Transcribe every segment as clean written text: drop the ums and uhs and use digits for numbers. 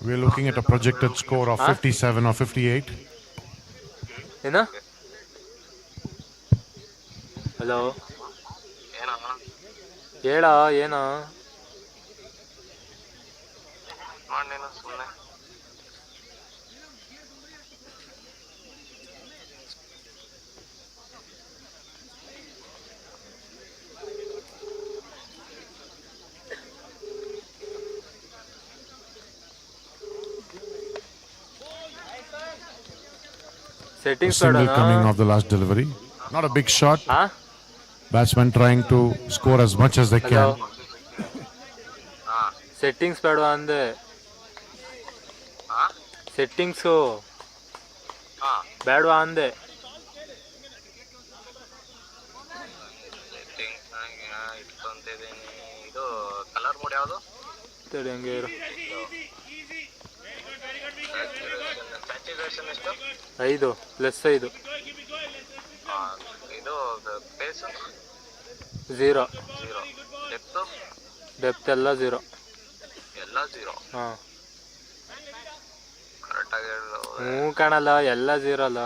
We're looking at a projected score of 57 or 58. ಏನು? Hello, ಹೇಳ ಏನು? A settings single coming ಬೇಡನಾ? off the last delivery. Not a big shot. ಹಾ, Batsmen trying to score as much as they hello, can. Settings ಬೇಡವಾ ಅಂದೆ. Settings ಬೇಡವಾ ಅಂದೆ. ತಡಿ ಹಂಗೆ ಇರು. 5 + 5 0. ಡೆಪ್ತ್ ಎಲ್ಲ 0. ಹಾಂ, ಹ್ಞೂ ಕಾಣಲ್ಲ, ಎಲ್ಲ 0 ಅಲ್ಲ.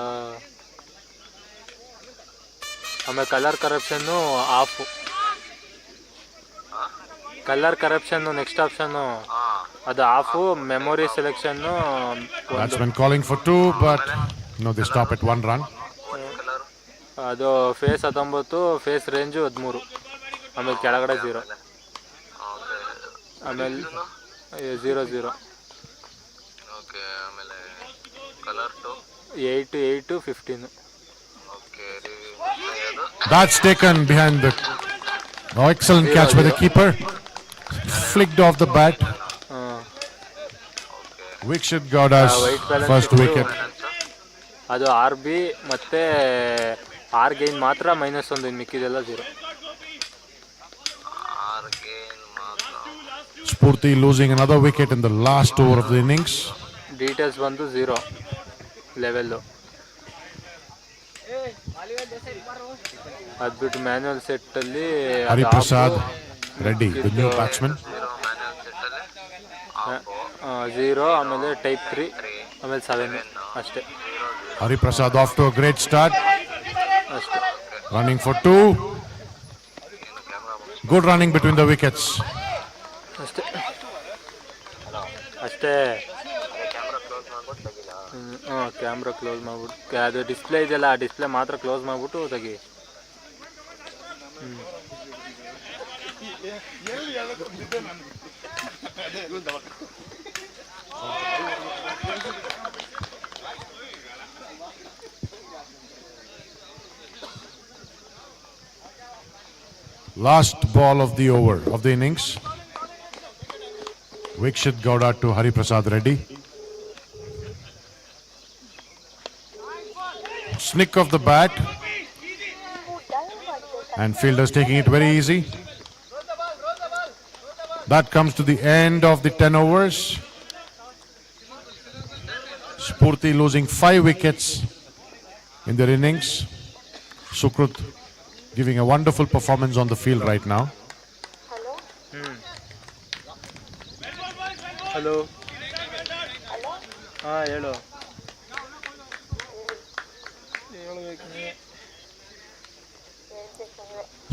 ಆಮೇಲೆ ಕಲರ್ ಕರಪ್ಷನ್ನು ಆಫು. ಕಲರ್ ಕರಪ್ಷನ್ನು ನೆಕ್ಸ್ಟ್ ಆಪ್ಷನ್ನು ಅದು ಆಫು. ಮೆಮೊರಿ ಸೆಲೆಕ್ಷನ್ನು 1. Batsmen calling for 2, but no, they stop at 1 run. ಅದು ಫೇಸ್ 19, ಫೇಸ್ ರೇಂಜು 13. ಆಮೇಲೆ ಕೆಳಗಡೆ 0. ಆಮೇಲೆ 0 0. 8 8 15. That's taken behind the... Oh, excellent catch by the keeper. Flicked off the bat. Vikshit Gowda's first wicket. ಅದು RB ಮತ್ತೆ R gain ಮಾತ್ರ -1, ಇನ್ನು ಮಿಕ್ಕಿದೆಲ್ಲ 0. Spurti losing another wicket in the last over of the innings. Details ಬಂದು 0 level. ಅದು ಬಿಟ್ಟು manual ಸೆಟ್ಟಲ್ಲಿ Hariprasad Reddy, the new batsman. 0, ಆಮೇಲೆ type 3, ಆಮೇಲೆ 7 ಅಷ್ಟೇ. Hariprasad off to a great start. ಅಷ್ಟೇ. Running for 2. Good running between the wickets. ಅಷ್ಟೇ ಅಷ್ಟೇ. ಹಾಂ, ಕ್ಯಾಮ್ರಾ ಕ್ಲೋಸ್ ಮಾಡ್ಬಿಟ್ಟು ಅದು ಡಿಸ್ಪ್ಲೇ ಇದೆಯಲ್ಲ, ಆ ಡಿಸ್ಪ್ಲೇ ಮಾತ್ರ ಕ್ಲೋಸ್ ಮಾಡಿಬಿಟ್ಟು ತೆಗಿ. Last ball of the over of the innings. Vikshit Gowda to Hariprasad Reddy. Snick of the bat. And fielders taking it very easy. That comes to the end of the 10 overs. Spurti losing 5 wickets in their innings. Sukrut giving a wonderful performance on the field right now. Hello, ಹಾಂ ಹೇಳು.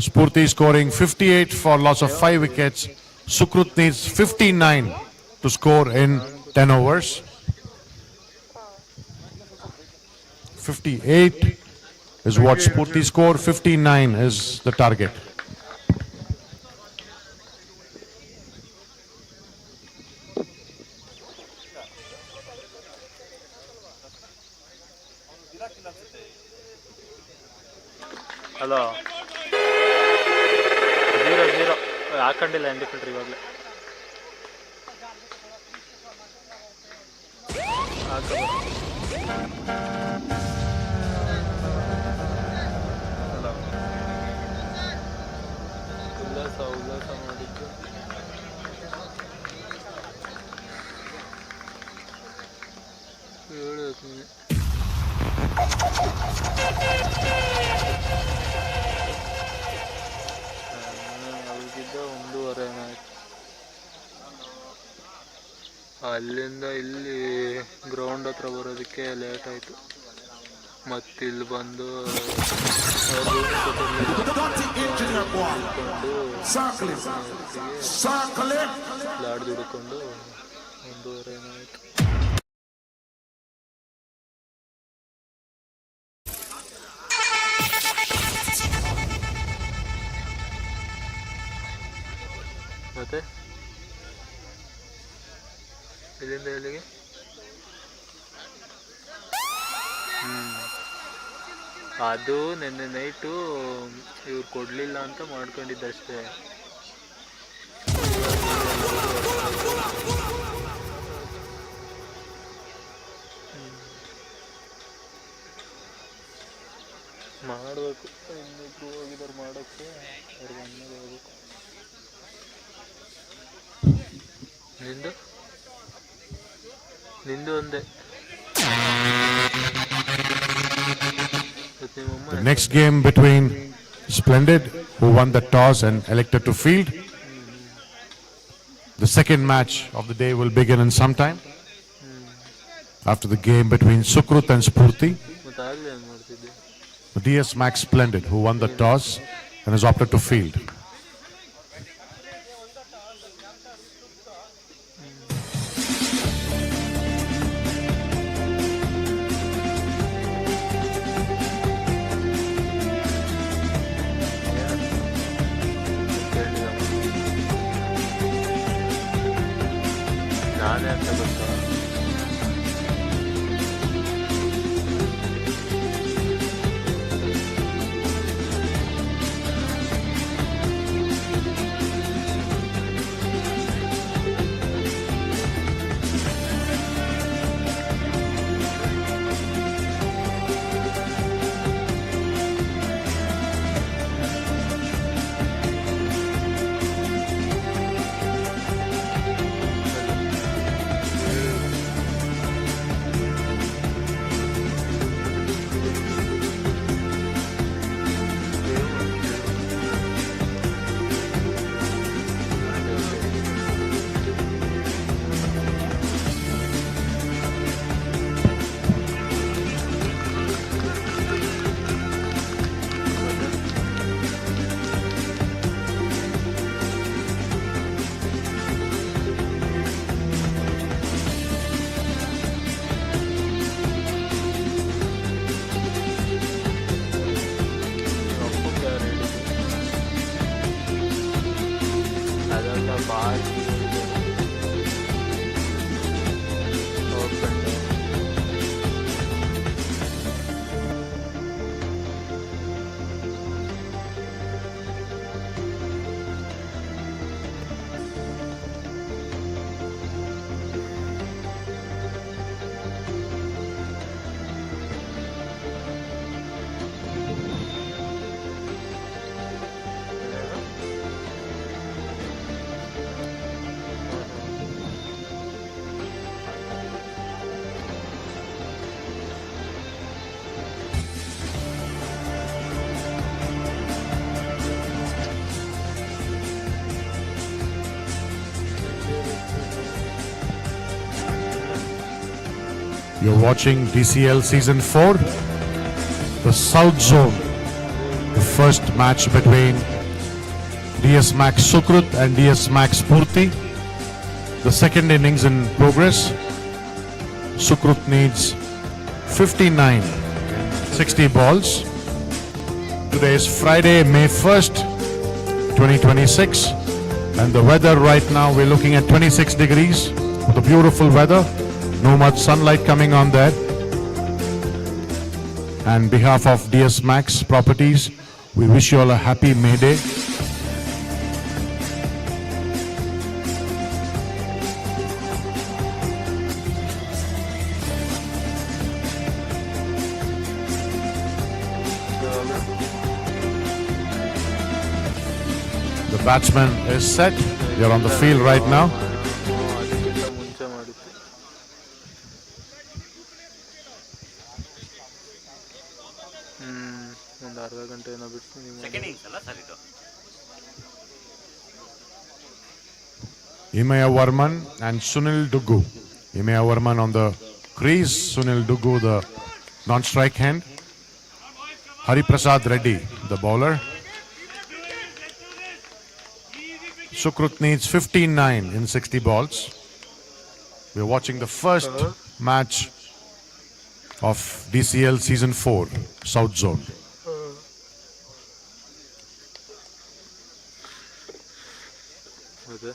Spurti scoring 58 for loss of 5 wickets. Sukrut needs 59 to score in 10 overs. 58 is what Spurti scored. 59 is the target. Hello, 0 0 ಹಾಕೊಂಡಿಲ್ಲ ಇಂಡಿಪೆಂಡ್ರ್ ಇವಾಗಲೇ. ಉಲ್ಲಾಸ ಮಾಡಿದ್ದು ಅವ್ರಿಗಿದ್ದ 1:30 ಆಯ್ತು. ಅಲ್ಲಿಂದ ಇಲ್ಲಿ ground ಹತ್ರ ಬರೋದಕ್ಕೆ ಲೇಟ್ ಆಯಿತು. ಮತ್ತೆ ಇಲ್ಲಿ ಬಂದು ಲಾಡ್ಜ್ ಹುಡ್ಕೊಂಡು 1:30 ಆಯಿತು. ಮತ್ತೆ ಇಲ್ಲಿಂದ ಎಲ್ಲಿಗೆ? ಅದು ನಿನ್ನೆ ನೈಟು ಇವ್ರು ಕೊಡಲಿಲ್ಲ ಅಂತ ಮಾಡ್ಕೊಂಡಿದ್ದಷ್ಟೇ. ಮಾಡಬೇಕು, ಇನ್ನಿಬ್ರು ಹೋಗಿದ್ದಾರೆ ಮಾಡೋಕ್ಕೆ, ಅವ್ರಿಗೆ ಅನ್ನೋದು ಹೋಗ್ಬೇಕು. ನಿಂದು ಒಂದೇ. The next game between Splendid, who won the toss and elected to field. The second match of the day will begin in some time. After the game between Sukrut and Spurti. The DS Max Splendid, who won the toss and has opted to field. ನಾನೇ ಅಂತ ಗೊತ್ತಾ? You're watching DCL Season 4, the South Zone, the first match between DS Max Sukrut and DS Max Spurti. The second innings in progress. Sukrut needs 59 60 balls. Today is Friday, May 1st, 2026, and the weather right now, we're looking at 26 degrees with the beautiful weather. No much sunlight coming on there. And on behalf of DS Max Properties, we wish you all a happy May Day. The batsman is set. You're on the field right now. ಒಂದು ಅರ್ಧ ಗಂಟೆ ಏನೋ ಬಿಟ್ಟು second innings ಅಲ್ಲ sir ಇದು? Imaya Varman and Sunil Duggu. Imaya Varman on the crease, Sunil Duggu the non-strike hand. Hari Prasad Reddy, the bowler. Sukrut needs 59 in 60 balls. We're watching the first match of DCL Season 4, South Zone. ಹೌದಾ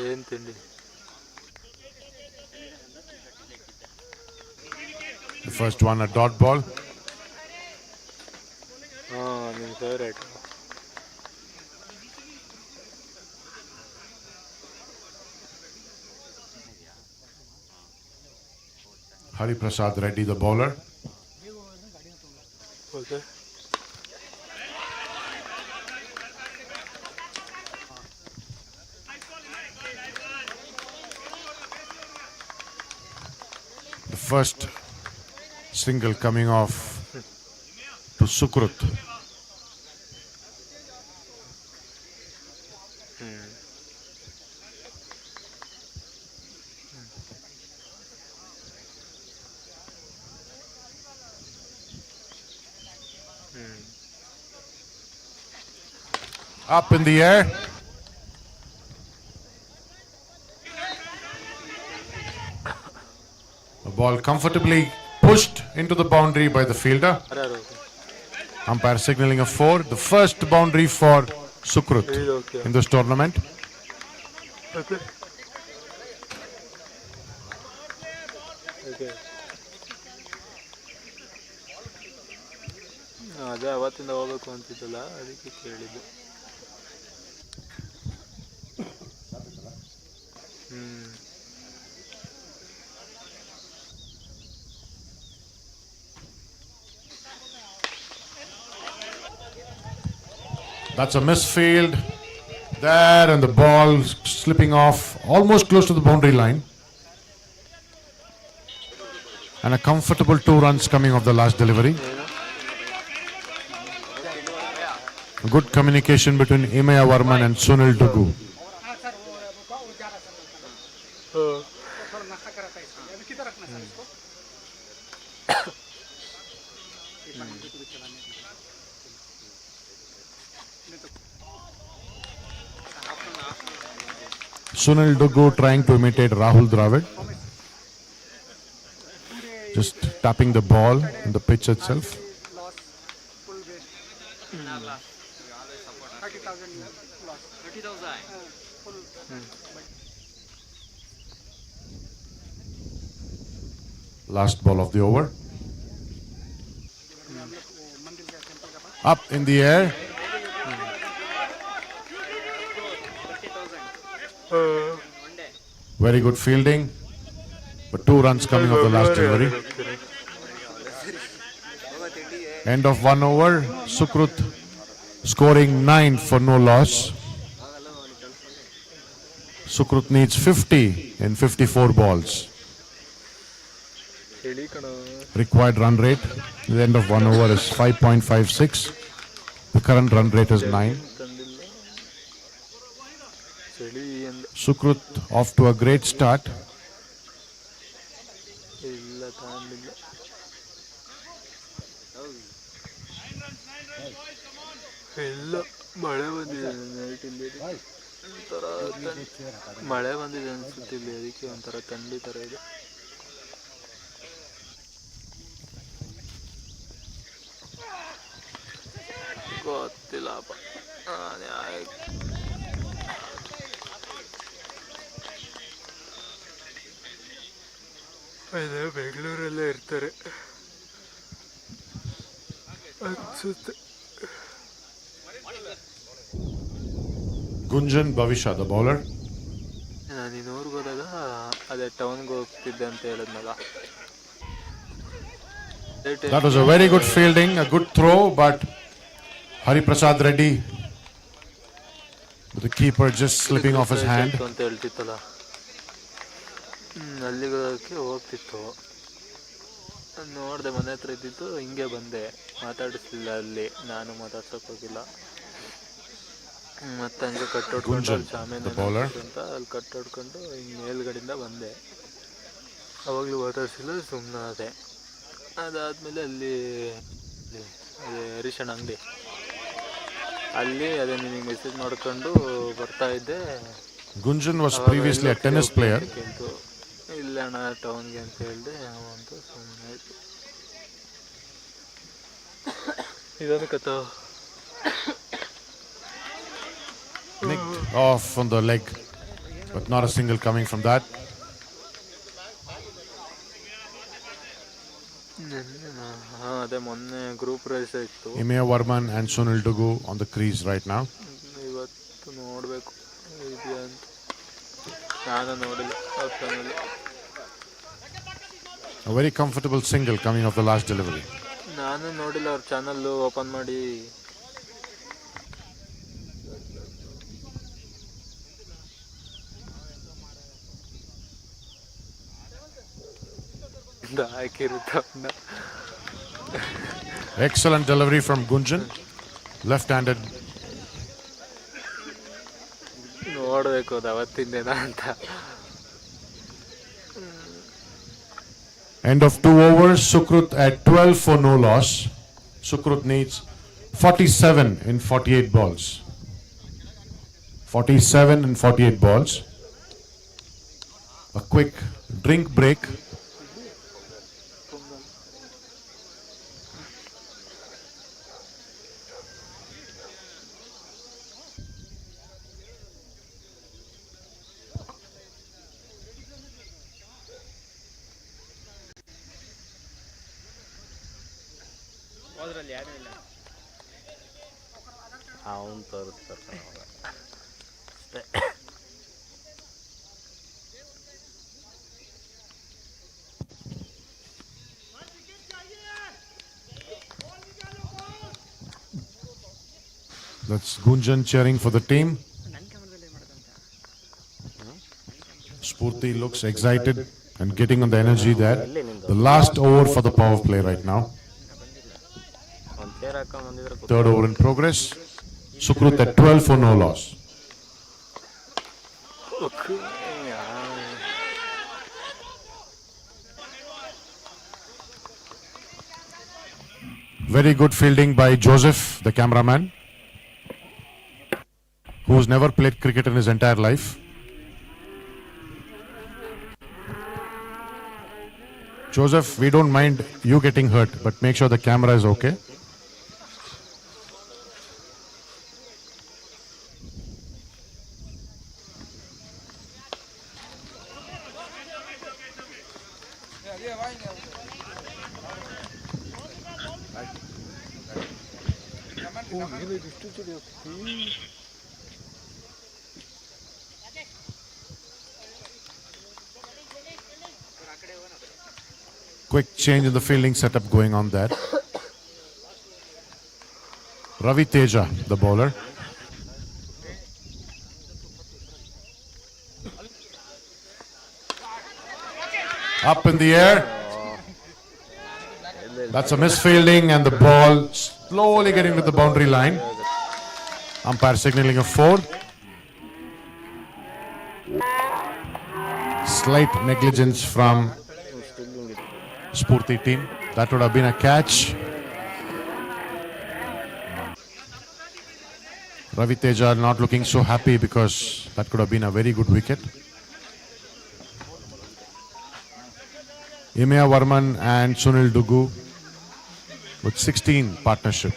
ಏನ್ ತಿಂಡಿ The first one, a dot ball. ನಿನ್ನ favourite Hari Prasad Reddy, the bowler. Okay The first single coming off to Sukrut. Up in the air. The ball comfortably pushed into the boundary by the fielder. ಯಾರು Umpire signaling a 4. The first boundary for Sukrut ಇದು okay in this tournament. Okay okay ಅದೇ ಅವತ್ತಿಂದ ಹೋಗ್ಬೇಕು ಅಂತಿದ್ದಲ್ಲ ಅದಕ್ಕೆ ಕೇಳಿದ್ದು That's a misfield there, and the ball slipping off almost close to the boundary line. And a comfortable 2 runs coming off the last delivery. Good communication between Imaya Varman and Sunil Duggu. Sunil Duggu trying to imitate Rahul Dravid. Just tapping the ball in the pitch itself. Last ball of the over. Up in the air. Very good fielding. But 2 runs coming off the last delivery. End of 1 over. Sukrut scoring 9 for no loss. Sukrut needs 50 in 54 balls. ಹೇಳಿ ಕಣ Required run rate at the end of 1 over is 5.56. The current run rate is 9. ತಂದಿಲ್ಲ ಚಳಿ ಅಂದ Sukrut off to a great start. ಇಲ್ಲ ತಗೊಂಡಿಲ್ಲ ಇಲ್ಲ ಮಳೆ ಬಂದಿದೆ ನೈಟ್ ಇಲ್ಲಿ ಒಂಥರ ಮಳೆ ಬಂದಿದೆ ಅನ್ಸುತ್ತೆ ಇಲ್ಲಿ ಅದಕ್ಕೆ ಒಂಥರ ಥಂಡಿ ಥರ ಇದೆ ಗೊತ್ತಿಲ್ಲಪ್ಪ ಅದೇ ಬೆಂಗಳೂರಲ್ಲೇ ಇರ್ತಾರೆ ಅನ್ಸುತ್ತೆ Gunjan Bhavisha, the bowler. ನಾನು ಇನ್ನೂರ್ಗೆ ಹೋದಾಗ ಅದೇ ಟೌನ್ಗೆ ಹೋಗ್ತಿದ್ದೆ ಅಂತ ಹೇಳಿದ್ನಲ್ಲ That was a very good fielding, a good throw, but Hari Prasad Reddy, the keeper, just slipping off his hand. ಅಂತ ಹೇಳ್ತಿತ್ತಲ್ಲ ಅಲ್ಲಿಗೆ ಹೋಗ್ತಿತ್ತು. ನೋಡಿದೆ, ಮನೆ ಹತ್ರ ಇದ್ದಿತ್ತು, ಹಿಂಗೆ ಬಂದೆ. ಮಾತಾಡಿಸ್ಲಿಲ್ಲ ಅಲ್ಲಿ, ನಾನು ಮಾತಾಡ್ಸೋಕೆ ಹೋಗಿಲ್ಲ. ಮತ್ತೆ ಹಂಗೆ ಕಟ್ಟೊಡ್ಕೊಂಡು ಅಲ್ಲಿ ಶಾಮಿಯಾನ ಅಂತ ಅಲ್ಲಿ ಕಟ್ಟೊಡ್ಕೊಂಡು ಹಿಂಗೆ ಮೇಲ್ಗಡೆಯಿಂದ ಬಂದೆ. ಅವಾಗಲೂ ಮಾತಾಡ್ಸಿಲ್ಲ, ಸುಮ್ಮನೆ ಅದೇ. ಅದಾದಮೇಲೆ ಅಲ್ಲಿ ಅದೇ ಹರೀಶಣ್ಣ ಅಂಗಡಿ ಅಲ್ಲಿ ಅದೇ ನಿನಗೆ ಮೆಸೇಜ್ ಮಾಡ್ಕೊಂಡು ಬರ್ತಾ ಇದ್ದೆ. Gunjan was previously a tennis player. ಇಲ್ಲ ಅಣ್ಣ ಟೌನ್ಗೆ ಅಂತ ಹೇಳಿದೆ. ಅಂತ ಸುಮ್ಮನೆ ಆಯಿತು. ಇದೊಂದು ಕಥೆ. Nicked off on the leg, but not a single coming from that. ಅದೇ ಮೊನ್ನೆ ಗ್ರೂಪ್ ರೇಸ್ ಇತ್ತು. Imea Varman and Sunil Dugu on the crease right now. ಇವತ್ತು ನೋಡಬೇಕು ಇದೆಯಾ ಅಂತ. ನಾನು ನೋಡಿಲ್ಲ ಅವ್ರ channel. A very comfortable single coming off the last delivery. ನಾನು ನೋಡಿಲ್ಲ ಅವ್ರ ಚಾನಲ್ಲು ಓಪನ್ ಮಾಡಿ. ಹಾಕಿರುತ್ತ. Excellent delivery from Gunjan, left-handed. ನೋಡಬೇಕು ಅದು ಅವತ್ತಿಂದೇನ ಅಂತ. End of 2 overs. Sukrut at 12 for no loss. Sukrut needs 47 in 48 balls. 47 in 48 balls. A quick drink break. ಅವನು ತೋರಿಸ್ತಾರೆ. That's Gunjan cheering for the team. Spurti looks excited and getting on the energy there. The last over for the power play right now. Third over in progress. Sukrut at 12 for no loss. Very good fielding by Joseph, the cameraman, who's never played cricket in his entire life. Joseph, we don't mind you getting hurt, but make sure the camera is okay. Quick change in the fielding setup going on there. Ravi Teja, the bowler. Up in the air. That's a misfielding and the ball slowly getting to the boundary line. Umpire signaling a 4. Slight negligence from Spurti team. That would have been a catch. Ravi Teja not looking so happy because that could have been a very good wicket. Imea Varman and Sunil Dugu with 16 partnership.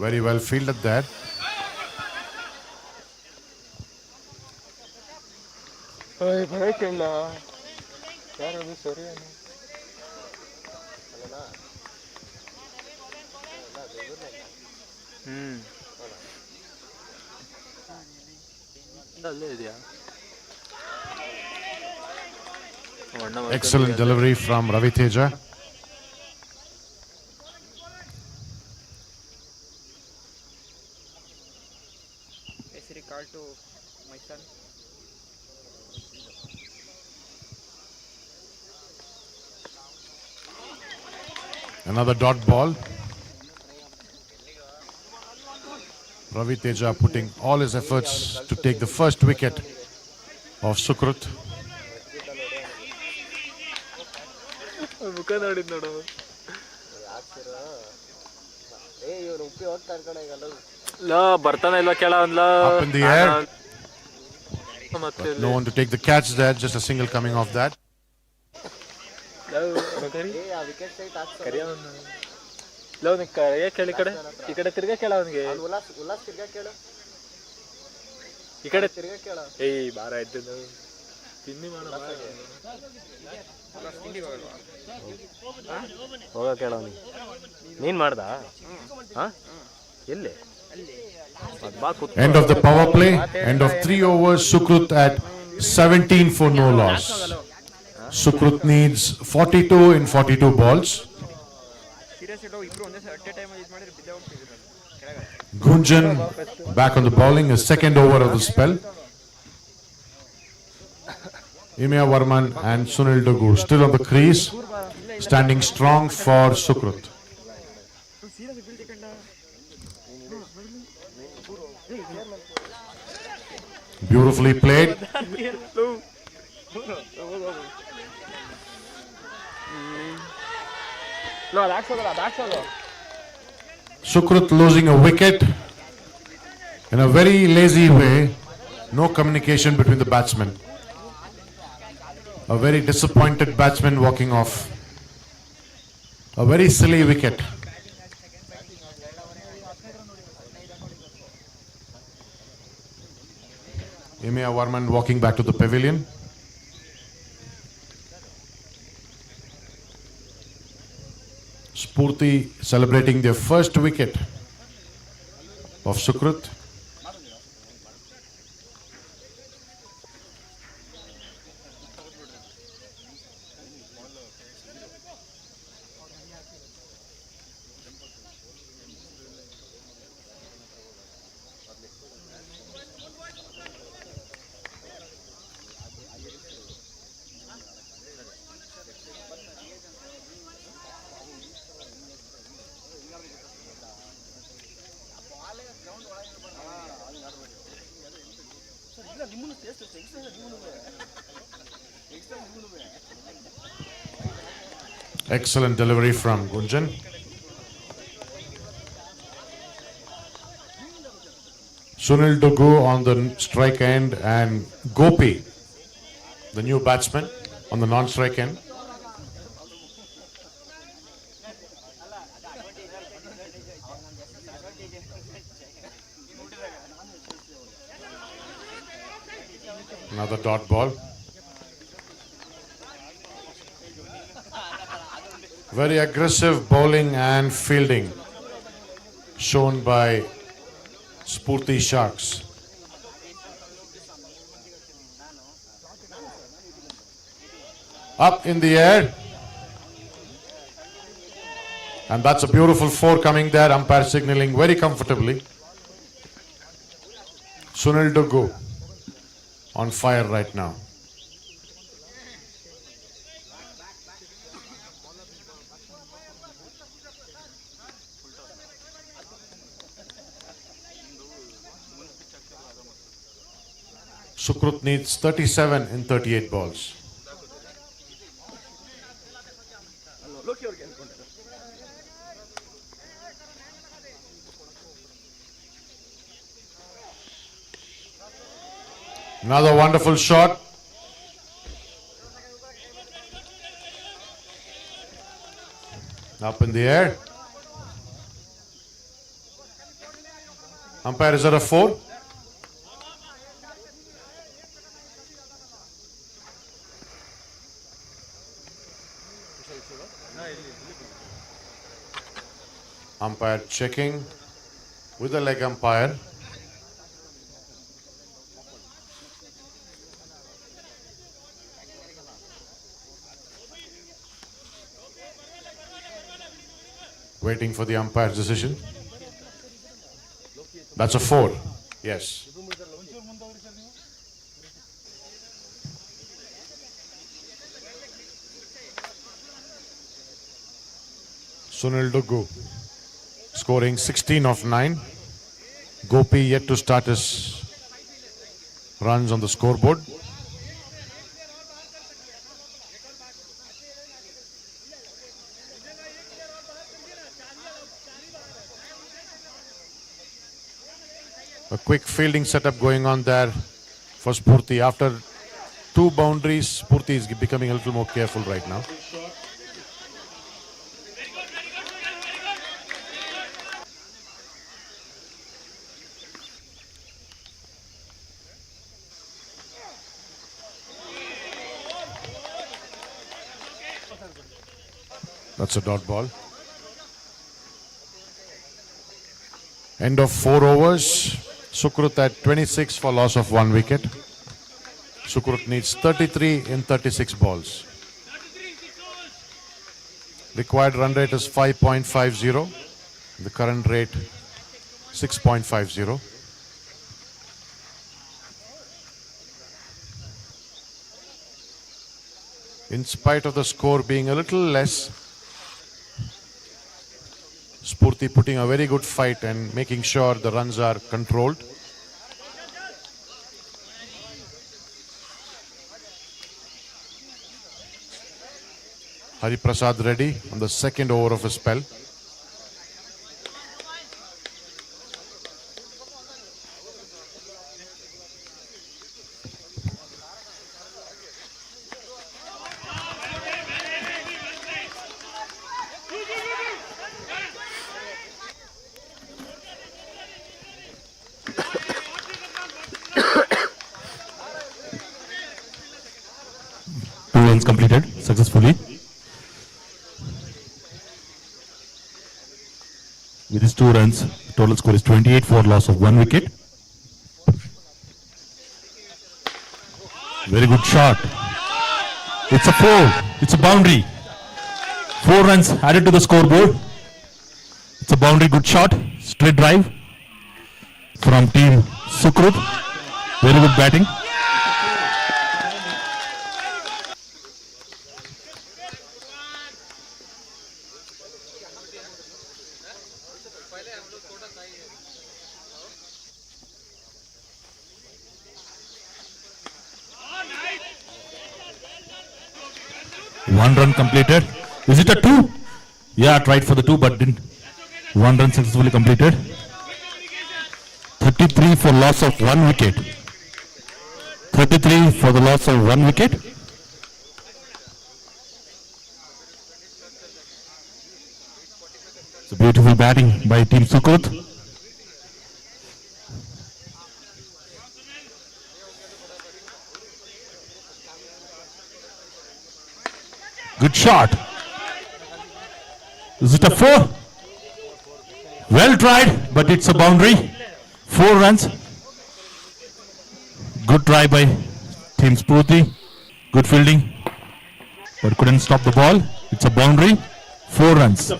Very well fielded there. ಬರಕ್ಕಿಲ್ಲ ಯಾರು ಸರಿ. ಅಲ್ಲೇ ಇದೆಯಾ? Excellent delivery from Ravi Teja. call to my son. Another dot ball. Ravi Teja putting all his efforts to take the first wicket of Sukrut. ಮುಖ ನೋಡಿದ್ ನೋಡು. ಬರ್ತಾನೆ ಇಲ್ವಾ ಕೇಳ ಒಂದ್ಲ. Up in the air. ಮತ್ತೆ No one to take the catch there, just a single coming off that. ಕರಿಯ ಕೇಳಿ ಈ ಕಡೆ ತಿರ್ಗಾ ಕೇಳ ಅವನಿಗೆ ಈ ಕಡೆ ತಿರ್ಗಾ ಕೇಳ. ಏಯ್ ಬಾರ ಇದ್ದು ತಿನ್ನಿ ಮಾಡ ಹೋಗ ಕೇಳವನಿಗೆ. ನೀನ್ ಮಾಡ್ದ ಎಲ್ಲಿ? End of the power play. End of 3 overs. Sukrut at 17 for no loss. Sukrut needs 42 in 42 balls. Gunjan back on the bowling, his second over of the spell. Imia Varman and Sunil Dogu still on the crease, standing strong for Sukrut. Beautifully played. Sukrut losing a wicket in a very lazy way. No communication between the batsmen. A very disappointed batsman walking off. A very silly wicket. Imia Varman walking back to the pavilion. Spurti celebrating their first wicket of Sukrut. Excellent delivery from Gunjan. Sunil Dogu on the strike end and Gopi, the new batsman, on the non-strike end. Another dot ball. Very aggressive bowling and fielding shown by Spurti Sharks. Up in the air. And that's a beautiful 4 coming there. Umpire signaling very comfortably. Sunil Dogu on fire right now. Sukrut needs 37 in 38 balls. Another wonderful shot. Up in the air. Umpire, is that a 4? Umpire checking with the leg umpire. Waiting for the umpire's decision. That's a 4. Yes. Sunil Duggu scoring 16 of 9. Gopi yet to start his runs on the scoreboard. A quick fielding setup going on there for Spurti. After 2 boundaries, Spurti is becoming a little more careful right now. That's a dot ball. End of 4 overs. Sukrut at 26 for loss of 1 wicket. Sukrut needs 33 in 36 balls. Required run rate is 5.50. The current rate 6.50. In spite of the score being a little less, Spurti putting a very good fight and making sure the runs are controlled. Hari Prasad ready on the second over of his spell. Completed successfully. With his 2 runs, total score is 28 for loss of 1 wicket. Very good shot. It's a 4. It's a boundary. 4 runs added to the scoreboard. It's a boundary. Good shot. Straight drive from team Sukrut. Very good batting. One run completed. Is it a 2? Yeah, tried for the 2 but didn't. 1 run successfully completed. 33 for loss of 1 wicket. 33 for the loss of 1 wicket. It's a beautiful batting by Team Sukrut. Good shot. Is it a 4? Well tried, but it's a boundary. 4 runs. Good try by Team Spurti. Good fielding, but couldn't stop the ball. It's a boundary. 4 runs.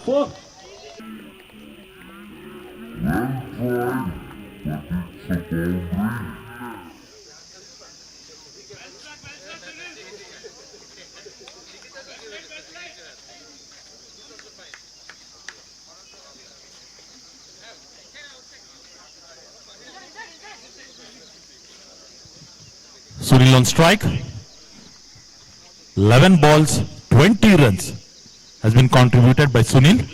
Sunil on strike. 11 balls, 20 runs has been contributed by Sunil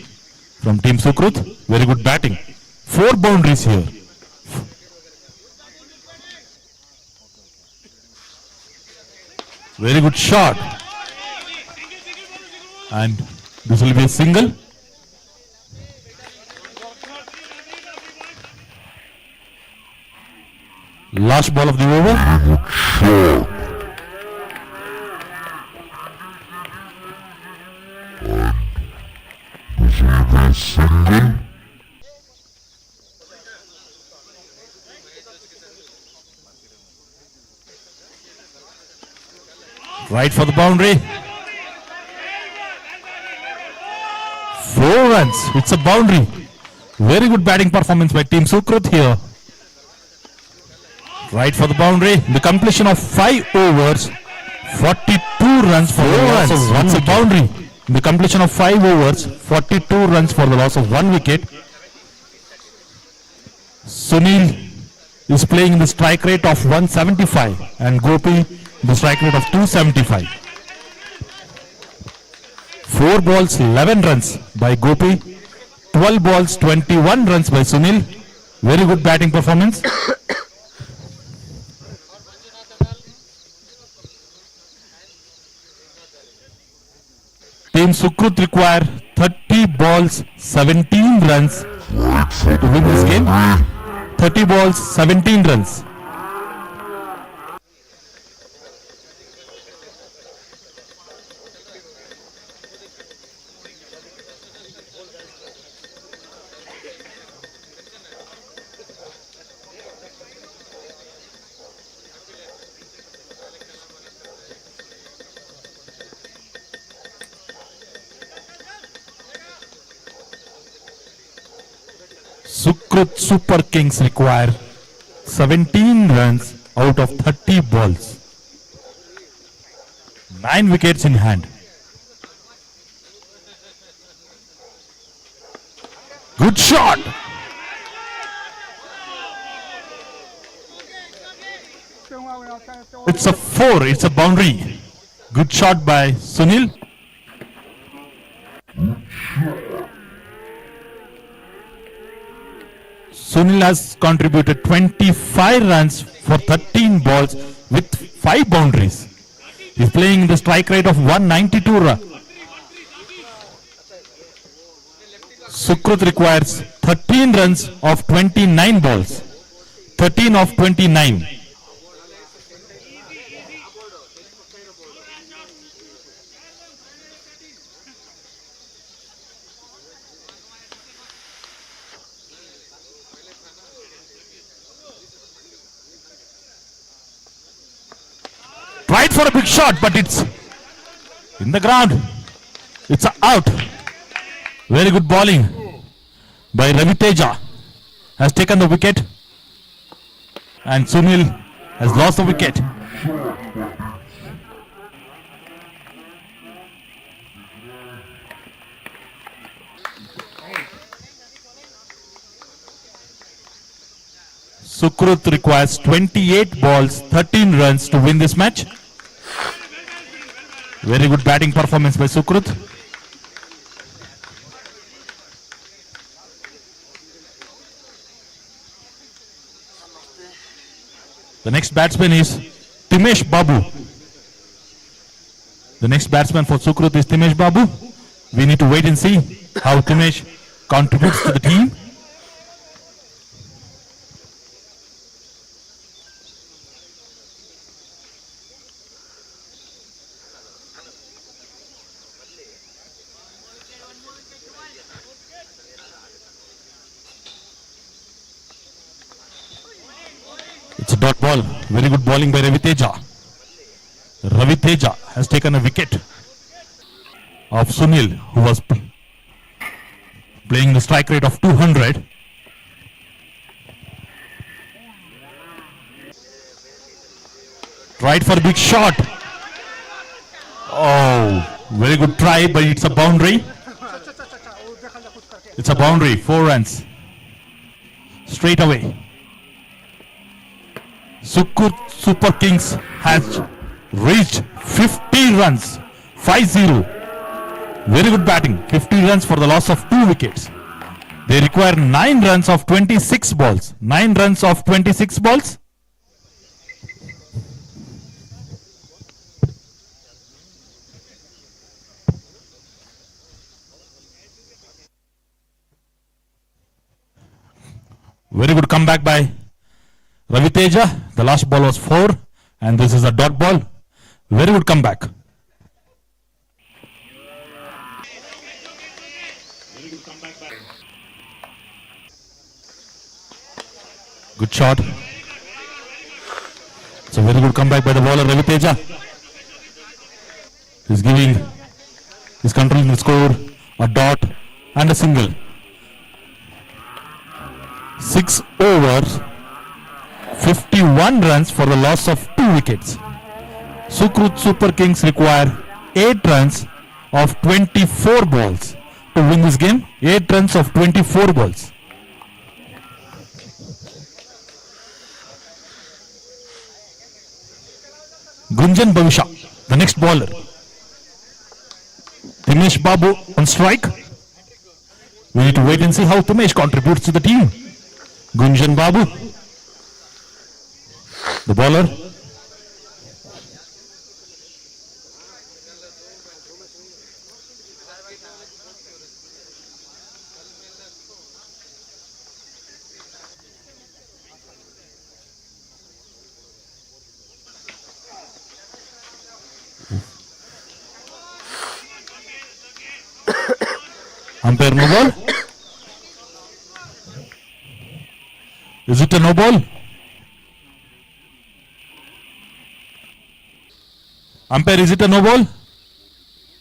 from Team Sukrut. Very good batting. 4 boundaries here. Very good shot. And this will be a single. Last ball of the over. Right for the boundary. 4 runs. It's a boundary. Very good batting performance by Team Sukrut here. Right for the boundary. The completion of 5 overs. 42 runs for 4 runs. That's a boundary. In the completion of 5 overs, 42 runs for the loss of 1 wicket. Sunil is playing in the strike rate of 175 and Gopi the strike rate of 275. 4 balls 11 runs by Gopi, 12 balls 21 runs by Sunil. Very good batting performance. Team Sukrut require 30 balls 17 runs to win this game. 30 balls 17 runs. Sukrut Super Kings require 17 runs out of 30 balls. 9 wickets in hand. Good shot. It's a 4. It's a boundary. Good shot by Sunil. Sunil has contributed 25 runs for 13 balls with 5 boundaries. He is playing in the strike rate of 192 runs. Sukrut requires 13 runs of 29 balls. 13 of 29. Tried for a big shot, but it's in the ground. It's out. Very good bowling by Ravi Teja. Has taken the wicket. And Sunil has lost the wicket. Sukrut requires 28 balls, 13 runs to win this match. Very good batting performance by Sukrut. The next batsman is Timesh Babu. The next batsman for Sukrut is Timesh Babu. We need to wait and see how Timesh contributes to the team. It's a dot ball. Very good bowling by Ravi Teja. Ravi Teja has taken a wicket of Sunil, who was playing the strike rate of 200. Tried for a big shot. Oh, very good try, but it's a boundary. It's a boundary. 4 runs. Straight away. Sukrut Super Kings has reached 50 runs, 5-0. Very good batting, 50 runs for the loss of 2 wickets. They require 9 runs of 26 balls. 9 runs of 26 balls. Very good comeback by Ravi Teja. The last ball was 4 and this is a dot ball. Very good comeback. Good shot. It's a very good comeback by the bowler Ravi Teja. He's controlling the score, a dot and a single. 6 overs, 51 runs for the loss of 2 wickets. Sukrut Super Kings require 8 runs of 24 balls to win this game. 8 runs of 24 balls. Gunjan Bhavisha, the next bowler. Timesh Babu on strike. We need to wait and see how Timesh contributes to the team. Gunjan Babu, the bowler. Umpire no ball. Is it a no ball? Umpire, is it a no ball?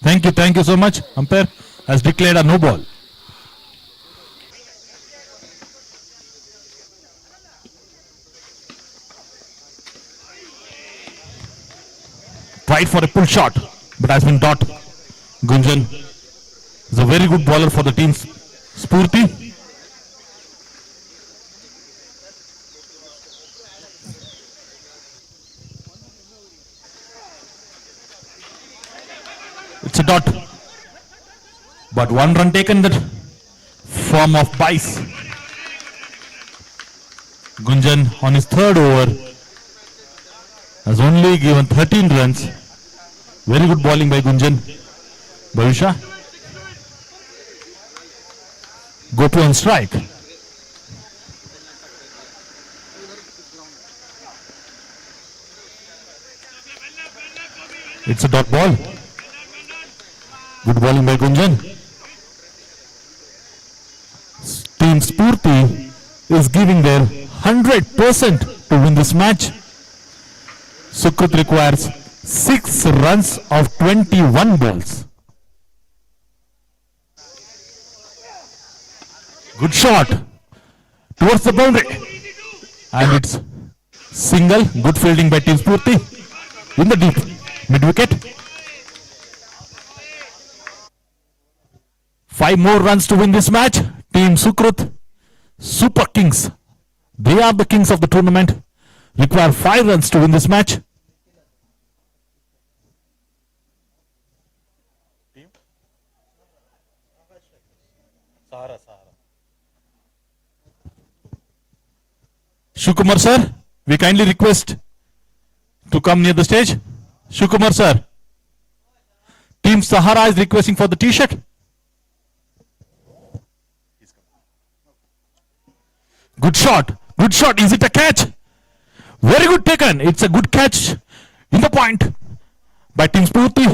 Thank you so much. Umpire has declared a no ball. Tried for a pull shot, but has been dot. Gunjan is a very good bowler for the team. Spurti. It's a dot. But 1 run taken in that form of Bice. Gunjan on his 3rd over has only given 13 runs. Very good bowling by Gunjan. Bhavisha. Gopi on strike. It's a dot ball. Good bowling by Gunjan. Team Spurti is giving their 100% to win this match. Sukrut requires 6 runs of 21 balls. Good shot towards the boundary. And it's single. Good fielding by Team Spurti in the deep mid wicket. 5 more runs to win this match. Team Sukrut, Super Kings. They are the kings of the tournament. Require 5 runs to win this match. Shukumar sir, we kindly request to come near the stage. Shukumar sir, Team Sahara is requesting for the t-shirt. Good shot, is it a catch? Very good taken, it's a good catch in the point by Team Spurti.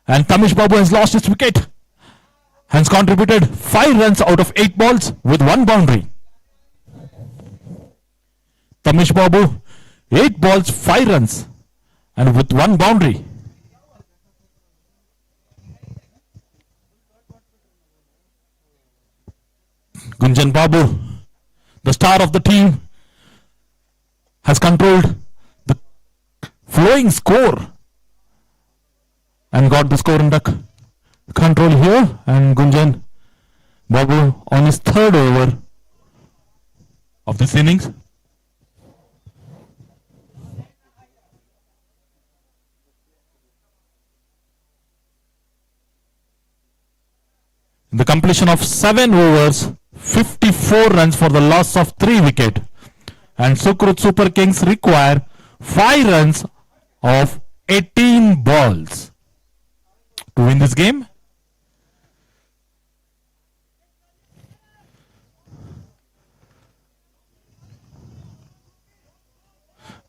And Timesh Babu has lost his wicket. Has contributed 5 runs out of 8 balls with 1 boundary. Timesh Babu, 8 balls, 5 runs and with 1 boundary. Gunjan Babu, the star of the team, has controlled the flowing score and got the score under control here. And Gunjan Babu on his 3rd over of this innings. The completion of 7 overs, 54 runs for the loss of 3 wickets. And Sukrut Super Kings require 5 runs of 18 balls to win this game.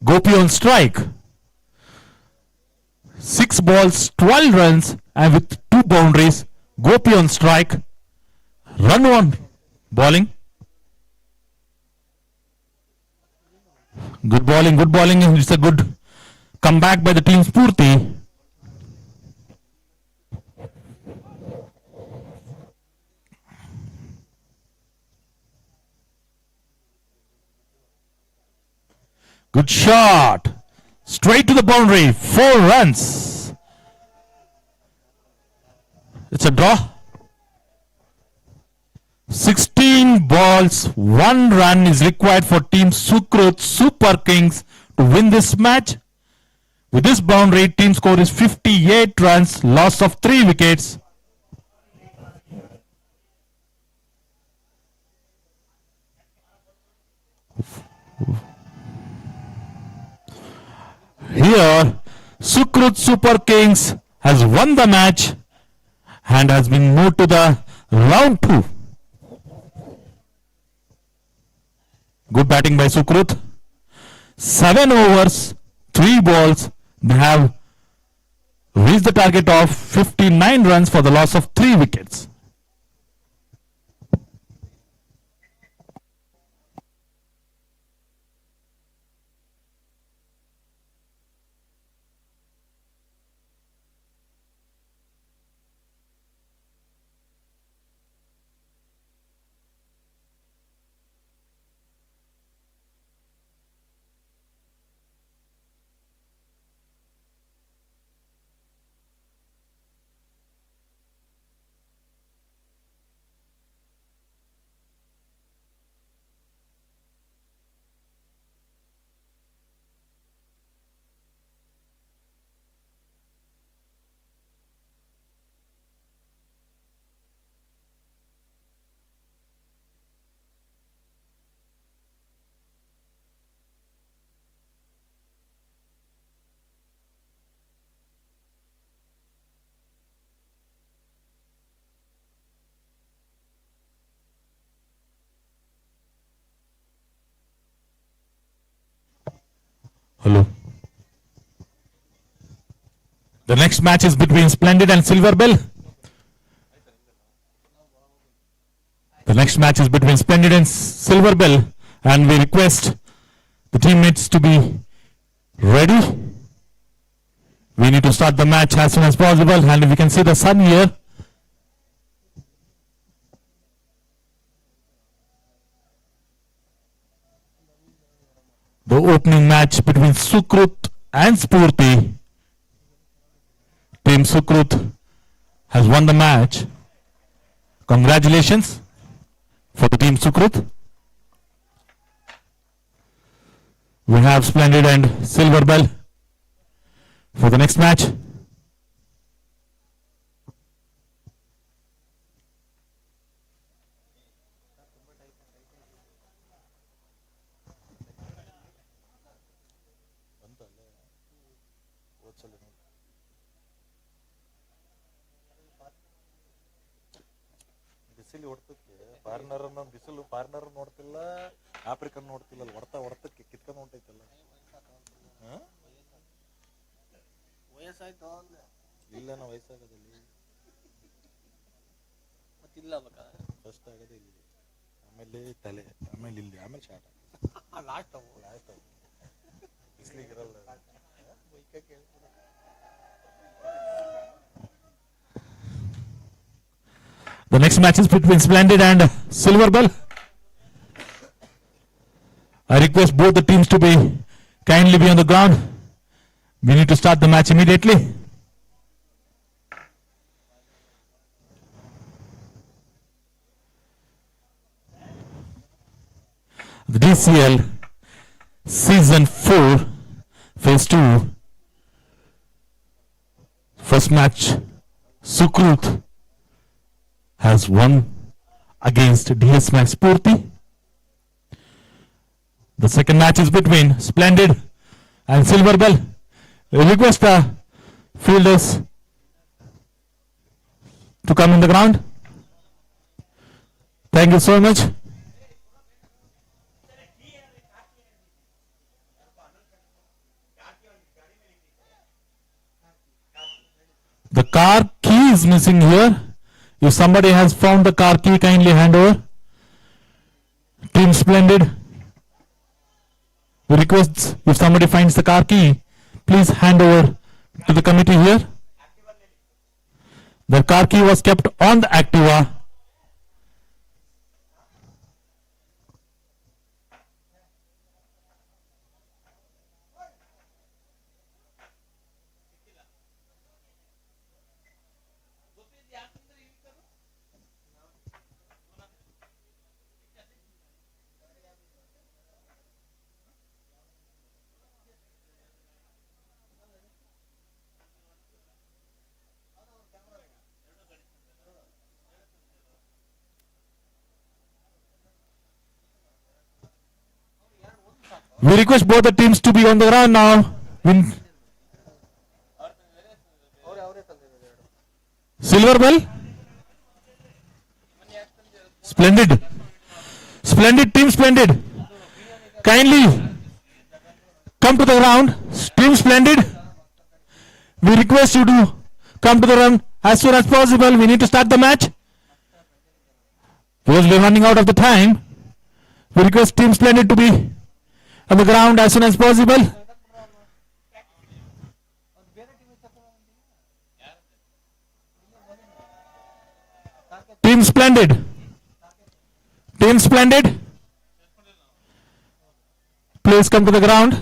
Gopi on strike. 6 balls, 12 runs and with 2 boundaries. Gopi on strike. Run on bowling. Good bowling. It's a good comeback by the Team Spurti. Good shot. Straight to the boundary. 4 runs. It's a draw. 16 balls, 1 run is required for Team Sukrut Super Kings to win this match. With this boundary, team score is 58 runs, loss of 3 wickets. Here, Sukrut Super Kings has won the match and has been moved to the round 2. Good batting by Sukrut. 7 overs, 3 balls. They have reached the target of 59 runs for the loss of 3 wickets. Hello. The next match is between Splendid and Silver Bell. The next match is between Splendid and Silver Bell, and we request the teammates to be ready. We need to start the match as soon as possible, and we can see the sun here. The opening match between Sukrut and Spurti. Team Sukrut has won the match. Congratulations for the team Sukrut. We have Splendid and Silver Bell for the next match. ಬಿಸಿಲು ಹೊಡ್ತಕ್ಕೆ foreigner ಬಿಸಿಲು foreigner ನೋಡ್ತಿಲ್ಲ, African ನೋಡ್ತಿಲ್ಲ, ಅಲ್ಲಿ ಹೊಡ್ತಕ್ಕೆ ಕಿತ್ಕೊಂಡು ಹೊಂಟೈತಲ್ಲ. ಇಲ್ಲ ನಾ ವಯಸ್ಸಾಗೋದಲ್ಲಿ first ಆಗೋದೇ ಇಲ್ಲಿ, ಆಮೇಲೆ ತಲೆ, ಆಮೇಲೆ ಇಲ್ಲಿ, ಆಮೇಲೆ short ಬಿಸಿಲಿಗಿರಲ್ಲ. The next match is between Splendid and Silver Bell. I request both the teams to be kindly be on the ground. We need to start the match immediately. The DCL Season 4 Phase 2 first match, Sukrut has won against DS Max Spurti. The second match is between Splendid and Silver Bell. We request the fielders to come in the ground. Thank you so much. The car key is missing here. If somebody has found the car key, kindly hand over. Team Splendid, we request if somebody finds the car key, please hand over to the committee here. The car key was kept on the Activa. We request both the teams to be on the ground now. Silver ball. Splendid. Splendid team, splendid. Kindly come to the ground. Team Splendid. We request you to come to the ground as soon as possible. We need to start the match. Because we're running out of the time. We request Team Splendid to be on the ground as soon as possible. Team Splendid. Team Splendid. Please come to the ground.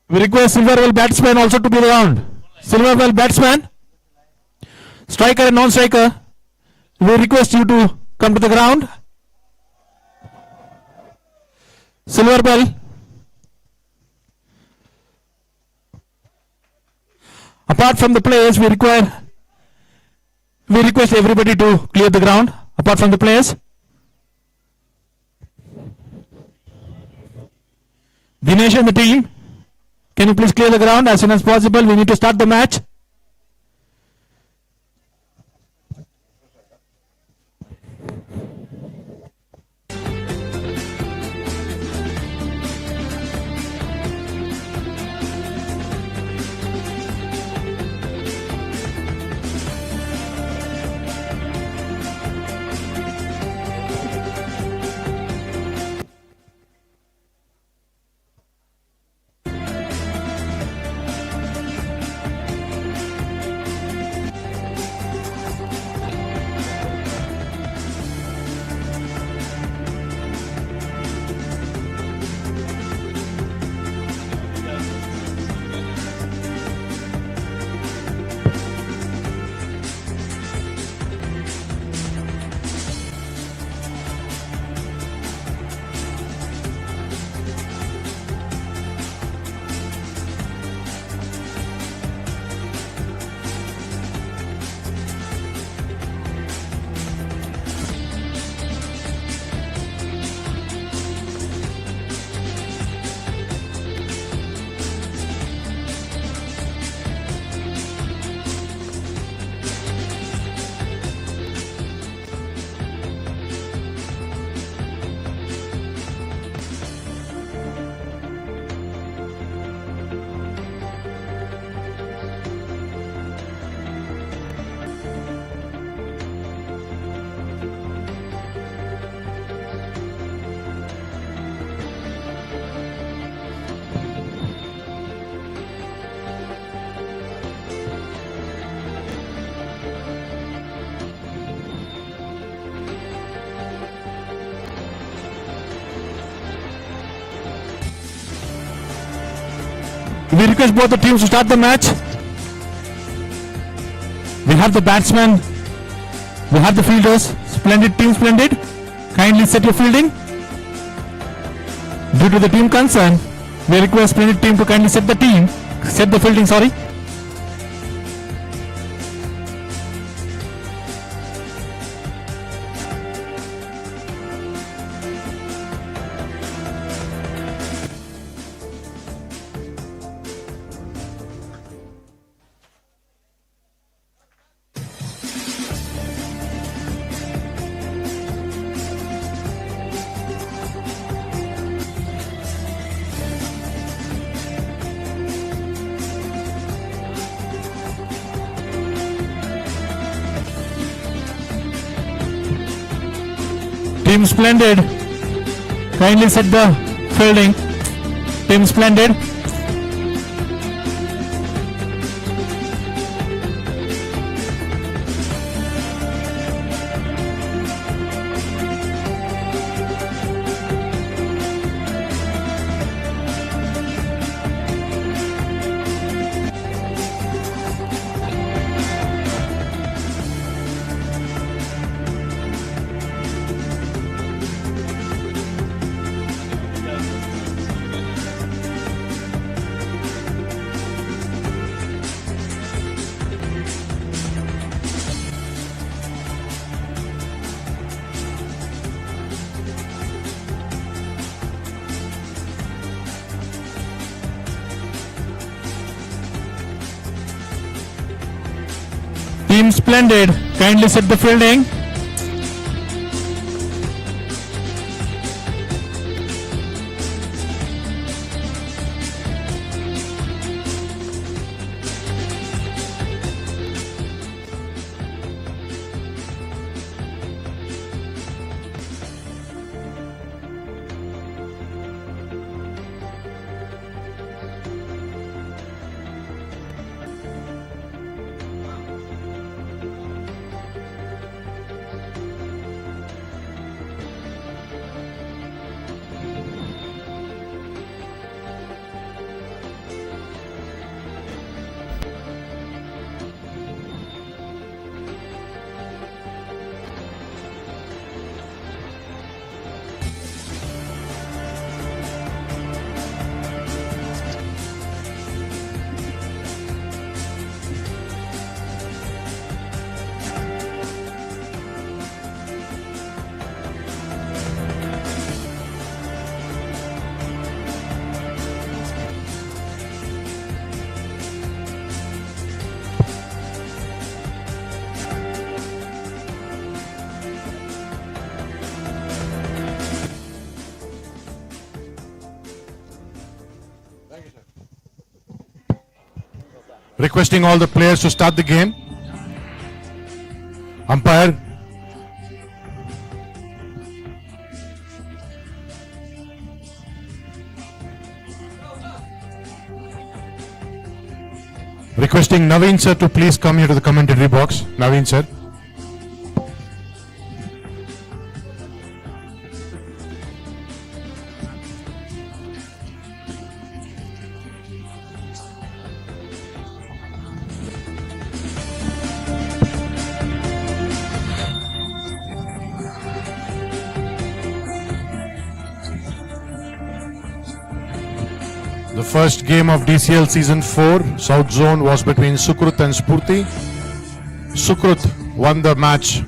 We request Silver Ball batsman also to be around. Silver Ball batsman, striker and non-striker, we request you to come to the ground. Silver Ball. Apart from the players, we request everybody to clear the ground. Apart from the players. Dinesh and the team, can you please clear the ground as soon as possible? We need to start the match. We request both the teams to start the match. We have the batsmen, we have the fielders. Splendid team, Splendid. Kindly set your fielding. Due to the team concern, we request Splendid team to kindly set the fielding, sorry. Team Splendid, kindly set the fielding. Team Splendid. Team Splendid, kindly set the fielding. Requesting all the players to start the game. Umpire. Requesting Naveen sir to please come here to the commentary box. Naveen sir. The first game of DCL Season 4, South Zone, was between Sukrut and Spurti. Sukrut won the match,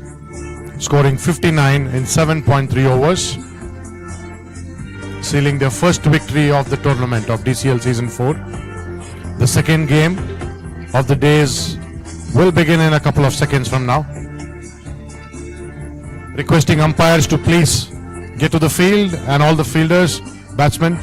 scoring 59 in 7.3 overs, sealing their first victory of the tournament of DCL Season 4. The second game of the days will begin in a couple of seconds from now. Requesting umpires to please get to the field and all the fielders, batsmen.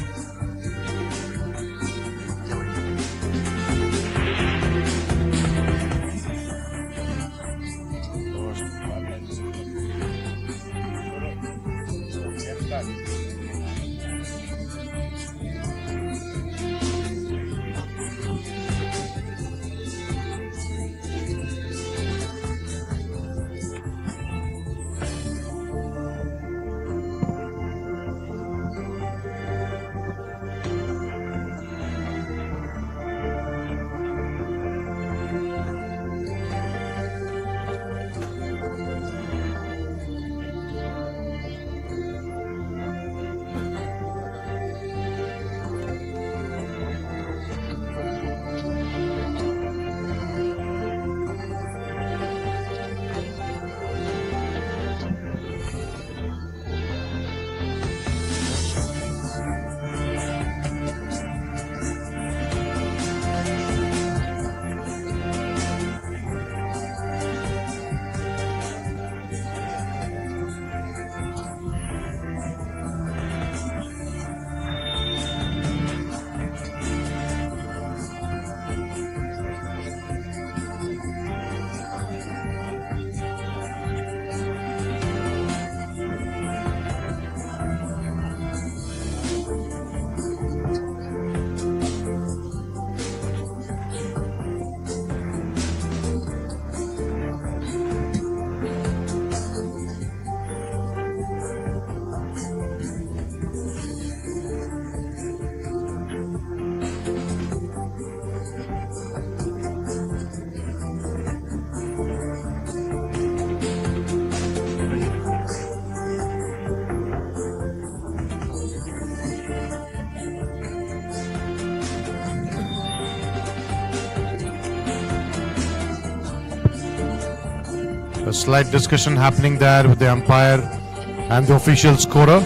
A slight discussion happening there with the umpire and the official scorer.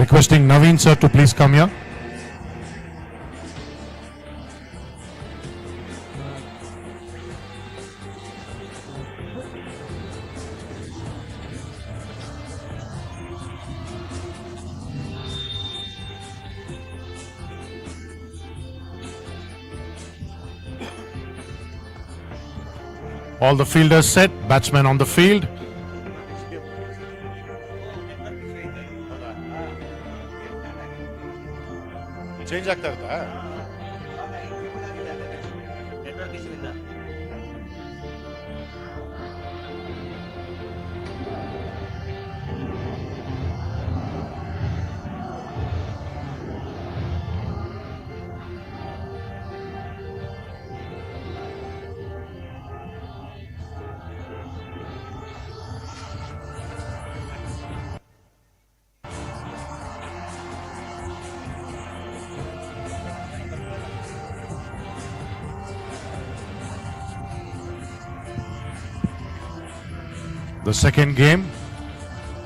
Requesting Naveen sir to please come here. All the fielders set, batsmen on the field. Change ಆಗ್ತಾ ಇರುತ್ತಾ? The second game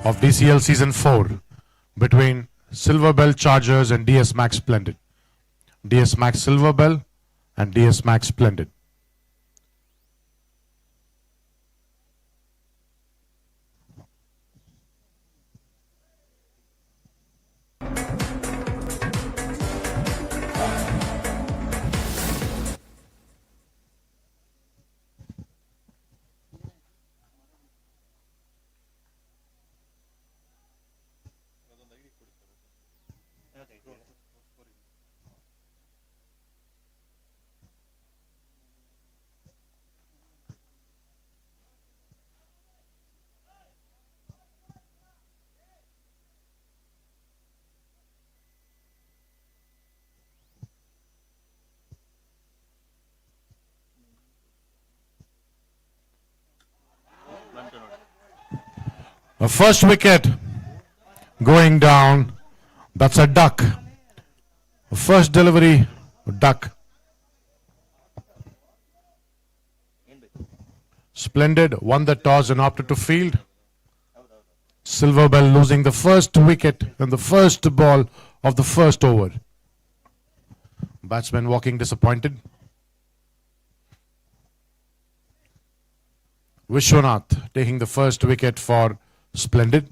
of DCL Season 4 between Silver Bell Chargers and DS Max Splendid. DS Max Silver Bell and DS Max Splendid. A first wicket going down. That's a duck. A first delivery, duck. Splendid won the toss and opted to field. Silver Bell losing the first wicket and the first ball of the first over. Batsman walking disappointed. Vishwanath taking the first wicket for Splendid.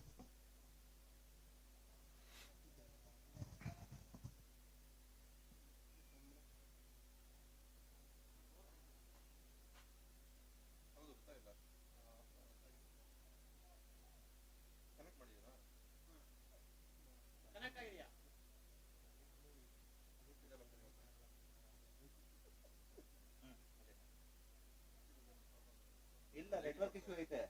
ಇಲ್ಲ network issue ಐತೆ.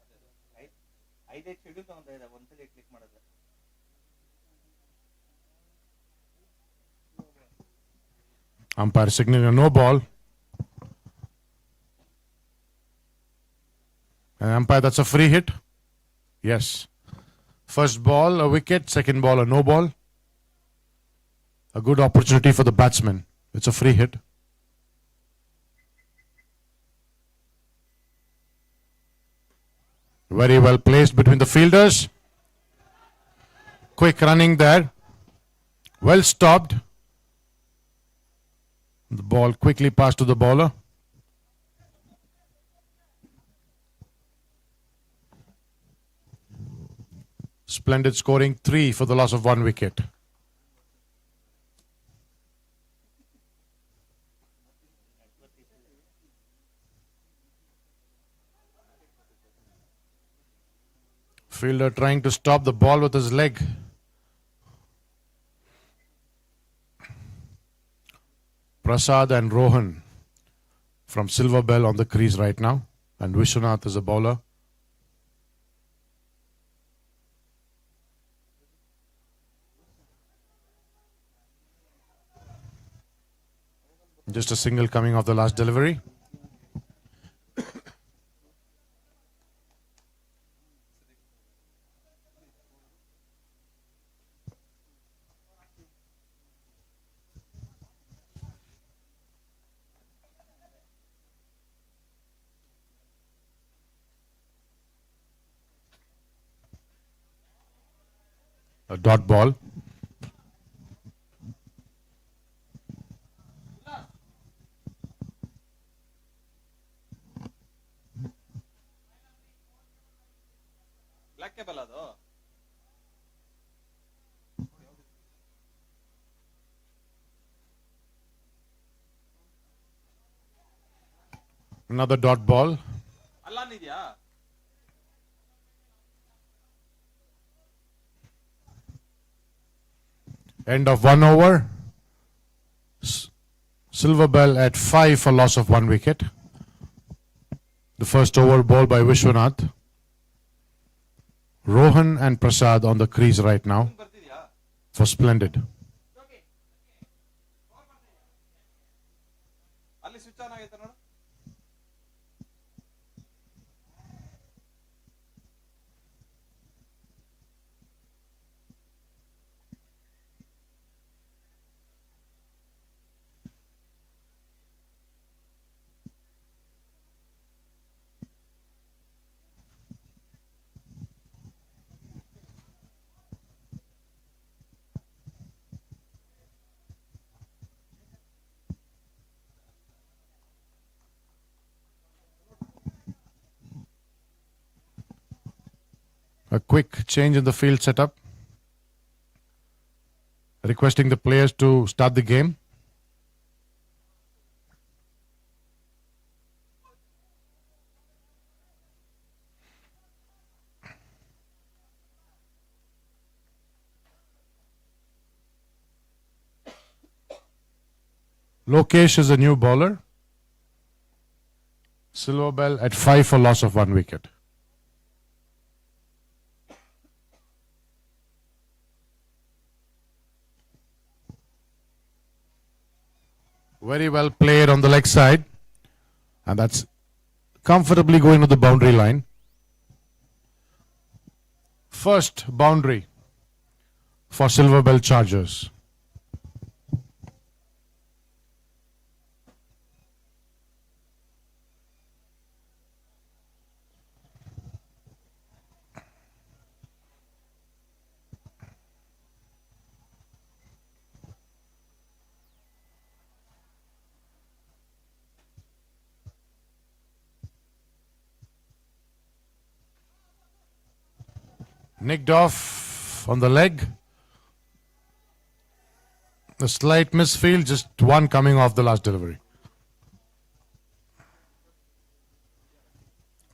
5 schedule ತಗೊಂತಾ ಇದೆ, ಒಂದ್ಸಲಿ click ಮಾಡಿದ್ರೆ. Umpire signaling a no ball. And umpire, that's a free hit. Yes. First ball, a wicket. Second ball, a no ball. A good opportunity for the batsman. It's a free hit. Very well placed between the fielders. Quick running there. Well stopped. The ball quickly passed to the bowler. Splendid scoring 3 for the loss of 1 wicket. Fielder trying to stop the ball with his leg. Prasad and Rohan from Silver Bell on the crease right now, and Vishwanath is a bowler. Just a single coming off the last delivery. A dot ball. Another dot ball. ಅಲ್ಲಾನಿದ್ಯಾ End of 1 over. Silver Bell at 5 for loss of 1 wicket. The first over ball by Vishwanath. Rohan and Prasad on the crease right now for Splendid. ಅಲ್ಲಿ switch on ಆಗೈತೆ ನೋಡು A quick change in the field setup. Requesting the players to start the game. Lokesh is a new bowler. Silver Bell at 5 for loss of 1 wicket. Very well played on the leg side. And that's comfortably going to the boundary line. First boundary for Silver Bell Chargers. Nicked off on the leg. A slight misfield, just one coming off the last delivery.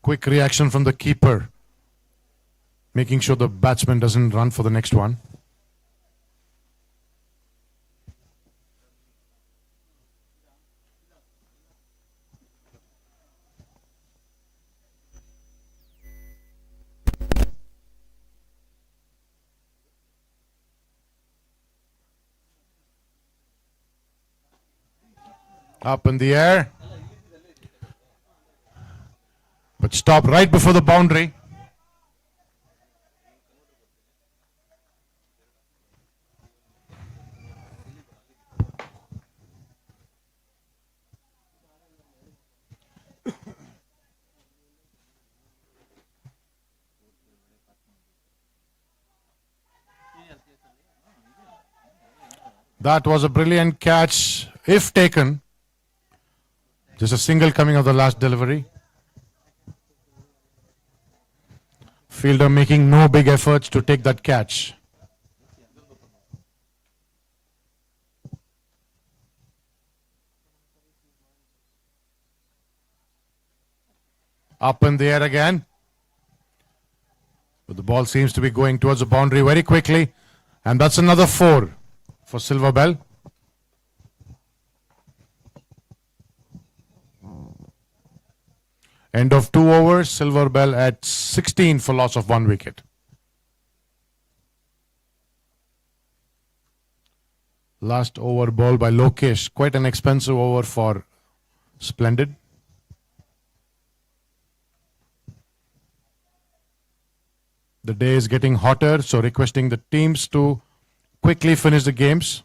Quick reaction from the keeper, making sure the batsman doesn't run for the next one. Up in the air. But stop right before the boundary. That was a brilliant catch, if taken. Just a single coming of the last delivery. Fielder making no big efforts to take that catch. Up in the air again. But the ball seems to be going towards the boundary very quickly. And that's another 4 for Silver Bell. End of 2 overs, Silver Bell at 16 for loss of 1 wicket. Last over ball by Lokesh, quite an expensive over for Splendid. The day is getting hotter, so requesting the teams to quickly finish the games.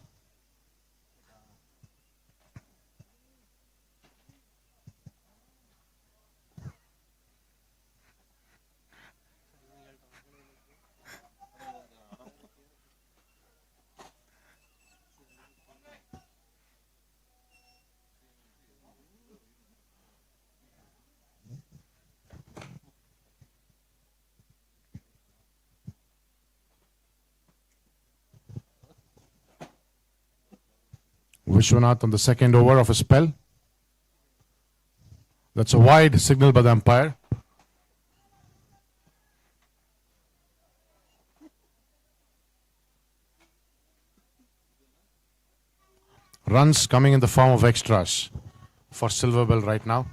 Vishwanath on the second over of a spell. That's a wide signal by the umpire. Runs coming in the form of extras for Silver Bell right now.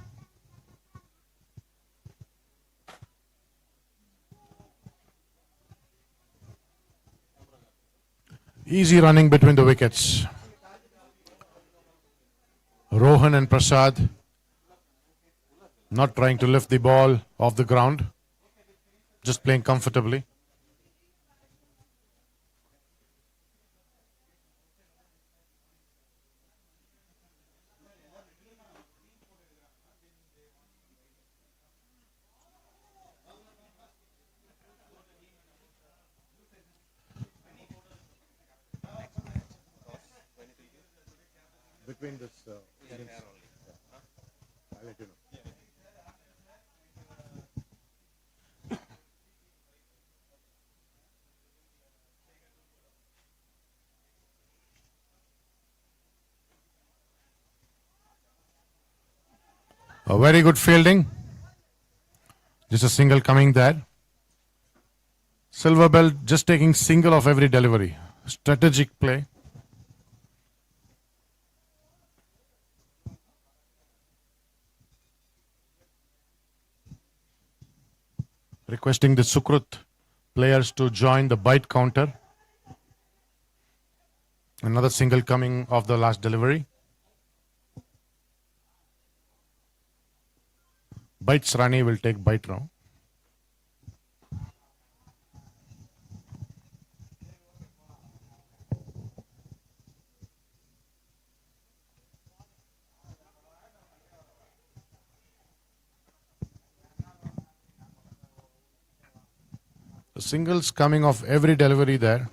Easy running between the wickets. Rohan and Prasad not trying to lift the ball off the ground, just playing comfortably. Between this, I'll let you know. A very good fielding. Just a single coming there. Silver Bell just taking single of every delivery. Strategic play. Requesting the Sukrut players to join the bite counter. Another single coming of the last delivery. Bites Rani will take bite round. The singles coming off every delivery there.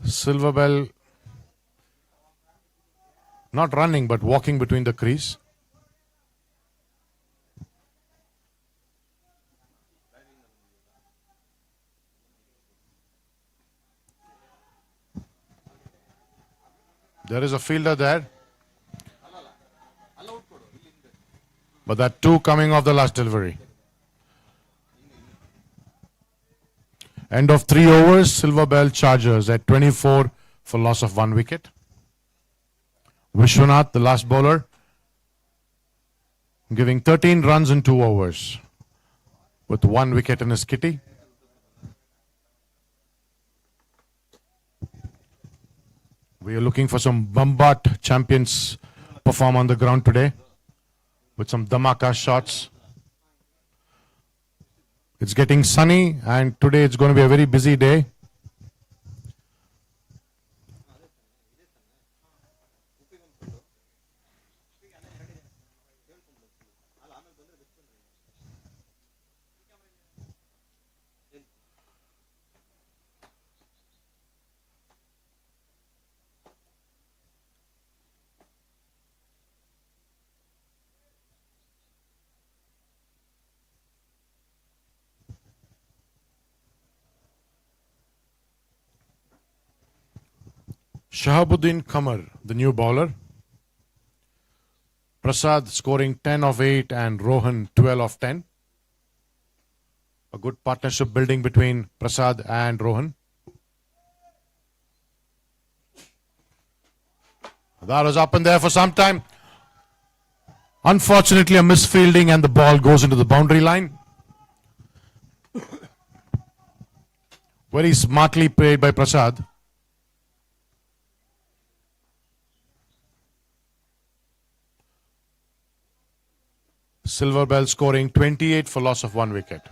Silver Bell not running but walking between the crease. There is a fielder there. But that two coming off the last delivery. End of 3 overs, Silver Bell Chargers at 24 for loss of 1 wicket. Vishwanath, the last bowler, giving 13 runs in 2 overs with 1 wicket in his kitty. We are looking for some Bambat champions perform on the ground today with some dhamaka shots. It's getting sunny and today it's going to be a very busy day. Shahabuddin Qamar, the new bowler. Prasad scoring 10 of 8 and Rohan 12 of 10. A good partnership building between Prasad and Rohan. That was up in there for some time. Unfortunately, a misfielding and the ball goes into the boundary line. Very smartly played by Prasad. Silver Bell scoring 28 for loss of 1 wicket.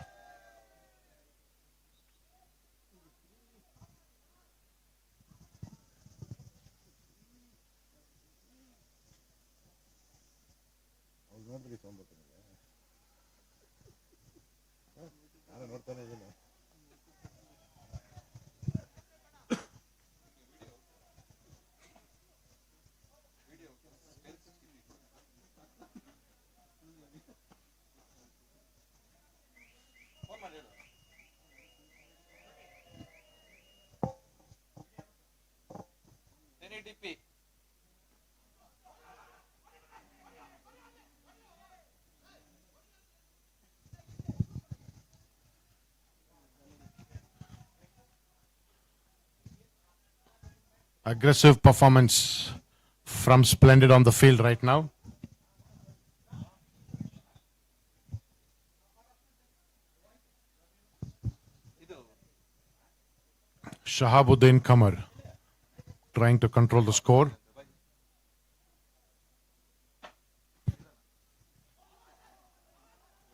Aggressive performance from Splendid on the field right now. Shahabuddin Kamar trying to control the score.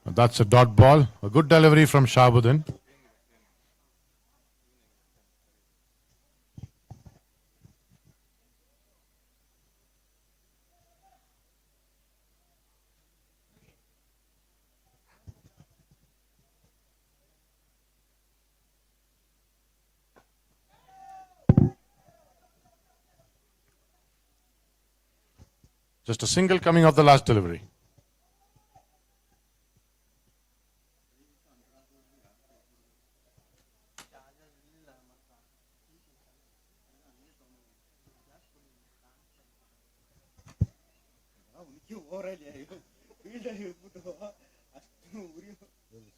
That's a dot ball. A good delivery from Shahabuddin. Just a single coming off the last delivery.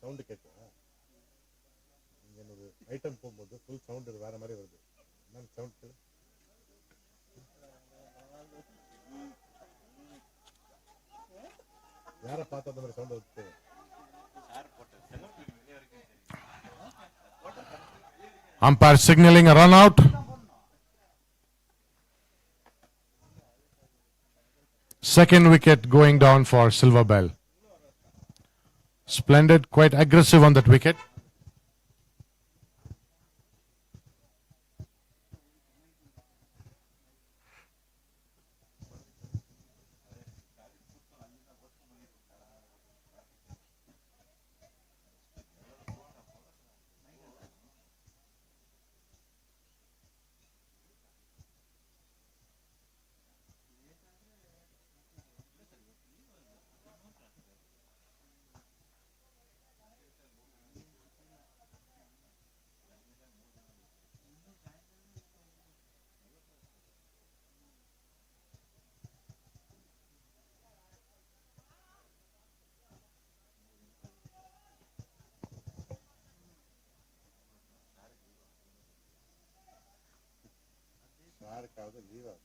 Sound கேட்கும் item போகும்போது full sound வேற மாதிரி வருது. என்ன sound? யாரை பார்த்து அந்த மாதிரி சவுண்ட் வருது? Umpire signaling a run out. Second wicket going down for Silver Bell. Splendid, quite aggressive on that wicket. யாருக்காவது லீவ் ஆகுது.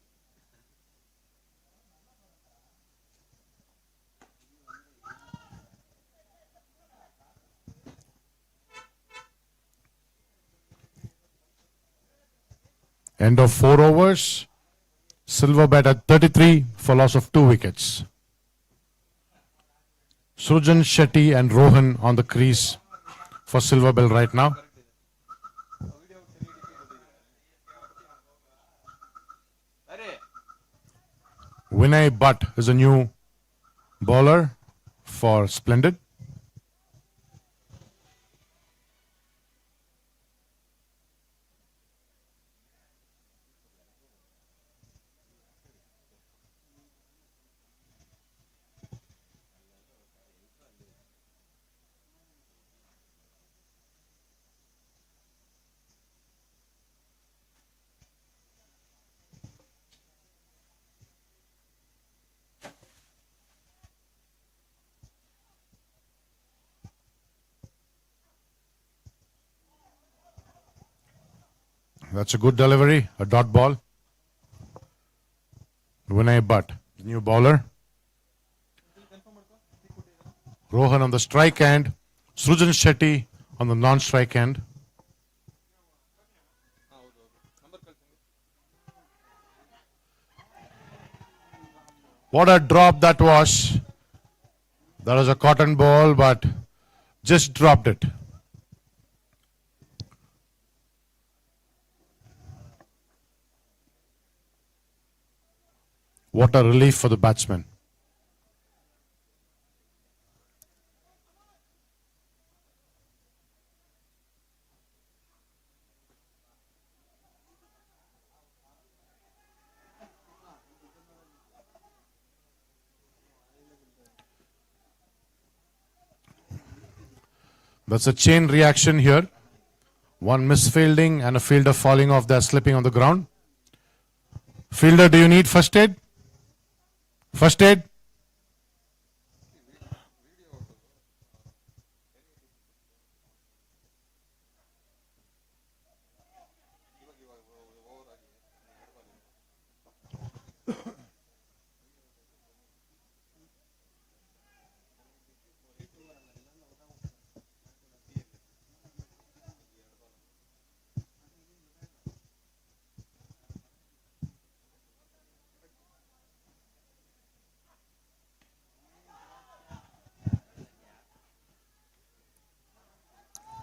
End of 4 overs. Silver bat at 33 for loss of 2 wickets. Srujan Shetty and Rohan on the crease for Silver Bell right now. Vinay Butt is a new bowler for Splendid. That's a good delivery, a dot ball. Vinay Butt, new bowler. Rohan on the strike end. Srujan Shetty on the non-strike end. What a drop that was. That was a cotton ball, but just dropped it. What a relief for the batsman. That's a chain reaction here. One misfielding and a fielder falling off there, slipping on the ground. Fielder, do you need first aid? First aid?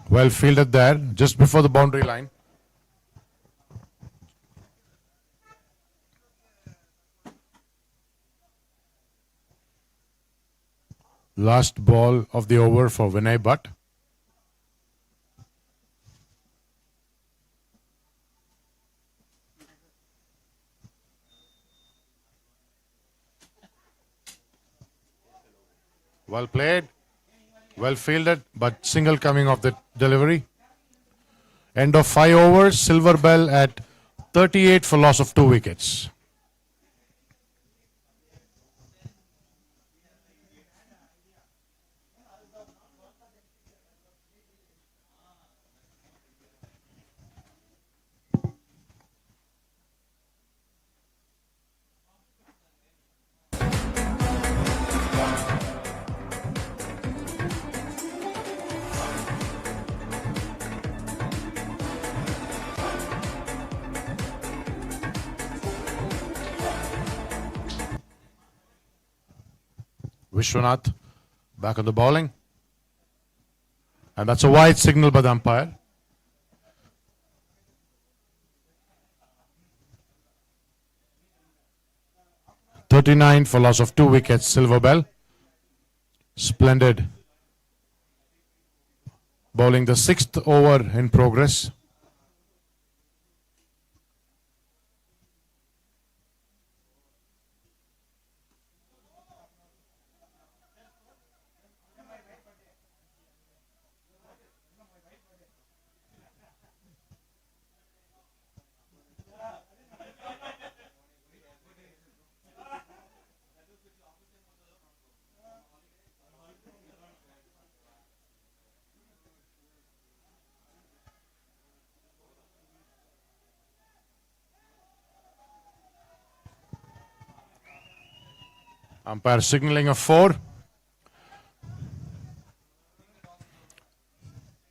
Well fielded there, just before the boundary line. Last ball of the over for Vinay Butt. Well played, well fielded, but single coming off the delivery. End of 5 overs, Silver Bell at 38 for loss of 2 wickets. Vishwanath back on the bowling. And that's a wide signal by the umpire. .39 for loss of 2 wickets, Silver Bell. Splendid. Bowling the 6th over in progress. Umpire signaling a 4.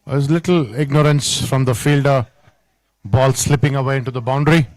There's little ignorance from the fielder. Ball slipping away into the boundary.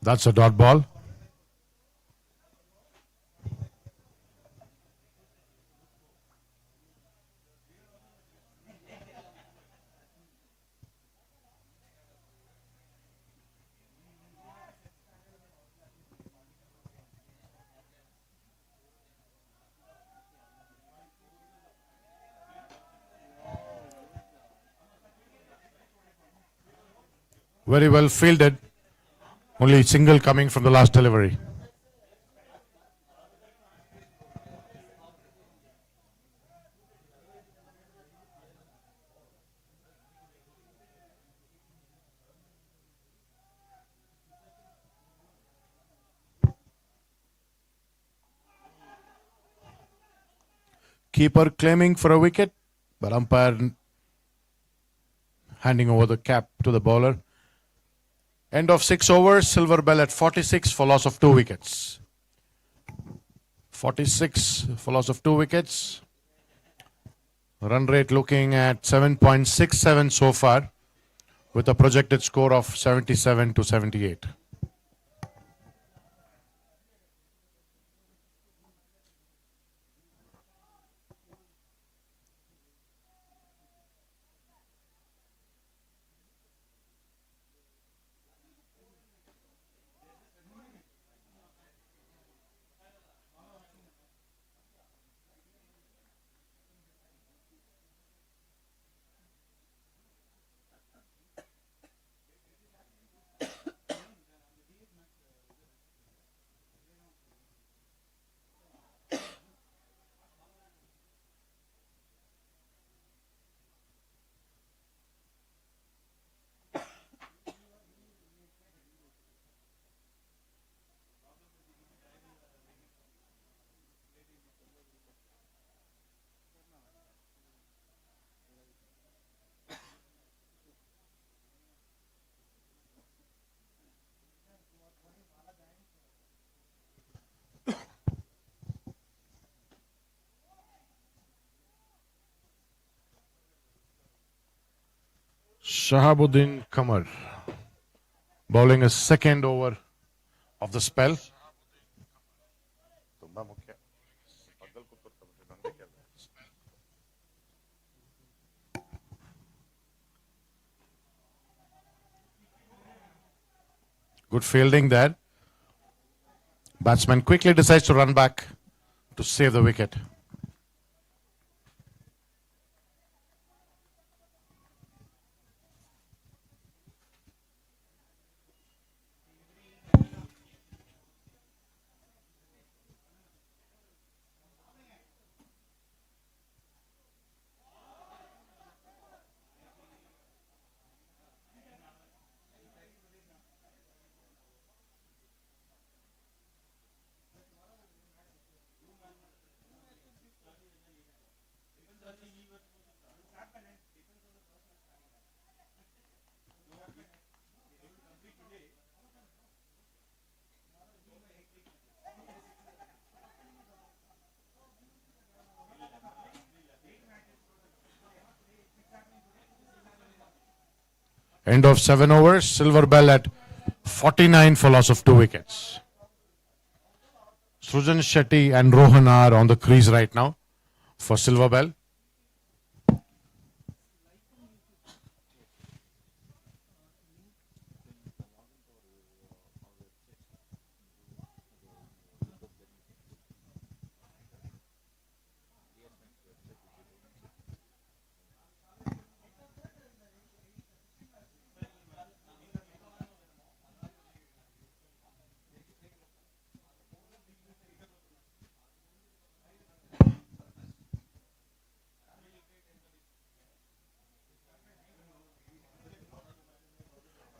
That's a dot ball. Very well fielded. Only single coming from the last delivery. Keeper claiming for a wicket, but umpire handing over the cap to the bowler. End of 6 overs, Silver Bell at 46 for loss of 2 wickets. 46 for loss of 2 wickets. Run rate looking at 7.67 so far, with a projected score of 77 to 78. Shahabuddin Kamar bowling a second over of the spell. Good fielding there. Batsman quickly decides to run back to save the wicket. End of 7 overs. Silver Bell at 49 for loss of 2 wickets. Srujan Shetty and Rohan are on the crease right now for Silver Bell.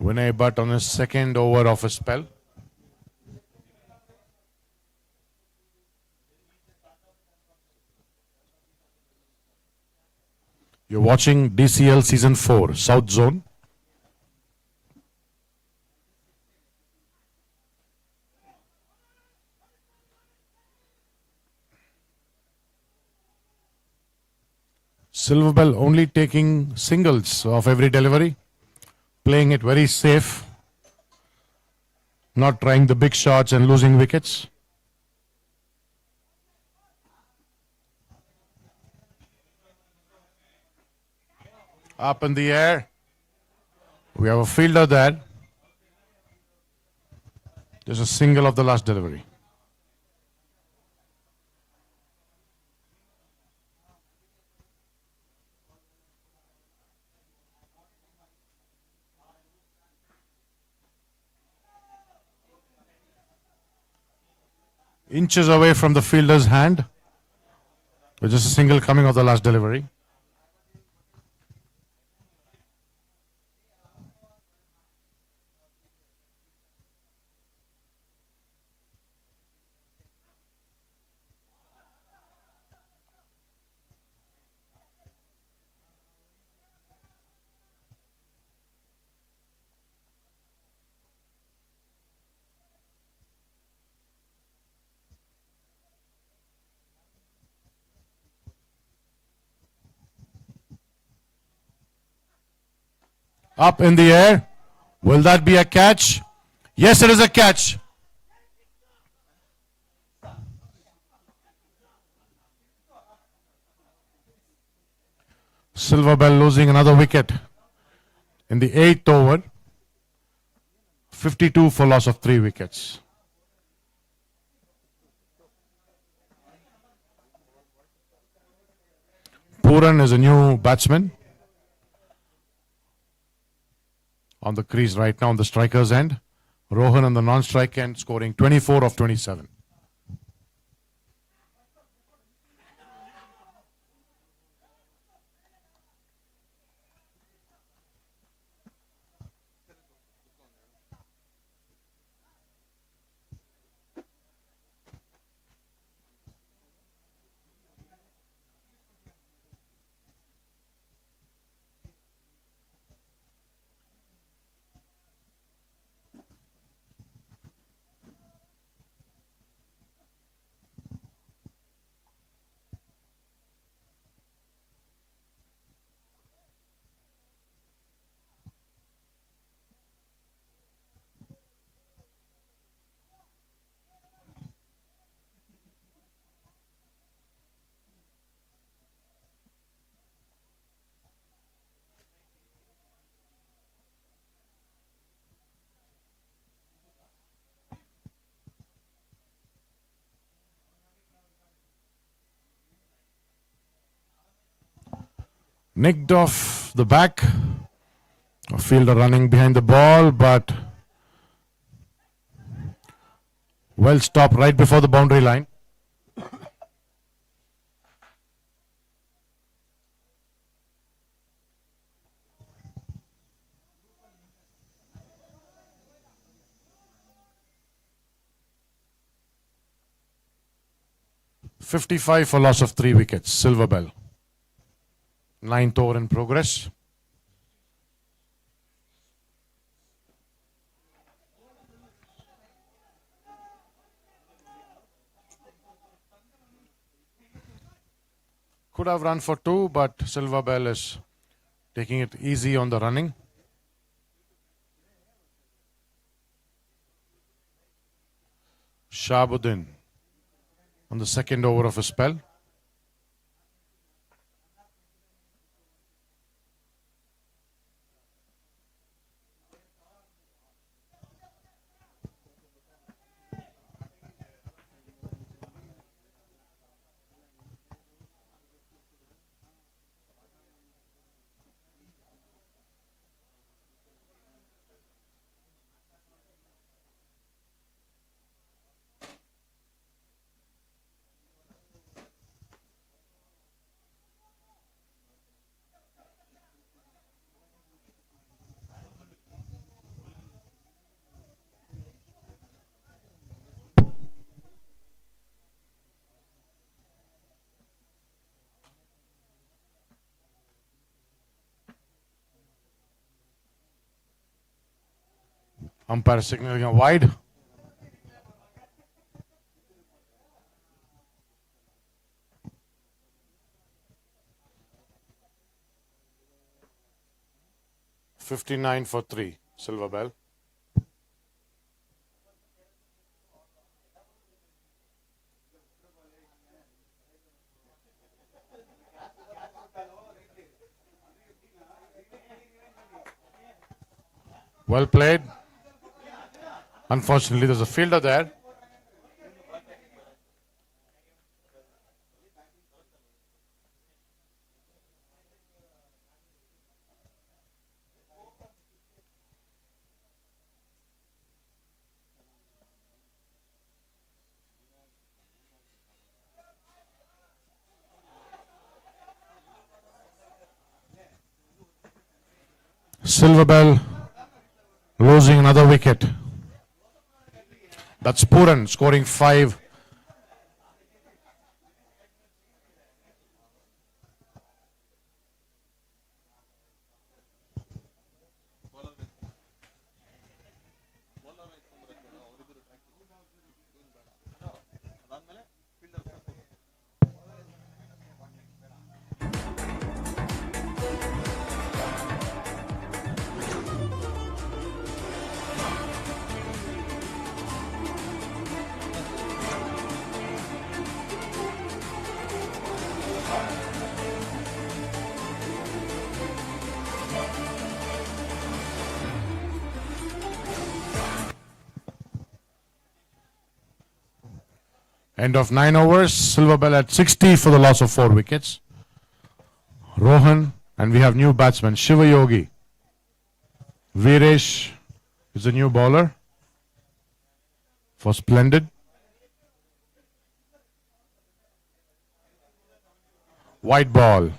Vinay Butt on his second over of a spell. You're watching DCL Season 4, South Zone. Silver Bell only taking singles of every delivery, playing it very safe, not trying the big shots and losing wickets. Up in the air. We have a fielder there. Just a single of the last delivery. Inches away from the fielder's hand. With just a single coming of the last delivery. Up in the air. Will that be a catch? Yes, it is a catch. Silver Bell losing another wicket in the 8th over. 52 for loss of 3 wickets. Puran is a new batsman on the crease right now on the striker's end. Rohan on the non-strike end scoring 24 of 27. Nicked off the back. A fielder running behind the ball, but well stopped right before the boundary line. .55 for loss of 3 wickets. Silver bell. 9th over in progress. Could have run for 2, but Silver bell is taking it easy on the running. Shahabuddin on the 2nd over of a spell. Umpire signaling a wide. .59 for 3. Silver bell. Well played. Unfortunately, there's a fielder there. Silver bell losing another wicket. That's Puran scoring 5. End of 9 overs. Silver bell at 60 for the loss of 4 wickets. Rohan, and we have new batsman Shiva Yogi. Viresh is the new bowler for Splendid. White ball.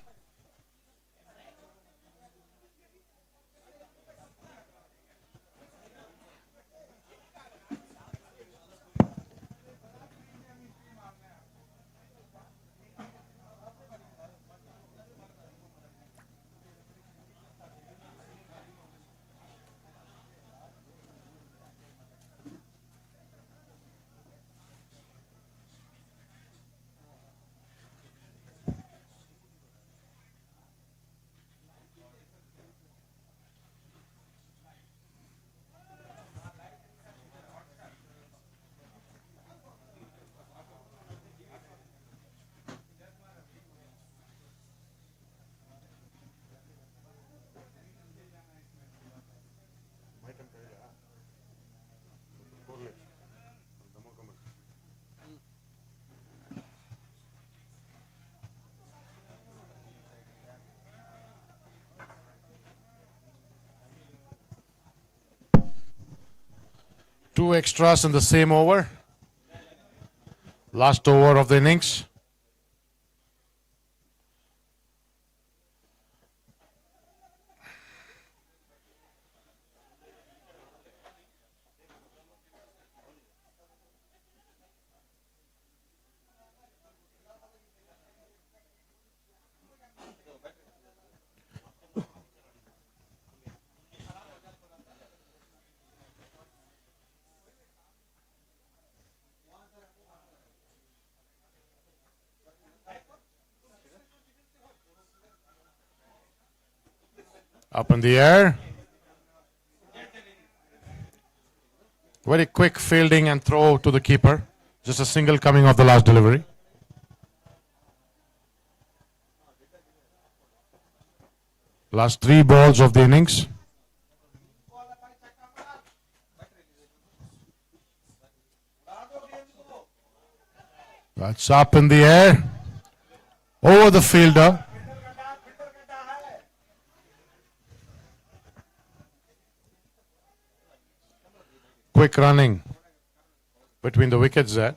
2 extras in the same over. Last over of the innings. Up in the air. Very quick fielding and throw to the keeper. Just a single coming off the last delivery. Last 3 balls of the innings. That's up in the air. Over the fielder. Quick running between the wickets there.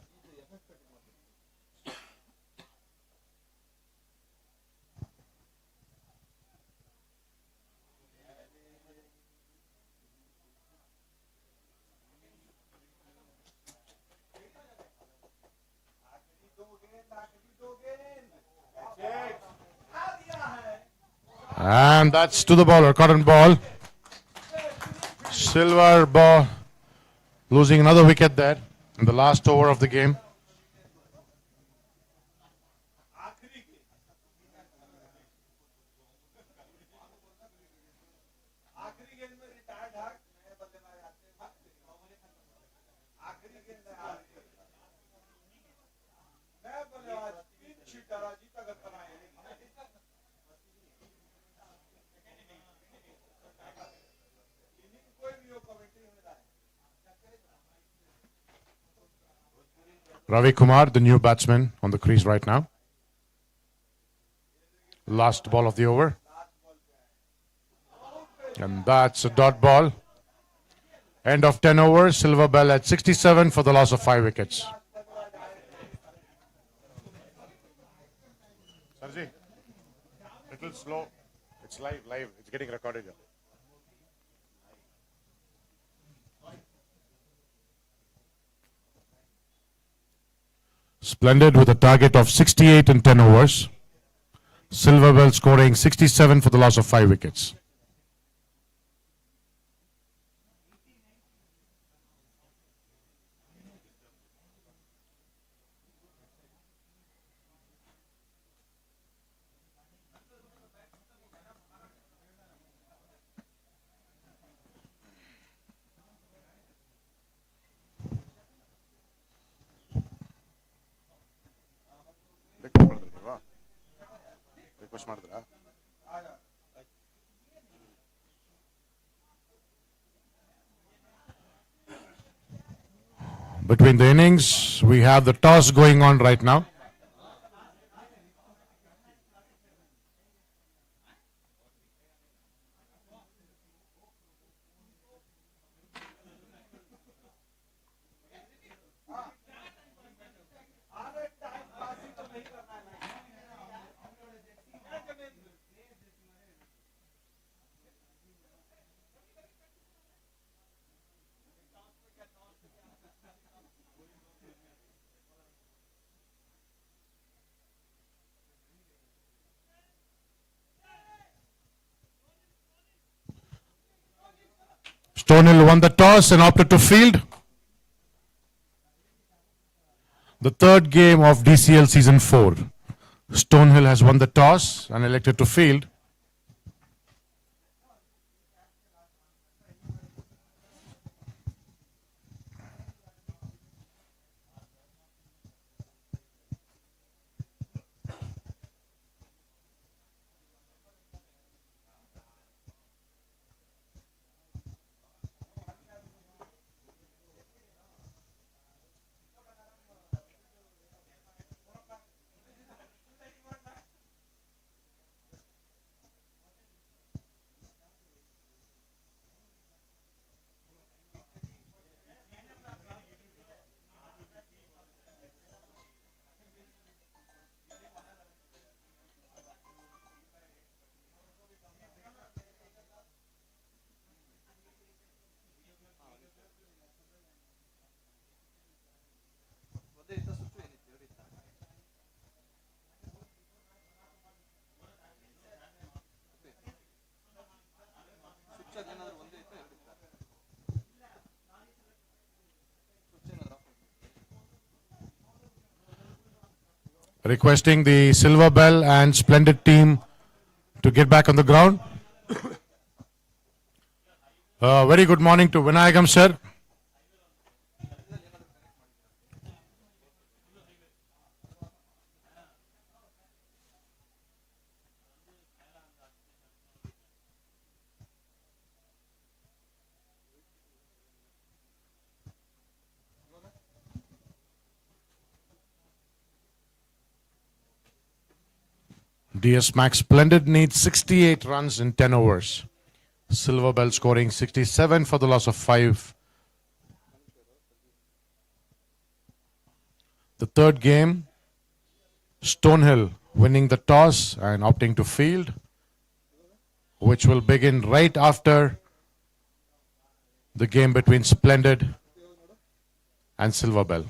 And that's to the bowler, cotton ball. Silver ball. Losing another wicket there in the last over of the game. Ravi Kumar, the new batsman, on the crease right now. Last ball of the over. And that's a dot ball. End of 10 overs. Silver Bell at 67 for the loss of 5 wickets. Sarji, little slow. It's live. It's getting recorded here. Splendid with a target of 68 in 10 overs. Silver Bell scoring 67 for the loss of 5 wickets. Between the innings, we have the toss going on right now. Stonehill won the toss and opted to field. The third game of DCL Season 4. Stonehill has won the toss and elected to field. Requesting the Silver Bell and Splendid team to get back on the ground. Very good morning to Vinayagam sir. DS Max Splendid needs 68 runs in 10 overs. Silver Bell scoring 67 for the loss of 5. The third game, Stonehill winning the toss and opting to field, which will begin right after the game between Splendid and Silver Bell.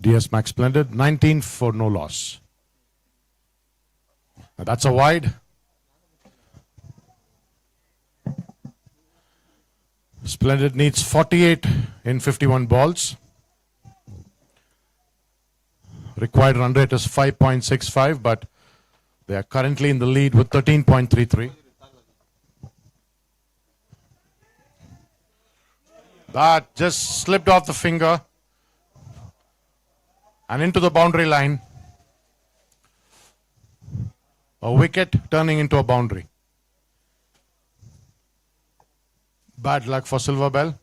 DS Max Splendid, 19 for no loss. Now that's a wide. Splendid needs 48 in 51 balls. Required run rate is 5.65, but they are currently in the lead with 13.33. That just slipped off the finger and into the boundary line. A wicket turning into a boundary. Bad luck for Silver Bell.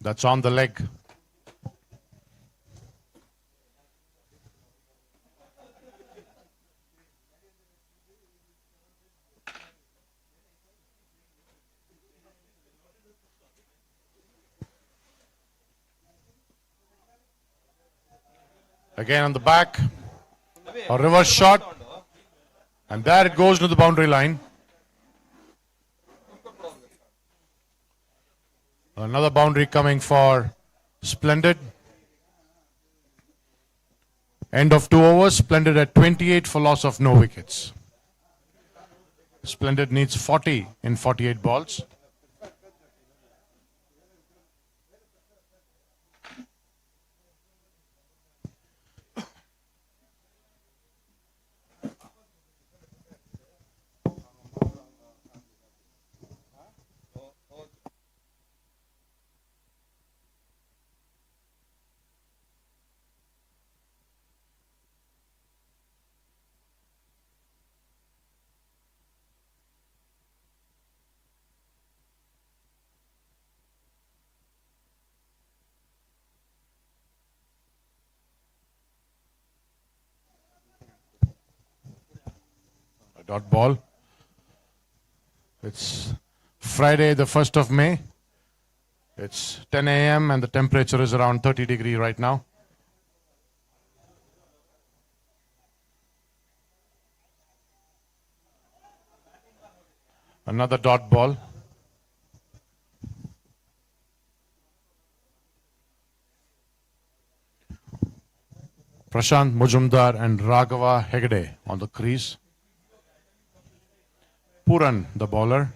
That's on the leg. Again on the back. A reverse shot. And there it goes to the boundary line. Another boundary coming for Splendid. End of 2 overs. Splendid at 28 for loss of no wickets. Splendid needs 40 in 48 balls. Dot ball. It's Friday, the 1st of May. It's 10 a.m. and the temperature is around 30 degrees right now. Another dot ball. Prashant Mujumdar and Raghava Hegde on the crease. Puran, the bowler.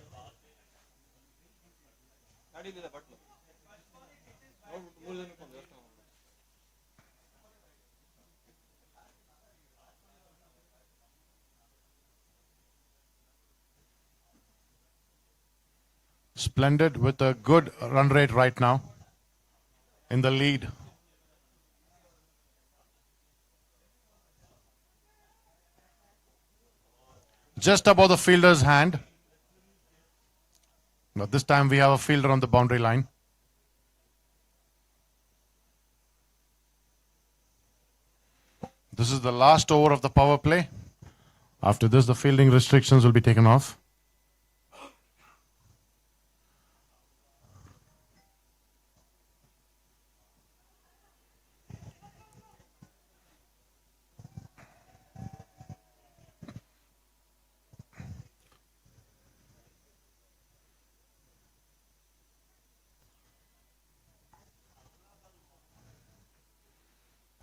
Splendid with a good run rate right now in the lead. Just above the fielder's hand. But this time we have a fielder on the boundary line. This is the last over of the power play. After this, the fielding restrictions will be taken off.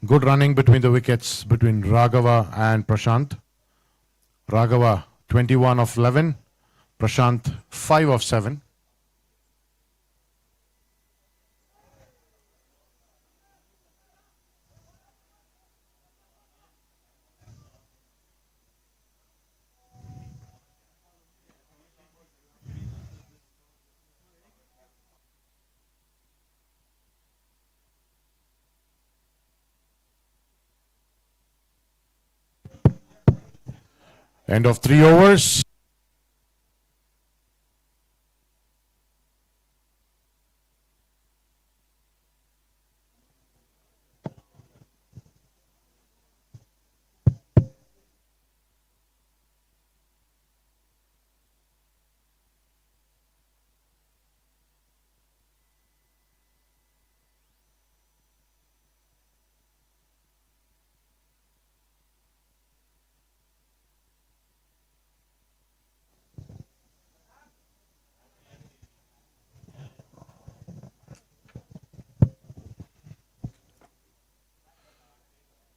Good running between the wickets between Raghava and Prashant. Raghava 21 of 11, Prashant 5 of 7. End of 3 overs.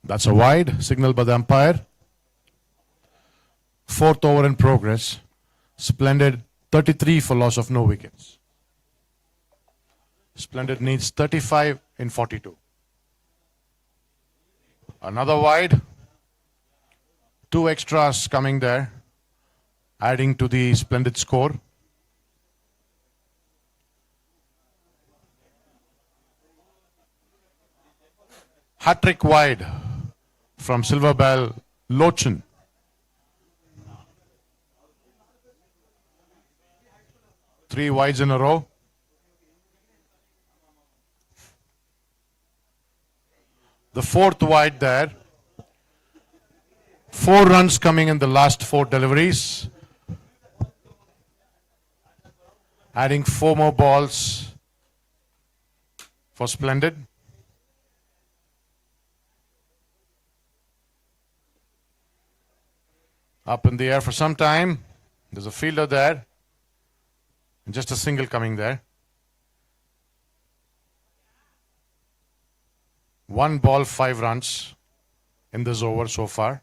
That's a wide signal by the umpire. Fourth over in progress. Splendid 33 for loss of no wickets. Splendid needs 35 in 42. Another wide. 2 extras coming there, adding to the Splendid score. Hat-trick wide from Silver Bell Lochin. Three wides in a row. The fourth wide there. 4 runs coming in the last 4 deliveries. Adding 4 more balls for Splendid. Up in the air for some time. There's a fielder there. And just a single coming there. 1 ball, 5 runs in this over so far.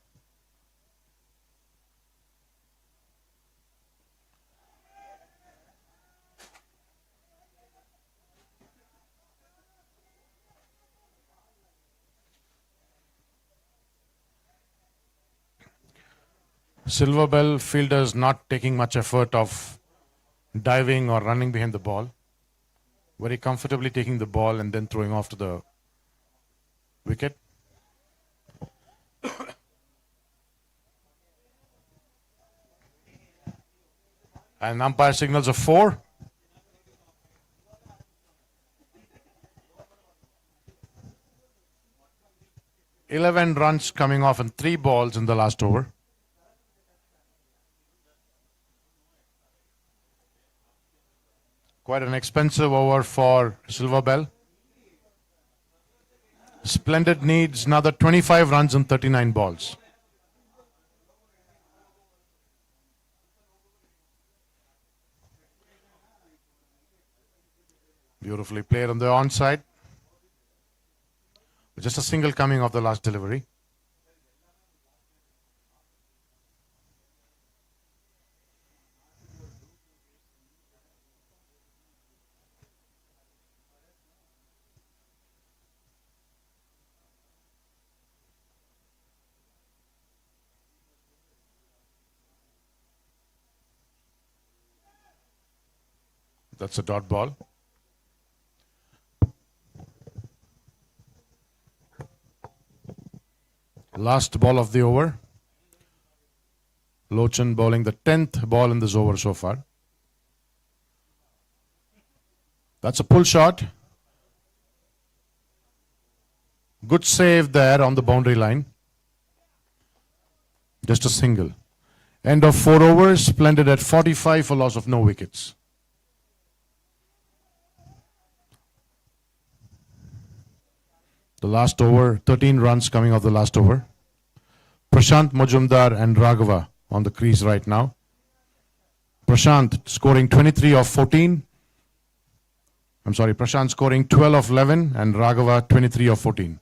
Silver Bell fielders not taking much effort of diving or running behind the ball. Very comfortably taking the ball and then throwing off to the wicket. And umpire signals a 4. "11 runs coming off and 3 balls in the last over. Quite an expensive over for Silver Bell. Splendid needs another 25 runs and 39 balls. Beautifully played on the onside. Just a single coming off the last delivery. That's a dot ball. Last ball of the over. Lochin bowling the 10th ball in this over so far. That's a pull shot. Good save there on the boundary line. Just a single. End of 4 overs. Splendid at 45 for loss of no wickets. The last over, 13 runs coming off the last over. Prashant Majumdar and Raghava on the crease right now. Prashant scoring 23 of 14. Prashant scoring 12 of 11 and Raghava 23 of 14.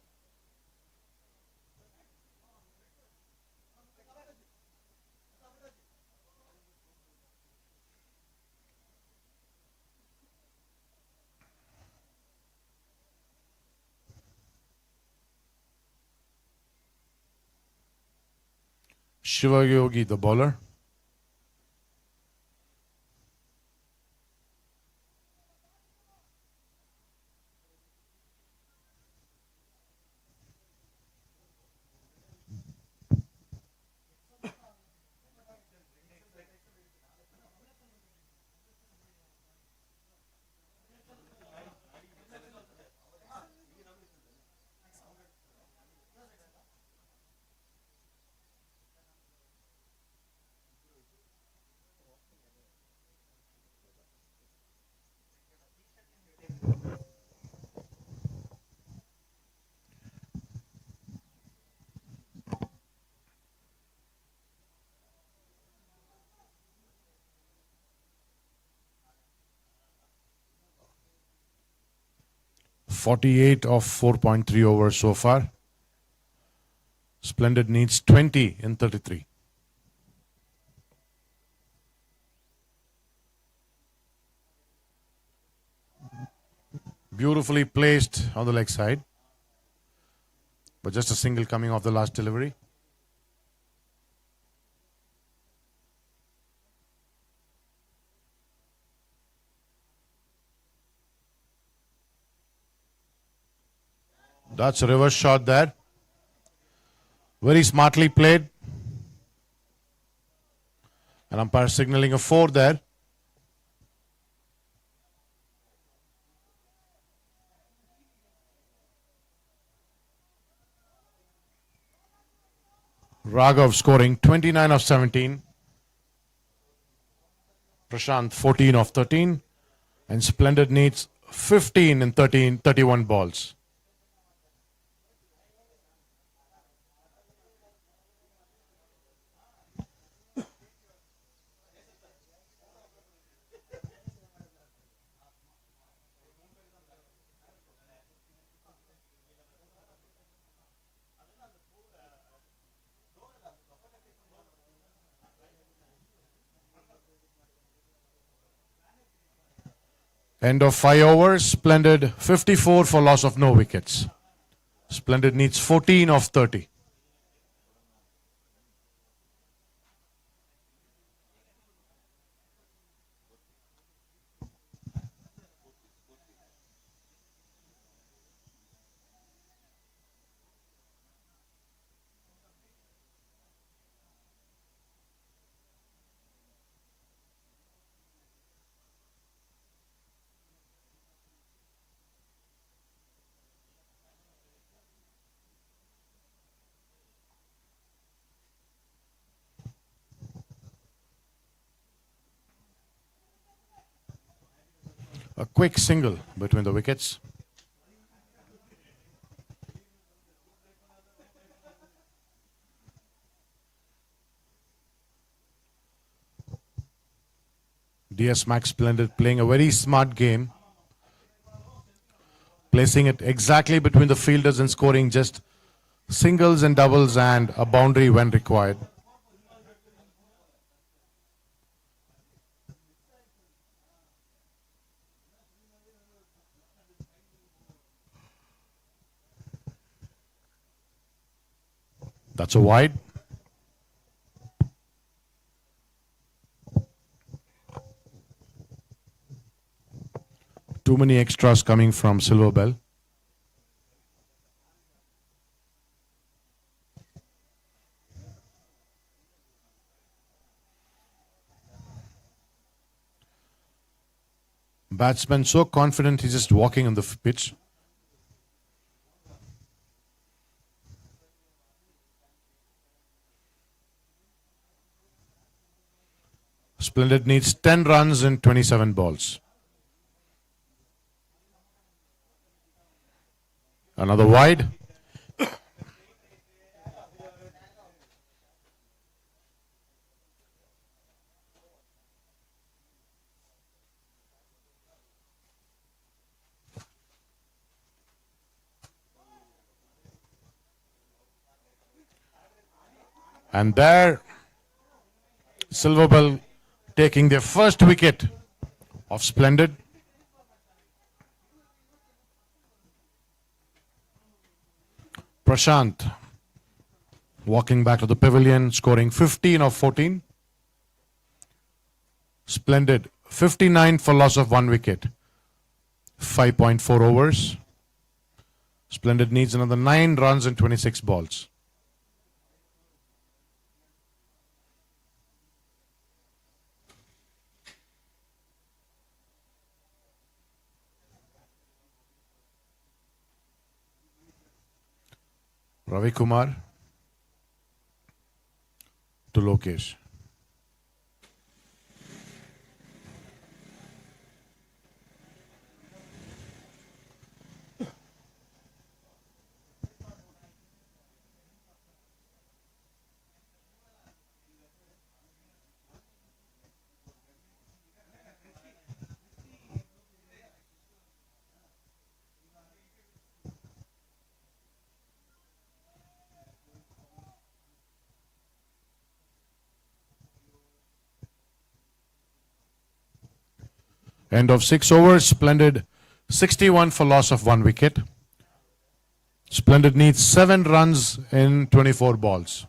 Shivayogi, the bowler. .48 of 4.3 overs so far. Splendid needs 20 in 33. Beautifully placed on the leg side. But just a single coming off the last delivery. That's a reverse shot there. Very smartly played. And umpire signaling a 4 there. Raghav scoring 29 of 17. Prashant 14 of 13. And Splendid needs 15 in 31 balls. End of 5 overs. Splendid 54 for loss of no wickets. Splendid needs 14 of 30. A quick single between the wickets. DS Max Splendid playing a very smart game. Placing it exactly between the fielders and scoring just singles and doubles and a boundary when required. That's a wide. Too many extras coming from Silver Bell. Batsman so confident he's just walking on the pitch. Splendid needs 10 runs in 27 balls. Another wide. And there, Silver Bell taking their first wicket of Splendid. Prashant walking back to the pavilion, scoring 15 of 14. Splendid 59 for loss of 1 wicket. 5.4 overs. Splendid needs another 9 runs in 26 balls. Ravi Kumar to Lokesh. End of 6 overs. Splendid 61 for loss of 1 wicket. Splendid needs 7 runs in 24 balls.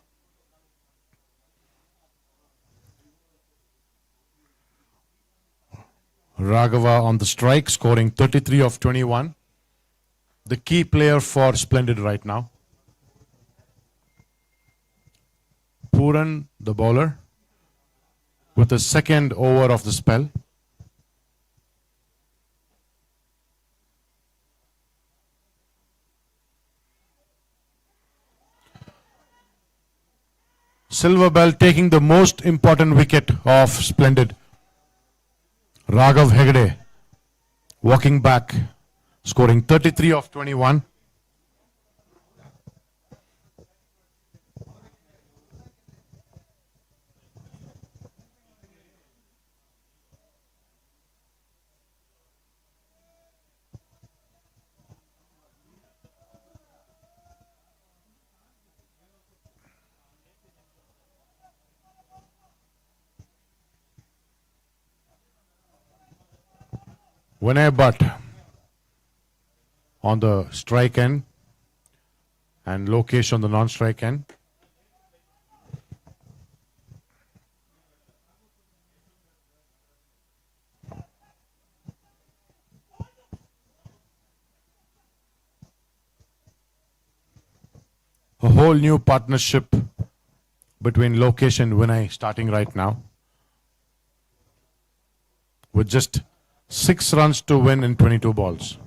Raghava on the strike, scoring 33 of 21. The key player for Splendid right now. Puran, the bowler, with the second over of the spell. Silverbell taking the most important wicket of Splendid. Raghav Hegde walking back, scoring 33 of 21. Vinay Bhatt on the strike end and Lokesh on the non-strike end. A whole new partnership between Lokesh and Vinay starting right now, with just 6 runs to win in 22 balls.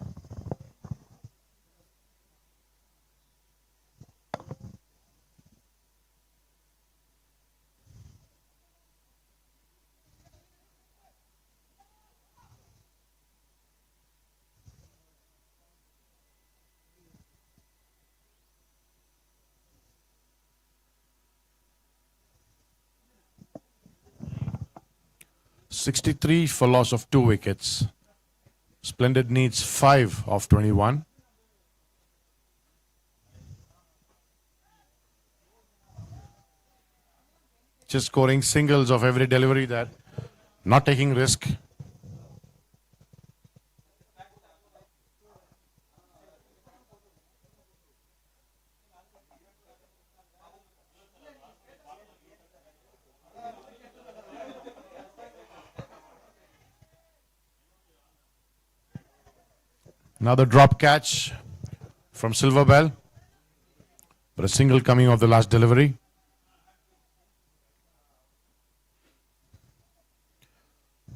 (63 for loss of 2 wickets. Splendid needs 5 of 21. Just scoring singles of every delivery there, not taking risk. Another drop catch from Silverbell, but a single coming off the last delivery.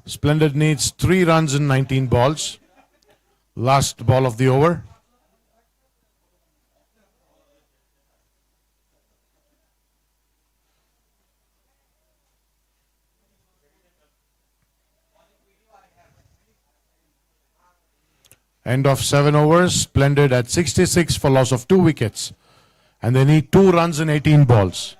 Splendid needs 3 runs in 19 balls. Last ball of the over. End of 7 overs. Splendid at 66 for loss of 2 wickets. And they need 2 runs in 18 balls.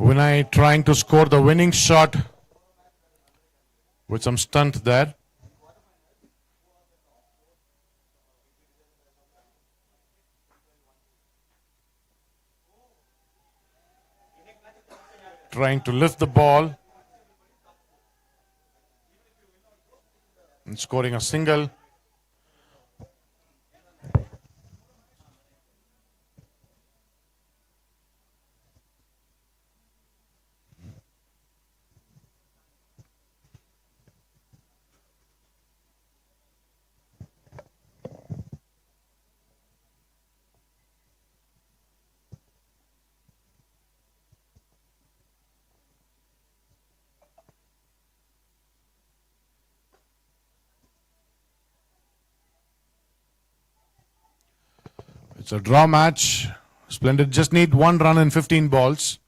Vinay trying to score the winning shot with some stunt there. Trying to lift the ball and scoring a single. It's a draw match. Splendid just need 1 run in 15 balls.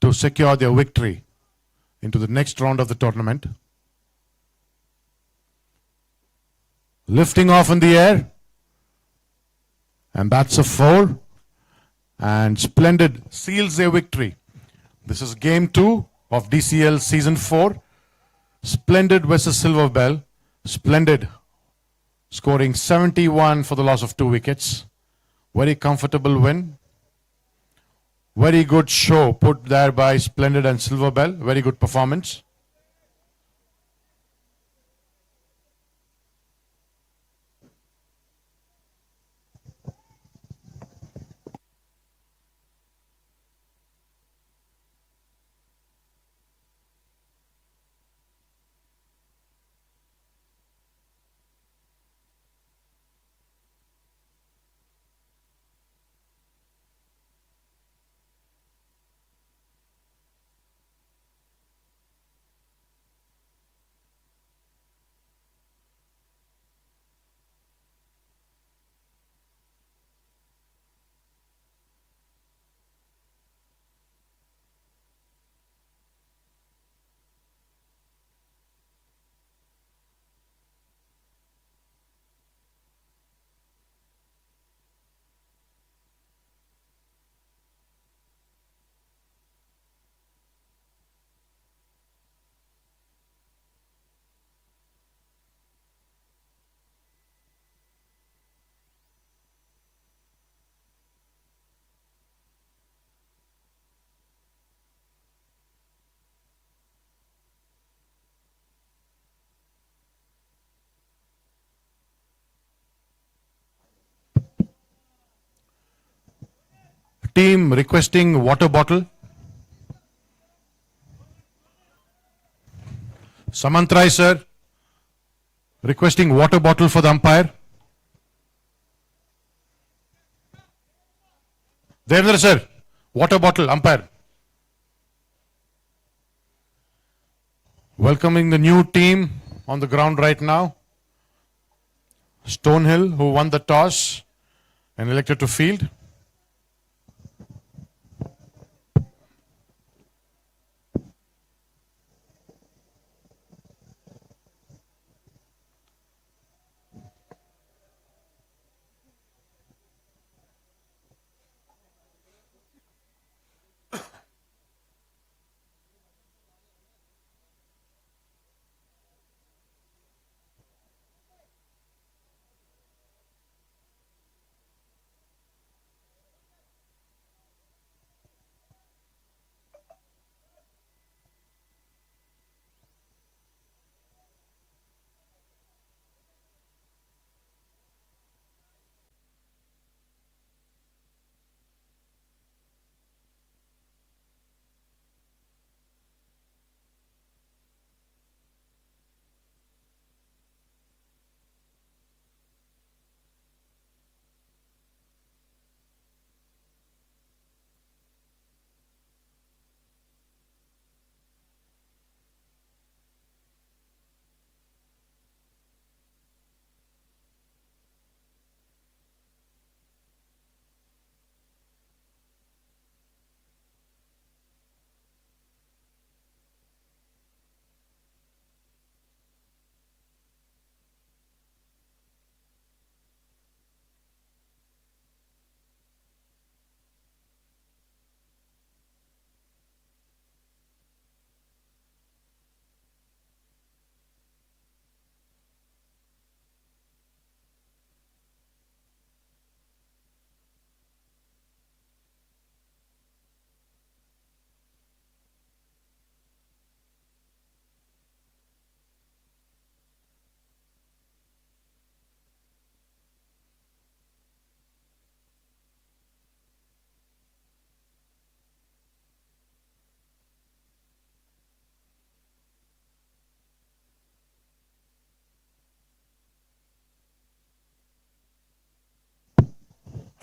to secure their victory into the next round of the tournament. Lifting off in the air. And that's a 4. And Splendid seals their victory. This is game 2 of DCL season 4. Splendid versus Silver Bell. Splendid scoring 71 for the loss of 2 wickets. Very comfortable win. Very good show put there by Splendid and Silver Bell. Very good performance. Team requesting water bottle. Samantrai sir requesting water bottle for the umpire. Devendra sir, water bottle, umpire. Welcoming the new team on the ground right now. Stonehill, who won the toss and elected to field.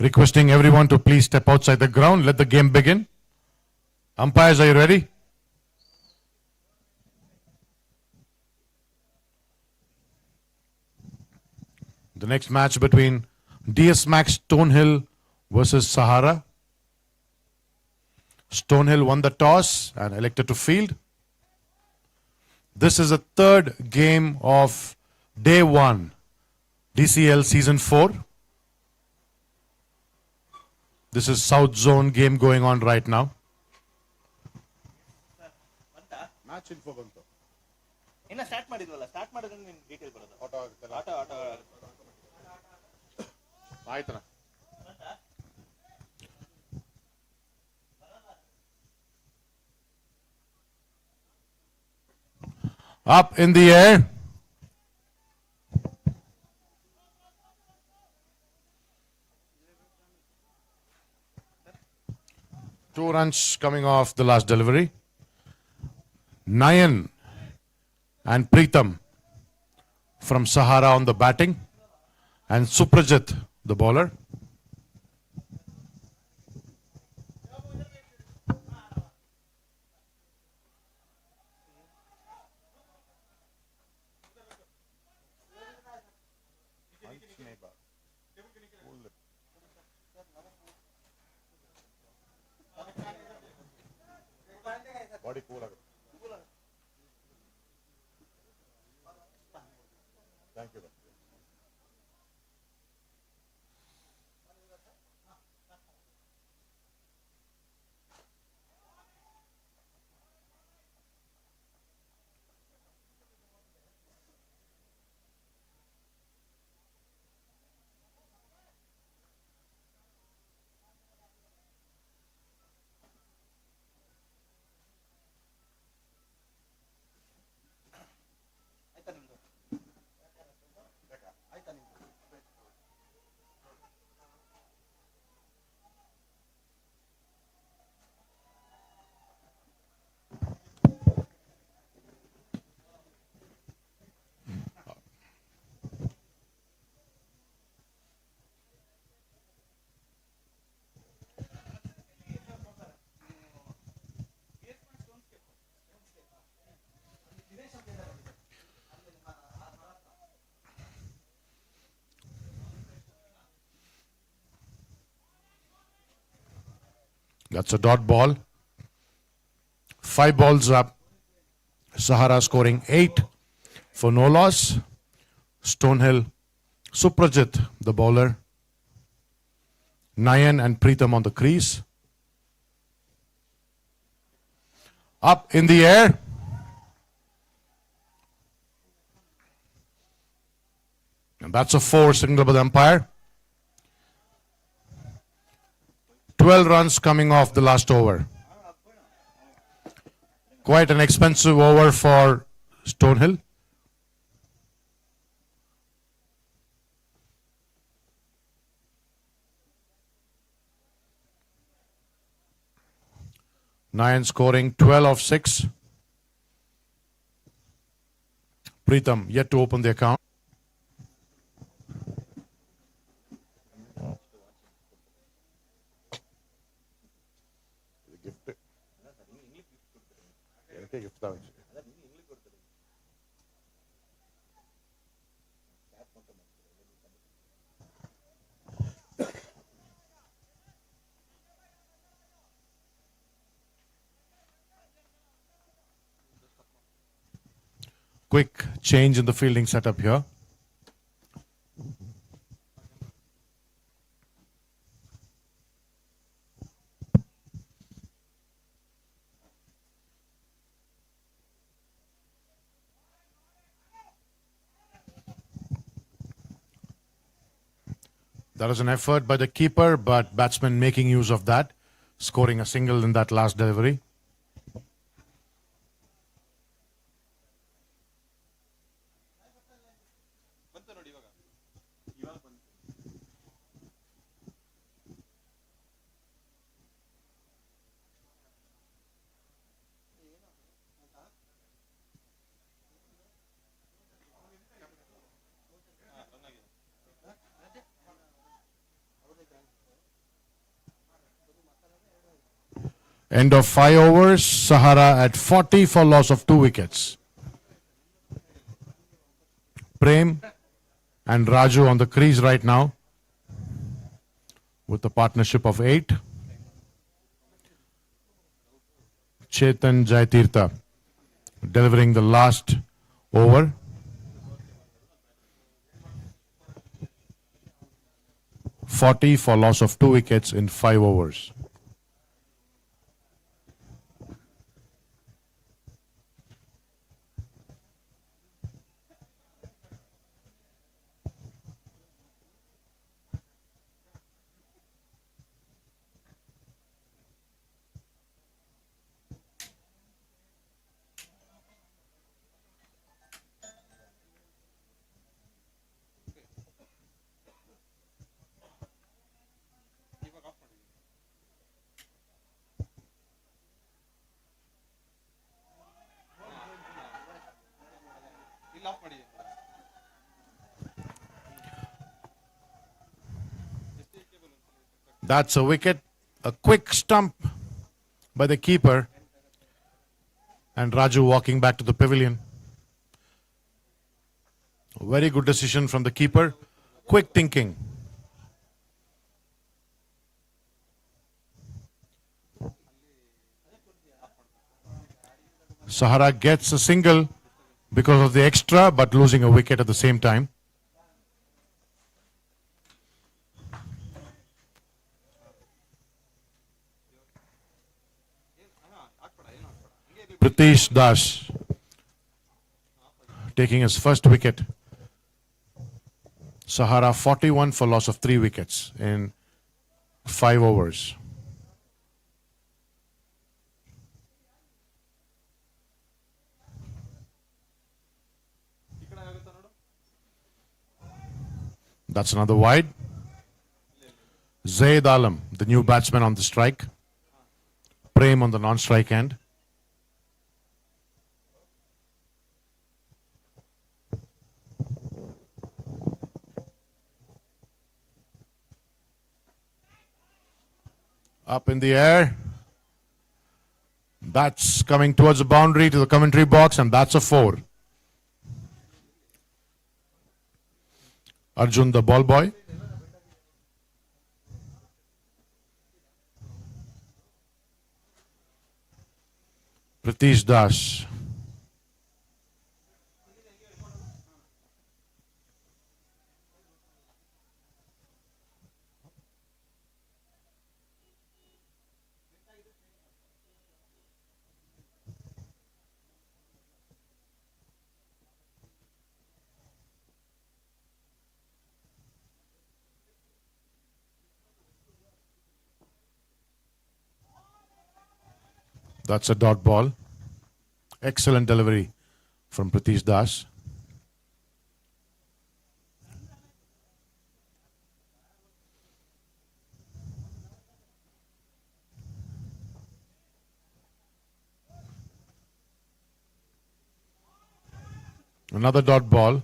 Requesting everyone to please step outside the ground. Let the game begin. Umpires, are you ready? The next match between DS Max Stonehill versus Sahara. Stonehill won the toss and elected to field. This is the third game of day 1, DCL season 4. This is South Zone game going on right now. Match info ಬಂತು. ಇನ್ನ start ಮಾಡಿದ್ವಲ್ಲ, start ಮಾಡಿದ್ರೆ ನಿನ್ detail ಬರೋದು. Auto ಆಗುತ್ತಲ್ಲ. Auto ಆಯ್ತಣ್ಣ. Up in the air. Two runs coming off the last delivery. Nayan and Preetham from Sahara on the batting, and Suprajit, the bowler. Body cool ಆಗುತ್ತೆ. Thank you. That's a dot ball. 5 balls up. Sahara scoring 8 for no loss. Stonehill, Suprajit, the bowler. Nayan and Preetham on the crease. Up in the air. And that's a 4 signal by the umpire. 12 runs coming off the last over. Quite an expensive over for Stonehill. Nayan scoring 12 of 6. Preetham yet to open the account. Quick change in the fielding setup here. That was an effort by the keeper, but batsman making use of that, scoring a single in that last delivery. End of 5 overs, Sahara at 40 for loss of 2 wickets. Prem and Raju on the crease right now with a partnership of 8. Chetan Jaitirtha delivering the last over. .40 for loss of 2 wickets in 5 overs. That's a wicket. A quick stump by the keeper. And Raju walking back to the pavilion. Very good decision from the keeper. Quick thinking. Sahara gets a single because of the extra, but losing a wicket at the same time. Pritish Das taking his first wicket. Sahara 41 for loss of 3 wickets in 5 overs. That's another wide. Zaid Alam, the new batsman on the strike. Prem on the non-strike end. Up in the air. That's coming towards the boundary to the commentary box, and that's a 4. Arjun, the ball boy. Pritish Das. That's a dot ball. Excellent delivery from Pritish Das. Another dot ball.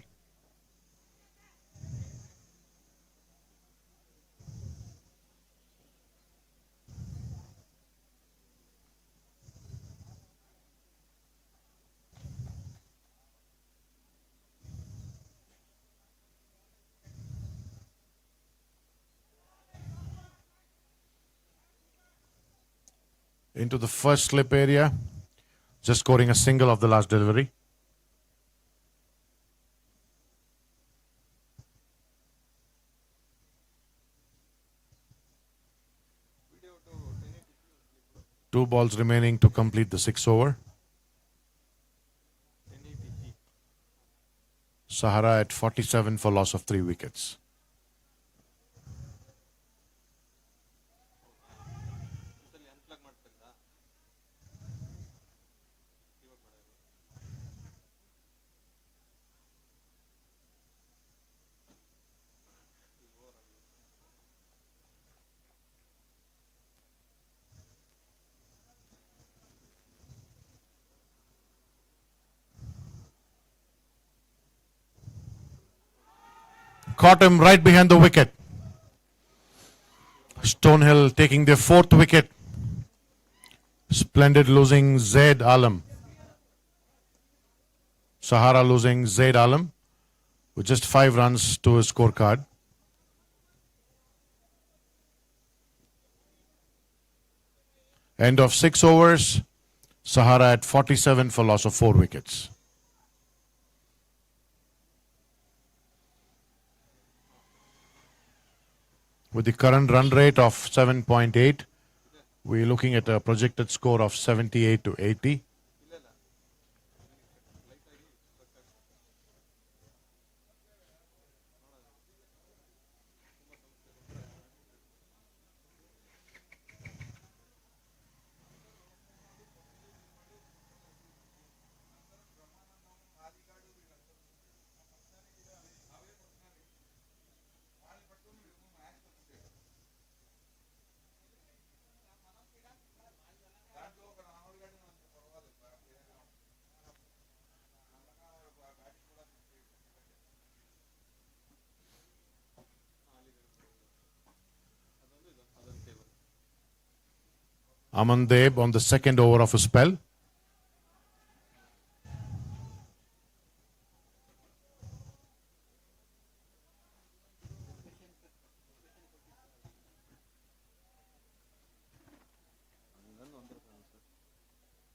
Into the first slip area, just scoring a single of the last delivery. Two balls remaining to complete the 6th over. Sahara at 47 for loss of 3 wickets. Caught him right behind the wicket. Stonehill taking their 4th wicket. Splendid losing Zaid Alam. Sahara losing Zaid Alam with just 5 runs to his scorecard. End of 6 overs. Sahara at 47 for loss of 4 wickets. With the current run rate of 7.8, we're looking at a projected score of 78 to 80. Aman Deb on the second over of a spell.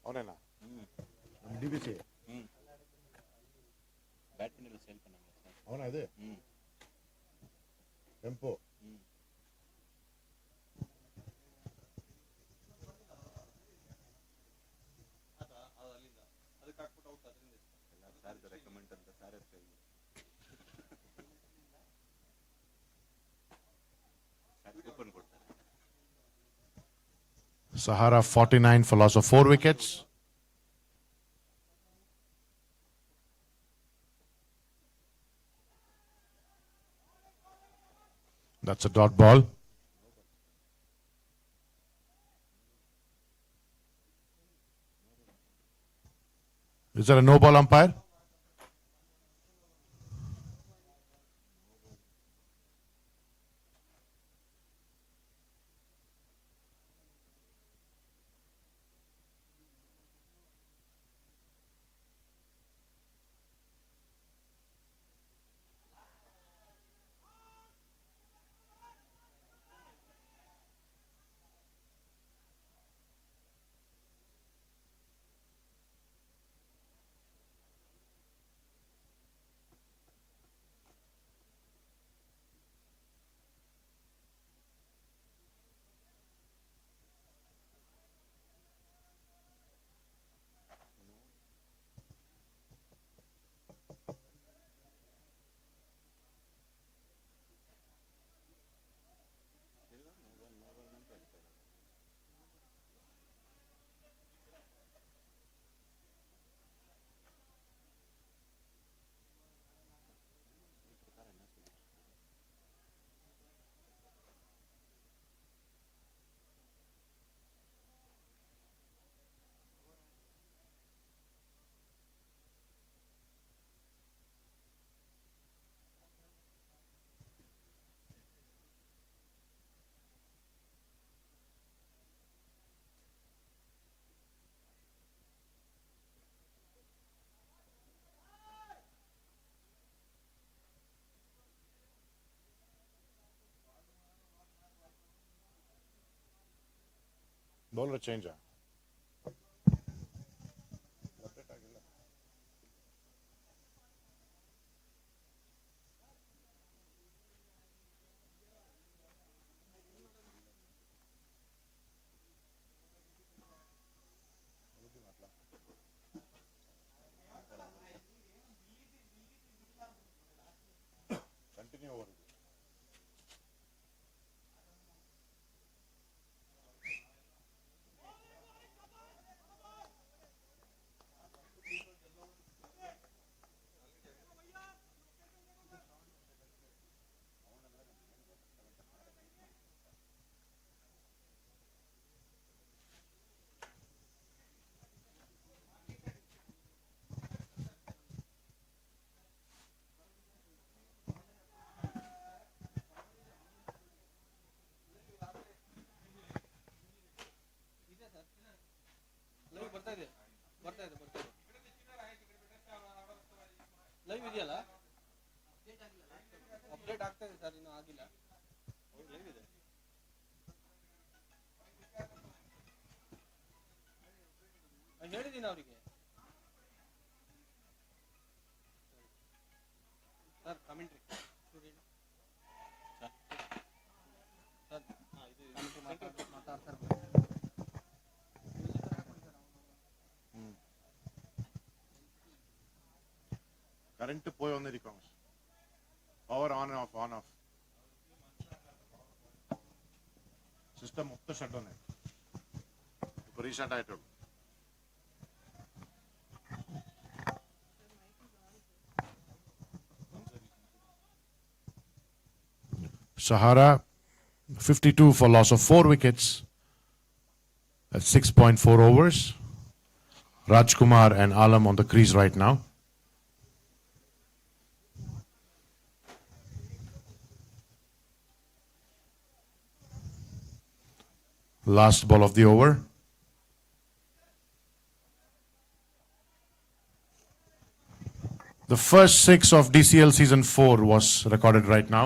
ಅವನೇನಾ DBC badminton sale பண்ணாங்க sir ಅವನ ಅದು tempo sir recommend ಅಂತ sir coupon ಕೊಡ್ತಾರೆ. Sahara 49 for loss of 4 wickets. That's a dot ball. Is there a no ball umpire? Bowler change. Continue over. Live ಇದೆಯಲ್ಲ update ಆಗ್ತಾ ಇದೆ sir, ಇನ್ನೂ ಆಗಿಲ್ಲ. ಲೈವ್ ಇದೆ. ಹೇಳಿದ್ದೀನಿ ಅವರಿಗೆ ಸರ್ ಕಮೆಂಟ್ರಿ కరెంట్ పోయి ఉంది Congress power on off system మొత్తం షట్ ఉన్నాయి ఇప్పుడు recent ఆయిట్టు Sahara 52 for loss of 4 wickets at 6.4 overs. Rajkumar and Alam on the crease right now. Last ball of the over. The first 6 of DCL season 4 was recorded right now.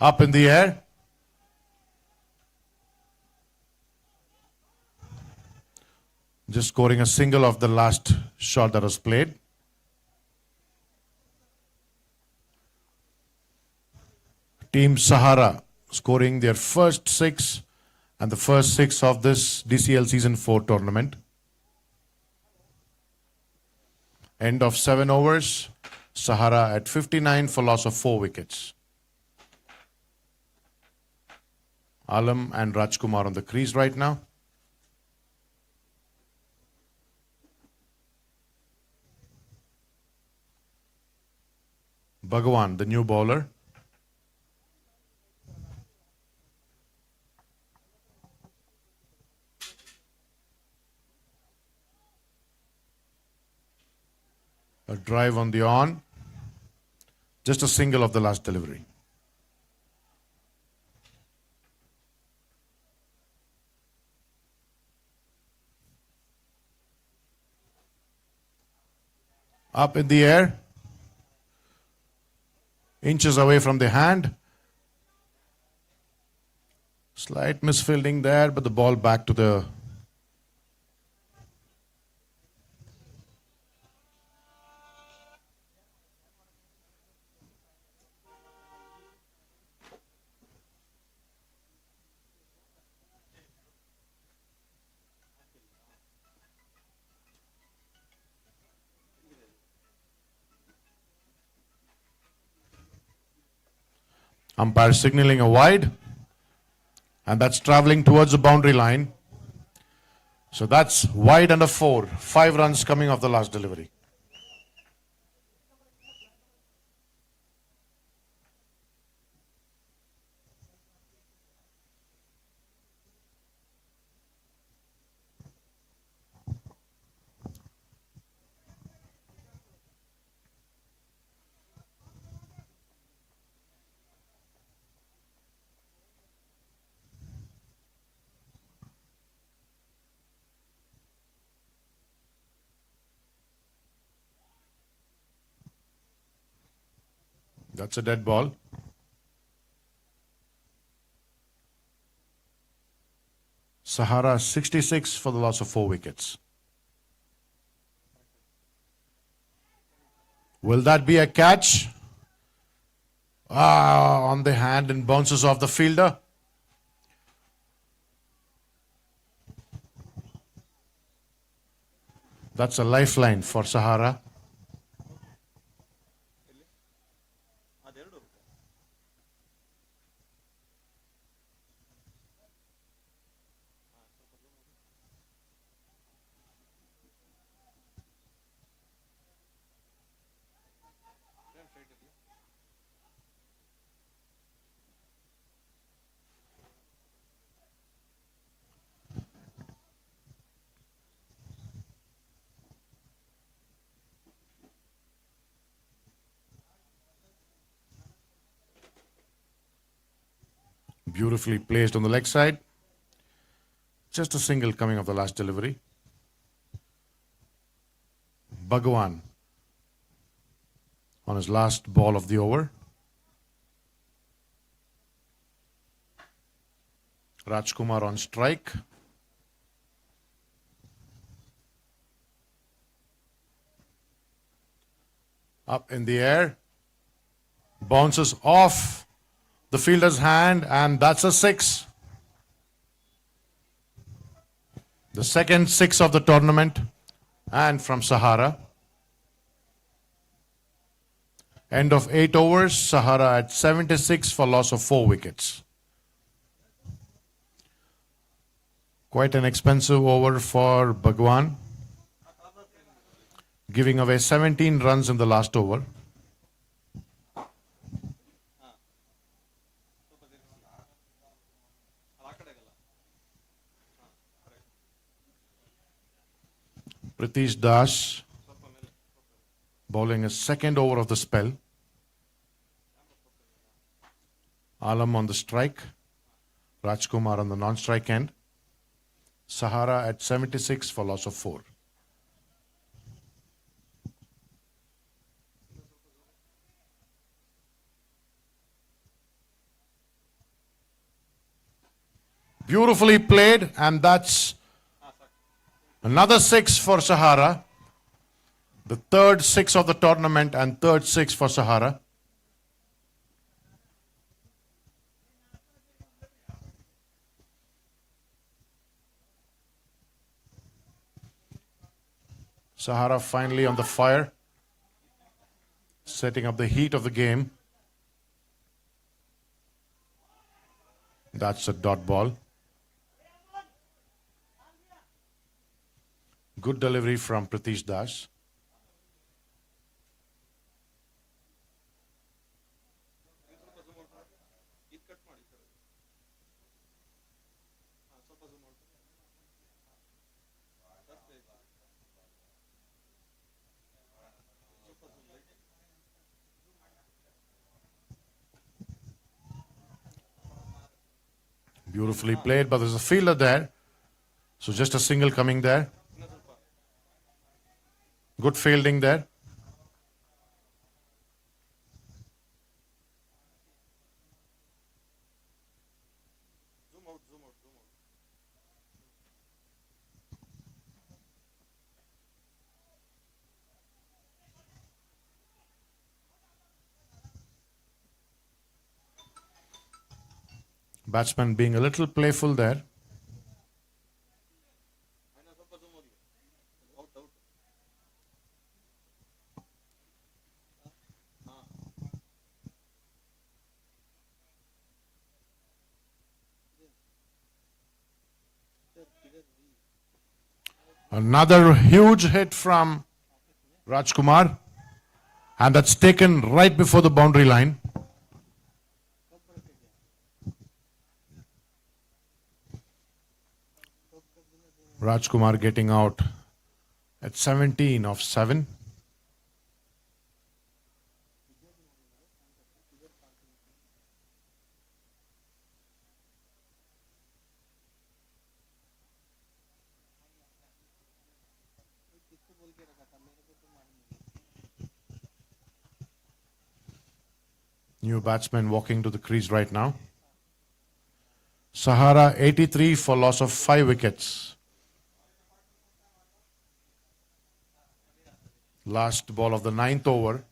Up in the air. Just scoring a single of the last shot that was played. Team Sahara scoring their first 6 and the first 6 of this DCL season 4 tournament. End of 7 overs. Sahara at 59 for loss of 4 wickets. Alam and Rajkumar on the crease right now. Bhagwan, the new bowler. A drive on the on. Just a single of the last delivery. Up in the air, inches away from the hand. Slight misfielding there, but the ball back to the umpire signaling a wide, and that's traveling towards the boundary line. So that's wide under 4. 5 runs coming off the last delivery. That's a dead ball. Sahara 66 for the loss of 4 wickets. Will that be a catch? On the hand and bounces off the fielder. That's a lifeline for Sahara. Beautifully placed on the leg side. Just a single coming off the last delivery. Bhagwan on his last ball of the over. Rajkumar on strike. Up in the air. Bounces off the fielder's hand, and that's a 6. The second 6 of the tournament, and from Sahara. End of 8 overs, Sahara at 76 for loss of 4 wickets. Quite an expensive over for Bhagwan, giving away 17 runs in the last over. Pritish Das bowling a second over of the spell. Alam on the strike. Rajkumar on the non-strike end. Sahara at 76 for loss of 4. Beautifully played, and that's another 6 for Sahara. The third 6 of the tournament and third 6 for Sahara. Sahara finally on the fire, setting up the heat of the game. That's a dot ball. Good delivery from Pritish Das. Beautifully played, but there's a fielder there. So just a single coming there. Good fielding there. Batsman being a little playful there. Another huge hit from Rajkumar, and that's taken right before the boundary line. Rajkumar getting out at 17 of 7. New batsman walking to the crease right now. Sahara 83 for loss of 5 wickets. Last ball of the 9th over.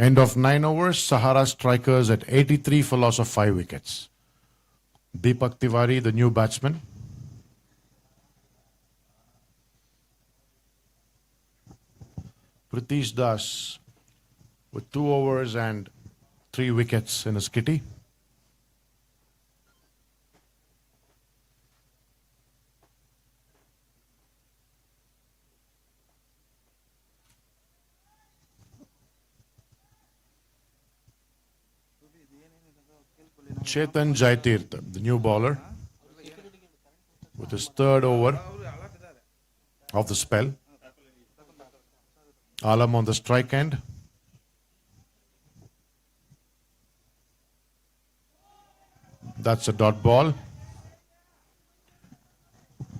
End of 9 overs, Sahara strikers at 83 for loss of 5 wickets. Deepak Tiwari, the new batsman. Pritish Das with 2 overs and 3 wickets in his kitty. Chetan Jaitirth, the new bowler, with his 3rd over. of the spell. Alam on the strike end. That's a dot ball.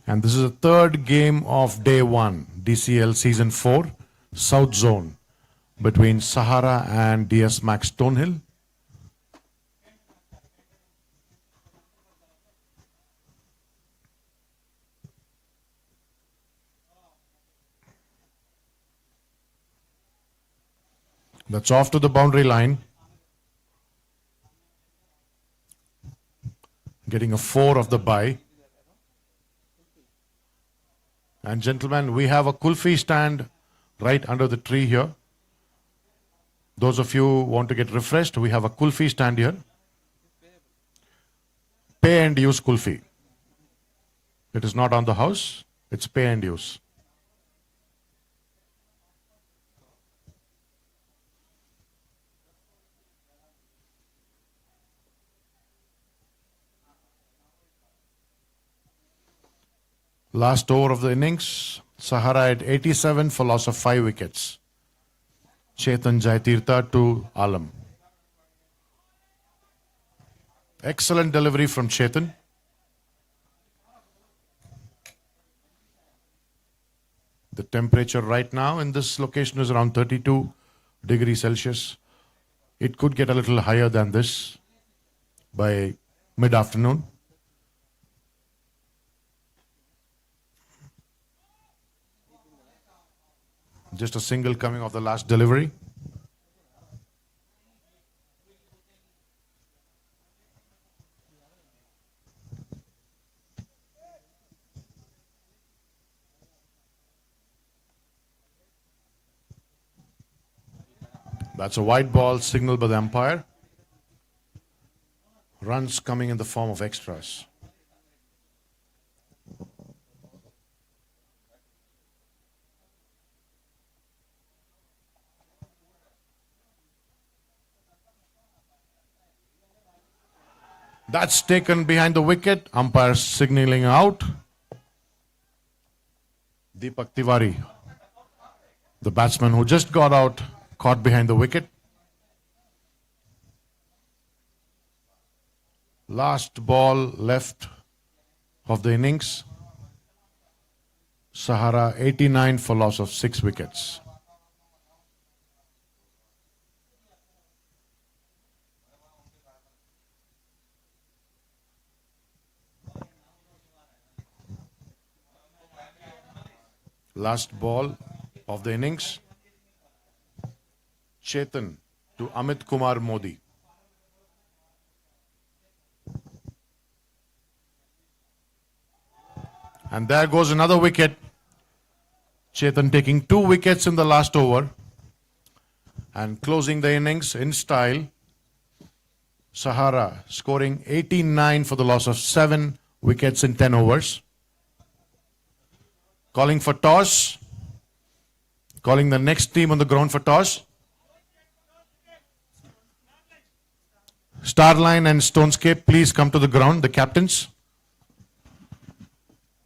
And this is the third game of day one, DCL Season 4, South Zone, between Sahara and DS Max Stonehill. That's off to the boundary line. Getting a 4 of the bye. And gentlemen, we have a kulfi stand right under the tree here. Those of you who want to get refreshed, we have a kulfi stand here. Pay and use kulfi. It is not on the house, it's pay and use. Last over of the innings, Sahara at 87 for loss of 5 wickets. Chetan Jaitirtha to Alam. Excellent delivery from Chetan. The temperature right now in this location is around 32 degrees Celsius. It could get a little higher than this by mid-afternoon. Just a single coming off the last delivery. That's a white ball signaled by the umpire. Runs coming in the form of extras. That's taken behind the wicket. Umpire signaling out. Deepak Tiwari, the batsman who just got out, caught behind the wicket. Last ball left of the innings. Sahara 89 for loss of 6 wickets. Last ball of the innings. Chetan to Amit Kumar Modi. And there goes another wicket. Chetan taking 2 wickets in the last over and closing the innings in style. Sahara scoring 89 for the loss of 7 wickets in 10 overs. Calling for toss. Calling the next team on the ground for toss. Starline and Stonescape, please come to the ground, the captains.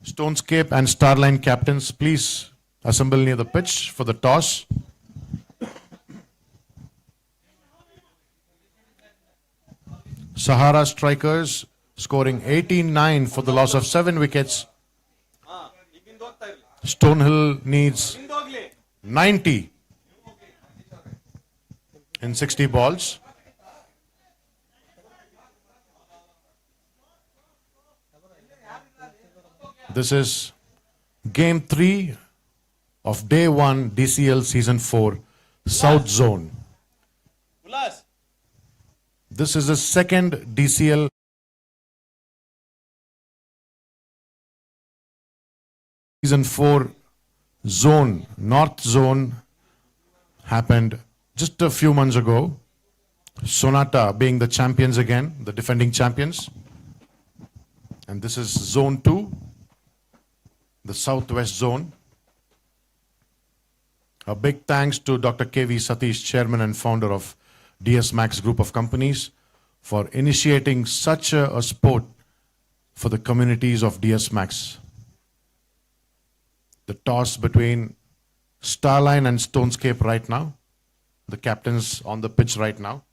Stonescape and Starline captains, please assemble near the pitch for the toss. Sahara strikers scoring 89 for the loss of 7 wickets. Stonehill needs 90 in 60 balls. This is game 3 of day 1 DCL season 4 South Zone. This is the second DCL season 4 zone, North Zone, happened just a few months ago. Sonata being the champions again, the defending champions. And this is Zone 2, the Southwest Zone. A big thanks to Dr. K.V. Satish, Chairman and Founder of DS Max Group of Companies, for initiating such a sport for the communities of DS Max. the toss between Starline and Stonescape right now. The captains on the pitch right now.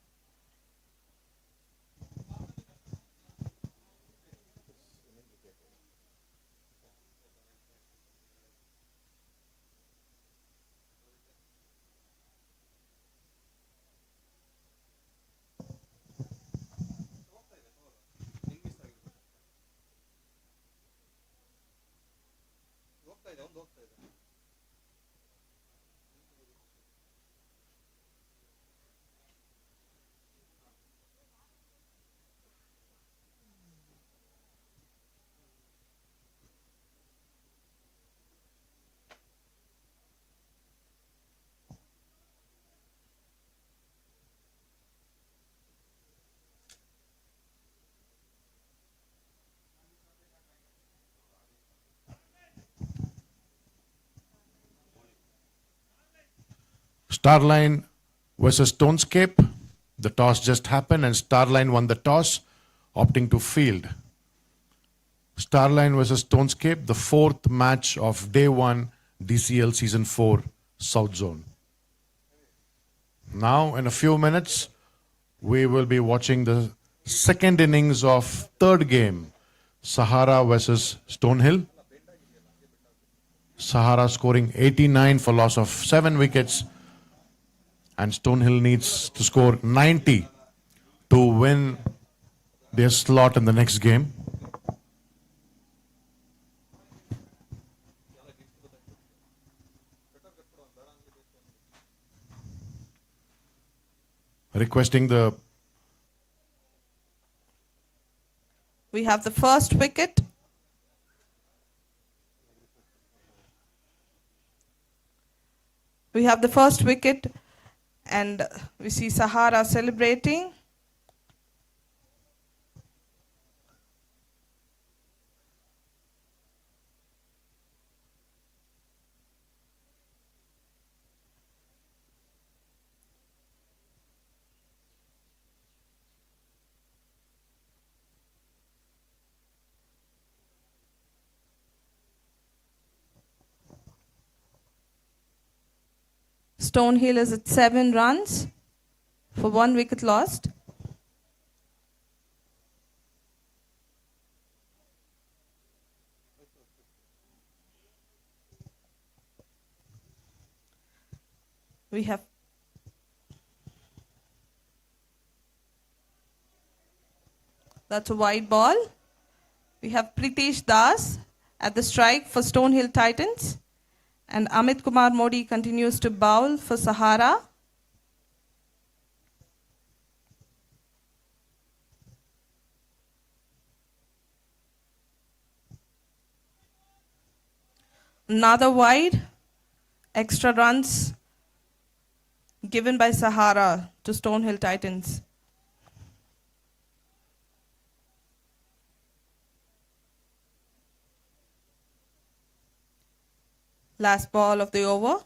Starline versus Stonescape. The toss just happened and Starline won the toss, opting to field. Starline versus Stonescape, the fourth match of day one, DCL Season 4, South Zone. Now, in a few minutes, we will be watching the second innings of third game, Sahara versus Stonehill. Sahara scoring 89 for loss of 7 wickets, and Stonehill needs to score 90 to win their slot in the next game. Requesting the We have the first wicket. We have the first wicket, and we see Sahara celebrating. Stonehill is at 7 runs for 1 wicket lost. We have that's a wide ball. We have Pritesh Das at the strike for Stonehill Titans. And Amit Kumar Modi continues to bowl for Sahara. Another wide, extra runs given by Sahara to Stonehill Titans. Last ball of the over.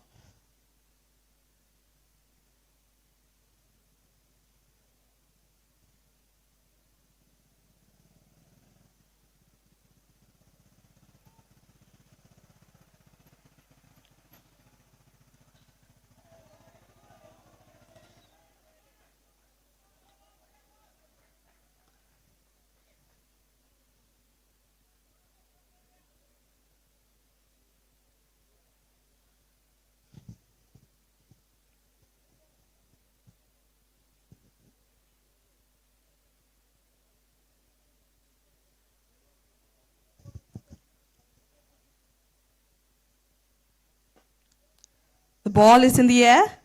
The ball is in the air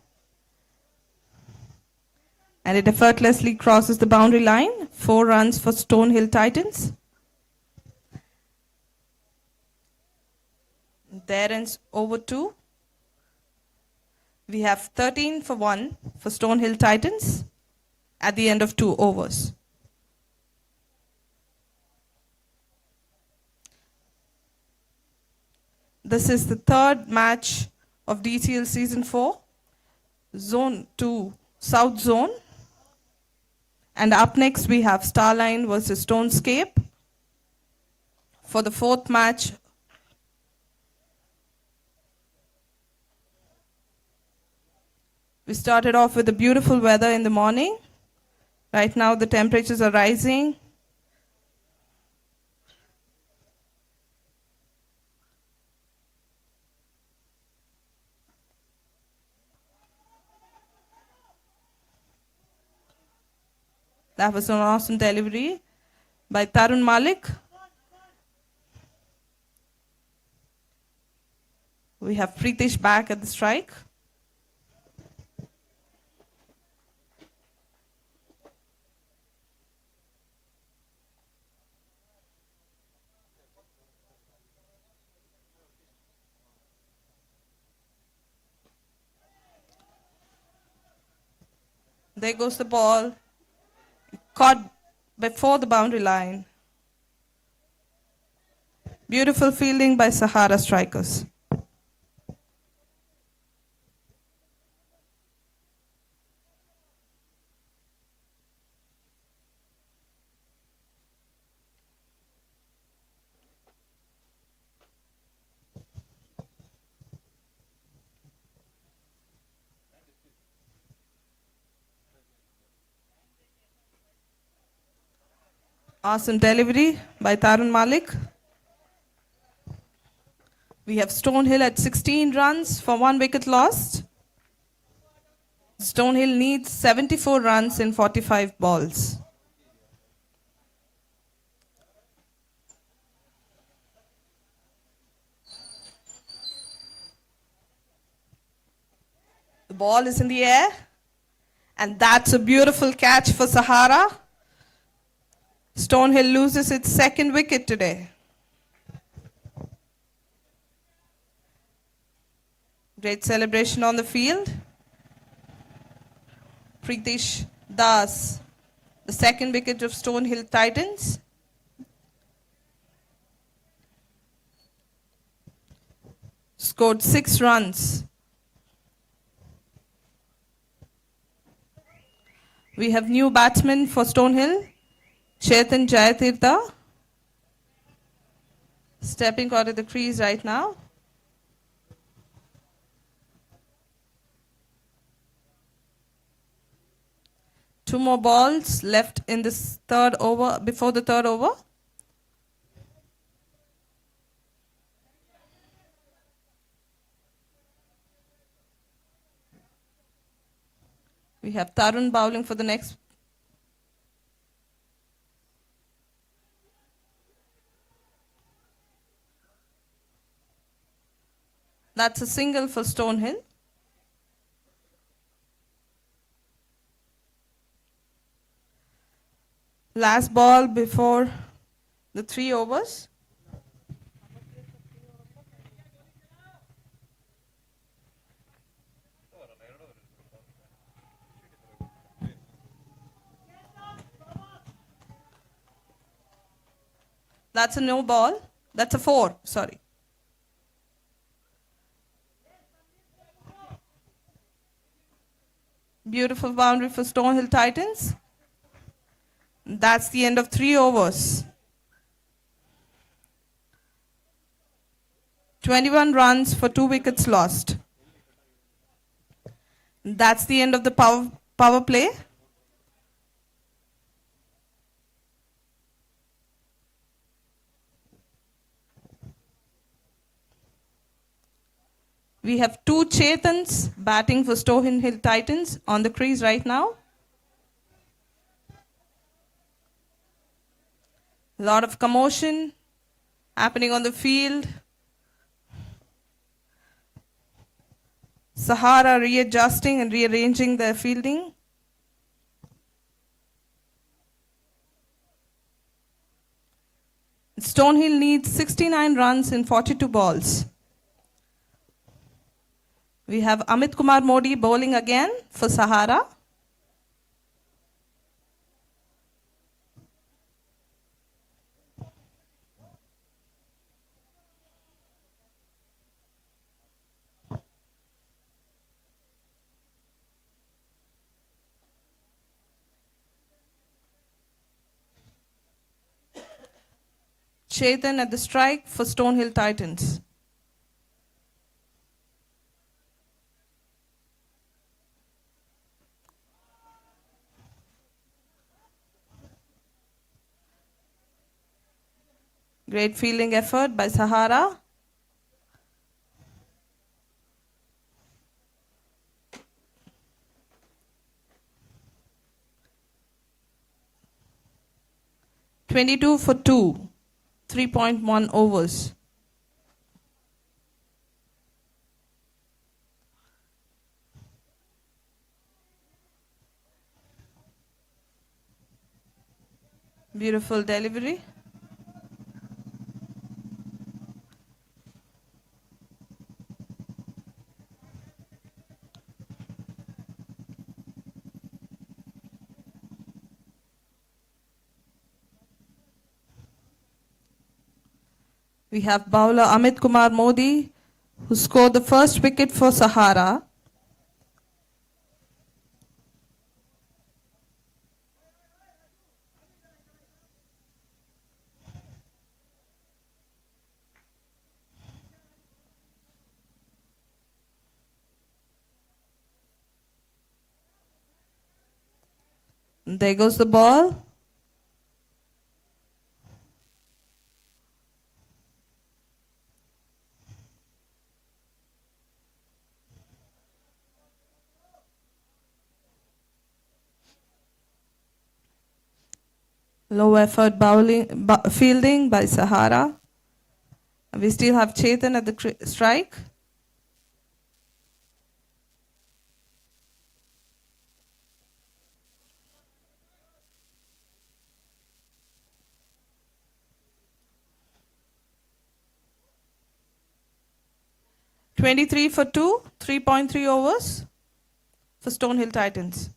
and it effortlessly crosses the boundary line. 4 runs for Stonehill Titans. There ends over 2. We have 13 for 1 for Stonehill Titans at the end of 2 overs. This is the third match of DCL Season 4, Zone 2, South Zone. And up next we have Starline versus Stonescape for the fourth match We started off with the beautiful weather in the morning. Right now the temperatures are rising. That was an awesome delivery by Tarun Malik. We have Pritish back at the strike. There goes the ball. Caught before the boundary line. Beautiful fielding by Sahara strikers. Awesome delivery by Tarun Malik. We have Stonehill at 16 runs for 1 wicket lost. Stonehill needs 74 runs in 45 balls. The ball is in the air, and that's a beautiful catch for Sahara. Stonehill loses its second wicket today. Great celebration on the field. Pritish Das, the second wicket of Stonehill Titans. Scored 6 runs. We have new batsman for Stonehill, Chetan Jayatirtha, stepping out of the crease right now. Two more balls left in this third over, before the third over. We have Tarun bowling for the next. That's a single for Stonehill. Last ball before the 3 overs. That's a no ball. That's a 4, sorry. Beautiful boundary for Stonehill Titans. That's the end of 3 overs. 21 runs for 2 wickets lost. That's the end of the power play. We have 2 Chetans batting for Stonehill Titans on the crease right now. A lot of commotion happening on the field. Sahara readjusting and rearranging their fielding. Stonehill needs 69 runs in 42 balls. We have Amit Kumar Modi bowling again for Sahara. Chetan at the strike for Stonehill Titans. Great fielding effort by Sahara. "22 for 2, 3.1 overs." Beautiful delivery. We have bowler Amit Kumar Modi, who scored the first wicket for Sahara. There goes the ball. Low effort fielding by Sahara. We still have Chetan at the strike. "23 for 2, 3.3 overs" for Stonehill Titans.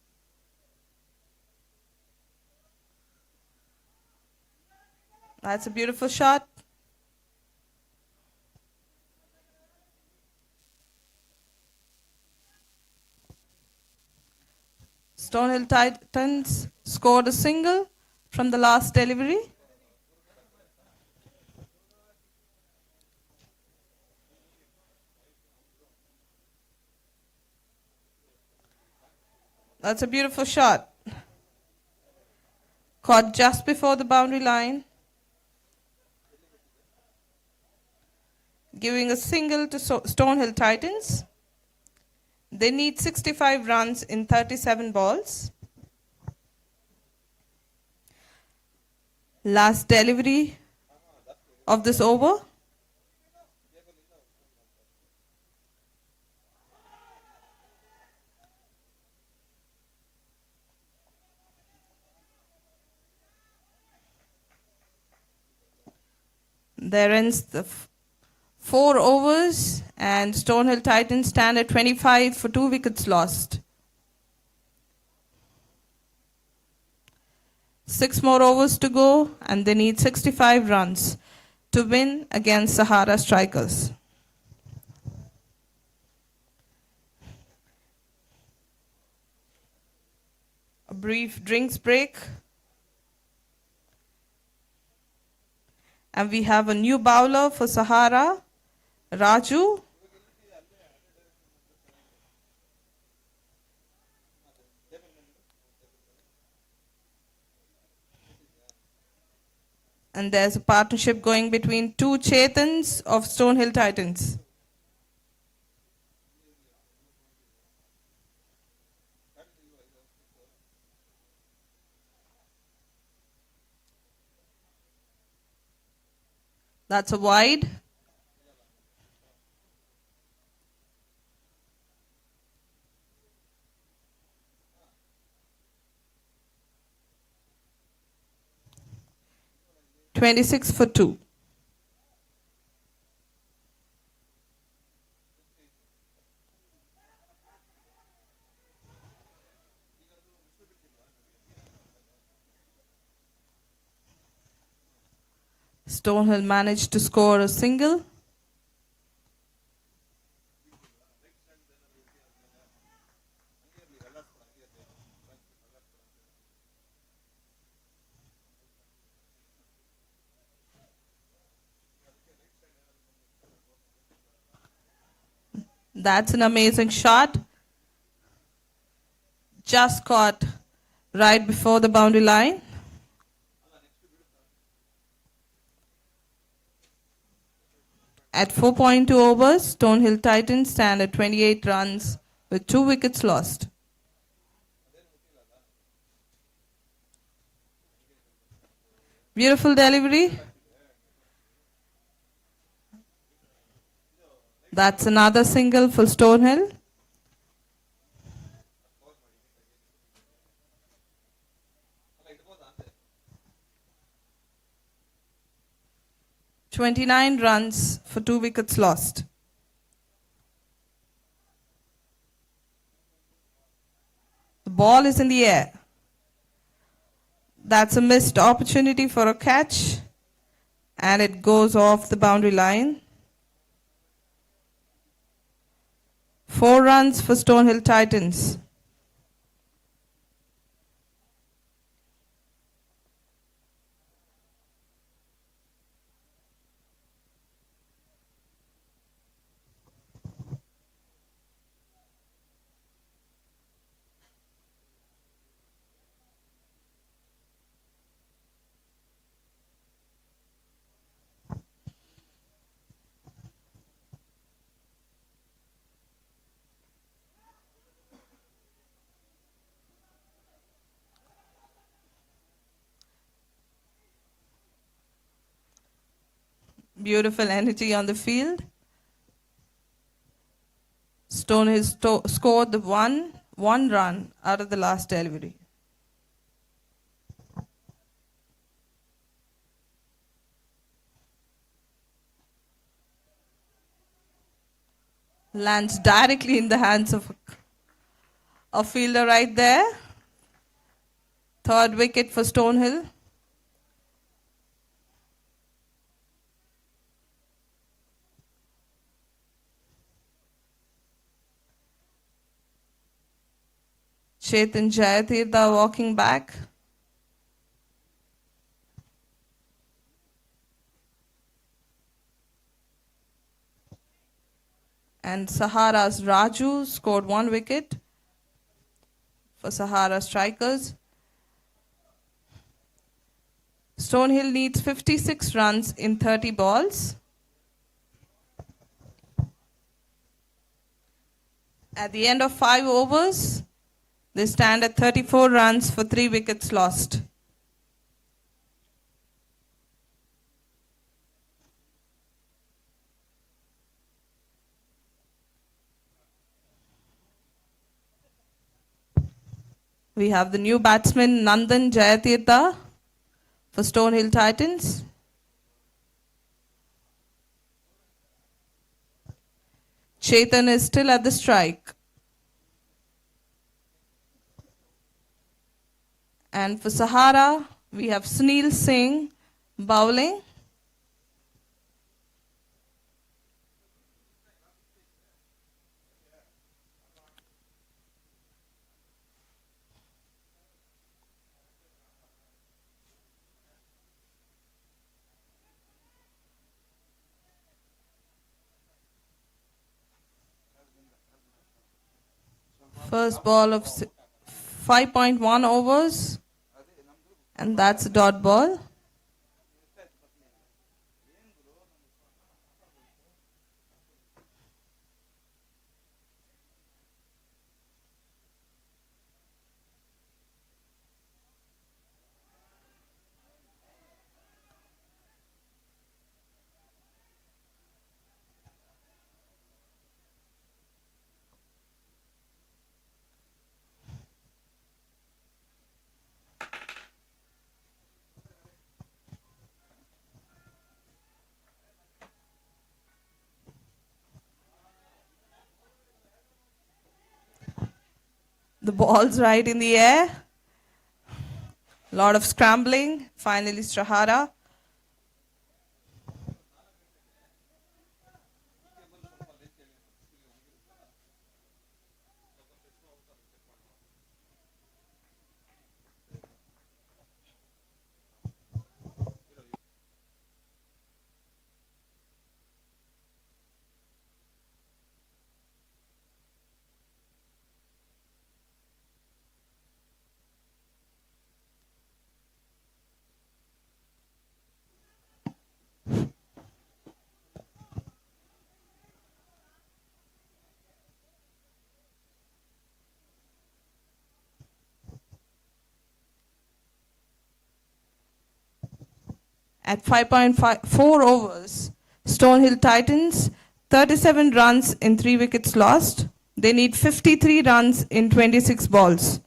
That's a beautiful shot. Stonehill Titans scored a single from the last delivery. That's a beautiful shot. Caught just before the boundary line. Giving a single to Stonehill Titans. They need 65 runs in 37 balls. Last delivery of this over. There ends the 4 overs, and Stonehill Titans stand at 25 for 2 wickets lost. 6 more overs to go, and they need 65 runs to win against Sahara Strikers. A brief drinks break. And we have a new bowler for Sahara, Raju. And there's a partnership going between 2 Chetans of Stonehill Titans. That's a wide. "26 for 2. Stonehill managed to score a single. That's an amazing shot. Just caught right before the boundary line. At 4.2 overs, Stonehill Titans stand at 28 runs with 2 wickets lost. Beautiful delivery. That's another single for Stonehill. "29 runs for 2 wickets lost." The ball is in the air. That's a missed opportunity for a catch, and it goes off the boundary line. 4 runs for Stonehill Titans. Beautiful energy on the field. Stonehill scored the one run out of the last delivery. Lands directly in the hands of a fielder right there. 3rd wicket for Stonehill. Chetan Jayatirtha walking back. And Sahara's Raju scored 1 wicket for Sahara strikers. Stonehill needs 56 runs in 30 balls. At the end of 5 overs, they stand at 34 runs for 3 wickets lost. We have the new batsman Nandan Jayatirtha for Stonehill Titans. Chetan is still at the strike. And for Sahara, we have Sunil Singh bowling. First ball of 5.1 overs, and that's a dot ball. The ball's right in the air. Lot of scrambling. Finally, Sahara. At 5.4 overs, Stonehill Titans 37 runs in 3 wickets lost. They need 53 runs in 26 balls.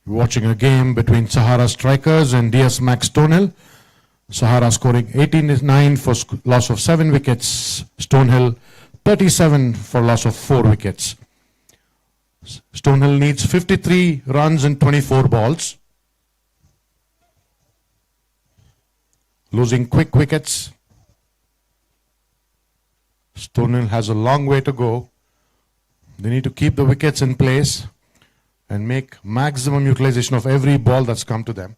Watching a game between Sahara Strikers and DS Max Stonehill. Sahara scoring 89 for loss of 7 wickets. Stonehill 37 for loss of 4 wickets. Stonehill needs 53 runs in 24 balls. Losing quick wickets. Stonehill has a long way to go. They need to keep the wickets in place and make maximum utilization of every ball that's come to them.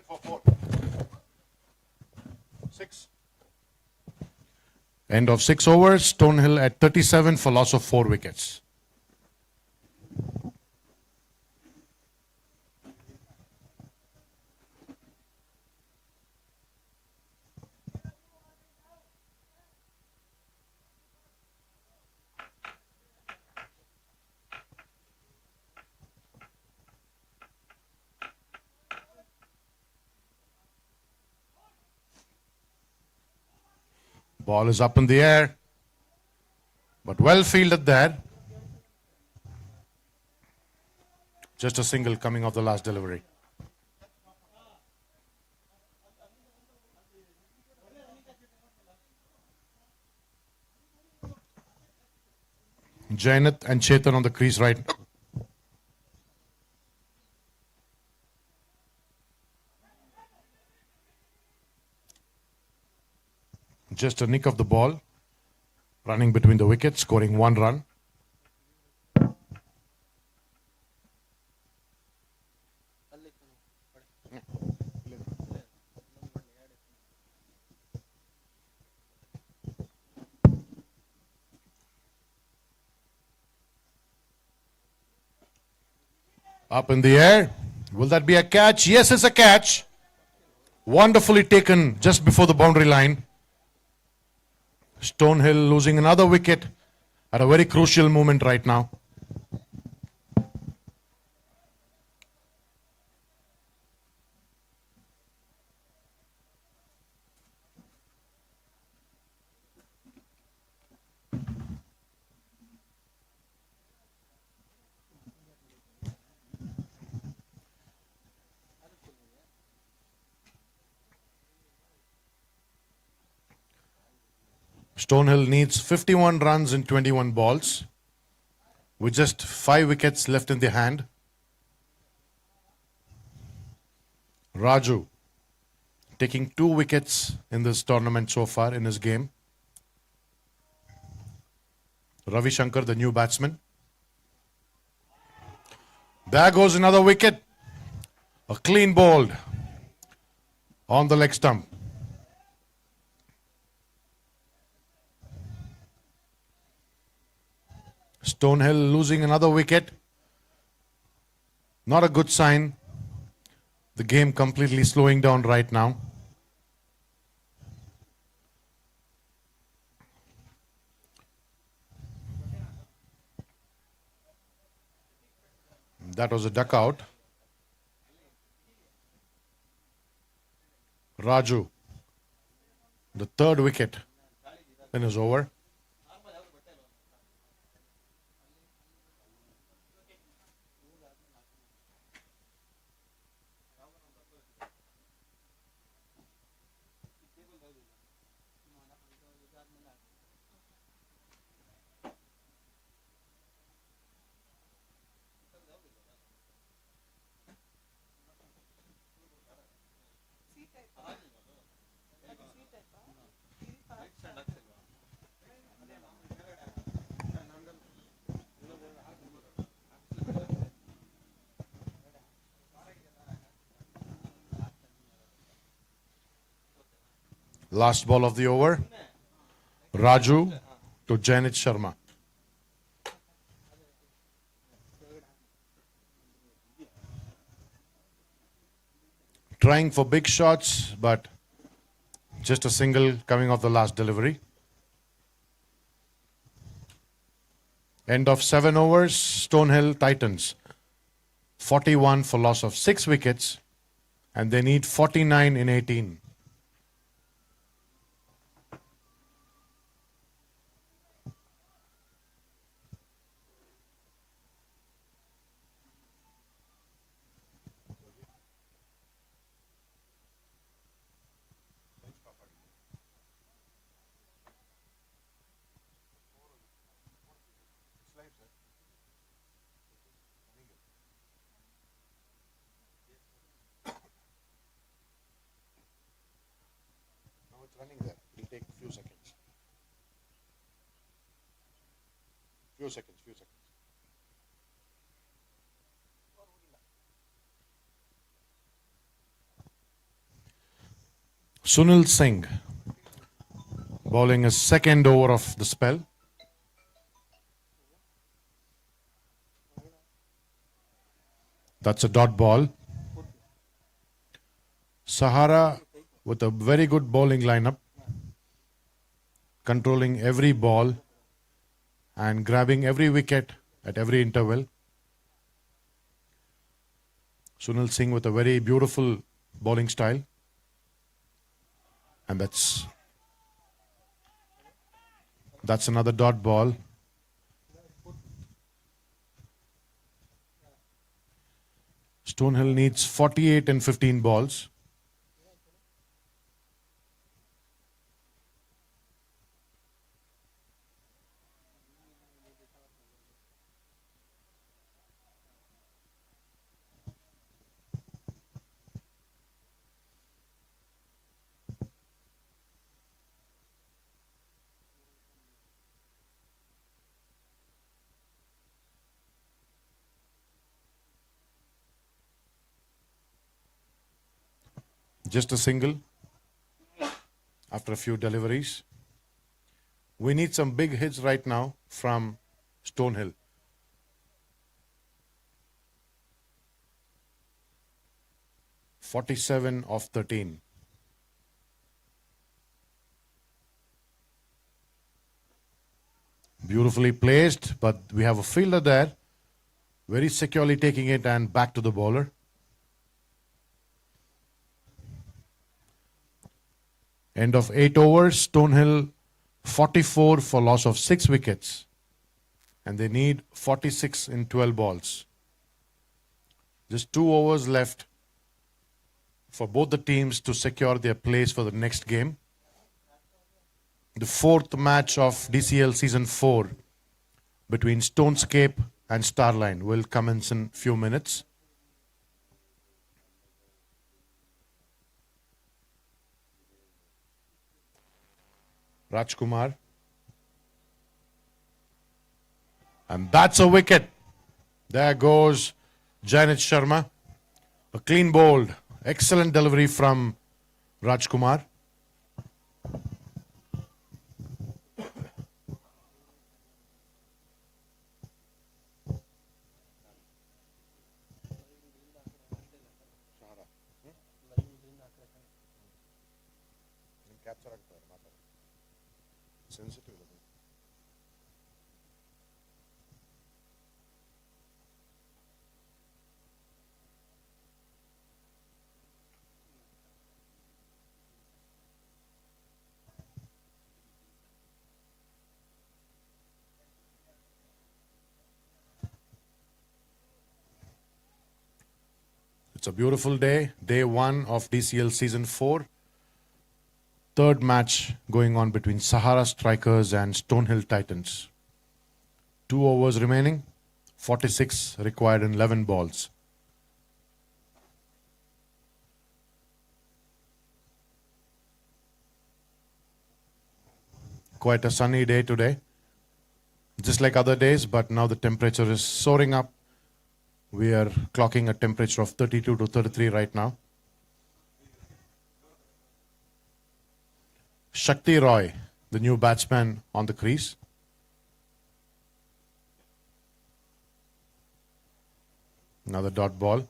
For 4. 6. End of 6 overs. Stonehill at 37 for loss of 4 wickets. Ball is up in the air, but well fielded there. Just a single coming off the last delivery. Jainath and Chetan on the crease right now. Just a nick of the ball, running between the wickets, scoring 1 run. Up in the air. Will that be a catch? Yes, it's a catch. Wonderfully taken just before the boundary line. Stonehill losing another wicket at a very crucial moment right now. Stonehill needs 51 runs in 21 balls with just 5 wickets left in the hand. Raju taking 2 wickets in this tournament so far in his game. Ravi Shankar, the new batsman. There goes another wicket. A clean bowled on the leg stump. Stonehill losing another wicket. Not a good sign. The game completely slowing down right now. That was a duck out. Raju, the third wicket, in his over. Last ball of the over. Raju to Jainit Sharma. Trying for big shots, but just a single coming off the last delivery. End of 7 overs, Stonehill Titans. 41 for loss of 6 wickets, and they need 49 in 18. Running there. It'll take a few seconds. Few seconds. Sunil Singh bowling his second over of the spell. That's a dot ball. Sahara with a very good bowling lineup, controlling every ball and grabbing every wicket at every interval. Sunil Singh with a very beautiful bowling style. And that's another dot ball. Stonehill needs 48 in 15 balls. Just a single after a few deliveries. We need some big hits right now from Stonehill. (47 of 13). Beautifully placed, but we have a fielder there, very securely taking it and back to the bowler. End of 8 overs, Stonehill 44 for loss of 6 wickets. And they need 46 in 12 balls. Just 2 overs left for both the teams to secure their place for the next game. The 4th match of DCL Season 4 between Stonescape and Starline will commence in few minutes. Rajkumar. And that's a wicket. There goes Jainit Sharma. A clean bowled. Excellent delivery from Rajkumar. Sensitive. It's a beautiful day, day 1 of DCL Season 4. Third match going on between Sahara Strikers and Stonehill Titans. 2 overs remaining, 46 required in 11 balls. Quite a sunny day today, just like other days, but now the temperature is soaring up. We are clocking a temperature of 32 to 33 right now. Shakti Roy, the new batsman on the crease. Another dot ball.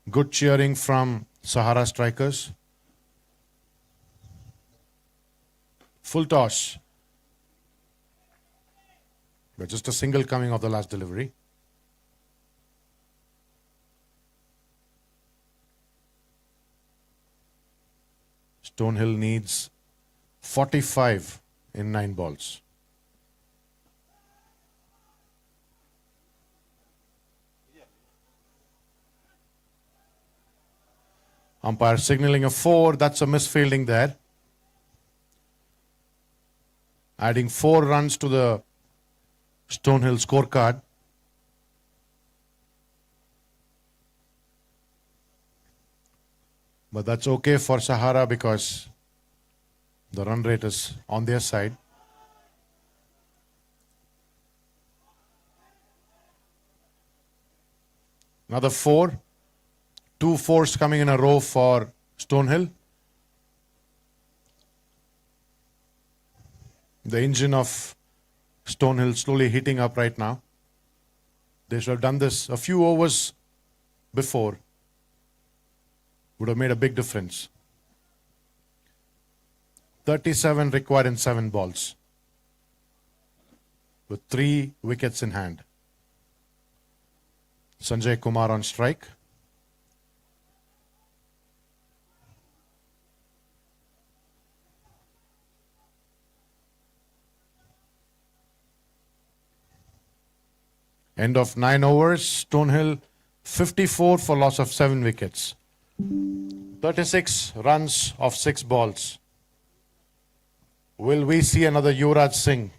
Good cheering from Sahara Strikers. Full toss. But just a single coming of the last delivery. Stonehill needs 45 in 9 balls. Umpire signaling a 4. That's a misfielding there. Adding 4 runs to the Stonehill scorecard. But that's okay for Sahara because the run rate is on their side. Another 4. 2 4s coming in a row for Stonehill. The engine of Stonehill slowly heating up right now. They should have done this a few overs before. Would have made a big difference. 37 required in 7 balls. With 3 wickets in hand. Sanjay Kumar on strike. End of 9 overs. Stonehill 54 for loss of 7 wickets. 36 runs of 6 balls. Will we see another Yuvraj Singh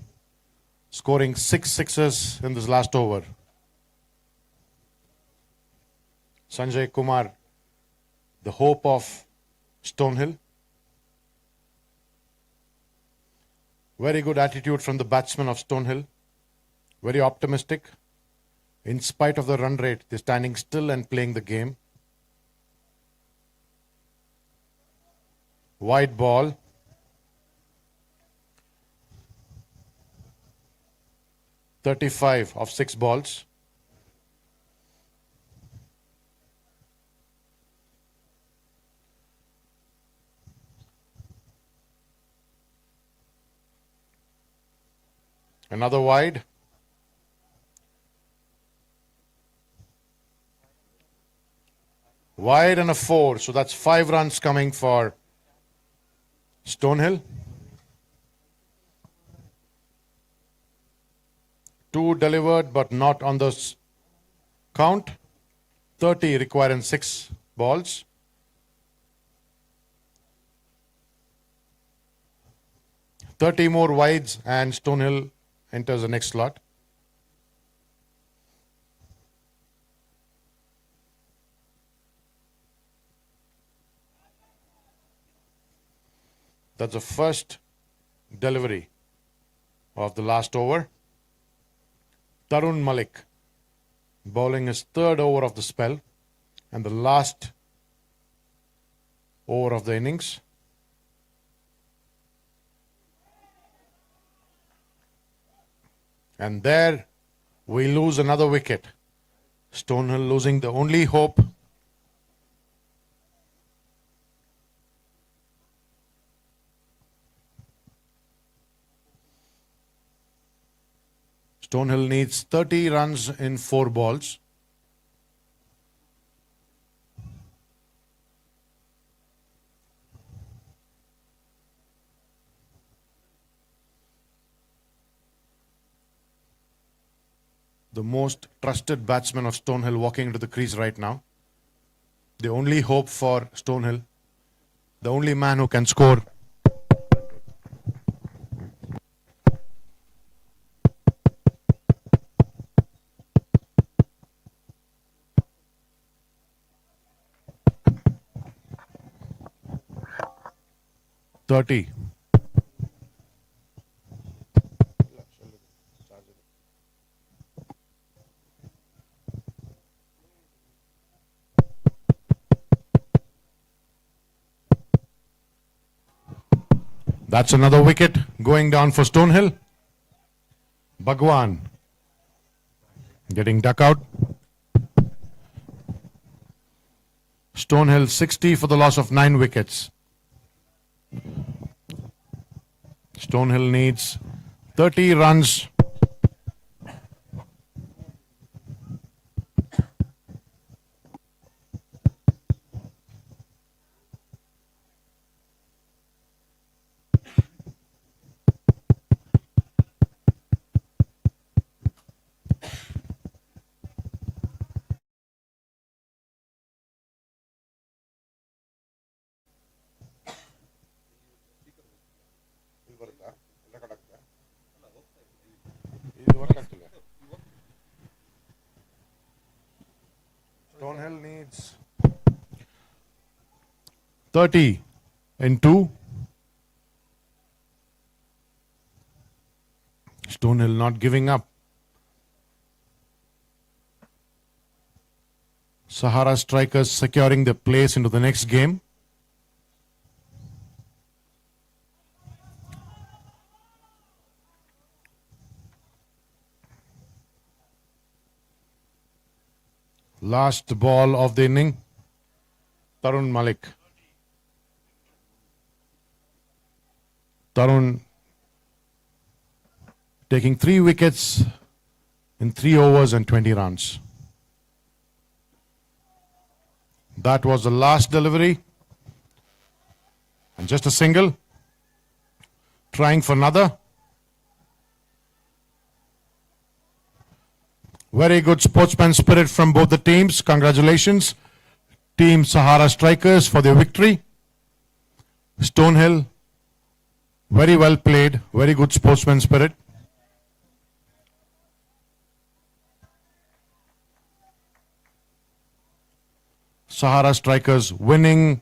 scoring 6 sixes in this last over? Sanjay Kumar, the hope of Stonehill. Very good attitude from the batsman of Stonehill. Very optimistic. In spite of the run rate, they're standing still and playing the game. Wide ball. .35 of 6 balls. Another wide. Wide and a 4. So that's 5 runs coming for Stonehill. 2 delivered but not on the count. 30 required in 6 balls. Thirty more wides and Stonehill enters the next slot. That's the first delivery of the last over. Tarun Malik bowling his 3rd over of the spell and the last over of the innings. And there we lose another wicket. Stonehill losing the only hope. Stonehill needs 30 runs in 4 balls. the most trusted batsmen of Stonehill walking into the crease right now. The only hope for Stonehill, the only man who can score. "30. That's another wicket going down for Stonehill. Bhagwan getting duck out. Stonehill 60 for the loss of 9 wickets. Stonehill needs 30 runs. Stonehill needs 30 in 2. Stonehill not giving up. Sahara strikers securing their place into the next game. Last ball of the inning. Tarun Malik. Tarun taking 3 wickets in 3 overs and 20 runs. That was the last delivery. And just a single. Trying for another. Very good sportsman spirit from both the teams. Congratulations, Team Sahara Strikers, for their victory. Stonehill, very well played. Very good sportsman spirit. Sahara Strikers winning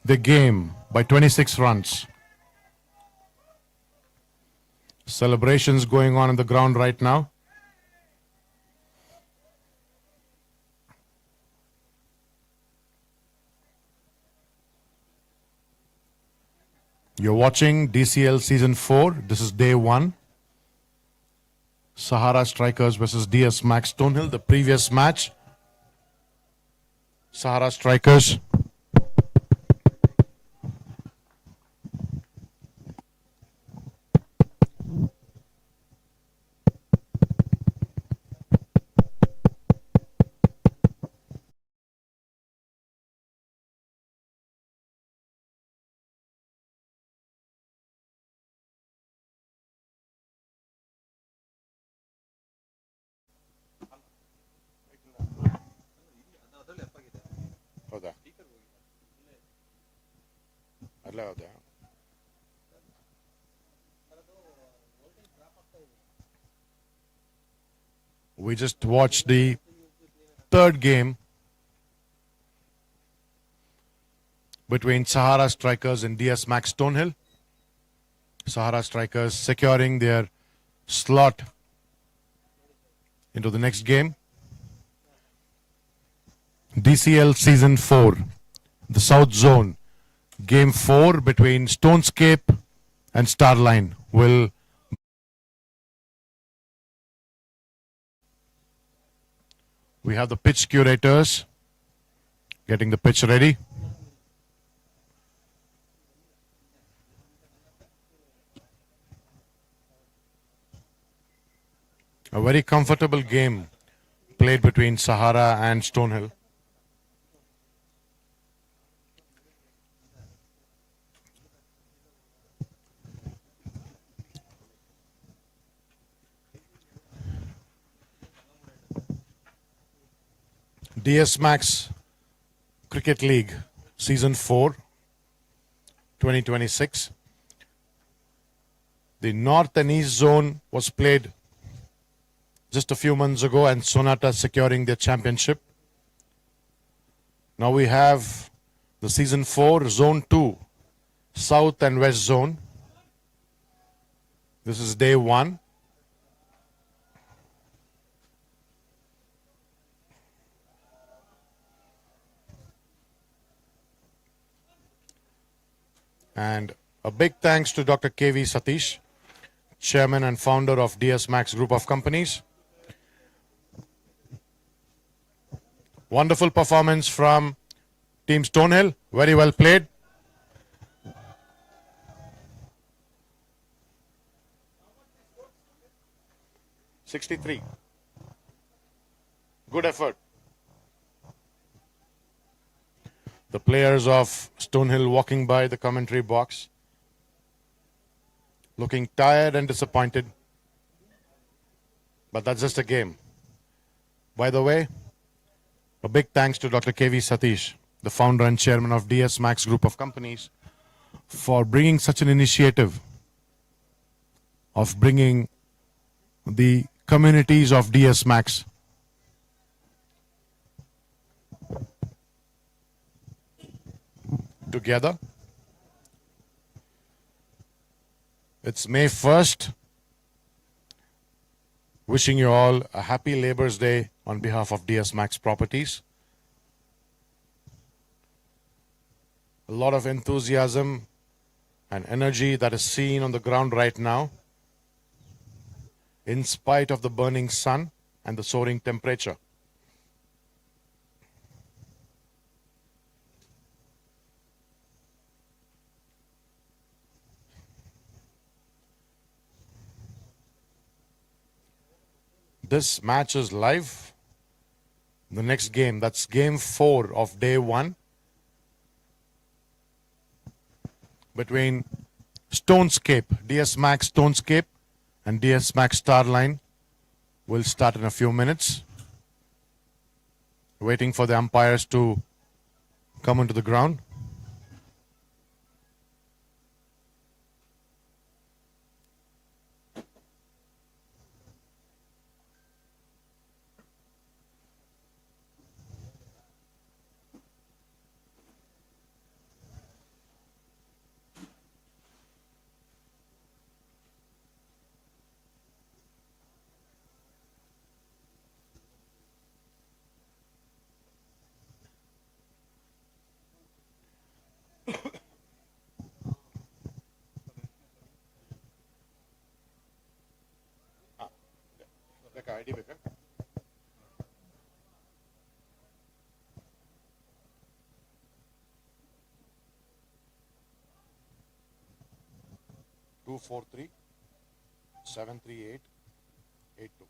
the game by 26 runs. Celebrations going on the ground right now. You're watching DCL Season 4. This is day 1. Sahara Strikers versus DS Max Stonehill. The previous match, Sahara Strikers ಹೌದಾ ಅಲ್ಲೇ ಹೌದಾ We just watched the third game between Sahara Strikers and DS Max Stonehill. Sahara Strikers securing their slot into the next game. DCL Season 4, the South Zone, Game 4 between Stonescape and Starline will. We have the pitch curators getting the pitch ready. A very comfortable game played between Sahara and Stonehill. DS Max Cricket League Season 4, 2026. The North and East Zone was played just a few months ago and Sonata securing their championship. Now we have the Season 4, Zone 2, South and West Zone. This is day 1. And a big thanks to Dr. KV Satish, Chairman and founder of DS Max Group of Companies. Wonderful performance from Team Stonehill. Very well played. (63). Good effort. The players of Stonehill walking by the commentary box, looking tired and disappointed. But that's just a game. By the way, a big thanks to Dr. KV Satish, the founder and chairman of DS Max Group of Companies, for bringing such an initiative of bringing the communities of DS Max together. It's May 1st. Wishing you all a happy Labour's Day on behalf of DS Max Properties. A lot of enthusiasm and energy that is seen on the ground right now, in spite of the burning sun and the soaring temperature. This match is live. The next game, that's game 4 of day 1, between Stonescape, DS Max Stonescape and DS Max Starline, will start in a few minutes. Waiting for the umpires to come onto the ground. ID ಬೇಕಾ? Two 4-3-7-3-8-8-2.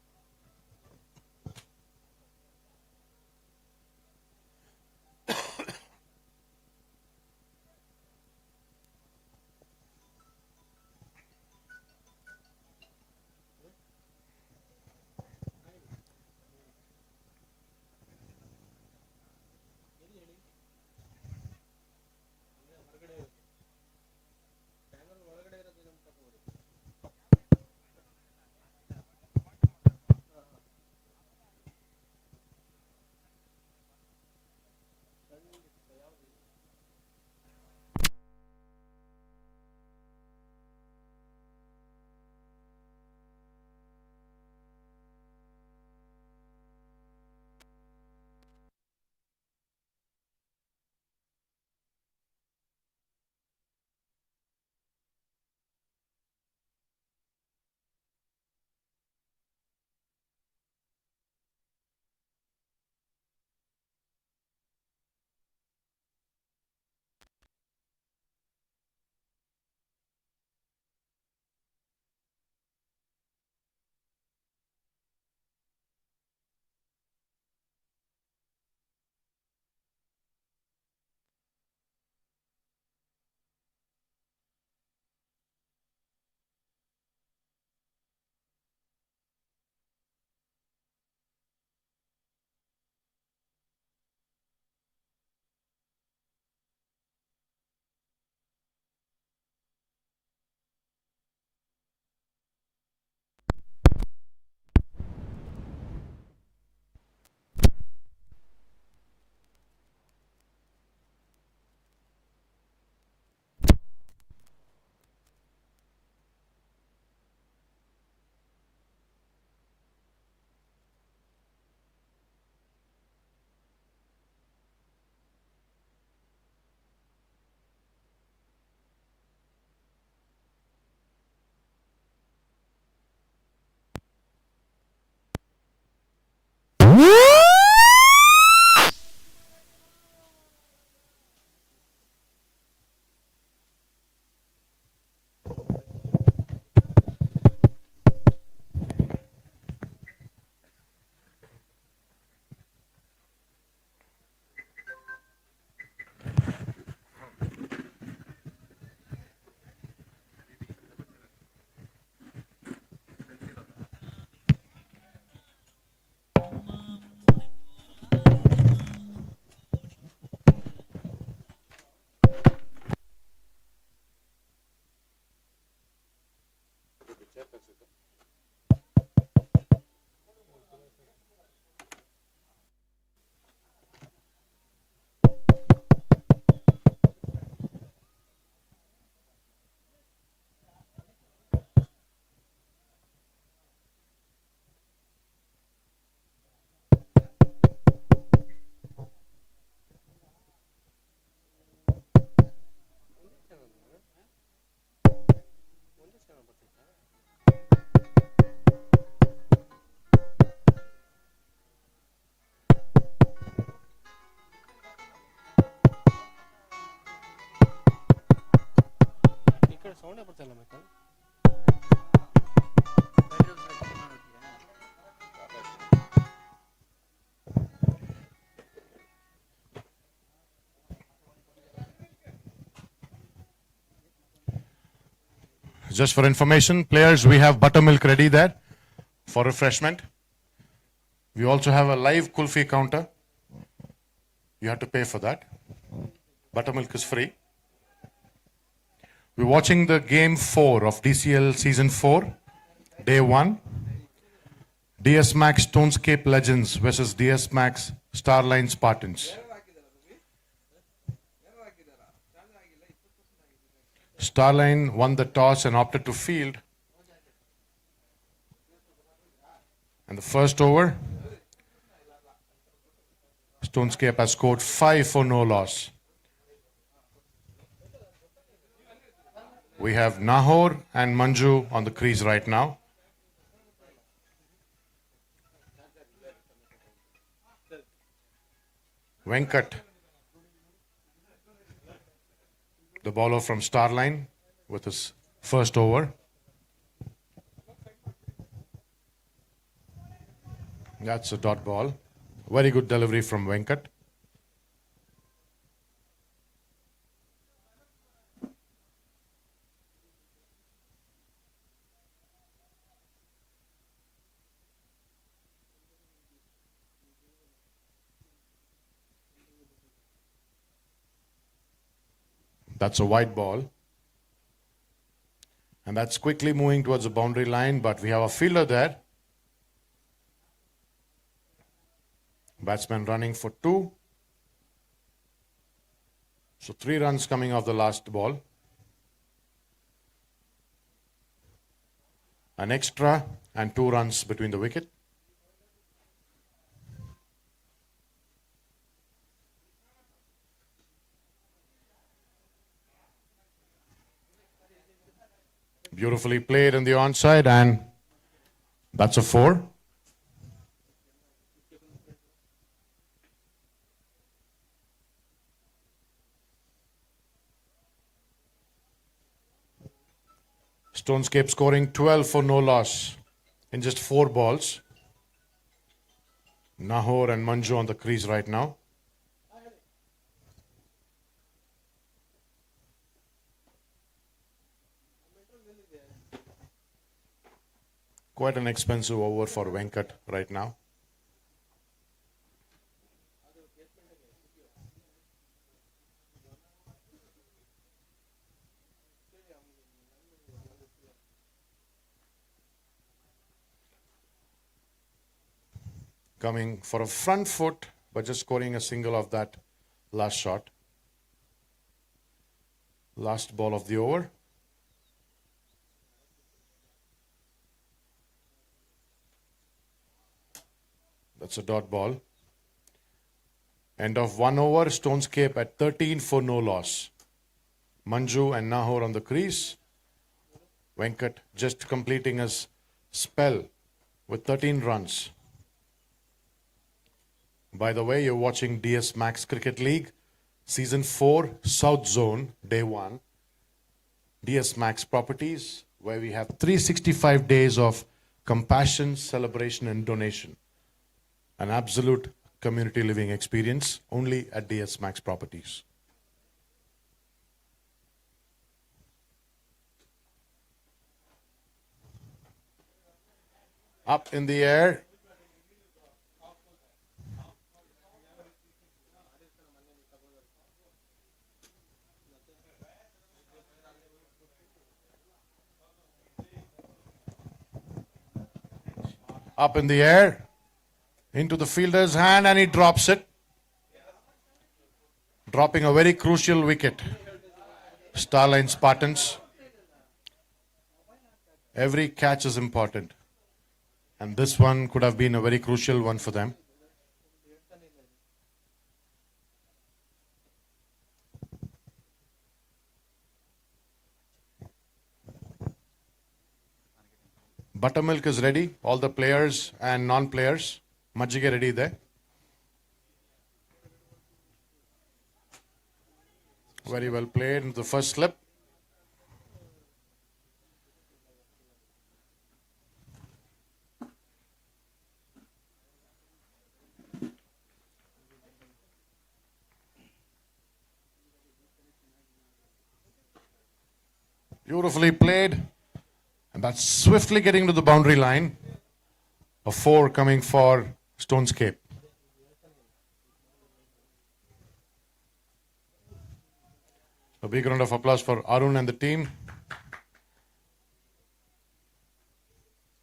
Just for information, players, we have buttermilk ready there for refreshment. We also have a live kulfi counter. You have to pay for that. Buttermilk is free. We're watching the game 4 of DCL Season 4, Day 1. DS Max Stonescape Legends versus DS Max Starline Spartans. Starline won the toss and opted to field. And the first over, Stonescape has scored 5 for no loss. We have Nahor and Manju on the crease right now. Venkat, the bowler from Starline, with his first over. That's a dot ball. Very good delivery from Venkat. That's a wide ball. And that's quickly moving towards the boundary line, but we have a fielder there. Batsman running for 2. So 3 runs coming off the last ball. An extra and 2 runs between the wicket. Beautifully played on the onside, and that's a 4. Stonescape scoring 12 for no loss in just 4 balls. Nahor and Manju on the crease right now. Quite an expensive over for Venkat right now. Coming for a front foot, but just scoring a single of that last shot. Last ball of the over. That's a dot ball. End of 1 over, Stonescape at 13 for no loss. Manju and Nahor on the crease. Venkat just completing his spell with 13 runs. By the way, you're watching DS Max Cricket League, Season 4, South Zone, Day 1. DS Max Properties, where we have 365 days of compassion, celebration, and donation. An absolute community living experience only at DS Max Properties. Up in the air. Up in the air. Into the fielder's hand, and he drops it. Dropping a very crucial wicket. Starline Spartans. Every catch is important. And this one could have been a very crucial one for them. Buttermilk is ready. All the players and non-players. Majjige ready there. Very well played in the first slip. Beautifully played. And that's swiftly getting to the boundary line. A 4 coming for Stonescape. A big round of applause for Arun and the team.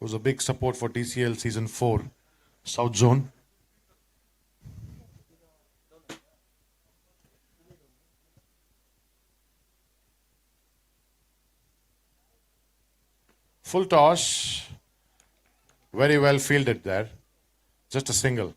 It was a big support for TCL Season 4 South Zone. Full toss. Very well fielded there. Just a single.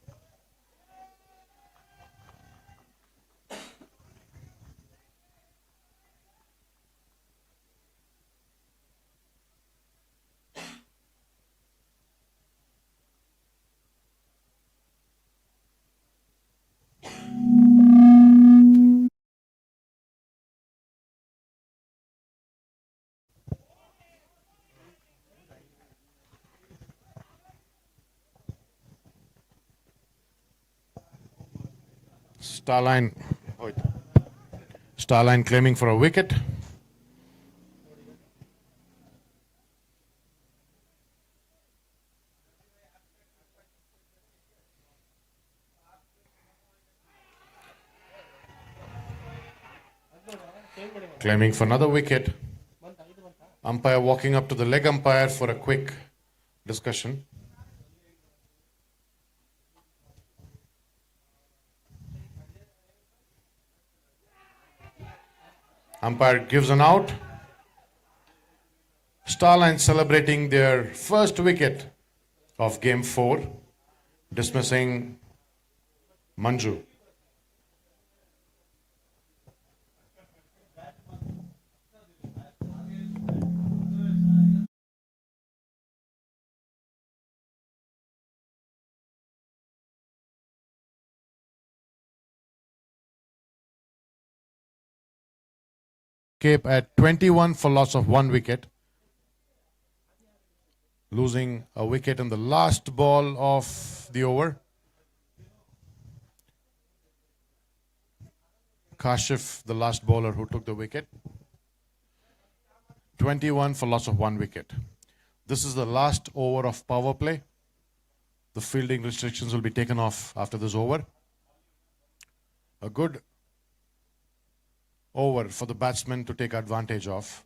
Starline claiming for a wicket. Claiming for another wicket. Umpire walking up to the leg umpire for a quick discussion. Umpire gives an out. Starline celebrating their first wicket of game 4, dismissing Manju. Cape at 21 for loss of 1 wicket. Losing a wicket in the last ball of the over. Kashif, the last bowler who took the wicket. 21 for loss of 1 wicket. This is the last over of power play. The fielding restrictions will be taken off after this over. A good over for the batsman to take advantage of.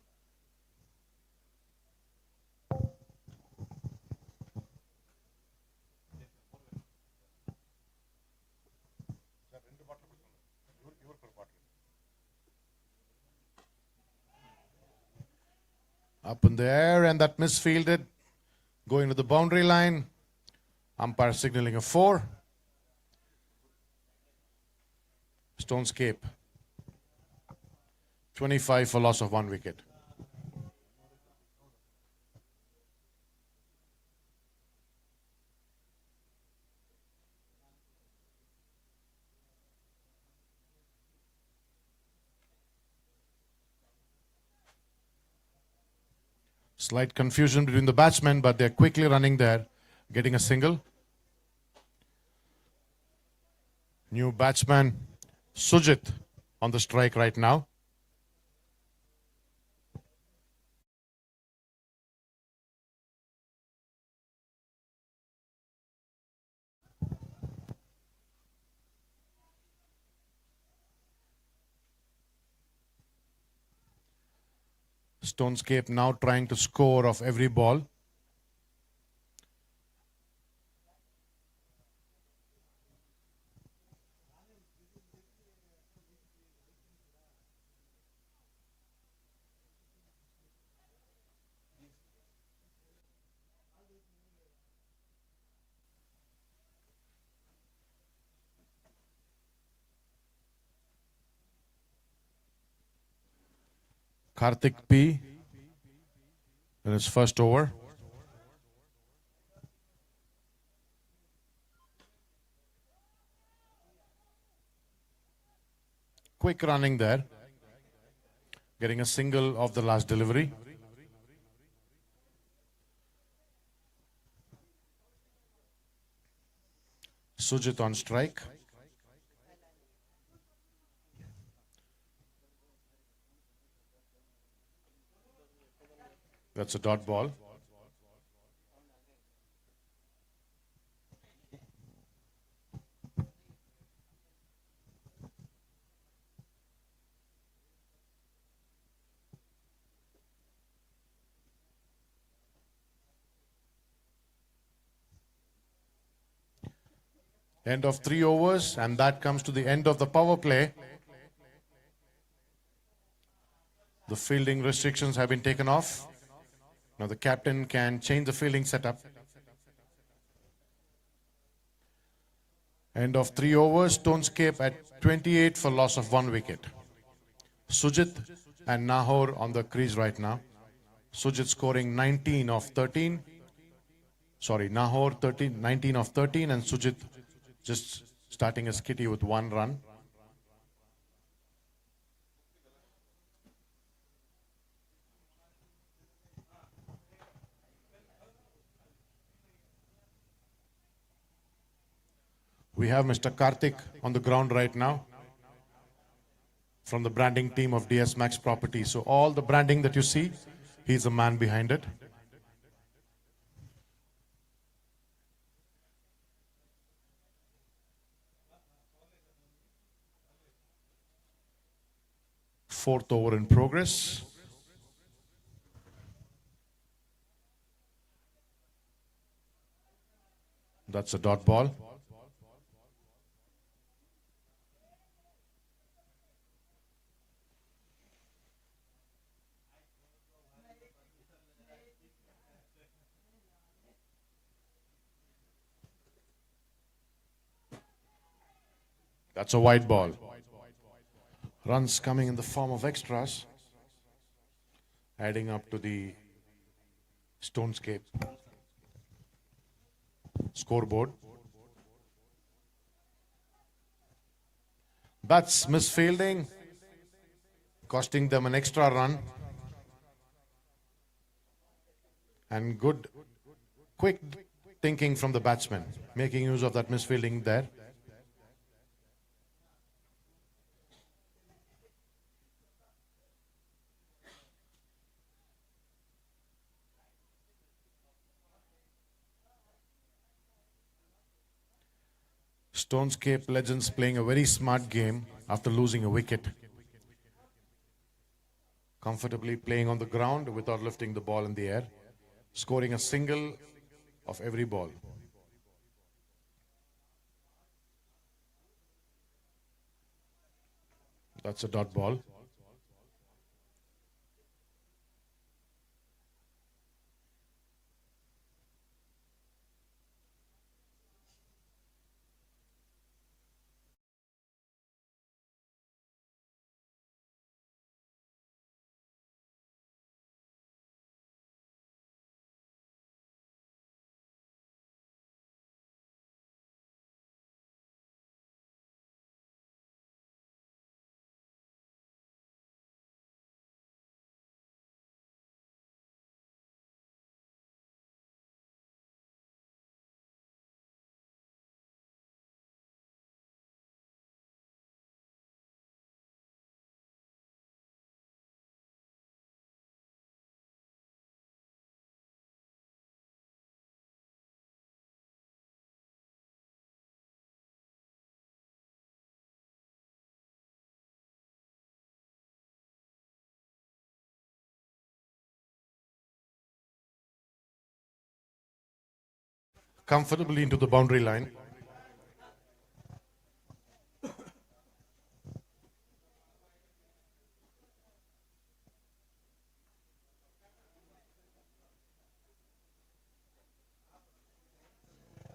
Up in the air, and that misfielded. Going to the boundary line. Umpire signaling a 4. Stonescape 25 for loss of 1 wicket. Slight confusion between the batsmen, but they're quickly running there, getting a single. New batsman Sujit on the strike right now. Stonescape now trying to score off every ball. Karthik P in his first over. Quick running there. Getting a single off the last delivery. Sujit on strike. That's a dot ball. End of 3 overs, and that comes to the end of the power play. The fielding restrictions have been taken off. Now the captain can change the fielding setup. End of 3 overs, Stonescape at 28 for loss of 1 wicket. Sujit and Nahor on the crease right now. Sujit scoring 19 of 13. Sorry, Nahor 19 of 13, and Sujit just starting a skitty with 1 run. We have Mr. Karthik on the ground right now from the branding team of DS Max Property. So all the branding that you see, he's the man behind it. Fourth over in progress. That's a dot ball. That's a wide ball. Runs coming in the form of extras, adding up to the Stonescape scoreboard. That's misfielding, costing them an extra run. And good, quick thinking from the batsman, making use of that misfielding there. Stonescape legends playing a very smart game after losing a wicket. Comfortably playing on the ground without lifting the ball in the air. Scoring a single of every ball. That's a dot ball. Comfortably into the boundary line.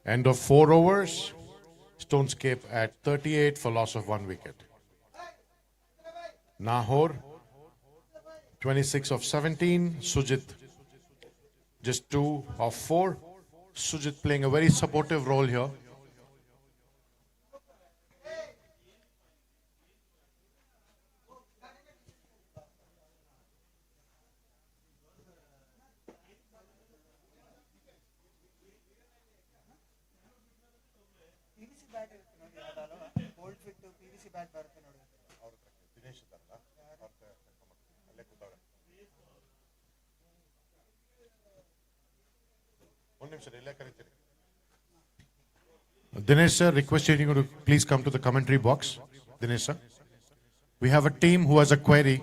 End of 4 overs. Stonescape at 38 for loss of 1 wicket. Nahor 26 of 17. Sujit just 2 of 4. Sujit playing a very supportive role here. PVC bat ಇರುತ್ತೆ ನೋಡಿ ಅದಲ್ಲ gold fit PVC bat ಬರುತ್ತೆ ನೋಡಿ ಅವ್ರ ದಿನೇಶ್ ಇದ್ದಾರಲ್ಲ ಅವ್ರ ಅಲ್ಲೇ ಕೂತಾಗ Dinesh sir, requesting you to please come to the commentary box. Dinesh sir. We have a team who has a query.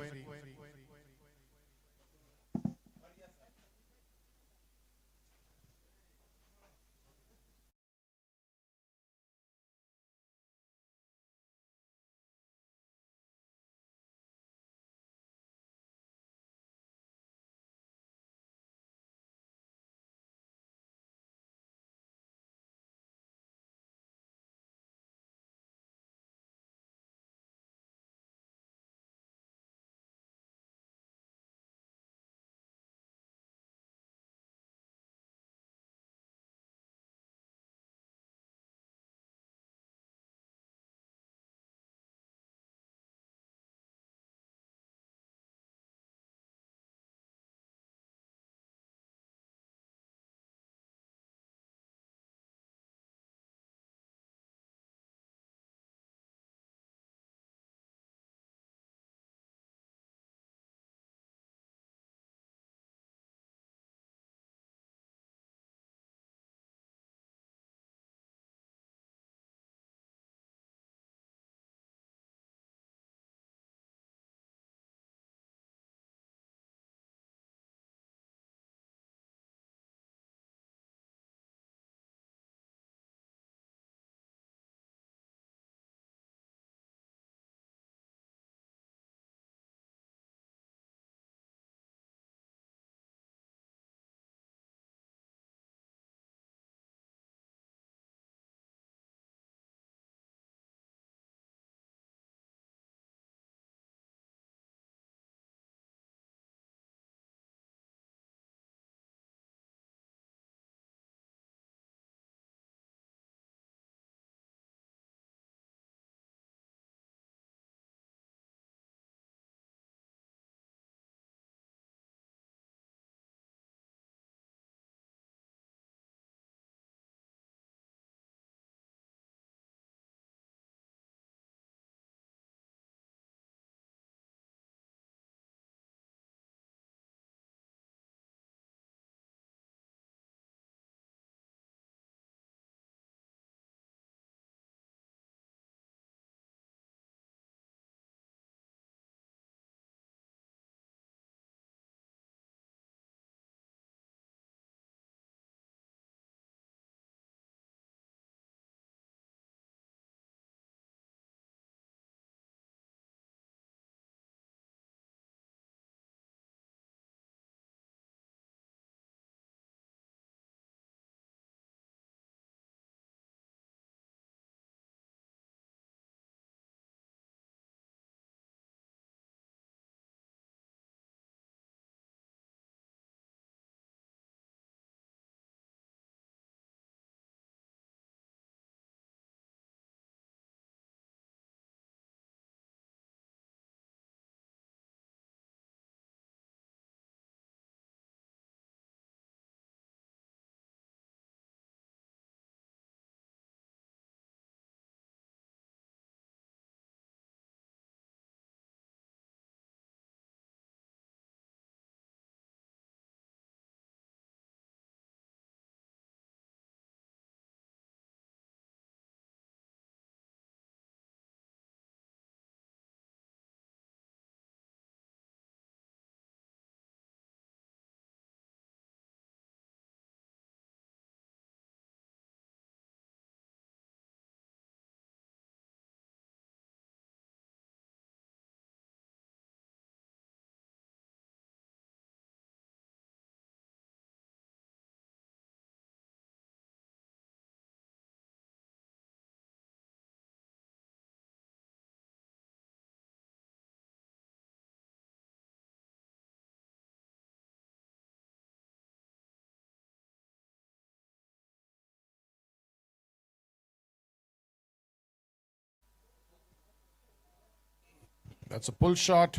That's a pull shot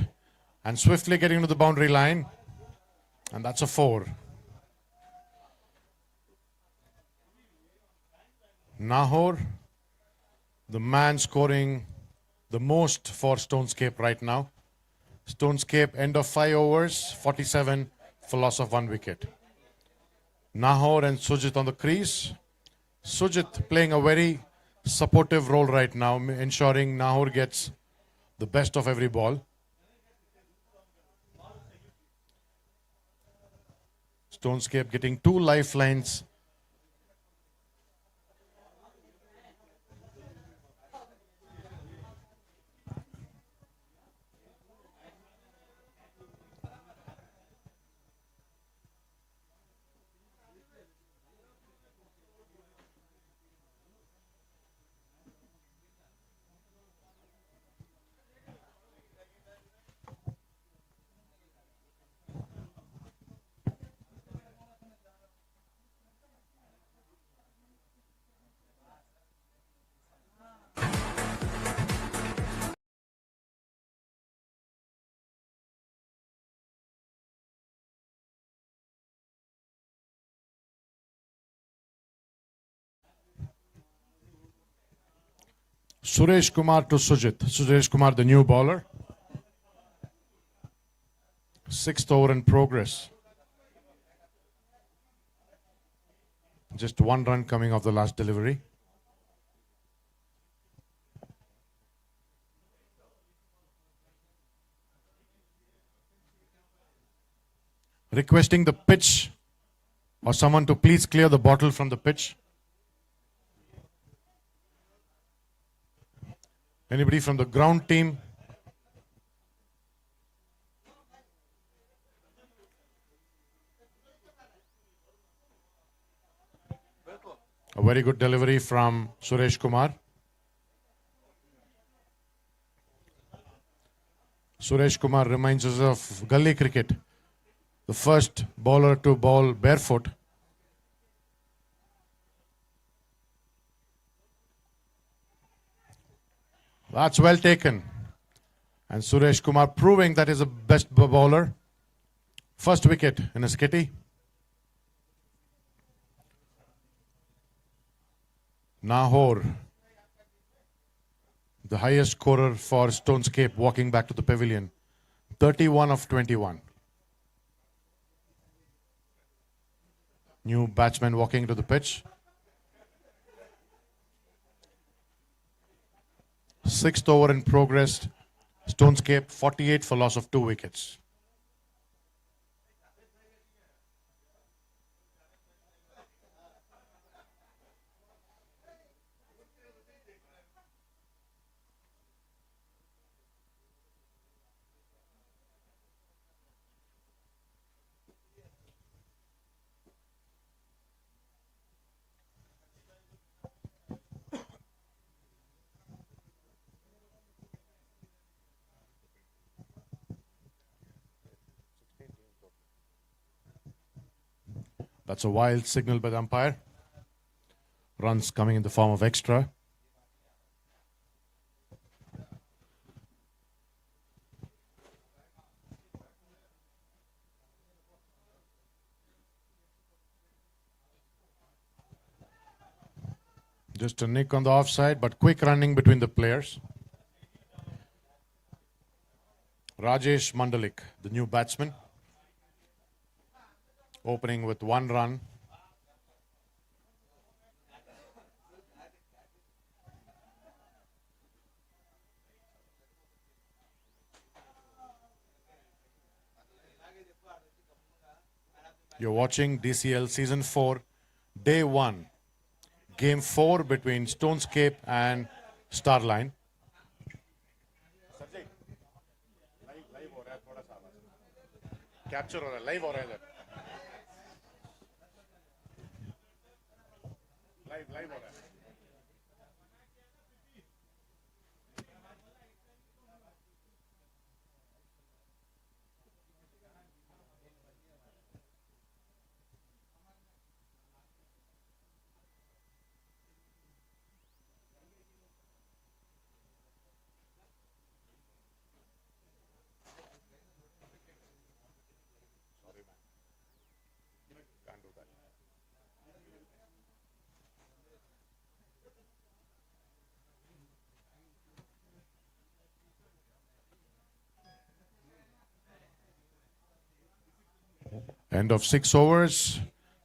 and swiftly getting to the boundary line. And that's a 4. Nahor, the man scoring the most for Stonescape right now. Stonescape, end of 5 overs, 47 for loss of 1 wicket. Nahor and Sujit on the crease. Sujit playing a very supportive role right now, ensuring Nahor gets the best of every ball. Stonescape getting 2 lifelines. Suresh Kumar to Sujit. Suresh Kumar, the new bowler. 6th over in progress. Just 1 run coming off the last delivery. Requesting the pitch or someone to please clear the bottle from the pitch. Anybody from the ground team? A very good delivery from Suresh Kumar. Suresh Kumar reminds us of gully cricket. The first bowler to bowl barefoot. That's well taken. And Suresh Kumar proving that is the best bowler. First wicket in his kitty. Nahor, the highest scorer for Stonescape, walking back to the pavilion. 31 of 21. New batsman walking to the pitch. 6th over in progress. Stonescape 48 for loss of 2 wickets. That's a wild signal by the umpire. Runs coming in the form of extra. Just a nick on the offside, but quick running between the players. Rajesh Mandalik, the new batsman. Opening with 1 run. You're watching DCL Season 4, Day 1. Game 4 between Stonescape and Starline. Capture live or live End of 6 overs.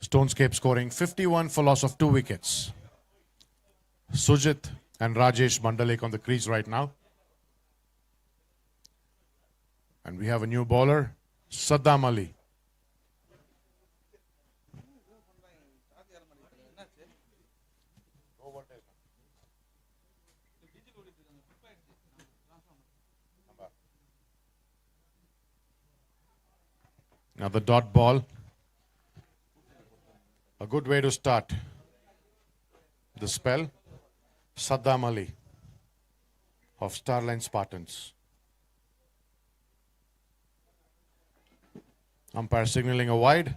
Stonescape scoring 51 for loss of 2 wickets. Sujit and Rajesh Mandalik on the crease right now. And we have a new bowler, Saddam Ali. Now the dot ball. A good way to start the spell. Saddam Ali of Starline Spartans. Umpire signaling a wide.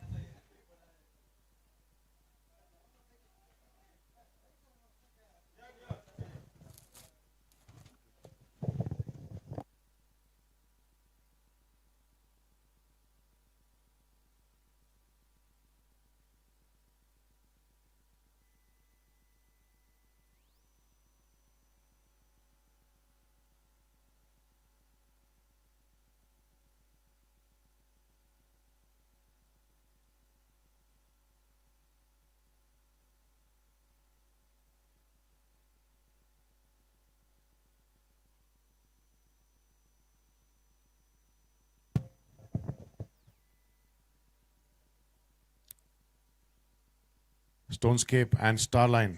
Stonescape and Starline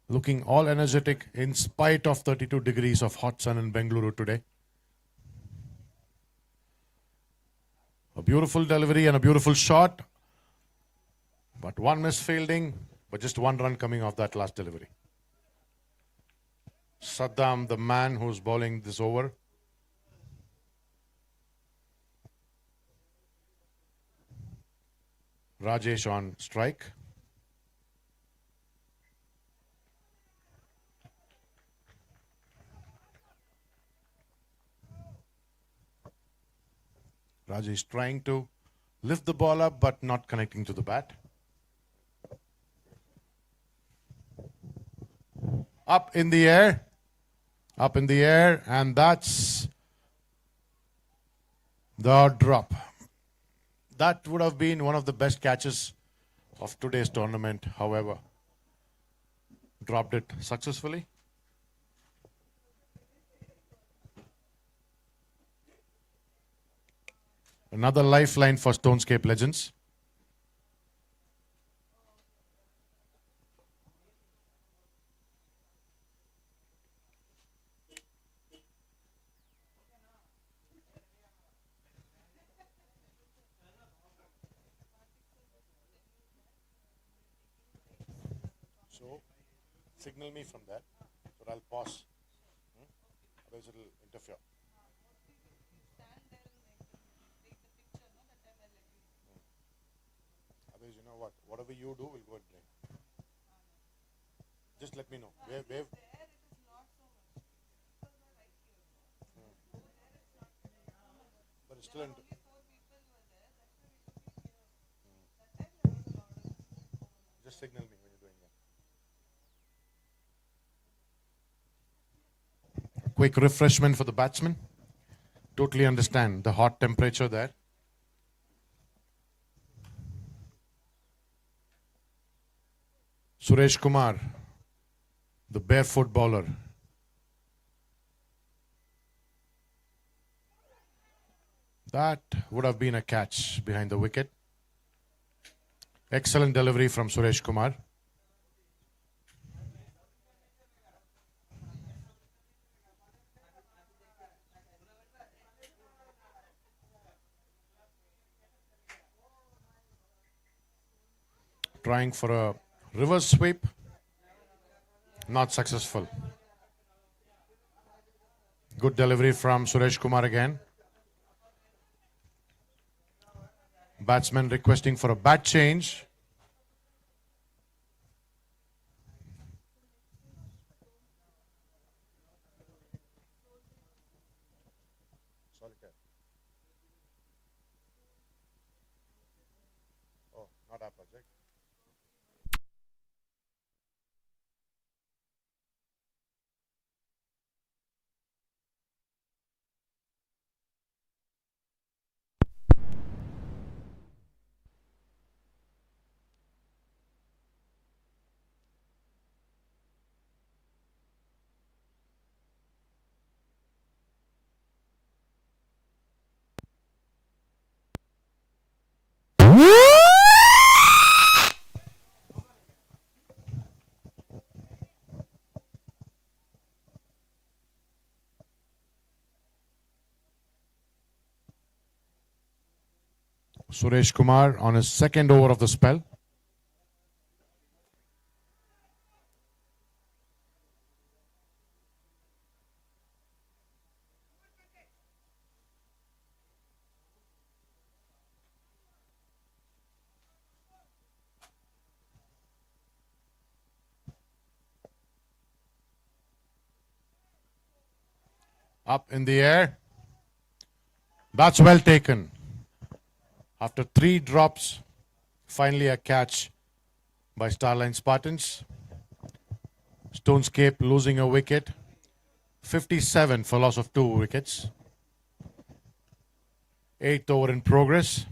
looking all energetic in spite of 32 degrees of hot sun in Bengaluru today. A beautiful delivery and a beautiful shot. But one misfielding, but just one run coming off that last delivery. Saddam, the man who's bowling this over. Rajesh on strike. Rajesh trying to lift the ball up but not connecting to the bat. Up in the air. Up in the air, and that's the drop. That would have been one of the best catches of today's tournament. However, dropped it successfully. Another lifeline for Stonescape legends. So, signal me from there, but I'll pause. Otherwise it will interfere. Otherwise, you know what? Whatever you do, we'll go and play. Just let me know. Wave. But it's still just signal me when you're doing that. A quick refreshment for the batsman. Totally understand the hot temperature there. Suresh Kumar, the barefoot bowler. That would have been a catch behind the wicket. Excellent delivery from Suresh Kumar. Trying for a reverse sweep. Not successful. Good delivery from Suresh Kumar again. Batsman requesting for a bat change. Solitaire. Oh, not our project. Suresh Kumar on his second over of the spell. Up in the air. That's well taken. After 3 drops, finally a catch by Starline Spartans. Stonescape losing a wicket. 57 for loss of 2 wickets. 8th over in progress.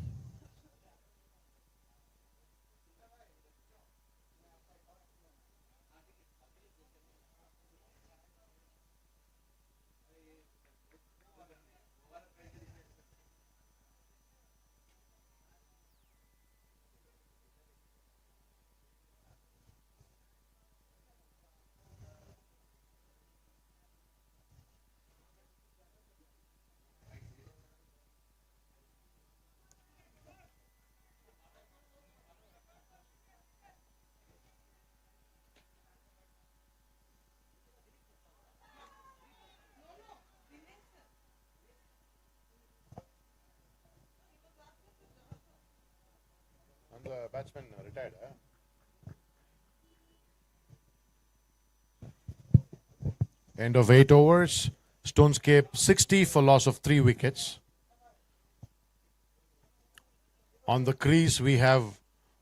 And the batsman retired. End of 8 overs. Stonescape 60 for loss of 3 wickets. On the crease we have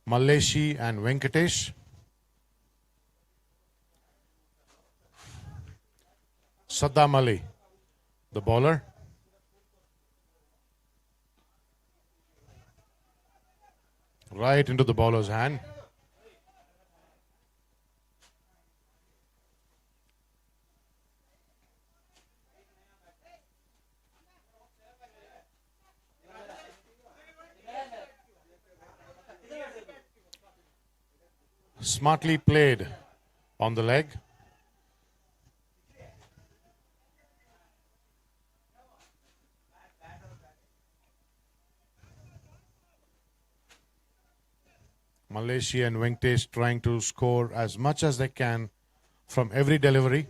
Maleshi and Venkatesh. Saddam Ali, the bowler. Right into the bowler's hand. Smartly played on the leg. Malaysia and Venkatesh trying to score as much as they can from every delivery.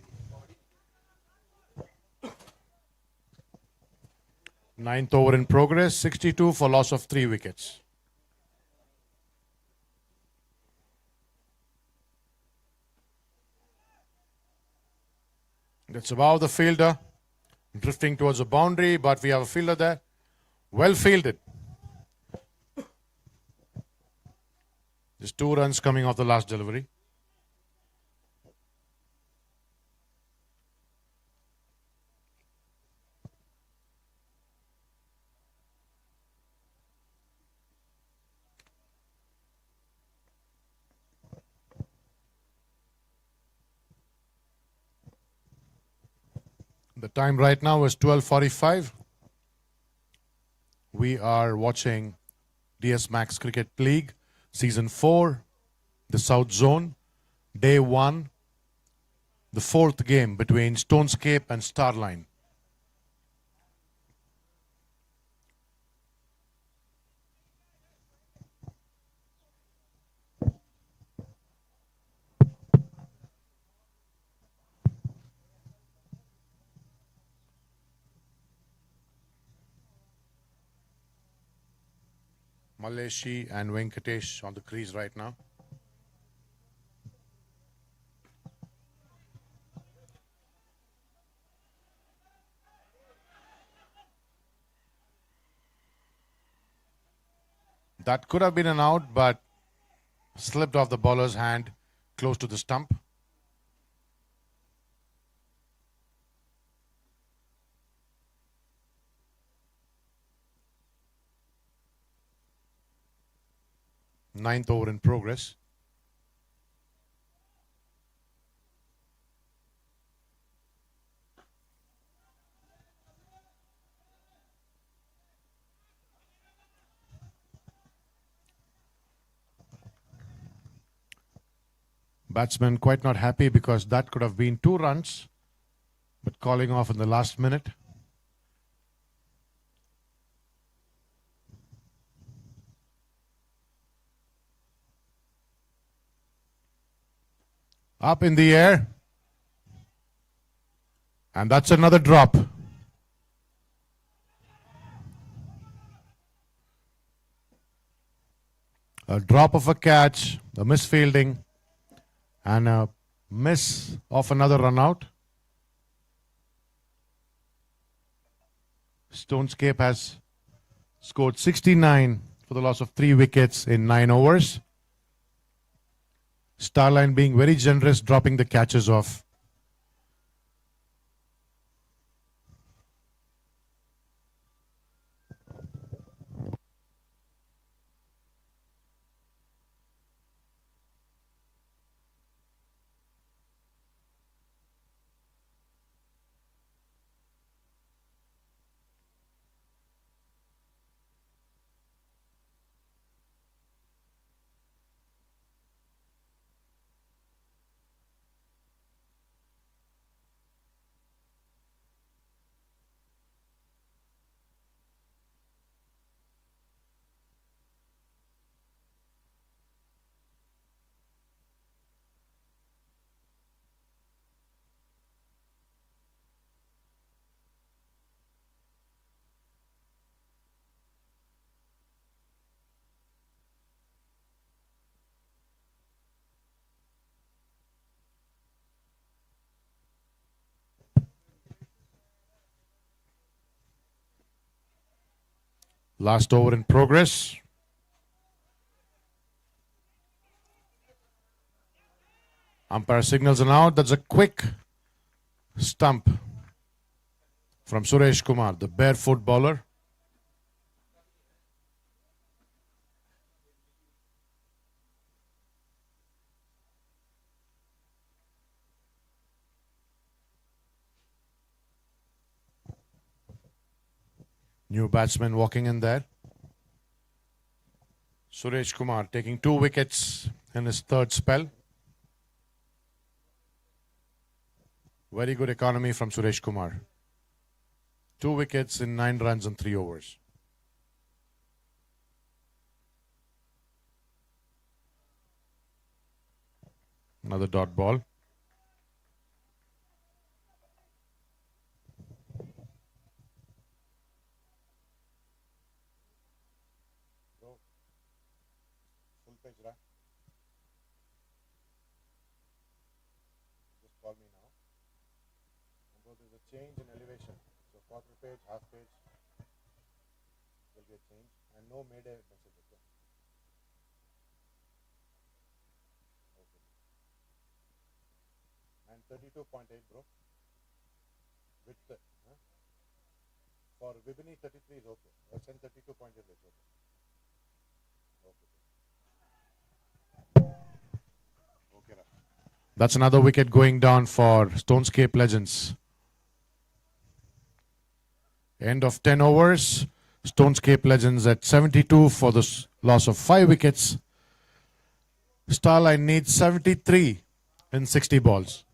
9th over in progress, 62 for loss of 3 wickets. That's above the fielder, drifting towards the boundary, but we have a fielder there. Well fielded. Just 2 runs coming off the last delivery. The time right now is 12:45. We are watching DS Max Cricket League, Season 4, the South Zone, Day 1, the 4th game between Stonescape and Starline. Maleshi and Venkatesh on the crease right now. That could have been an out, but slipped off the bowler's hand close to the stump. Ninth over in progress. Batsman quite not happy because that could have been 2 runs, but calling off in the last minute. Up in the air. And that's another drop. A drop of a catch, a misfielding, and a miss of another run out. Stonescape has scored 69 for the loss of 3 wickets in 9 overs. Starline being very generous, dropping the catches off. Last over in progress. Umpire signals an out. That's a quick stump from Suresh Kumar, the barefoot bowler. New batsman walking in there. Suresh Kumar taking 2 wickets in his third spell. Very good economy from Suresh Kumar. 2 wickets in 9 runs and 3 overs. Another dot ball. Full page, Ra. Just call me now. Although there's a change in elevation. So quarter page, half page will get changed. And no mayday message. Okay. And 32.8, bro. With for Vibini 33 is okay. Send 32.8 is okay. Okay. That's another wicket going down for Stonescape Legends. End of 10 overs. Stonescape Legends at 72 for the loss of 5 wickets. Starline needs 73 in 60 balls.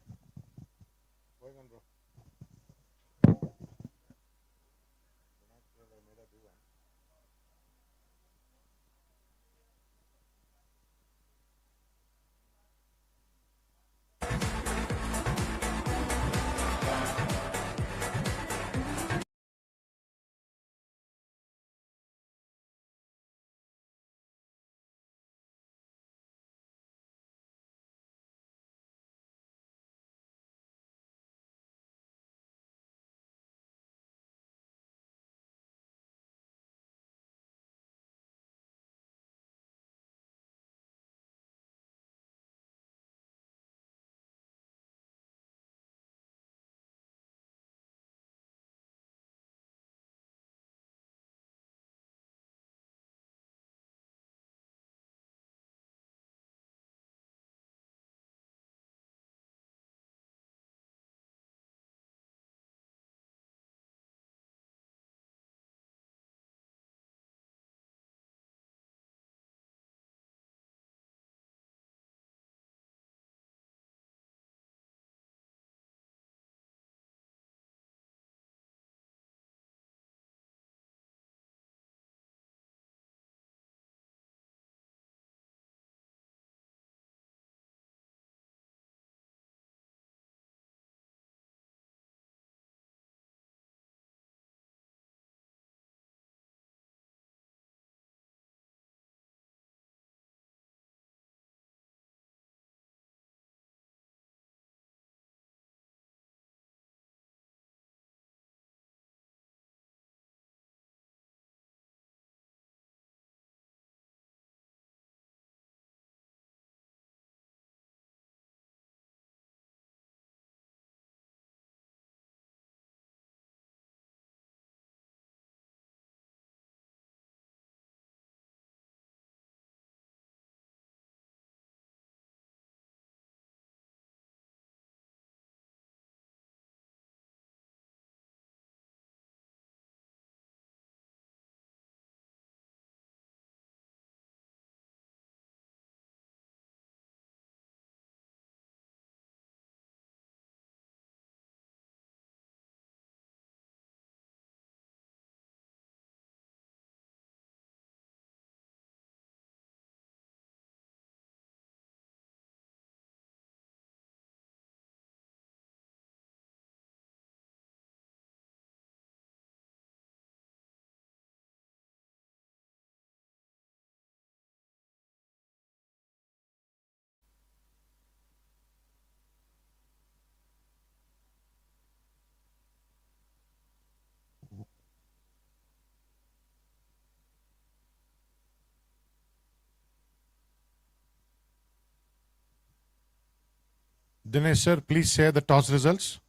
Dinesh sir, please share the toss results.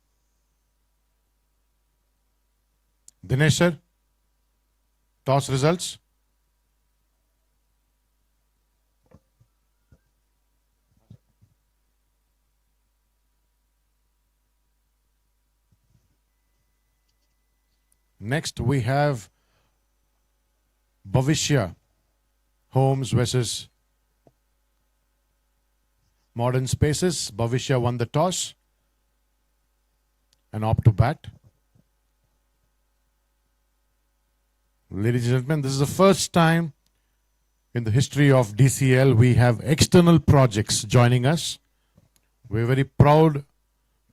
Dinesh sir, toss results. Next we have Bhavishya Homes versus Modern Spaces. Bhavishya won the toss and opt to bat. Ladies and gentlemen, this is the first time in the history of DCL we have external projects joining us. We're very proud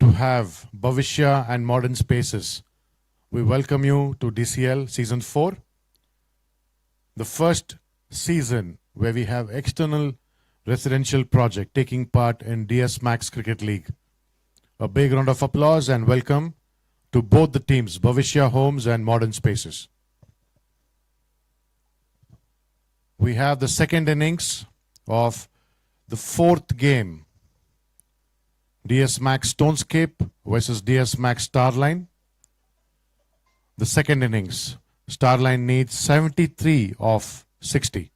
to have Bhavishya and Modern Spaces. We welcome you to DCL Season 4, the first season where we have external residential project taking part in DS Max Cricket League. A big round of applause and welcome to both the teams, Bhavishya Homes and Modern Spaces. We have the second innings of the fourth game, DS Max Stonescape versus DS Max Starline. The second innings, Starline needs 73 of 60.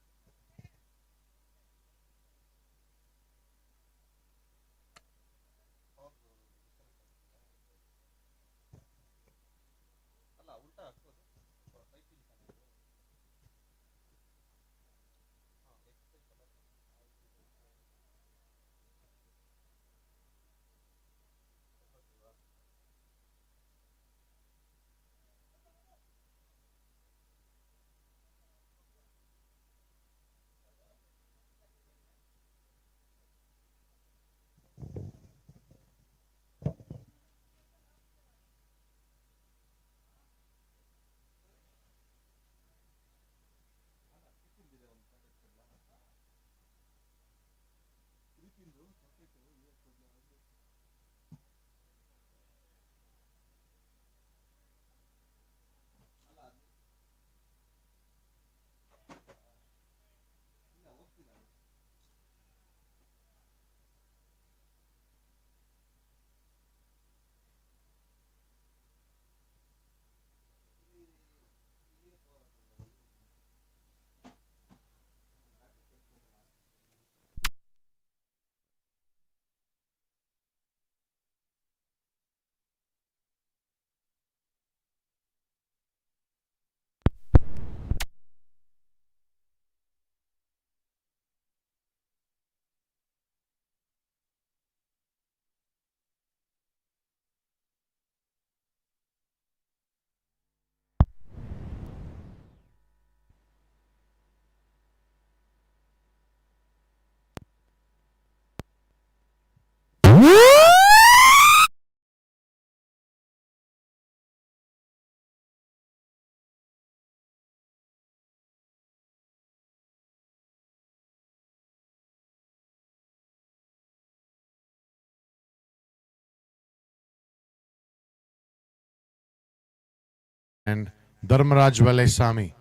And Dharmaraj Velaisamy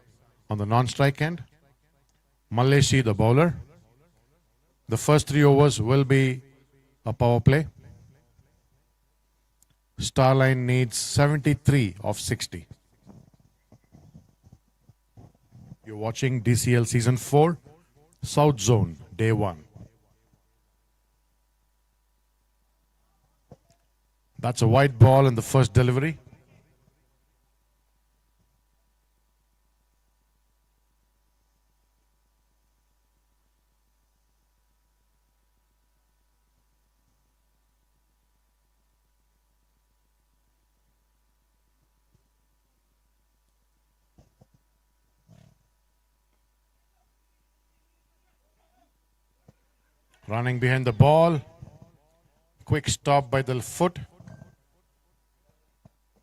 on the non-strike end. Malleshi, the bowler. The first 3 overs will be a power play. Starline needs 73 of 60. You're watching DCL Season 4, South Zone, Day 1. That's a white ball in the first delivery. Running behind the ball. Quick stop by the foot.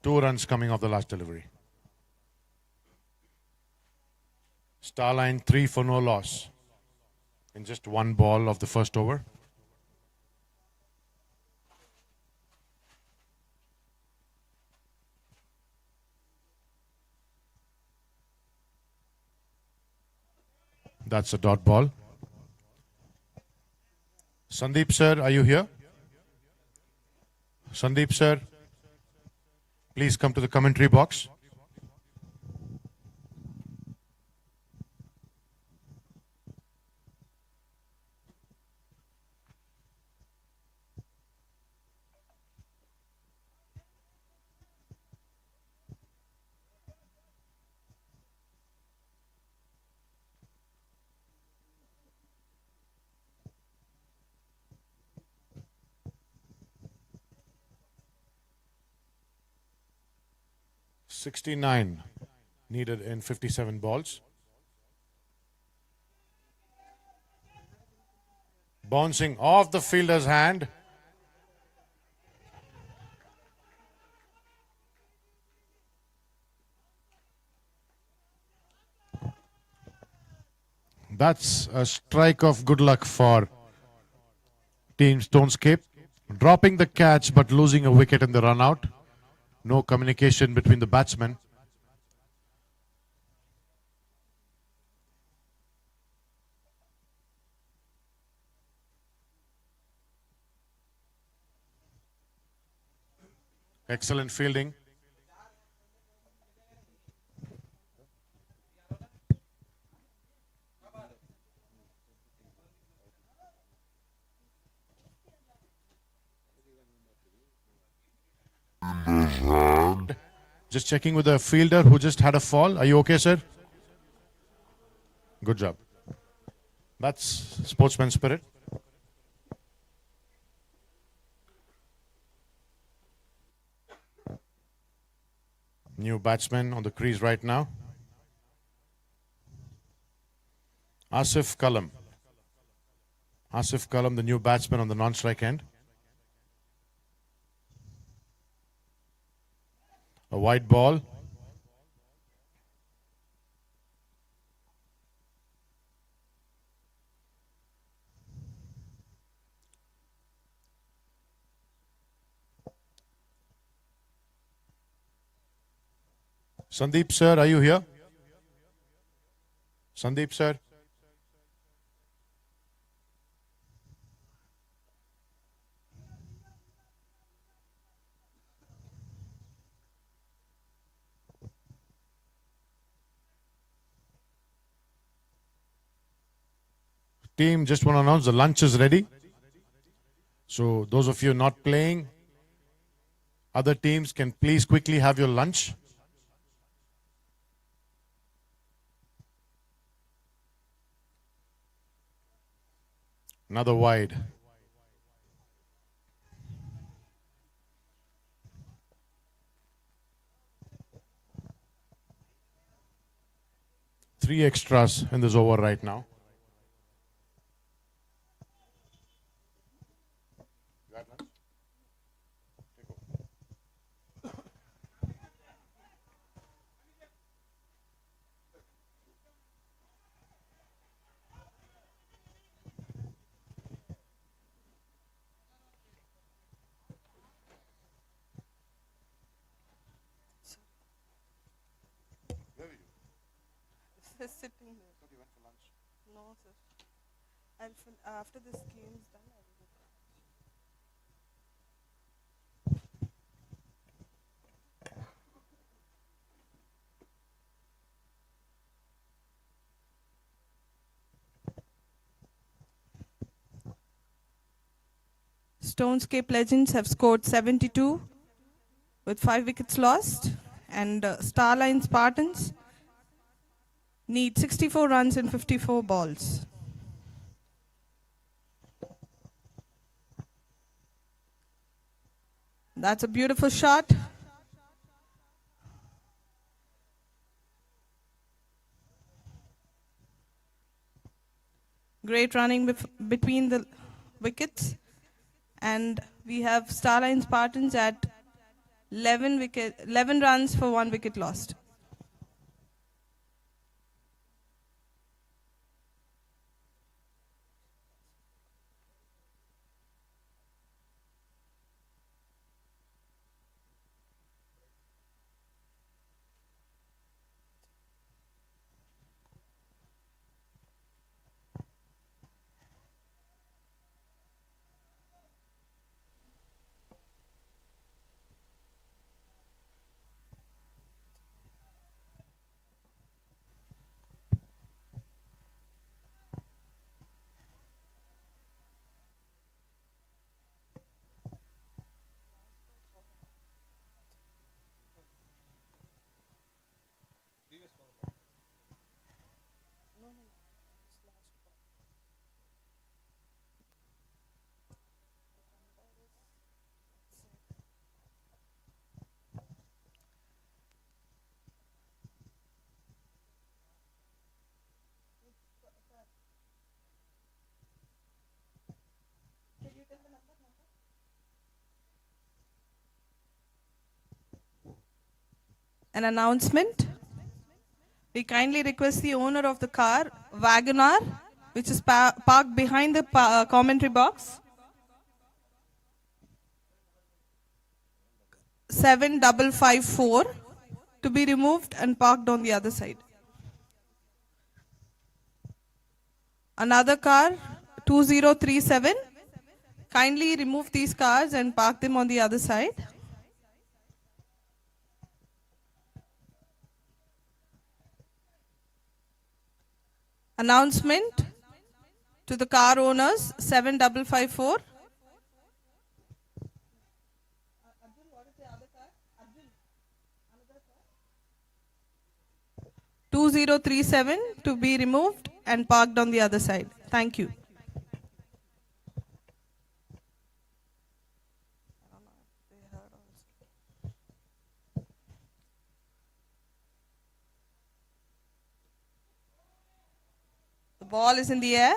2 runs coming off the last delivery. Starline 3 for no loss in just 1 ball of the first over. That's a dot ball. Sandeep sir, are you here? Sandeep sir, please come to the commentary box. "69 needed in 57 balls. Bouncing off the fielder's hand. That's a strike of good luck for Team Stonescape. Dropping the catch but losing a wicket in the run out. No communication between the batsmen. Excellent fielding. Just checking with the fielder who just had a fall. Are you okay, sir? Good job. That's sportsman spirit. New batsman on the crease right now. Asif Kalam. Asif Kalam, the new batsman on the non-strike end. A wide ball. Sandeep sir, are you here? Sandeep sir. Team, just want to announce the lunch is ready. So those of you not playing, other teams can please quickly have your lunch. Another wide. Three extras in this over right now. Sitting there. No, sir. After this game is done, I will go for lunch. Stonescape Legends have scored 72 with 5 wickets lost, and Starline Spartans need 64 runs in 54 balls. That's a beautiful shot. Great running between the wickets. And we have Starline Spartans at 11 runs for 1 wicket lost. An announcement. We kindly request the owner of the car, Wagoner, which is parked behind the commentary box. 7554 to be removed and parked on the other side. Another car, 2037. Kindly remove these cars and park them on the other side. Announcement to the car owners, 7554. 2037 to be removed and parked on the other side. Thank you. The ball is in the air.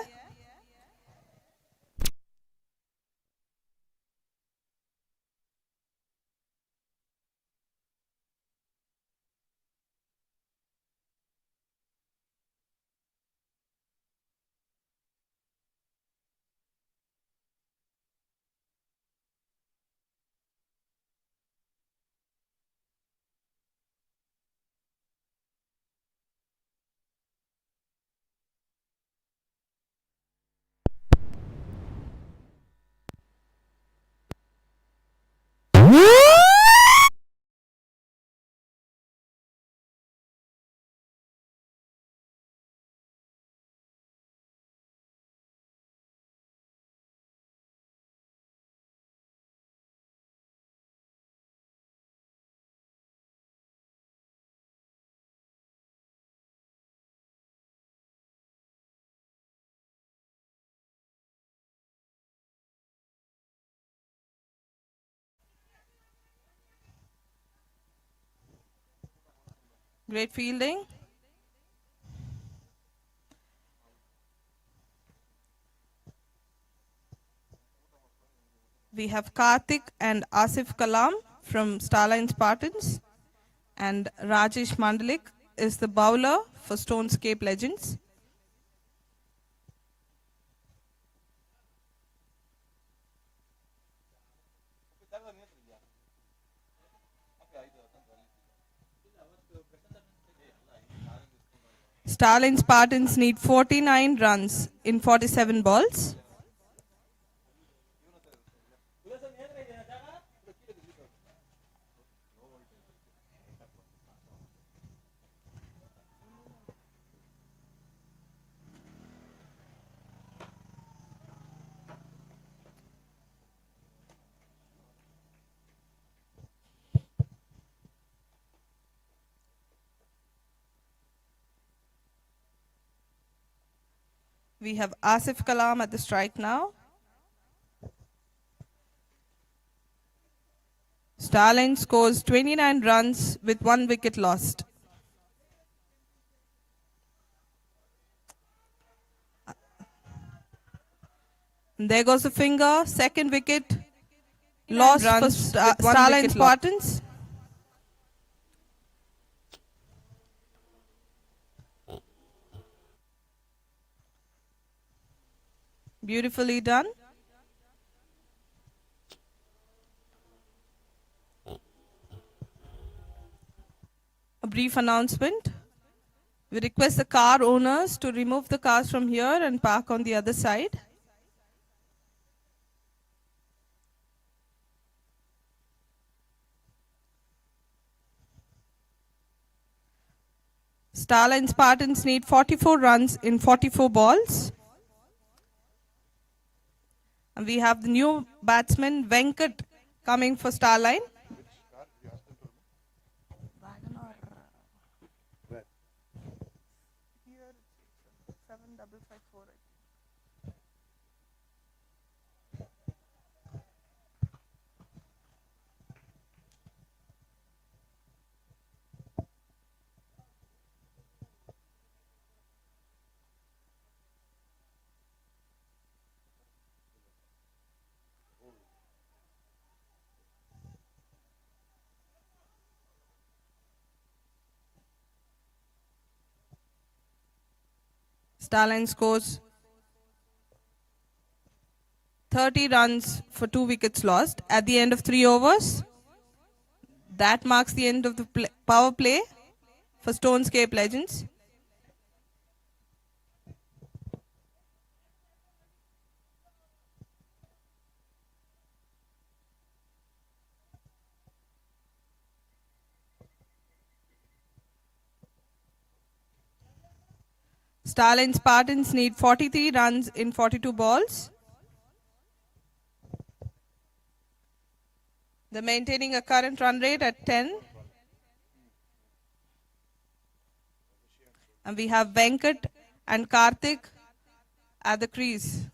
Great fielding. We have Karthik and Asif Kalam from Starline Spartans, and Rajesh Mandalik is the bowler for Stonescape Legends. Starline Spartans need 49 runs in 47 balls. We have Asif Kalam at the strike now. Starline scores 29 runs with 1 wicket lost. And there goes the finger, second wicket lost for Starline Spartans. Beautifully done. A brief announcement. We request the car owners to remove the cars from here and park on the other side. Starline Spartans need 44 runs in 44 balls. And we have the new batsman Venkat coming for Starline. Here, 7554. Starline scores 30 runs for 2 wickets lost at the end of 3 overs. That marks the end of the power play for Stonescape Legends. Starline Spartans need 43 runs in 42 balls. They're maintaining a current run rate at 10. And we have Venkat and Karthik at the crease.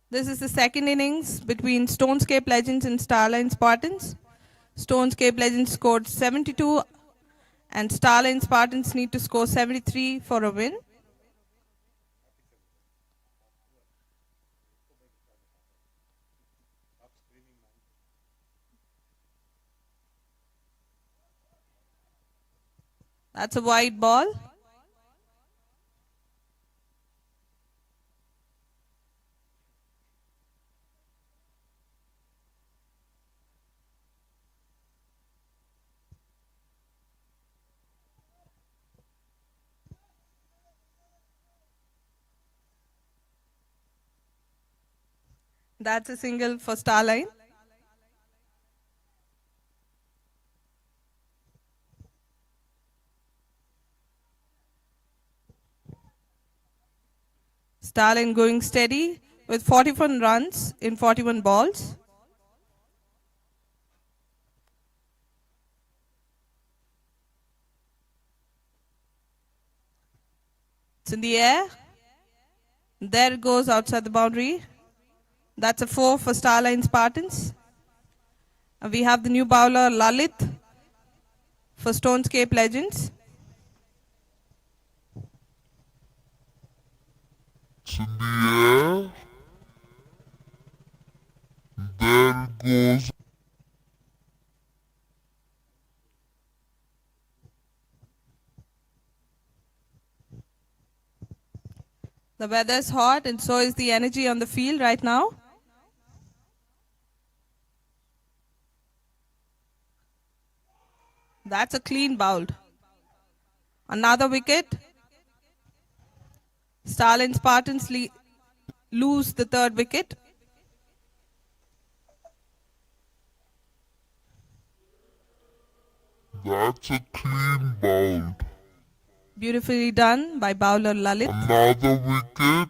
This is the second innings between Stonescape Legends and Starline Spartans. Stonescape Legends scored 72 and Starline Spartans need to score 73 for a win. That's a wide ball. That's a single for Starline. Starline going steady with 41 runs in 41 balls. It's in the air. There it goes outside the boundary. That's a 4 for Starline Spartans. And we have the new bowler Lalit for Stonescape Legends. It's in the air. There it goes. The weather's hot and so is the energy on the field right now. That's a clean bowled. Another wicket. Starline Spartans lose the third wicket. That's a clean bowled. Beautifully done by bowler Lalit. Another wicket.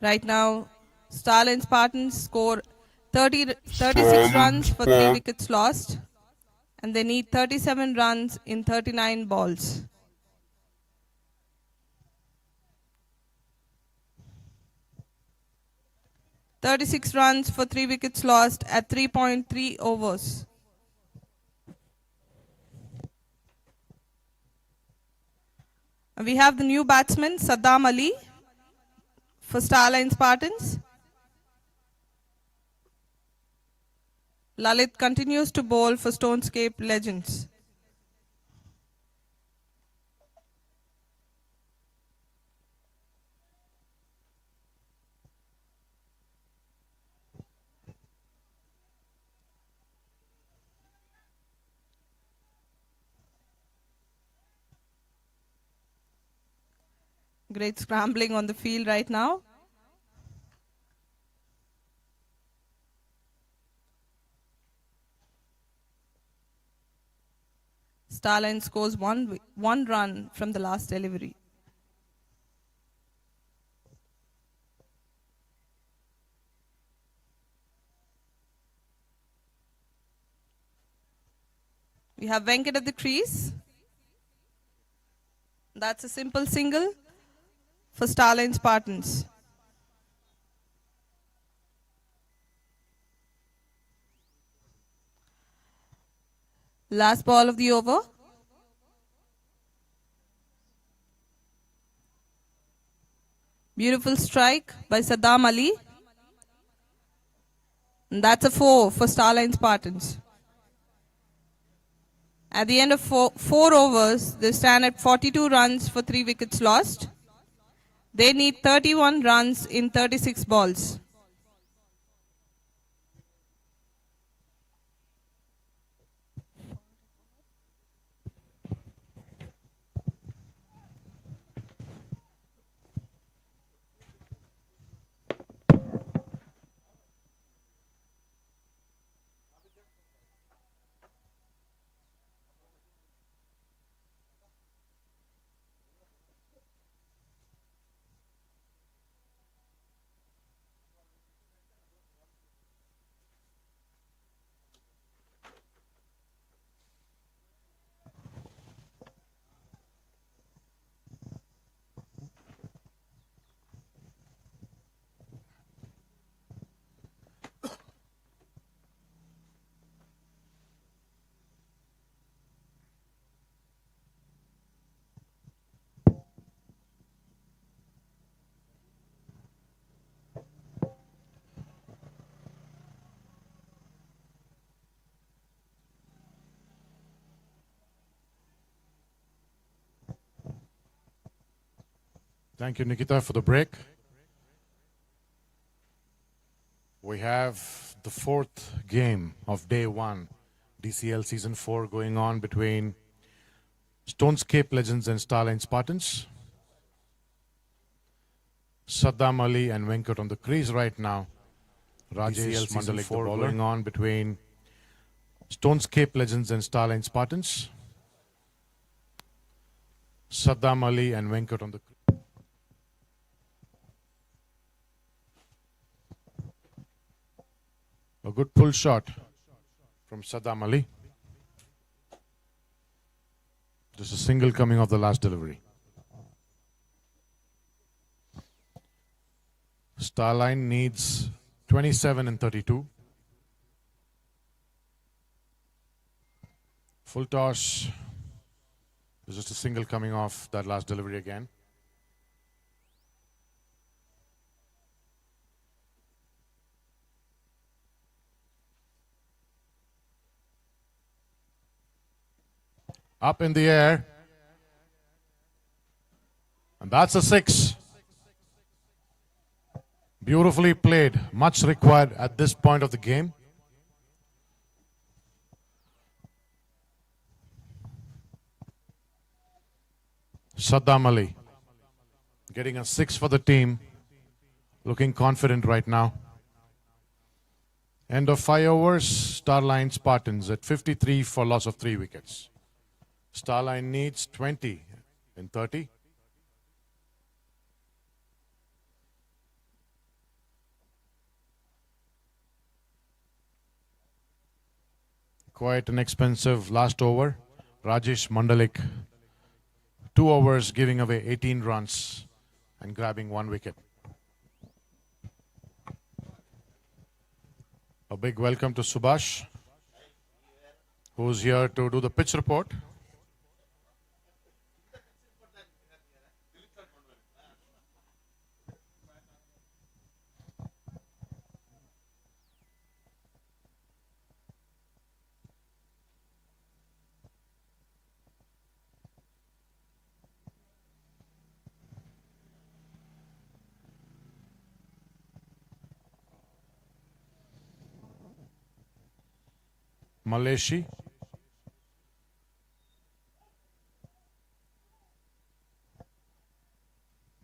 Right now, Starline Spartans score 36 Starline runs for 3 Spart- wickets lost. And they need 37 runs in 39 balls. "36 runs for 3 wickets lost at 3.3 overs. And we have the new batsman Saddam Ali for Starline Spartans. Lalit continues to bowl for Stonescape Legends. Great scrambling on the field right now. Starline scores one run from the last delivery. We have Venkat at the crease. That's a simple single for Starline Spartans. Last ball of the over. Beautiful strike by Saddam Ali. And that's a 4 for Starline Spartans. At the end of four overs, they stand at 42 runs for 3 wickets lost. They need 31 runs in 36 balls. Thank you, Nikita, for the break. We have the fourth game of day one, DCL Season 4, going on between Stonescape Legends and Starline Spartans. Saddam Ali and Venkat on the crease right now. Rajesh Mandalik, the bowler, going on between Stonescape Legends and Starline Spartans. Saddam Ali and Venkat on the crease. A good pull shot from Saddam Ali. Just a single coming off the last delivery. Starline needs 27 and 32. Full toss. There's just a single coming off that last delivery again. Up in the air. And that's a 6. Beautifully played. Much required at this point of the game. Saddam Ali getting a 6 for the team. Looking confident right now. End of 5 overs. Starline Spartans at 53 for loss of 3 wickets. Starline needs 20 in 30. Quite an expensive last over. Rajesh Mandalik, 2 overs, giving away 18 runs and grabbing 1 wicket. A big welcome to Subhash, who's here to do the pitch report. Maleshi.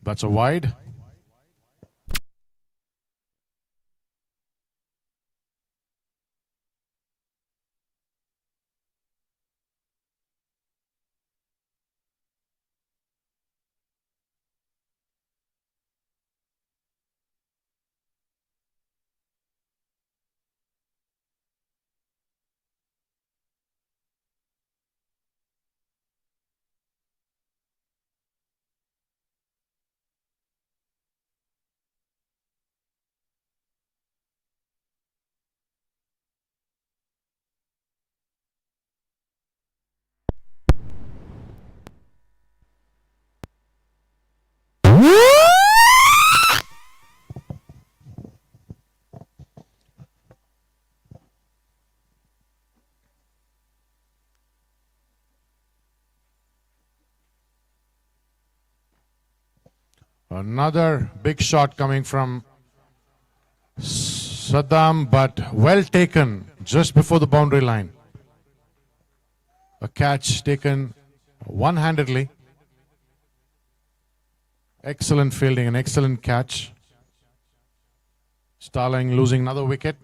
That's a wide. Another big shot coming from Saddam, but well taken just before the boundary line. A catch taken one-handedly. Excellent fielding, an excellent catch. Starline losing another wicket.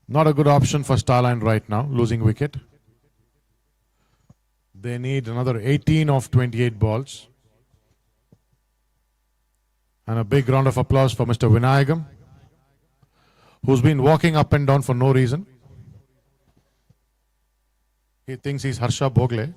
Not a good option for Starline right now, losing wicket. They need another 18 of 28 balls. And a big round of applause for Mr. Vinayagam, who's been walking up and down for no reason. He thinks he's Harsha Bhogle.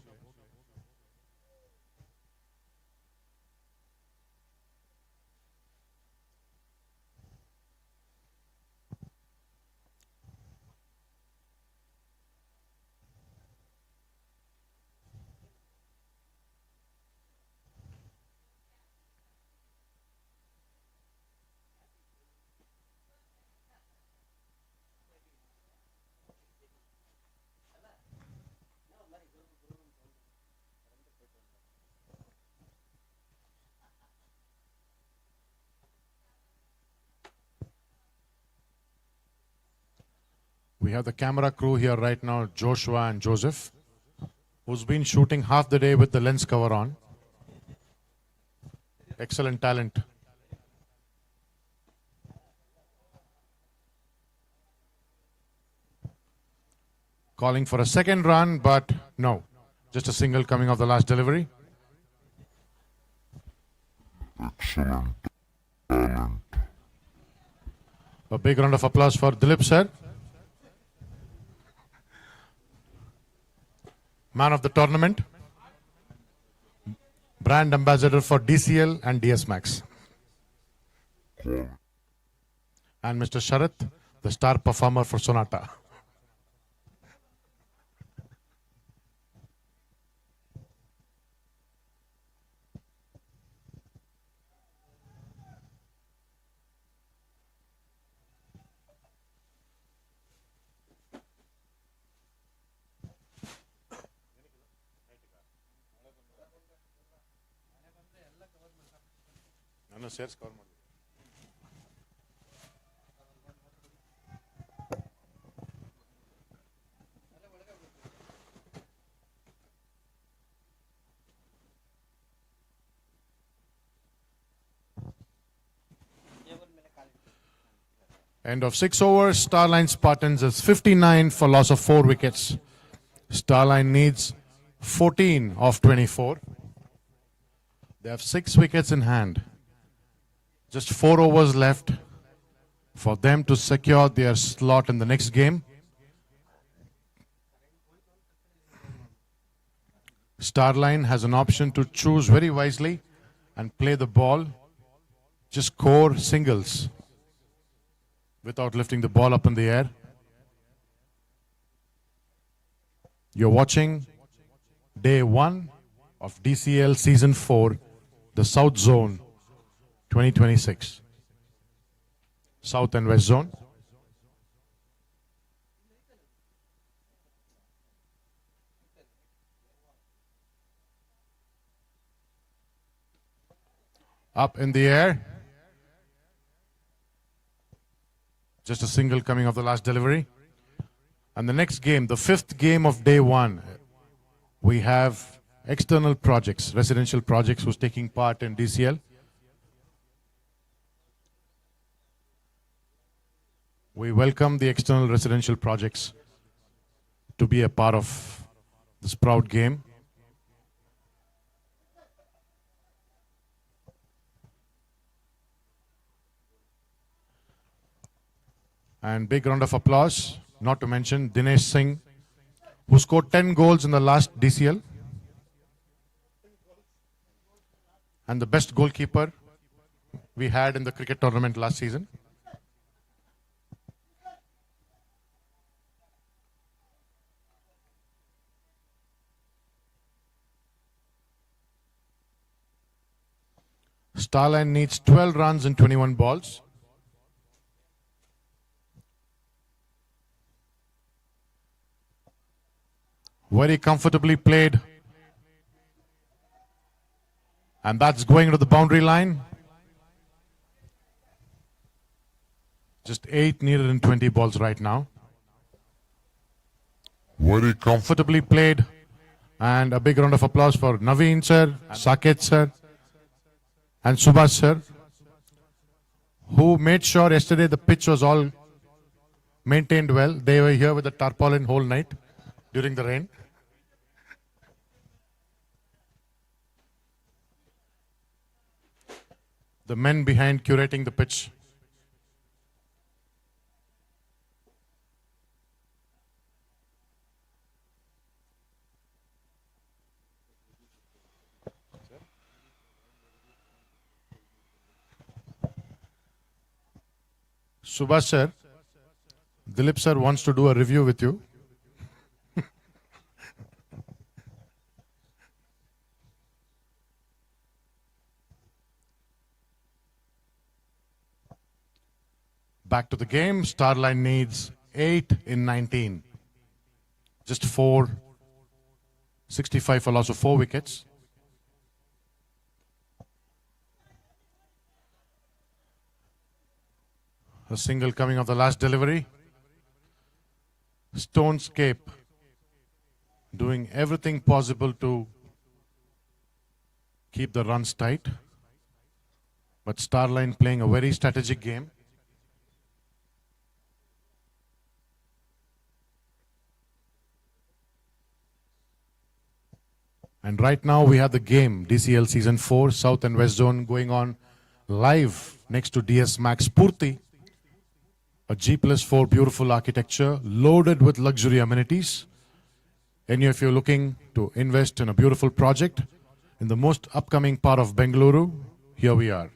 We have the camera crew here right now, Joshua and Joseph, who's been shooting half the day with the lens cover on. Excellent talent. Calling for a second run, but no. Just a single coming off the last delivery. Excellent talent. A big round of applause for Dilip sir. Man of the tournament. Brand ambassador for DCL and DS Max. And Mr. Sharath, the star performer for Sonata. End of 6 overs. Starline Spartans is 59 for loss of 4 wickets. Starline needs 14 of 24. They have 6 wickets in hand. Just 4 overs left for them to secure their slot in the next game. Starline has an option to choose very wisely and play the ball. Just score singles without lifting the ball up in the air. You're watching day 1 of DCL Season 4, the South Zone 2026. South and West Zone. Up in the air. Just a single coming off the last delivery. And the next game, the 5th game of day 1, we have external projects, residential projects who's taking part in DCL. We welcome the external residential projects to be a part of this proud game. And big round of applause, not to mention Dinesh Singh, who scored 10 goals in the last DCL. And the best goalkeeper we had in the cricket tournament last season. Starline needs 12 runs in 21 balls. Very comfortably played. And that's going to the boundary line. Just 8 needed in 20 balls right now. Very Comfortably played. And a big round of applause for Naveen sir, Saket sir, and Subhash sir, who made sure yesterday the pitch was all maintained well. They were here with the tarpaulin whole night during the rain. The men behind curating the pitch. Subhash sir, Dilip sir wants to do a review with you. Back to the game. Starline needs 8 in 19. Just 4. 65 for loss of 4 wickets. A single coming off the last delivery. Stonescape doing everything possible to keep the runs tight. But Starline playing a very strategic game. And right now we have the game, DCL Season 4, South and West Zone, going on live next to DS Max Purti. A G+4 beautiful architecture loaded with luxury amenities. Any of you looking to invest in a beautiful project in the most upcoming part of Bengaluru, here we are.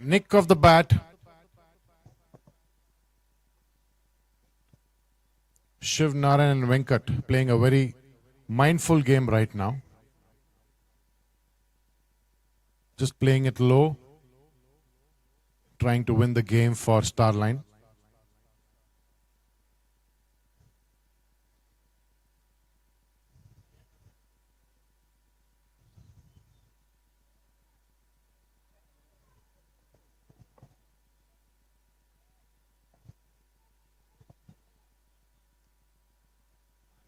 Nick of the bat. Shiv Narayan and Venkat playing a very mindful game right now. Just playing it low, trying to win the game for Starline.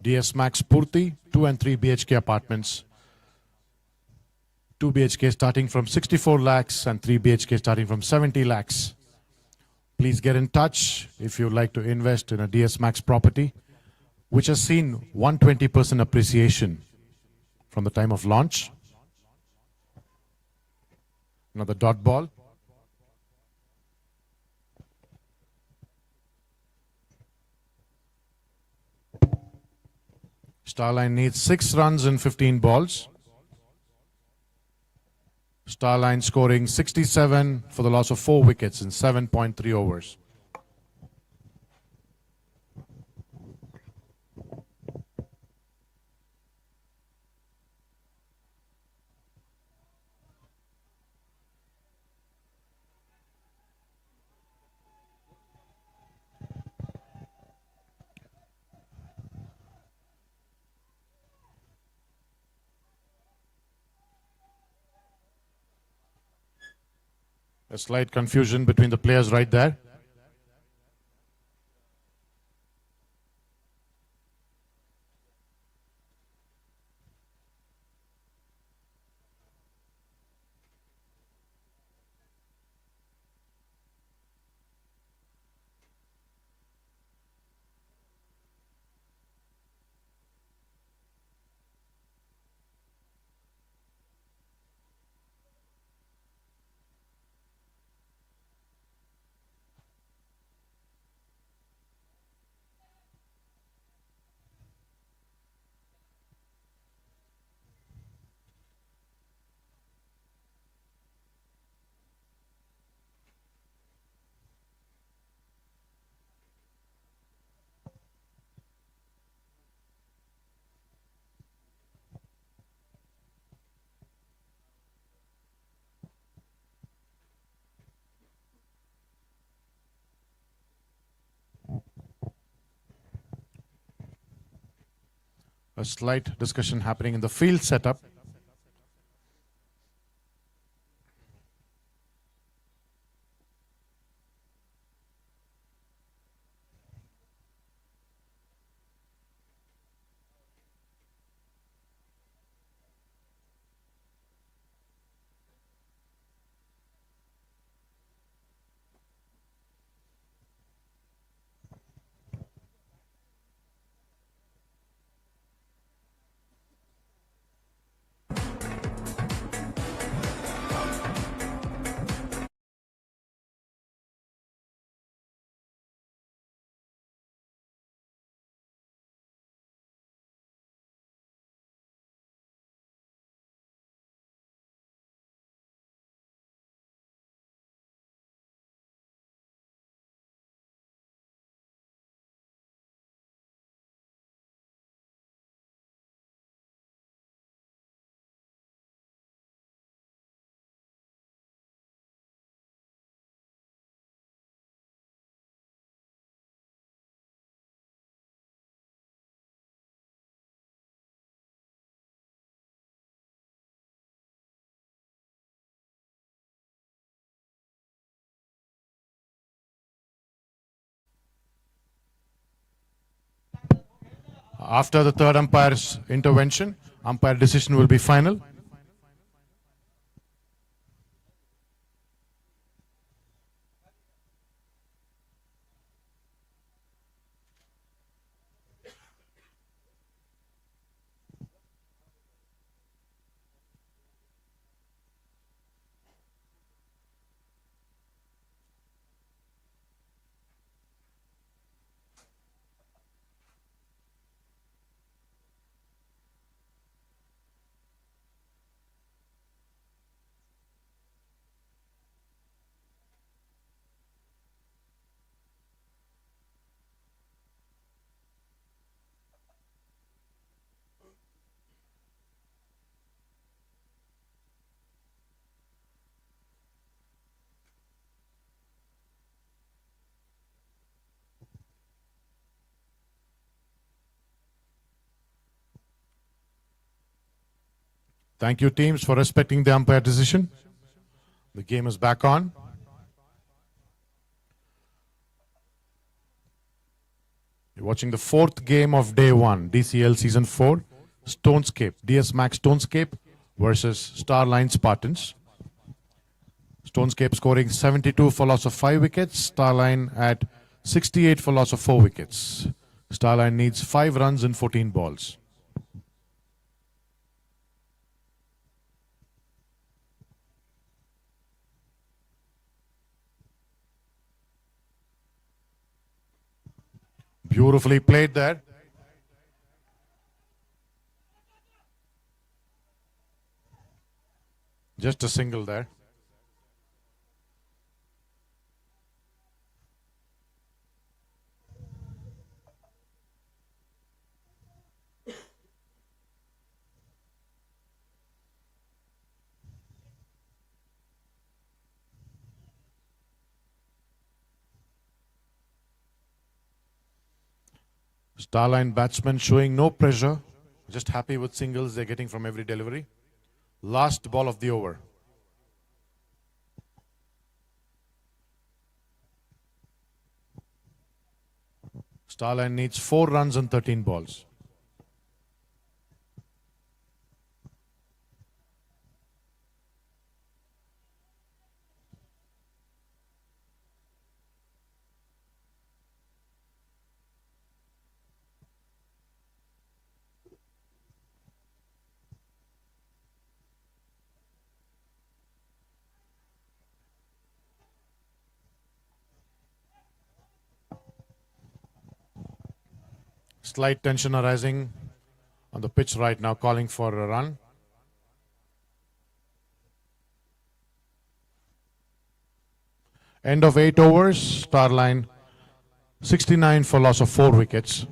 DS Max Purti, 2 and 3 BHK apartments. 2 BHK starting from 64 lakhs and 3 BHK starting from 70 lakhs. Please get in touch if you'd like to invest in a DS Max property, which has seen 120% appreciation from the time of launch. Another dot ball. Starline needs 6 runs in 15 balls. Starline scoring 67 for the loss of 4 wickets in 7.3 overs. A slight confusion between the players right there. A slight discussion happening in the field setup. After the third umpire's intervention, umpire decision will be final. Thank you, teams, for respecting the umpire decision. The game is back on. You're watching the fourth game of day one, DCL Season 4, Stonescape, DS Max Stonescape versus Starline Spartans. Stonescape scoring 72 for loss of 5 wickets, Starline at 68 for loss of 4 wickets. Starline needs 5 runs in 14 balls. Beautifully played there. Just a single there. Starline batsmen showing no pressure, just happy with singles they're getting from every delivery. Last ball of the over. Starline needs 4 runs in 13 balls. Slight tension arising on the pitch right now, calling for a run. End of 8 overs, Starline 69 for loss of 4 wickets.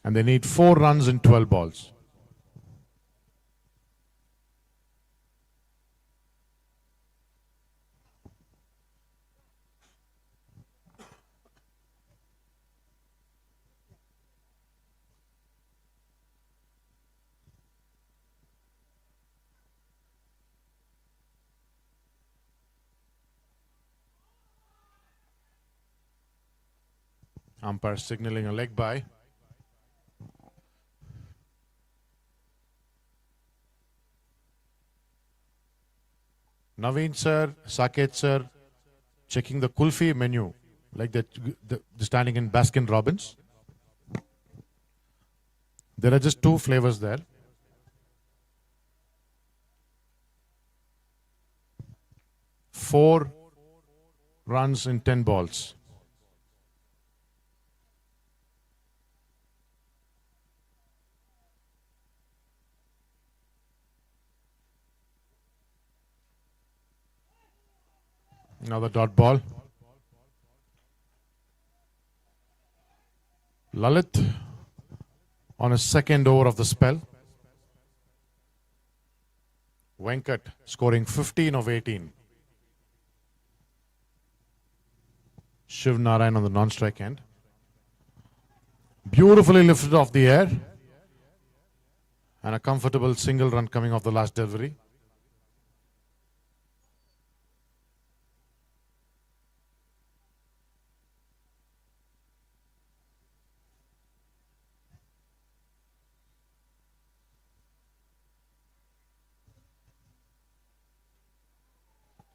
And they need 4 runs in 12 balls. Umpire signaling a leg bye. Naveen sir, Saket sir, checking the kulfi menu, like that, the standing in Baskin Robbins. There are just 2 flavors there. Four runs in 10 balls. Another dot ball. Lalit on his second over of the spell. Venkat scoring 15 of 18. Shiv Narayan on the non-strike end. Beautifully lifted off the air. And a comfortable single run coming off the last delivery.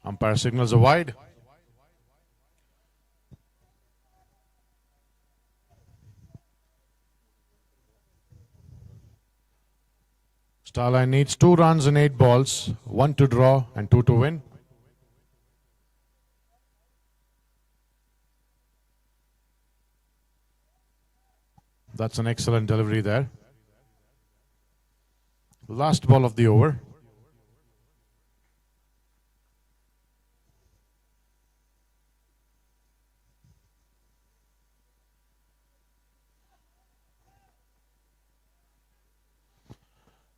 Umpire signals a wide. Starline needs 2 runs in 8 balls, 1 to draw and 2 to win. That's an excellent delivery there. Last ball of the over.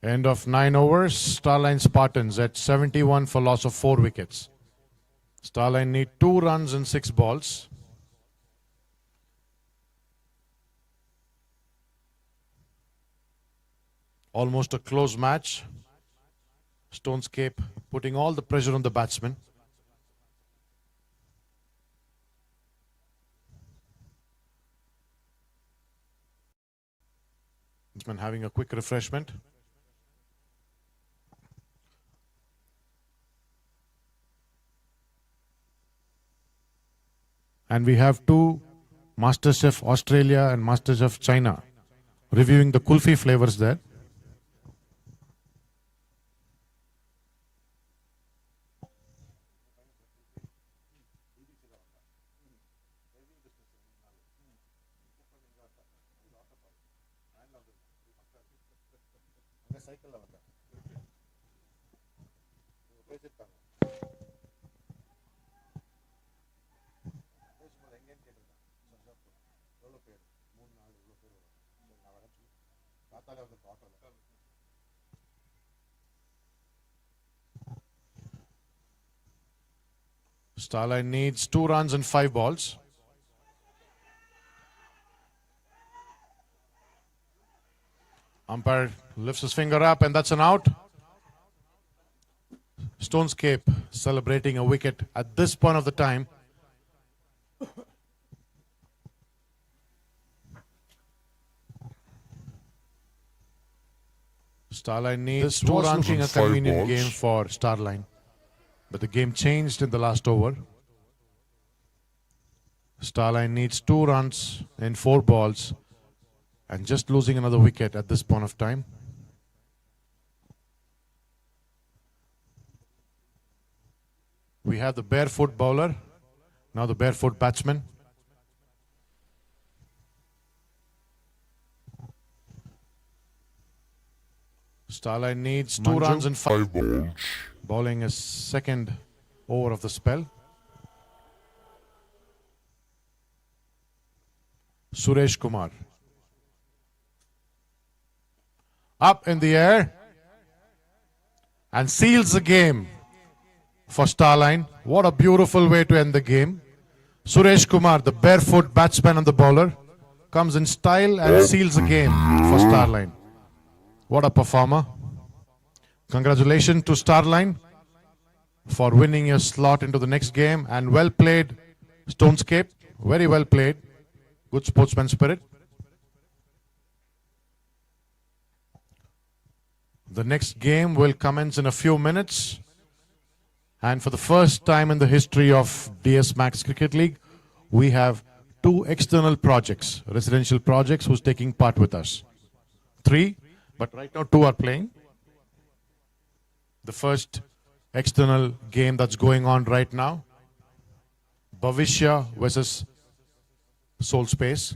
End of 9 overs. Starline Spartans at 71 for loss of 4 wickets. Starline need 2 runs in 6 balls. Almost a close match. Stonescape putting all the pressure on the batsman. Batsman having a quick refreshment. And we have 2 MasterChef Australia and MasterChef China reviewing the kulfi flavors there. Starline needs 2 runs and 5 balls. Umpire lifts his finger up and that's an out. Stonescape celebrating a wicket at this point of the time. Starline needs 2 runs in a convenient game for Starline. But the game changed in the last over. Starline needs 2 runs in 4 balls and just losing another wicket at this point of time. We have the barefoot bowler, now the barefoot batsman. Starline needs 2 runs and 5 balls. Bowling his second over of the spell. Suresh Kumar. Up in the air and seals the game for Starline. What a beautiful way to end the game. Suresh Kumar, the barefoot batsman and the bowler, comes in style and seals the game for Starline. What a performer. Congratulations to Starline for winning your slot into the next game, and well played, Stonescape. Very well played. Good sportsman spirit. The next game will commence in a few minutes. And for the first time in the history of DS Max Cricket League, we have 2 external projects, residential projects, who's taking part with us. 3, but right now 2 are playing. The first external game that's going on right now, Bhavishya versus Soul Space.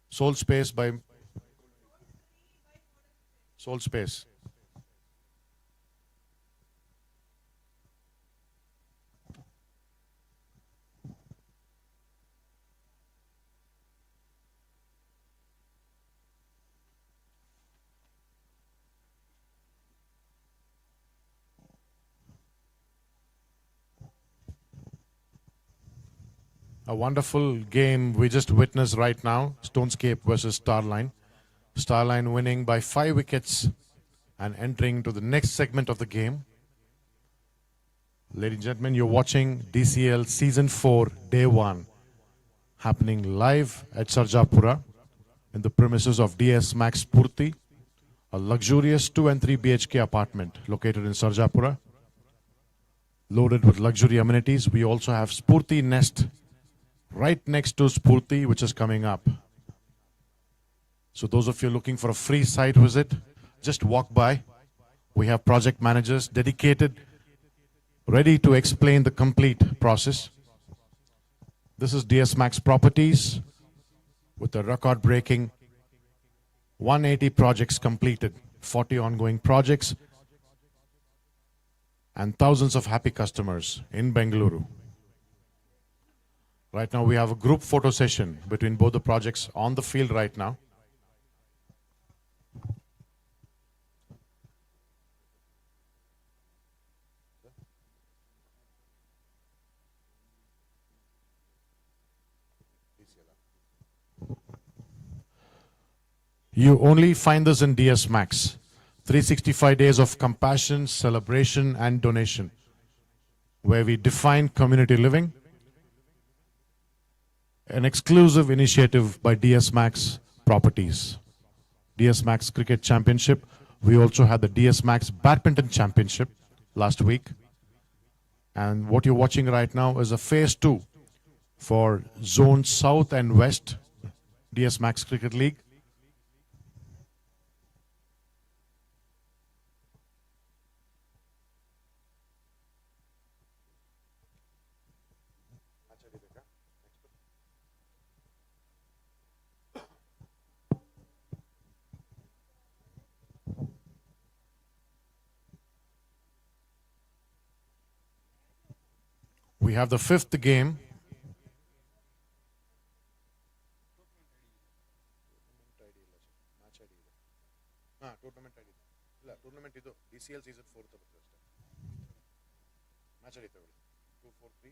Soul Space by Soul Space. A wonderful game we just witnessed right now, Stonescape versus Starline. Starline winning by 5 wickets and entering to the next segment of the game. Ladies and gentlemen, you're watching DCL Season 4, Day 1, happening live at Sarjapura in the premises of DS Max Spurti, a luxurious 2 and 3 BHK apartment located in Sarjapura, loaded with luxury amenities. We also have Spurti Nest right next to Spurti, which is coming up. So those of you looking for a free site visit, just walk by. We have project managers dedicated, ready to explain the complete process. This is DS Max Properties with a record-breaking 180 projects completed, 40 ongoing projects, and thousands of happy customers in Bengaluru. Right now we have a group photo session between both the projects on the field right now. You only find this in DS Max. 365 days of compassion, celebration, and donation, where we define community living. An exclusive initiative by DS Max Properties. DS Max Cricket Championship. We also had the DS Max Badminton Championship last week. And what you're watching right now is a phase 2 for Zone South and West, DS Max Cricket League. We have the 5th game. Tournament ID. Tournament idu DCL season 4 match ID 243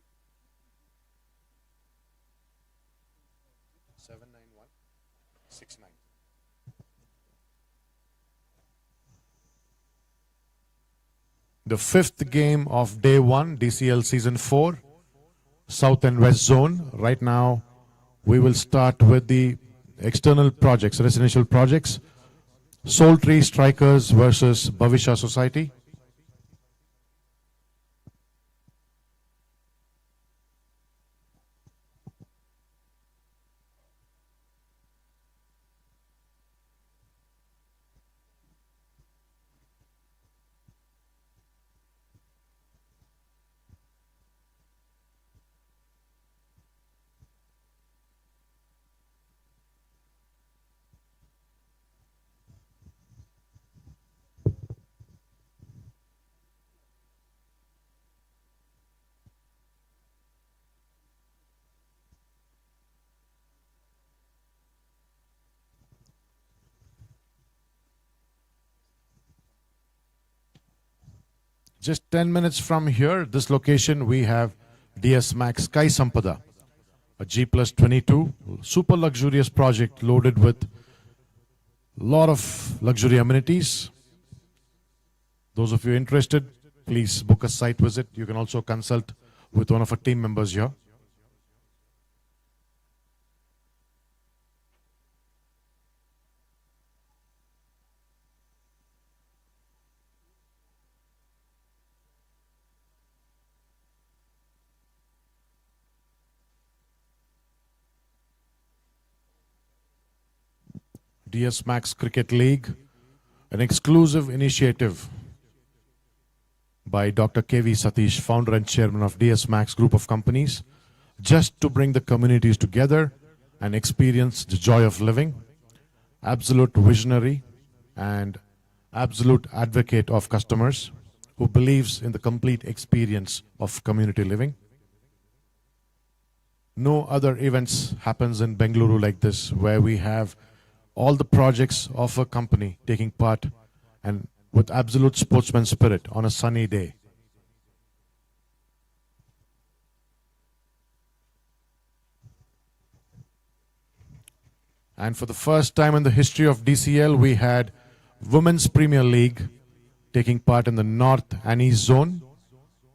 791 69. The 5th game of Day 1, DCL Season 4, South and West Zone. Right now, we will start with the external projects, residential projects. Soul Tree Strikers versus Bhavishya Society. Just 10 minutes from here, this location, we have DS Max Sky Sampada, a G+22 super luxurious project loaded with a lot of luxury amenities. Those of you interested, please book a site visit. You can also consult with one of our team members here. DS Max Cricket League, an exclusive initiative by Dr. KV Satish, founder and chairman of DS Max Group of Companies, just to bring the communities together and experience the joy of living. Absolute visionary and absolute advocate of customers who believes in the complete experience of community living. No other events happens in Bengaluru like this, where we have all the projects of a company taking part and with absolute sportsman spirit on a sunny day. And for the first time in the history of DCL, we had Women's Premier League taking part in the North and East Zone,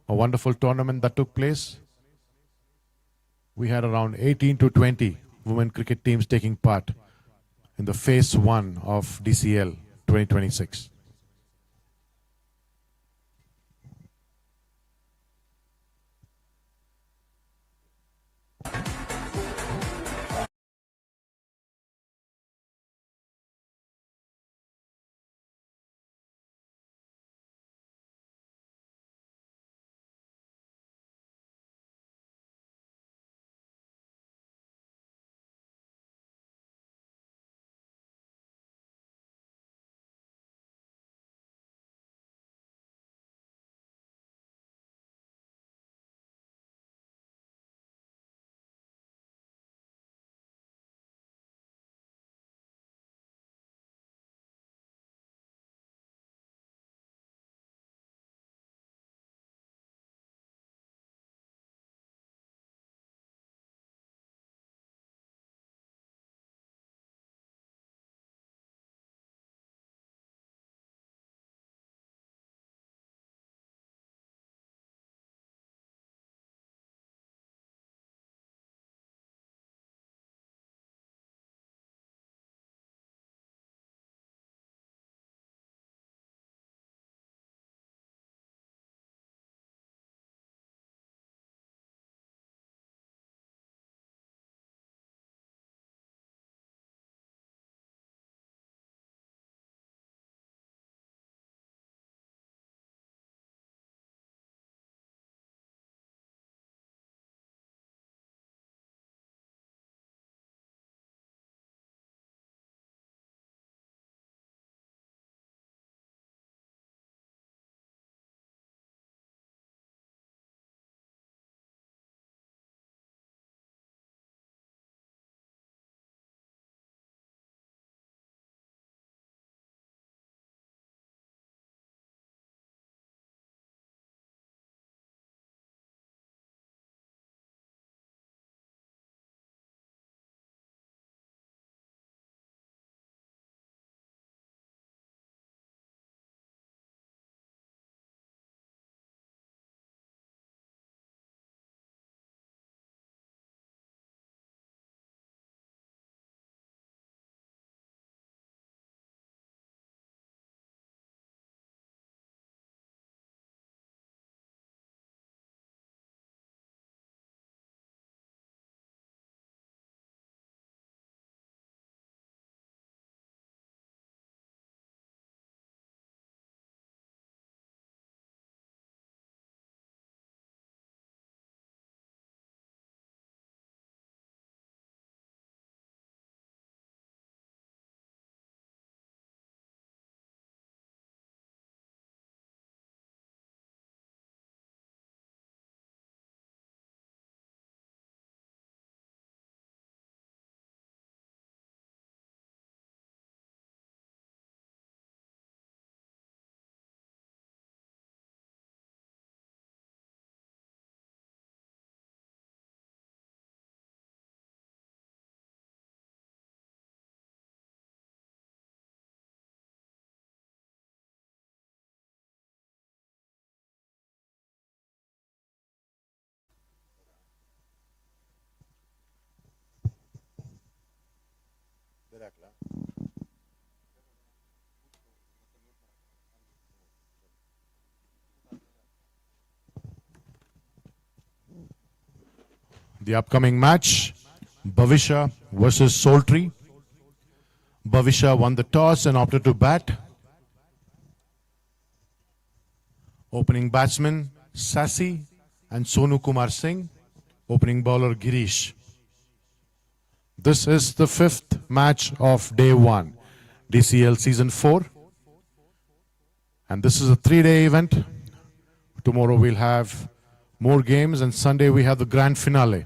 a wonderful tournament that took place. We had around 18 to 20 women cricket teams taking part in the phase 1 of DCL 2026. ಬೇರೆ ಹಾಕ್ಲಾ? The upcoming match, Bhavisha versus Soltree. Bhavisha won the toss and opted to bat. Opening batsman, Sassi and Sonu Kumar Singh. Opening bowler, Girish. This is the 5th match of day 1, DCL Season 4. And this is a 3-day event. Tomorrow we'll have more games and Sunday we have the grand finale.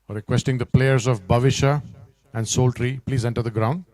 Requesting the players of Bhavisha and Soltree, please enter the ground.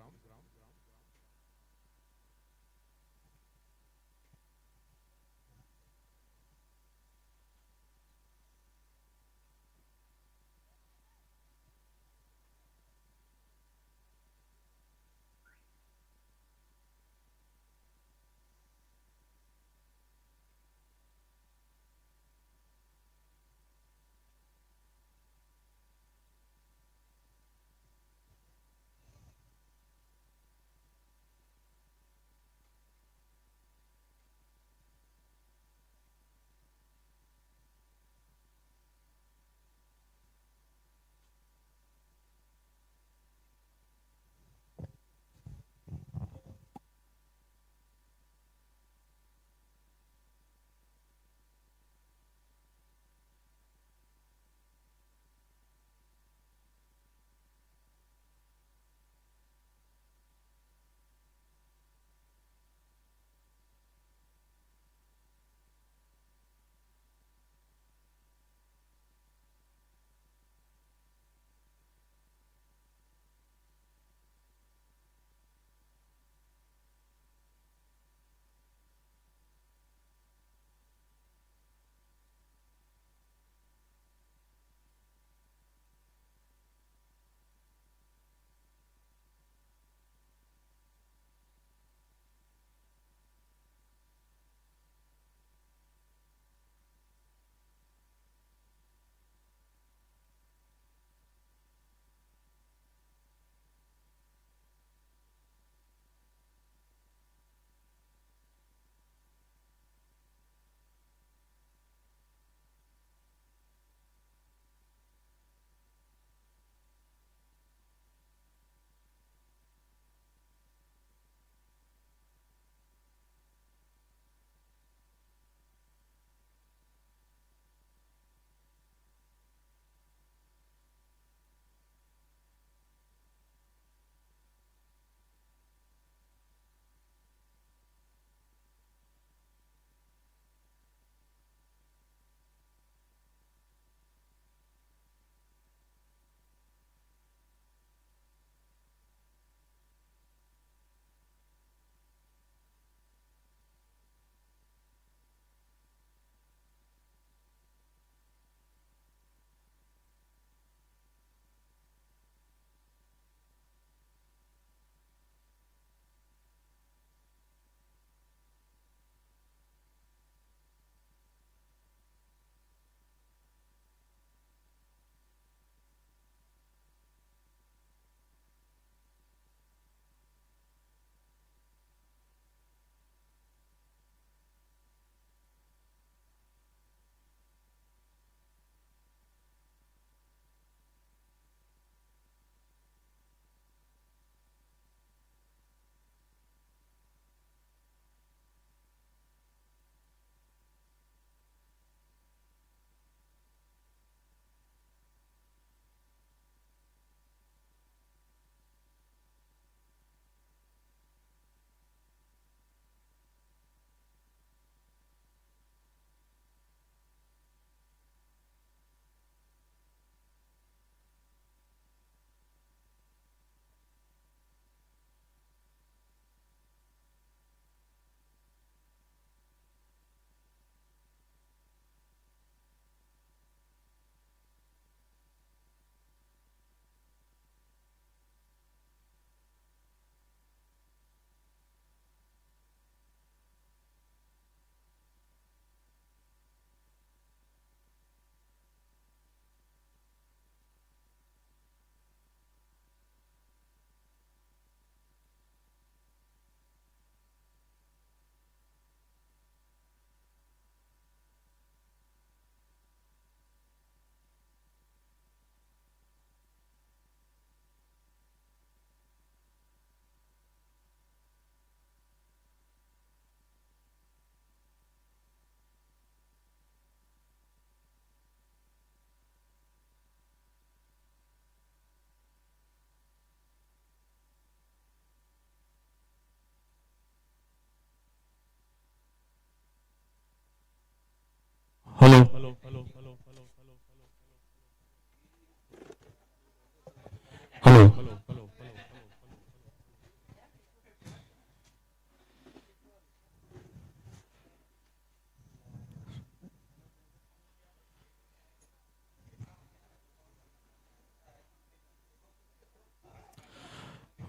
Hello.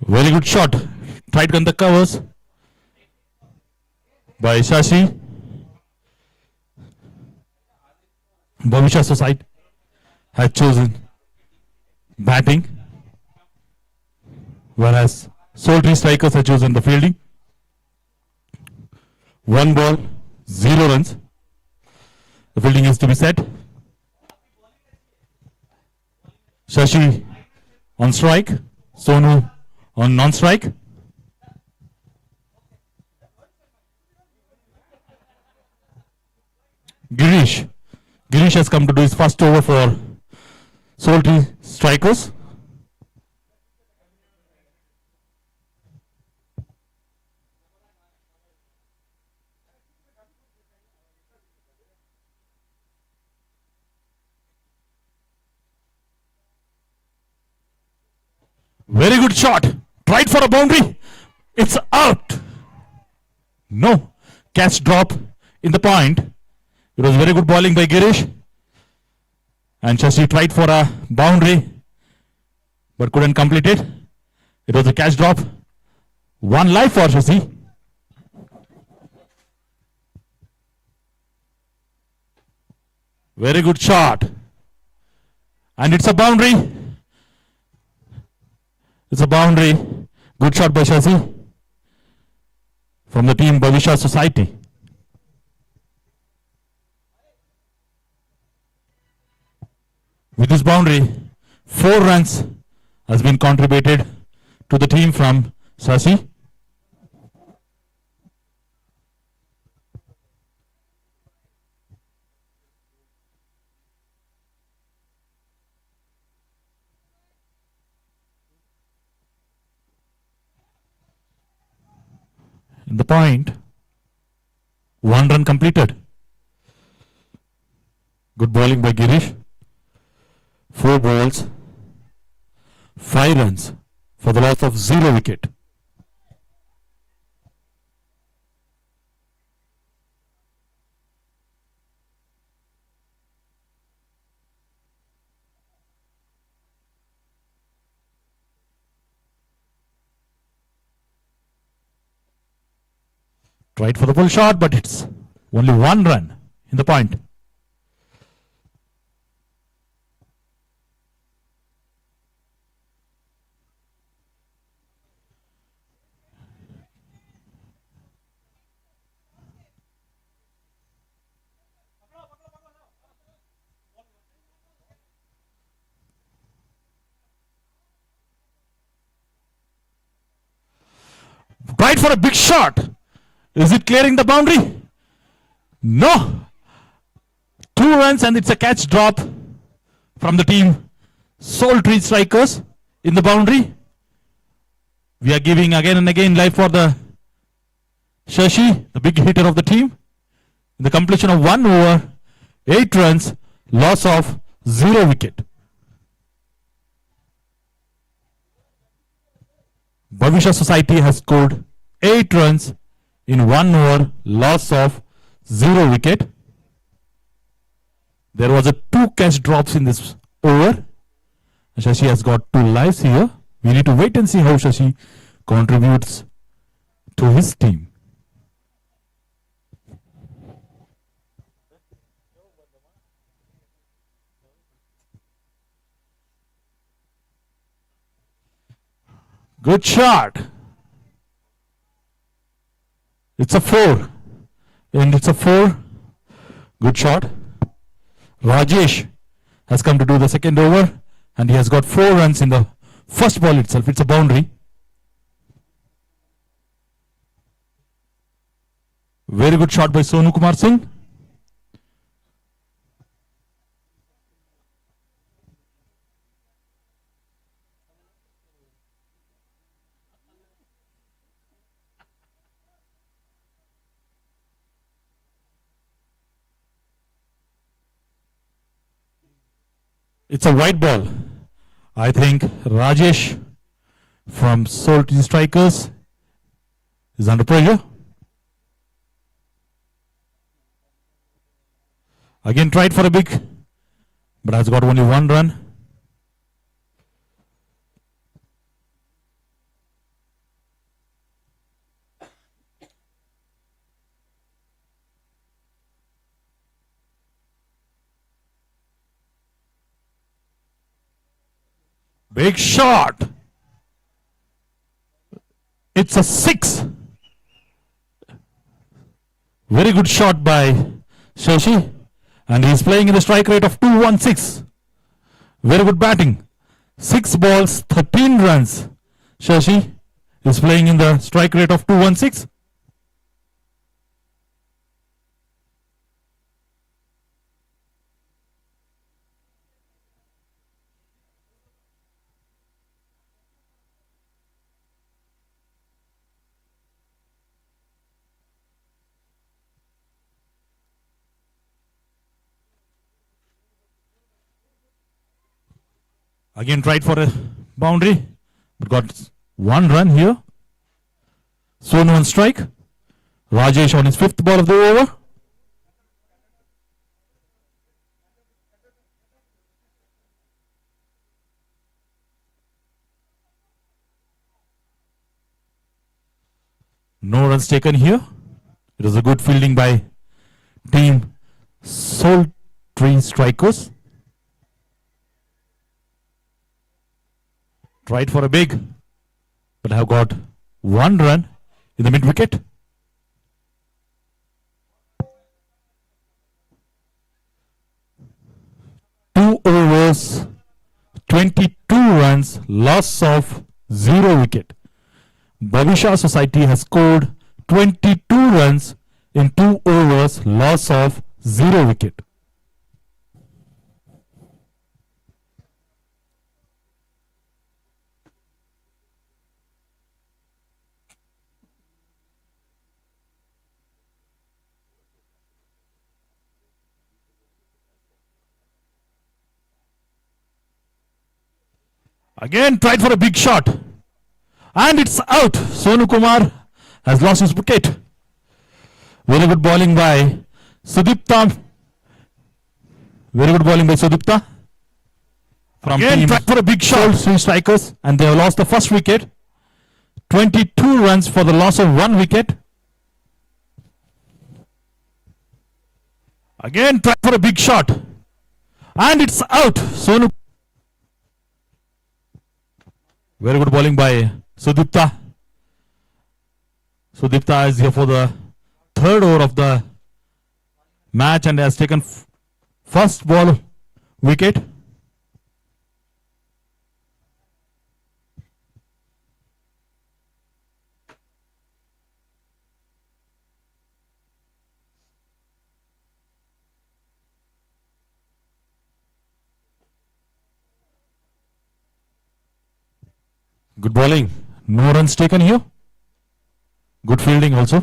Very good shot. Tried on the covers by Shashi. Bhavisha Society has chosen batting, whereas Soul Strikers have chosen the fielding. 1 ball, 0 runs. The fielding is to be set. Shashi on strike, Sonu on non-strike. Girish has come to do his first over for Soul Strikers. Very good shot. Tried for a boundary. It's out. No. Catch drop in the point. It was very good bowling by Girish. And Shashi tried for a boundary, but couldn't complete it. It was a catch drop. 1 life for Shashi. Very good shot. And it's a boundary. It's a boundary. Good shot by Shashi from the team Bhavisha Society. With this boundary, 4 runs has been contributed to the team from Shashi. In the point, 1 run completed. Good bowling by Girish. 4 balls, 5 runs for the loss of 0 wicket. Tried for the full shot, but it's only 1 run in the point. Tried for a big shot. Is it clearing the boundary? No. 2 runs and it's a catch drop from the team Soul Strikers in the boundary. We are giving again and again life for the Shashi, the big hitter of the team. In the completion of 1 over, 8 runs, loss of 0 wicket. Bhavisha Society has scored 8 runs in 1 over, loss of 0 wicket. There was a 2 catch drops in this over. Shashi has got 2 lives here. We need to wait and see how Shashi contributes to his team. Good shot. It's a 4. And it's a 4. Good shot. Rajesh has come to do the second over. And he has got 4 runs in the first ball itself. It's a boundary. Very good shot by Sonu Kumar Singh. It's a white ball. I think Rajesh from Salty Strikers is under pressure. Again tried for a big, but has got only one run. Big shot. It's a 6. Very good shot by Shashi. And he's playing in the strike rate of 216. Very good batting. 6 balls, 13 runs. Shashi is playing in the strike rate of 216. Again tried for a boundary, but got one run here. Sonu on strike. Rajesh on his 5th ball of the over. No runs taken here. It was a good fielding by team Salty Strikers. Tried for a big, but have got one run in the mid wicket. Two overs, 22 runs, loss of 0 wicket. Bhavisha Society has scored 22 runs in 2 overs, loss of 0 wicket. Again tried for a big shot. And it's out. Sonu Kumar has lost his wicket. Very good bowling by Sudipta. Very good bowling by Sudipta. From again tried for a big shot. Three strikers and they have lost the first wicket. 22 runs for the loss of 1 wicket. Again tried for a big shot. And it's out. Sonu. Very good bowling by Sudipta. Sudipta is here for the 3rd over of the match and has taken first ball wicket. Good bowling. No runs taken here. Good fielding also.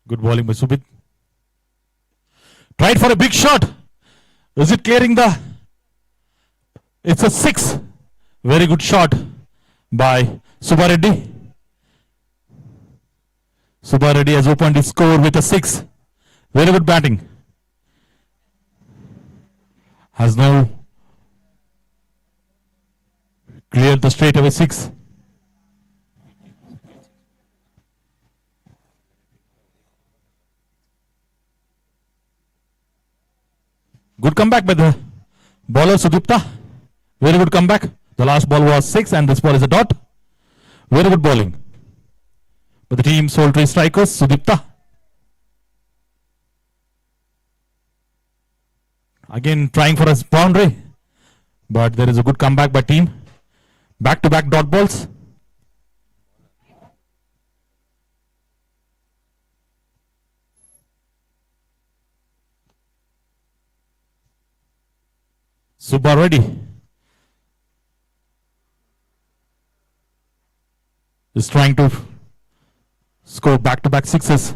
Good bowling by Subit. Tried for a big shot. Is it clearing the... It's a 6. Very good shot by Subba Reddy. Subba Reddy has opened his score with a 6. Very good batting. Has now cleared the straightaway 6. Good comeback by the bowler Sudipta. Very good comeback. The last ball was 6 and this ball is a dot. Very good bowling. But the team Salty Strikers, Sudipta. Again trying for a boundary. But there is a good comeback by team. Back to back dot balls. Subba ready. Is trying to score back-to-back sixes.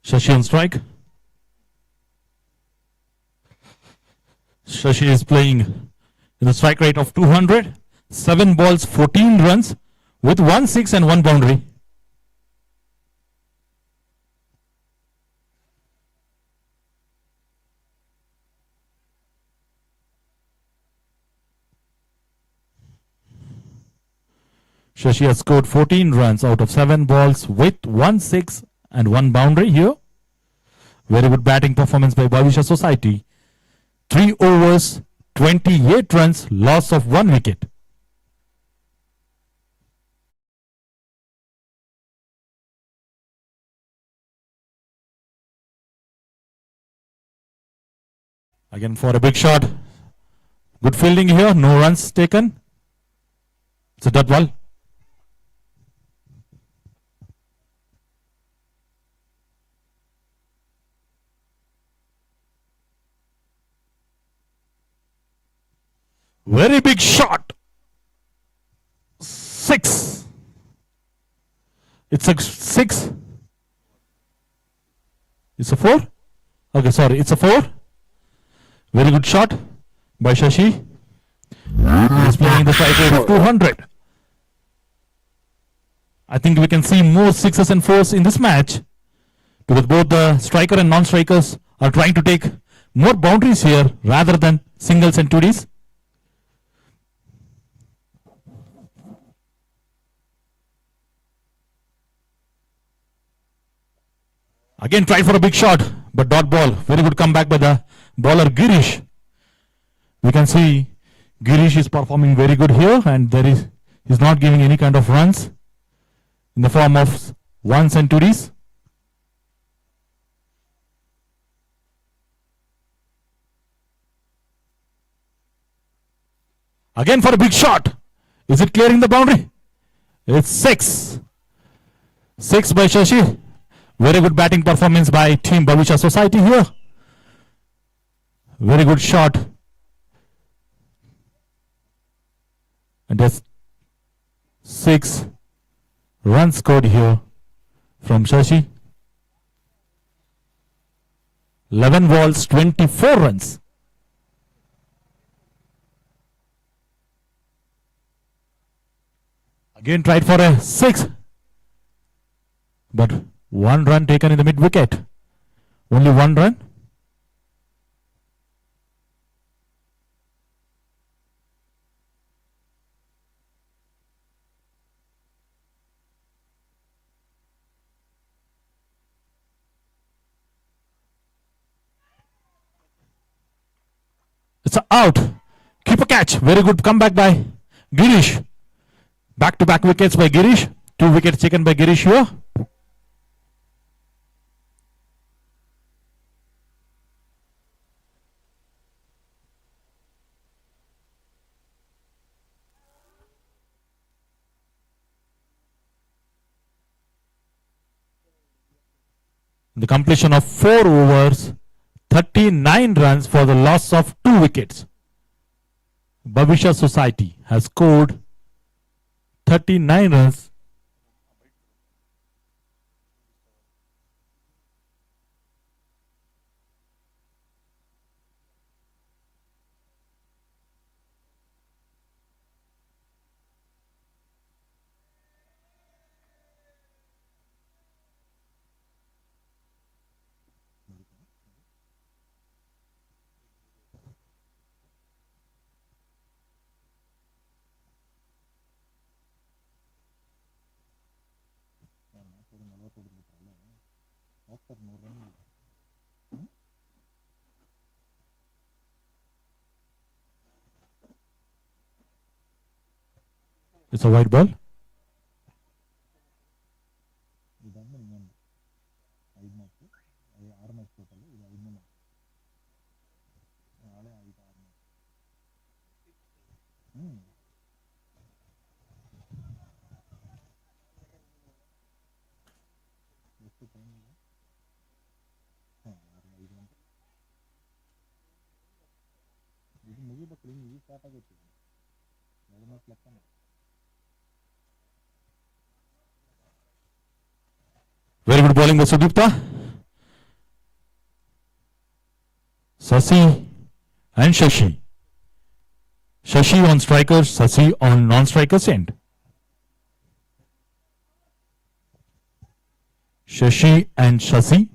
Shashi on strike. Shashi is playing in the strike rate of 200. 7 balls, 14 runs with 1 6 and 1 boundary. Shashi has scored 14 runs out of 7 balls with 1 6 and 1 boundary here. Very good batting performance by Bhavisha Society. 3 overs, 28 runs, loss of 1 wicket. Again for a big shot. Good fielding here, no runs taken. It's a dot ball. Very big shot. 6. It's a 6. It's a 4. Okay, sorry, it's a 4. Very good shot by Shashi. He's playing the strike rate of 200. I think we can see more 6s and 4s in this match, because both the striker and non-strikers are trying to take more boundaries here rather than singles and 2Ds. Again tried for a big shot, but dot ball. Very good comeback by the bowler Girish. We can see Girish is performing very good here, and he's not giving any kind of runs in the form of 1s and 2Ds. Again for a big shot. Is it clearing the boundary? It's 6. 6 by Shashi. Very good batting performance by Team Bhavisha Society here. Very good shot. And that's 6 runs scored here from Shashi. 11 balls, 24 runs. Again tried for a 6. But 1 run taken in the mid wicket. Only 1 run. It's a out. Keep a catch. Very good comeback by Girish. Back-to-back wickets by Girish. 2 wickets taken by Girish here. The completion of 4 overs, 39 runs for the loss of 2 wickets. Bhavisha Society has scored 39 runs. It's a white ball. Very good bowling by Sudipta. Sasi and Shashi. Shashi on strikers, Sasi on non-strikers end. Shashi and Shasi.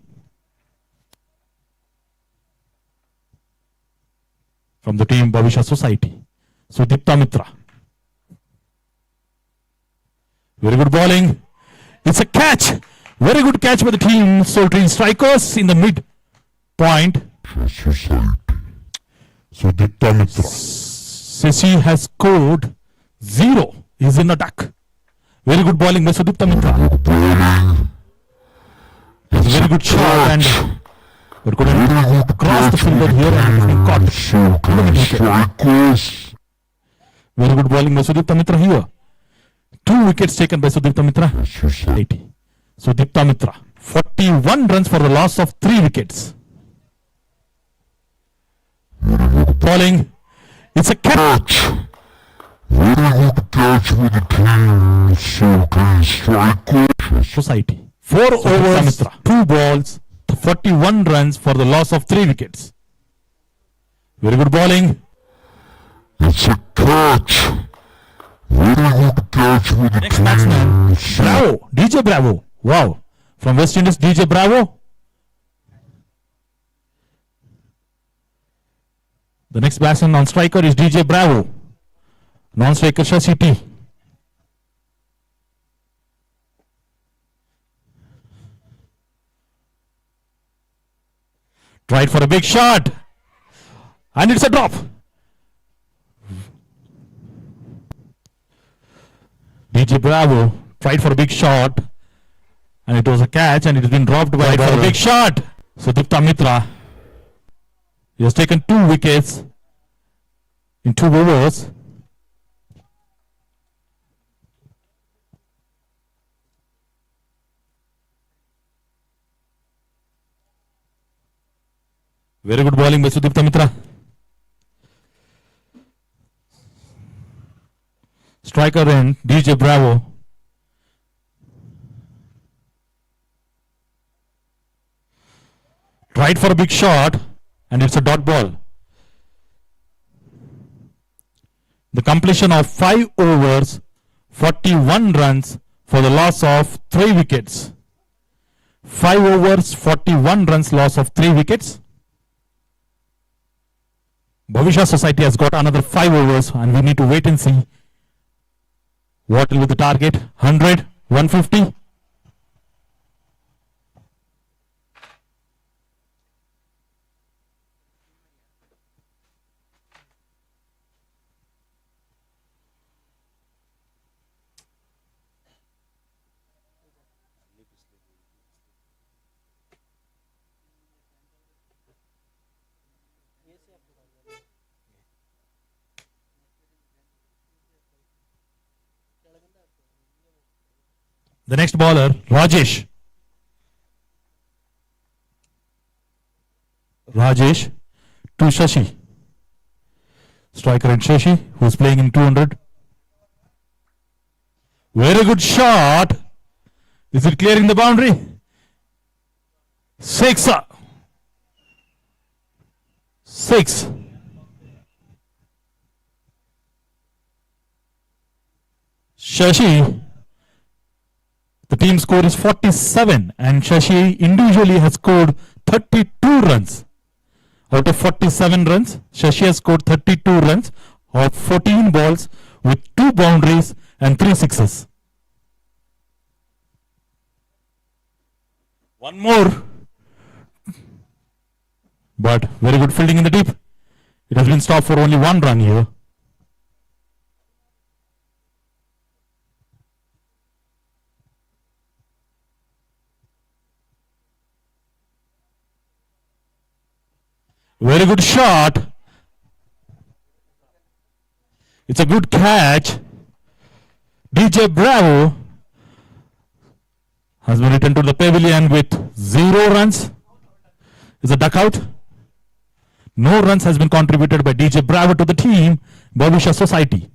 From the team Bhavisha Society. Sudipta Mitra. Very good bowling. It's a catch. Very good catch by the team. Sultry strikers in the mid point. Society. Sudipta Mitra. Sasi has scored 0. He's in attack. Very good bowling by Sudipta Mitra. Bowling. It's a very good shot and but couldn't cross the fielder here and getting caught. Strikers. Very good bowling by Sudipta Mitra here. 2 wickets taken by Sudipta Mitra. Society. 80. Sudipta Mitra. 41 runs for the loss of 3 wickets. Bowling. It's a catch. Very good catch with the team. Sultry strikers. Society. 4 overs, 2 balls, 41 runs for the loss of 3 wickets. Very good bowling. It's a catch. Very good catch with the Next team. batsman, Bravo, DJ Bravo. Wow. From West Indies, DJ Bravo. The next batsman on striker is DJ Bravo. Non-striker Shashi T. Tried for a big shot. And it's a drop. DJ Bravo tried for a big shot. And it was a catch and it has been dropped by for a big shot. Sudipta Mitra. He has taken 2 wickets in 2 overs. Very good bowling by Sudipta Mitra. Striker and DJ Bravo. Tried for a big shot and it's a dot ball. The completion of 5 overs, 41 runs for the loss of 3 wickets. 5 overs, 41 runs loss of 3 wickets. Bhavisha Society has got another 5 overs and we need to wait and see what will be the target. 100, 150. The next bowler, Rajesh. Rajesh to Shashi. Striker and Shashi, who is playing in 200. Very good shot. Is it clearing the boundary? 6. 6. Shashi. The team score is 47 and Shashi individually has scored 32 runs. Out of 47 runs, Shashi has scored 32 runs of 14 balls with 2 boundaries and 3 sixes. One more. But very good fielding in the deep. It has been stopped for only 1 run here. Very good shot. It's a good catch. DJ Bravo has been returned to the pavilion with 0 runs. It's a duck out. No runs has been contributed by DJ Bravo to the team, Bhavisha Society.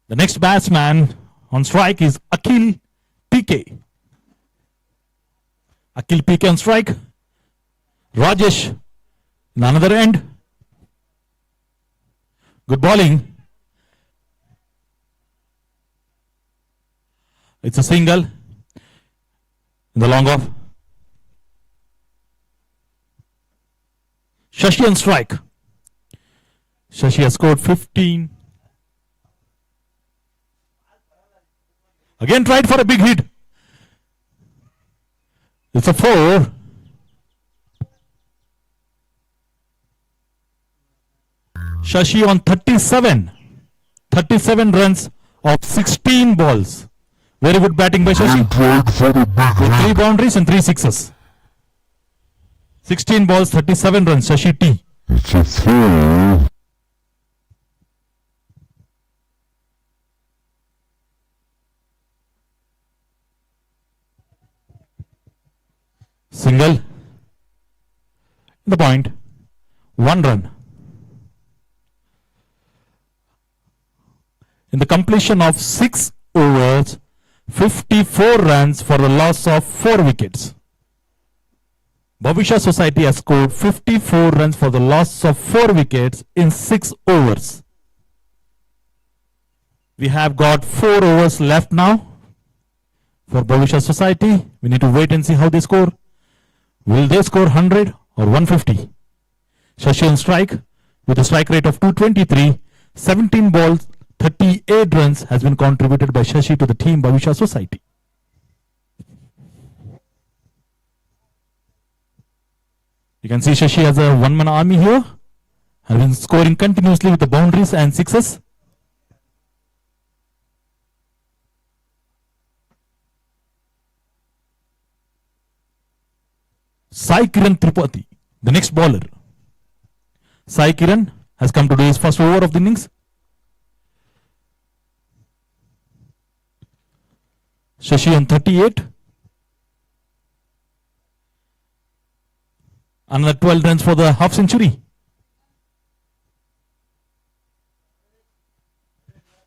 The next batsman on strike is Akhil PK. Akhil PK on strike. Rajesh in another end. Good bowling. It's a single in the long off. Shashi on strike. Shashi has scored 15. Again tried for a big hit. It's a 4. Shashi on 37. 37 runs of 16 balls. Very good batting by Shashi. With 3 boundaries and 3 sixes. 16 balls, 37 runs. Shashi T. It's a 4. Single. The point. 1 run. In the completion of 6 overs, 54 runs for a loss of 4 wickets. Bhavisha Society has scored 54 runs for the loss of 4 wickets in 6 overs. We have got 4 overs left now for Bhavisha Society. We need to wait and see how they score. Will they score 100 or 150? Shashi on strike with a strike rate of 223. 17 balls, 38 runs has been contributed by Shashi to the team Bhavisha Society. You can see Shashi has a one-man army here. Has been scoring continuously with the boundaries and sixes. Sai Kiran Tripathi, the next bowler. Sai Kiran has come to do his first over of the innings. Shashi on 38. Another 12 runs for the half century.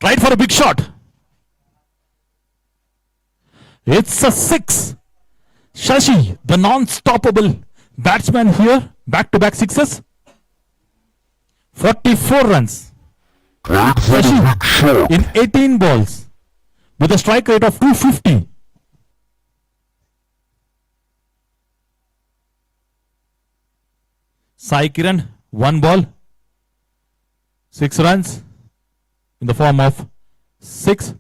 Tried for a big shot. It's a 6. Shashi, the non-stoppable batsman here, back-to-back sixes. 44 runs. Shashi in 18 balls with a strike rate of 250. Sai Kiran, 1 ball, 6 runs in the form of 6.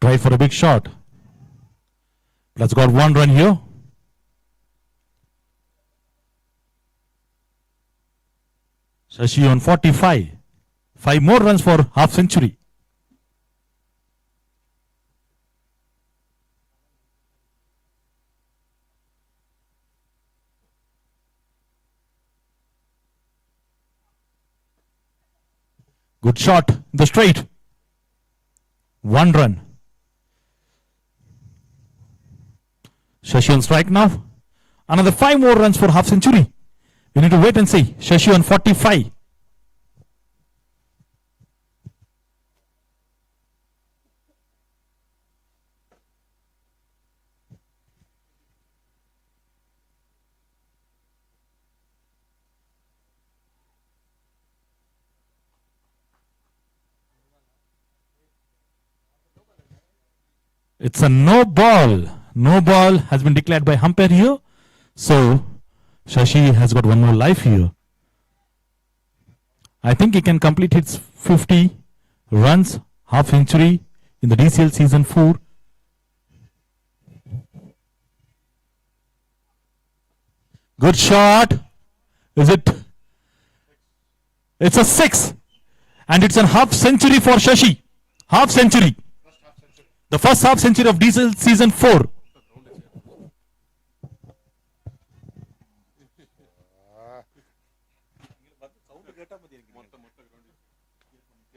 Try for a big shot. Let's got 1 run here. Shashi on 45. 5 more runs for half century. Good shot, the straight. 1 run. Shashi on strike now. Another 5 more runs for half century. We need to wait and see. Shashi on 45. It's a no ball. No ball has been declared by umpire here. So Shashi has got 1 more life here. I think he can complete his 50 runs half century in the DCL season 4. Good shot. Is it? It's a 6. And it's a half century for Shashi. Half century. The first half century of DCL season 4.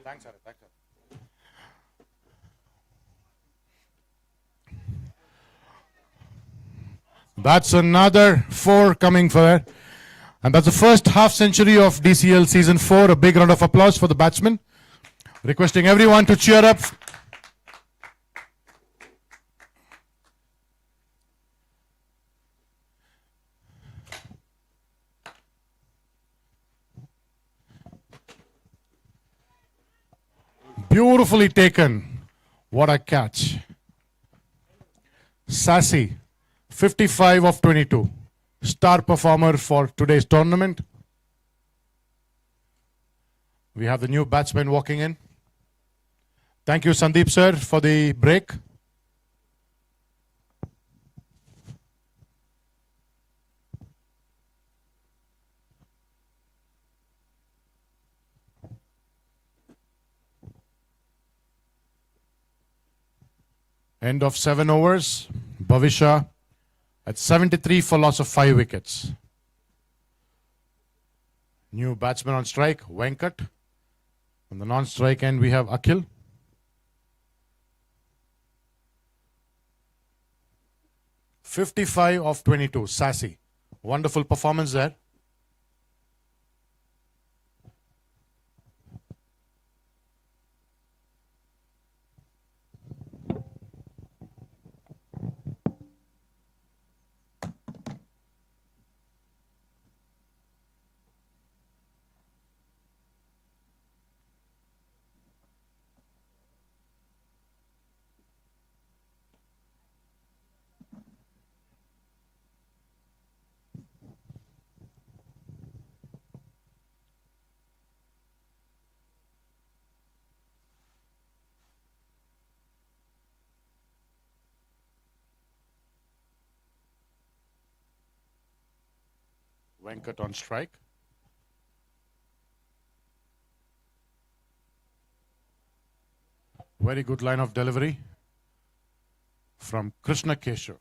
Thanks, sir. Thanks, sir. That's another 4 coming for her. And that's the first half century of DCL season 4. A big round of applause for the batsman. Requesting everyone to cheer up. Beautifully taken. What a catch. Sassy, 55 of 22. Star performer for today's tournament. We have the new batsman walking in. Thank you, Sandeep sir, for the break. End of 7 overs. Bhavisha at 73 for loss of 5 wickets. New batsman on strike, Venkat. On the non-strike end, we have Akhil. "55 of 22, Sassy. Wonderful performance there. Venkat on strike. Very good line of delivery from Krishna Keshav.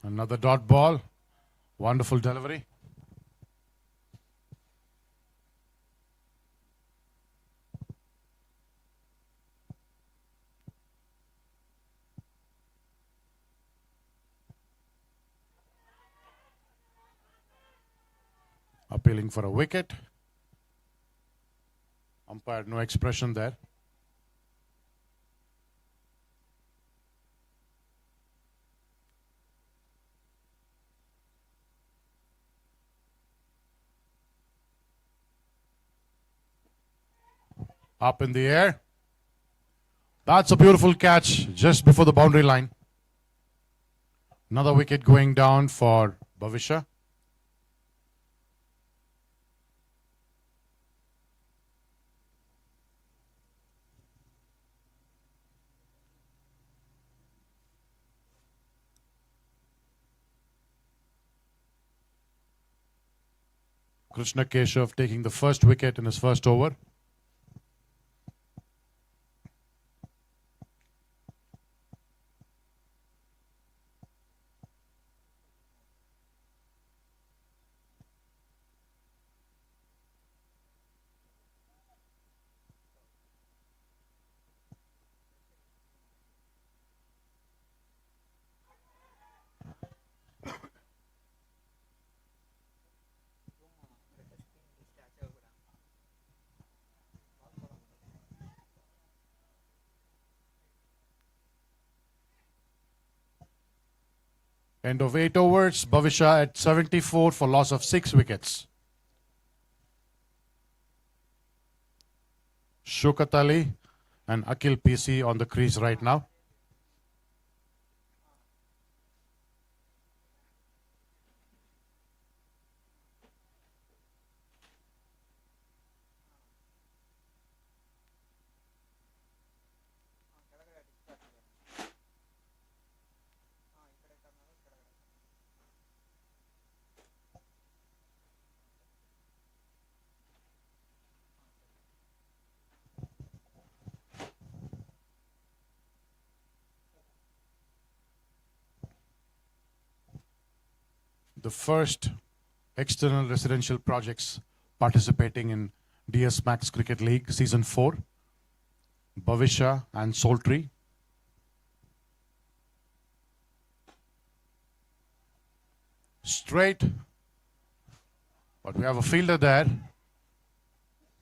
Another dot ball. Wonderful delivery. Appealing for a wicket. Umpire, no expression there. Up in the air. That's a beautiful catch just before the boundary line. Another wicket going down for Bhavisha. Krishna Keshav taking the first wicket in his first over. End of 8 overs. Bhavisha at 74 for loss of 6 wickets. Shaukat Ali and Akil PC on the crease right now. The first external residential projects participating in DS Max Cricket League Season 4, Bhavisha and Soltree. Straight, but we have a fielder there.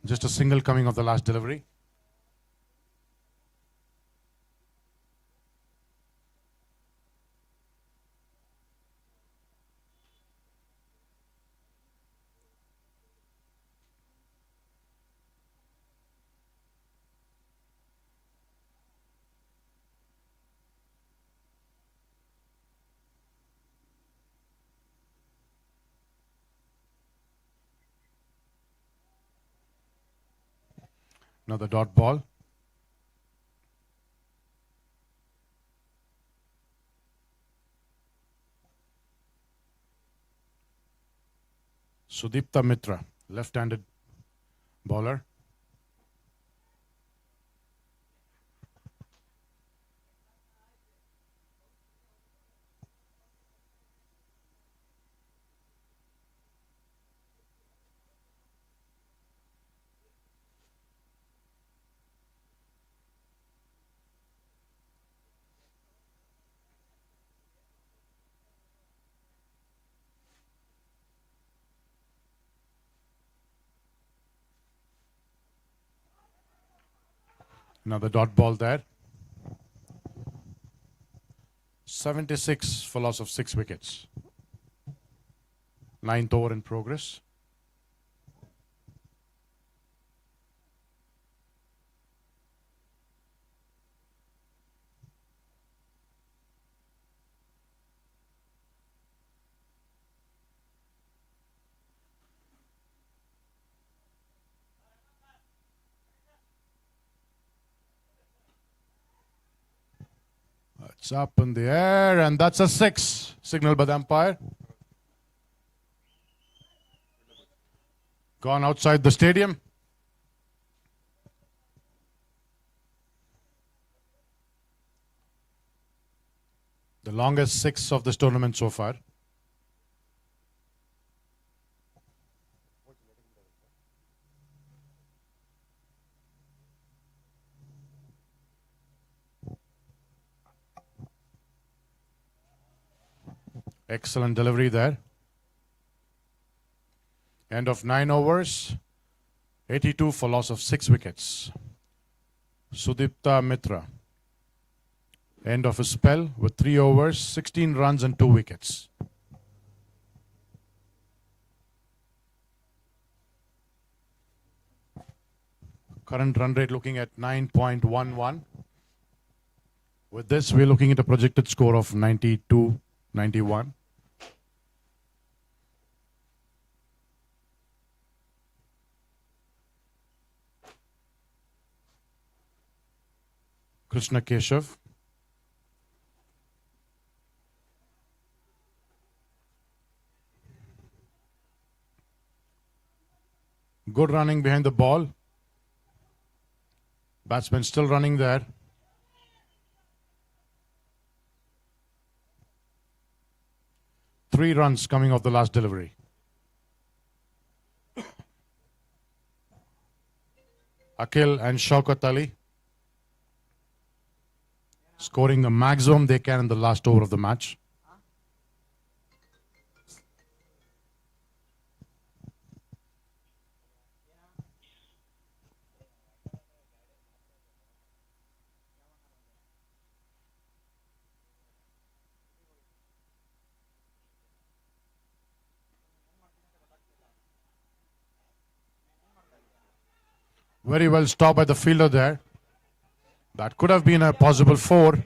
Just a single coming of the last delivery. Another dot ball. Sudipta Mitra, left-handed bowler. Another dot ball there. 76 for loss of 6 wickets. 9th over in progress. It's up in the air, and that's a 6, signaled by the umpire. Gone outside the stadium. The longest 6 of this tournament so far. Excellent delivery there. End of 9 overs. 82 for loss of 6 wickets. Sudipta Mitra. End of his spell with 3 overs, 16 runs and 2 wickets. Current run rate looking at 9.11. With this, we're looking at a projected score of 92-91. Krishna Keshav. Good running behind the ball. Batsman still running there. Three runs coming off the last delivery. Akil and Shaukat Ali scoring the maximum they can in the last over of the match. Very well stopped by the fielder there. That could have been a possible 4.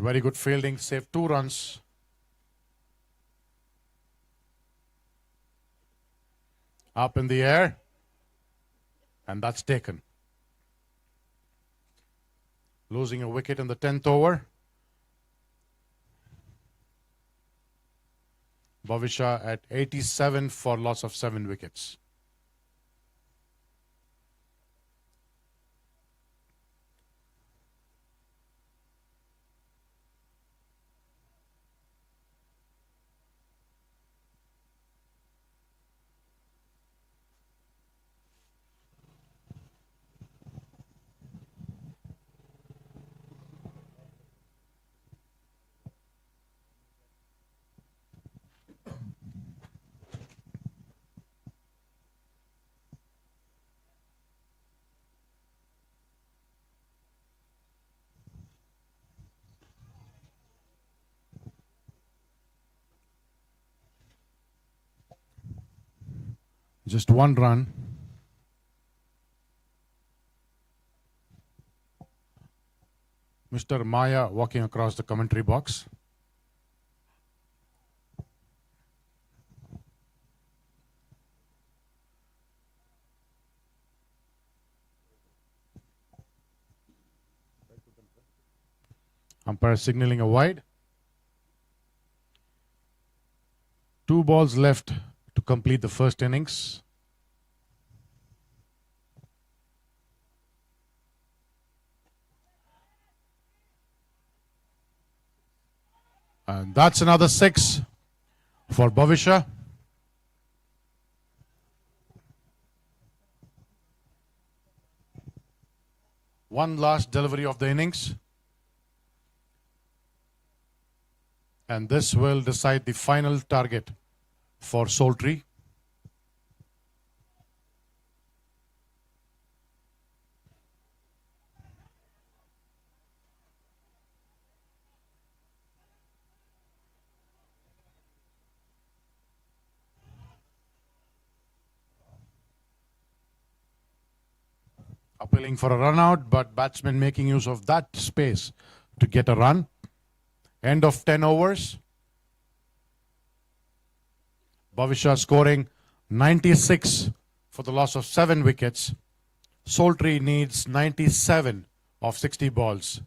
Very good fielding, saved 2 runs. Up in the air. And that's taken. Losing a wicket in the 10th over. Bhavisha at 87 for loss of 7 wickets. Just 1 run. Mr. Maya walking across the commentary box. Umpire signaling a wide. 2 balls left to complete the first innings. And that's another 6 for Bhavisha. One last delivery of the innings. And this will decide the final target for Soltri. Appealing for a run out, but batsman making use of that space to get a run. End of 10 overs. Bhavisha scoring 96 for the loss of 7 wickets. Soltri needs 97 of 60 balls.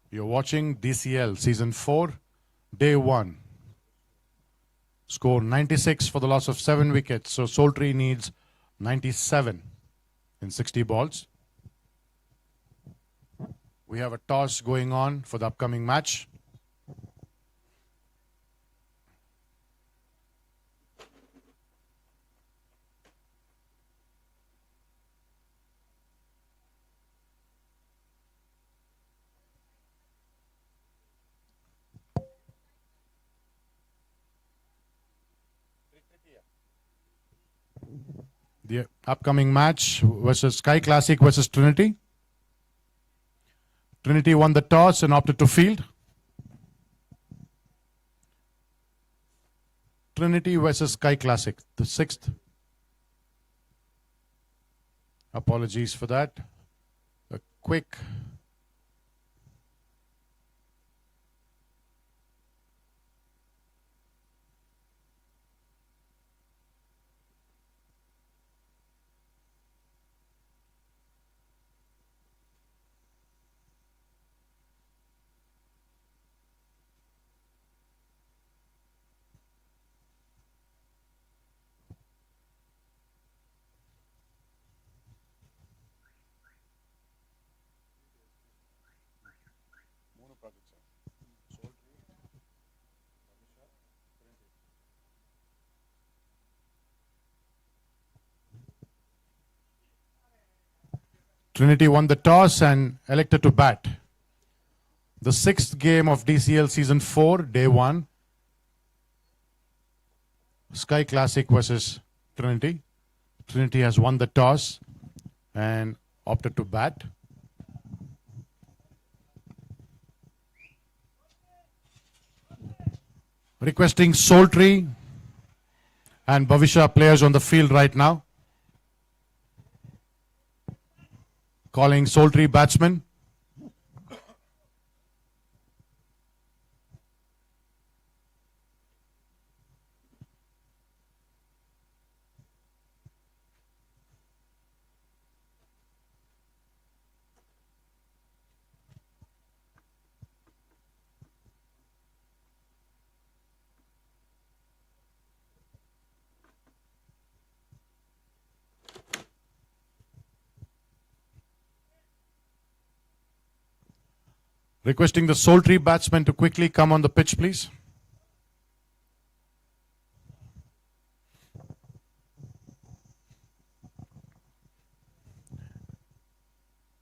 You're watching DCL Season 4, Day 1. Score 96 for the loss of 7 wickets. So Soltri needs 97 in 60 balls. We have a toss going on for the upcoming match. The upcoming match versus Sky Classic versus Trinity. Trinity won the toss and opted to field. Trinity versus Sky Classic, the 6th. Apologies for that. A quick project, sir. Sultry, Bhavisha, Trinity. Trinity won the toss and elected to bat. The sixth game of DCL Season 4, Day 1. Sky Classic versus Trinity. Trinity has won the toss and opted to bat. Requesting Sultry and Bhavisha players on the field right now. Calling Sultry batsman. Requesting the Sultry batsman to quickly come on the pitch, please.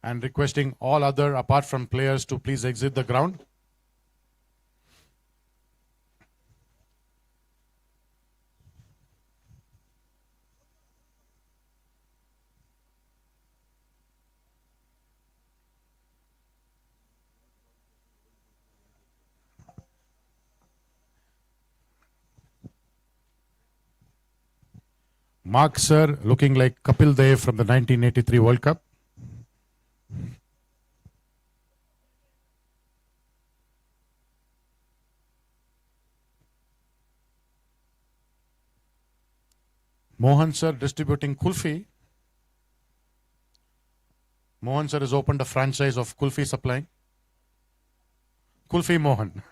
And requesting all other apart from players to please exit the ground. Mark sir looking like Kapil Dev from the 1983 World Cup. Mohan sir distributing kulfi. Mohan sir has opened a franchise of kulfi supplying. Kulfi Mohan.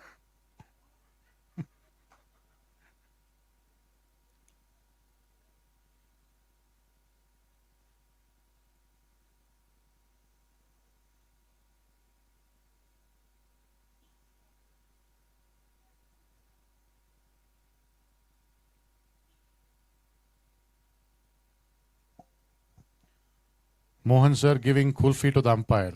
Mohan sir giving kulfi to the umpire.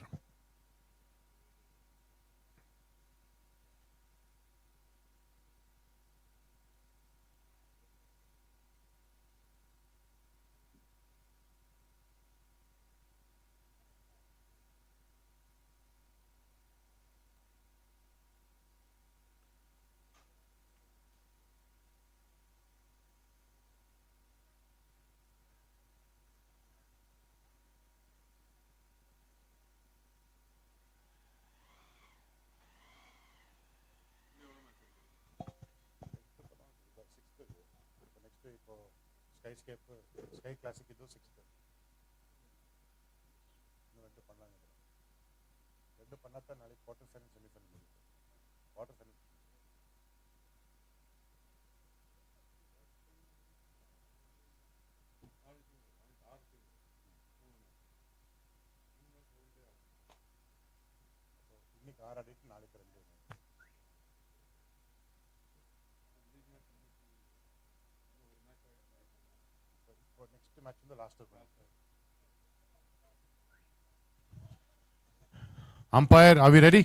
Sky Classic ಇದು 6th. ரெண்டு பண்ணாங்க. ரெண்டு பண்ணாத நாளைக்கு quarter final semi-final முடியும். Quarter final இன்னைக்கு 6 ஆடிட்டு நாளைக்கு 2. Next match in the last of Umpire, are we ready?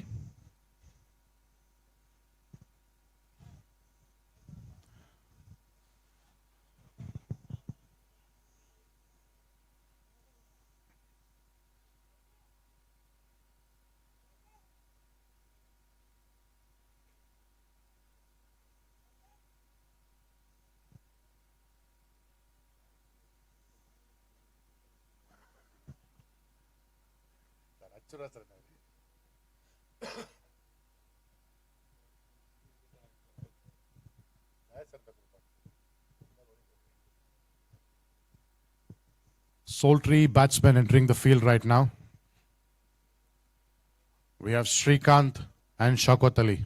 Sultry batsmen entering the field right now. We have Srikanth and Shaukat Ali.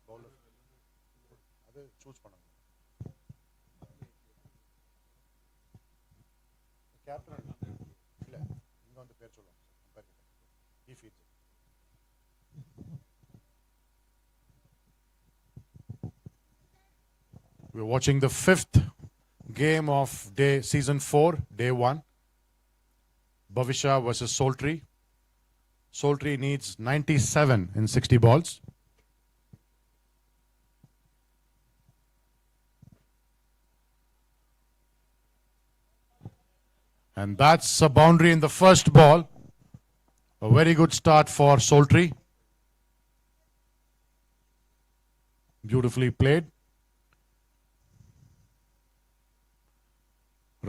bowler. அது choose பண்ணுங்க. Captain இல்ல இங்க வந்து பேர் சொல்லுங்க sir. He feeds it. We're watching the 5th game of season 4, day 1. Bhavisha versus Soltri. Soltri needs 97 in 60 balls. And that's a boundary in the first ball. A very good start for Soltri. Beautifully played.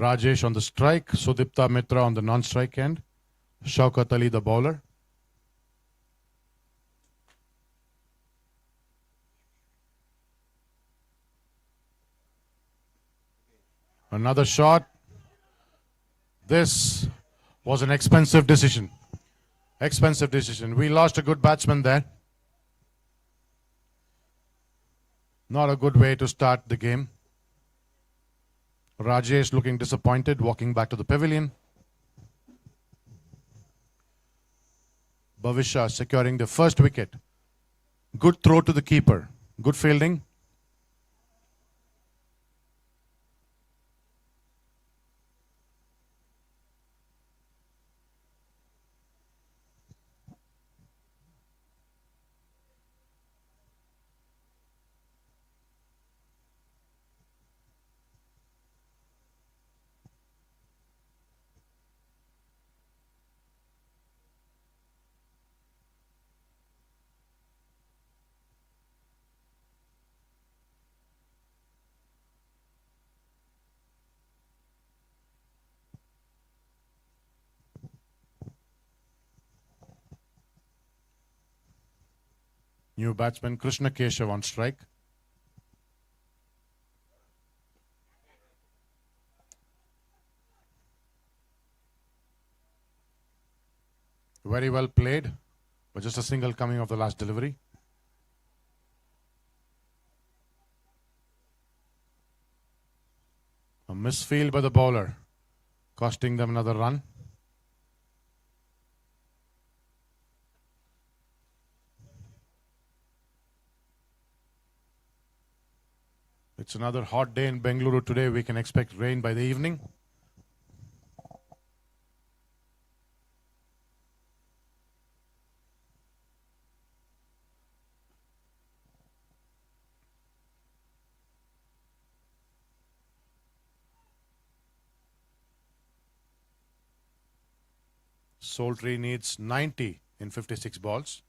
Rajesh on the strike, Sudipta Mitra on the non-strike end, Shaukat Ali the bowler. Another shot. This was an expensive decision. Expensive decision. We lost a good batsman there. Not a good way to start the game. Rajesh looking disappointed, walking back to the pavilion. Bhavisha securing the first wicket. Good throw to the keeper. Good fielding. New batsman Krishna Keshav on strike. Very well played, but just a single coming of the last delivery. A misfield by the bowler, costing them another run. It's another hot day in Bengaluru today. We can expect rain by the evening. Soltri needs 90 in 56 balls.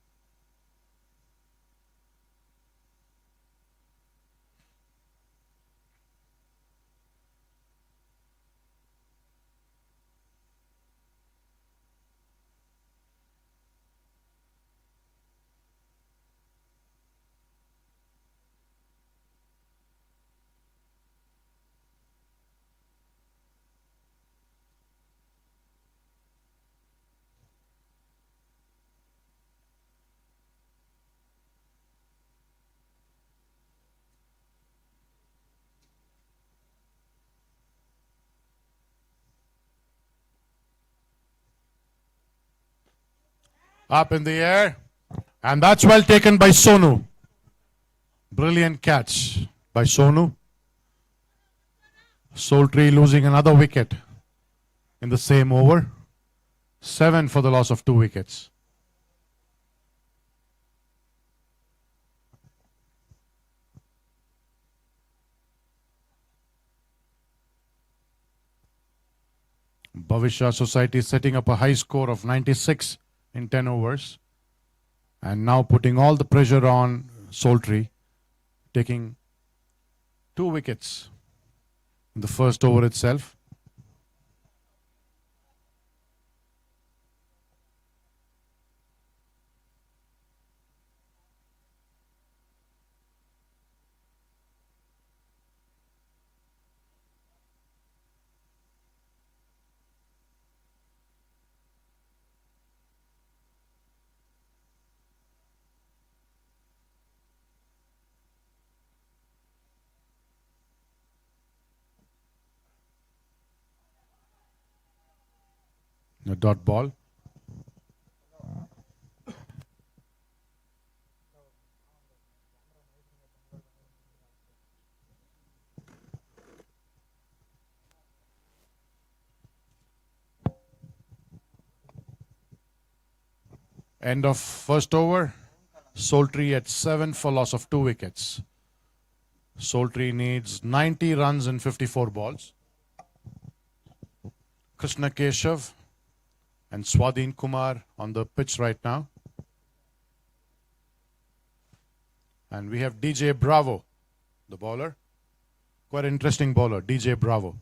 Up in the air. And that's well taken by Sonu. Brilliant catch by Sonu. Soltri losing another wicket in the same over. 7 for the loss of 2 wickets. Bhavisha Society setting up a high score of 96 in 10 overs. And now putting all the pressure on Soltri, taking 2 wickets in the first over itself. A dot ball. End of first over. Soltri at 7 for loss of 2 wickets. Soltri needs 90 runs in 54 balls. Krishna Keshav and Swadhin Kumar on the pitch right now. And we have DJ Bravo, the bowler. Quite an interesting bowler, DJ Bravo.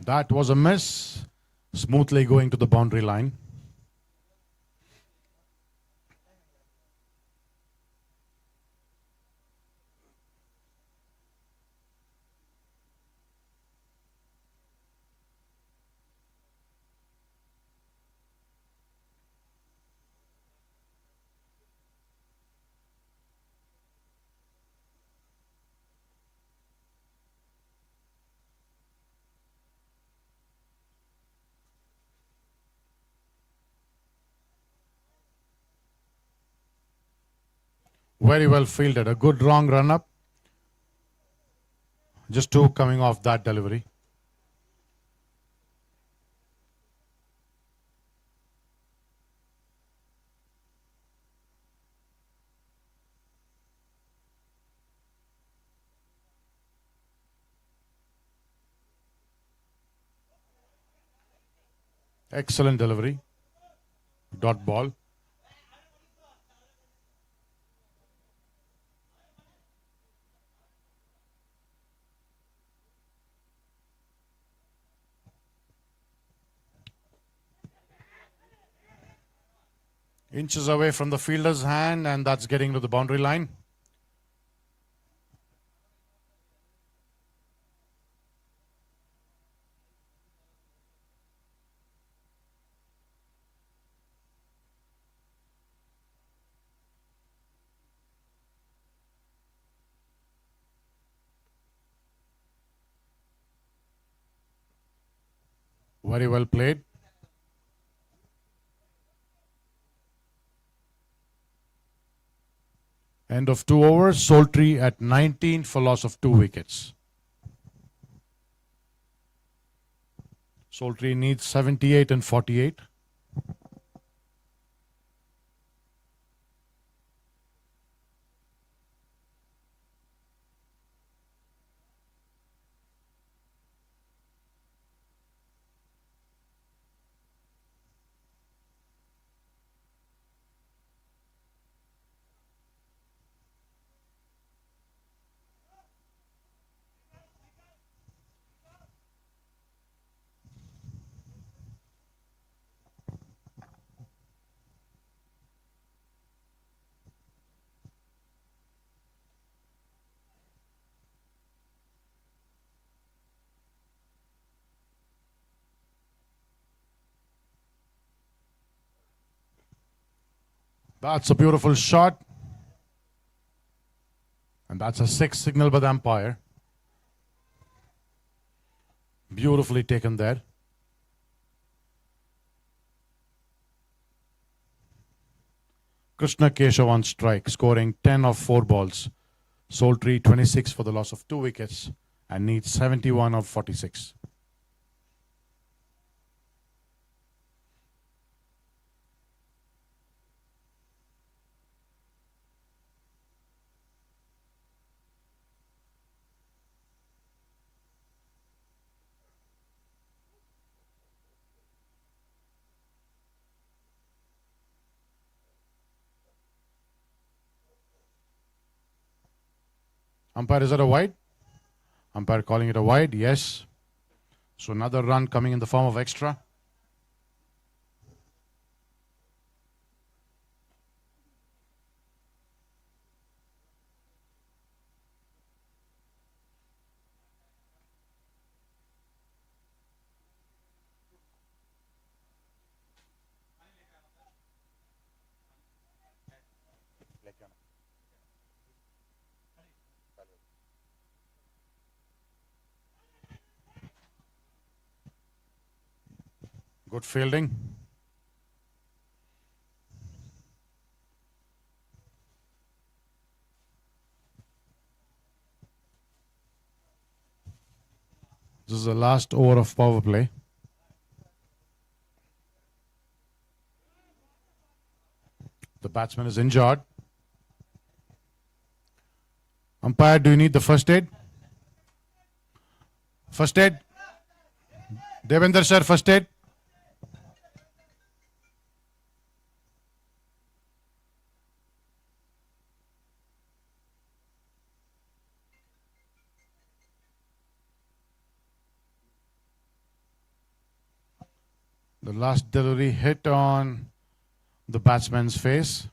That was a miss, smoothly going to the boundary line. Very well fielded. A good long run up. Just 2 coming off that delivery. Excellent delivery. Dot ball. Inches away from the fielder's hand, and that's getting to the boundary line. Very well played. End of 2 overs. Soltri at 19 for loss of 2 wickets. Soltri needs 78 and 48. That's a beautiful shot. And that's a 6 signal by the umpire. Beautifully taken there. Krishna Keshav on strike, scoring 10 of 4 balls. Soltri 26 for the loss of 2 wickets and needs 71 of 46. Umpire, is it a wide? Umpire calling it a wide, yes. So another run coming in the form of extra. Good fielding. This is the last over of power play. The batsman is injured. Umpire, do you need the first aid? First aid? Devender sir, first aid? The last delivery hit on the batsman's face.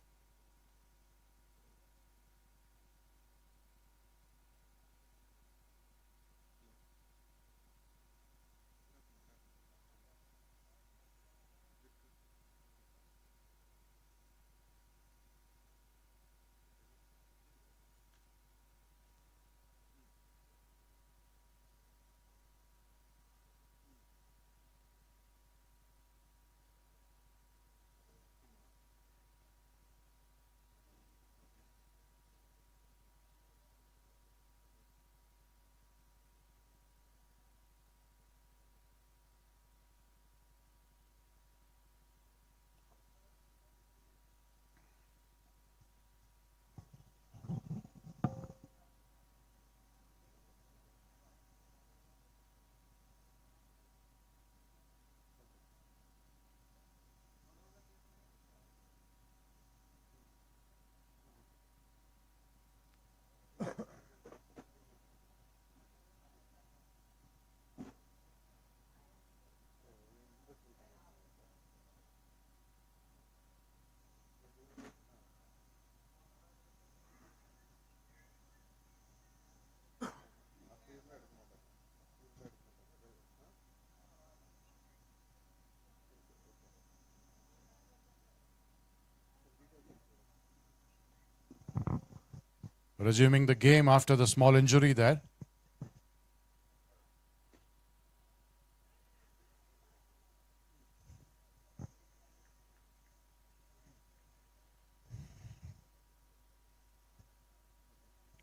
Resuming the game after the small injury there.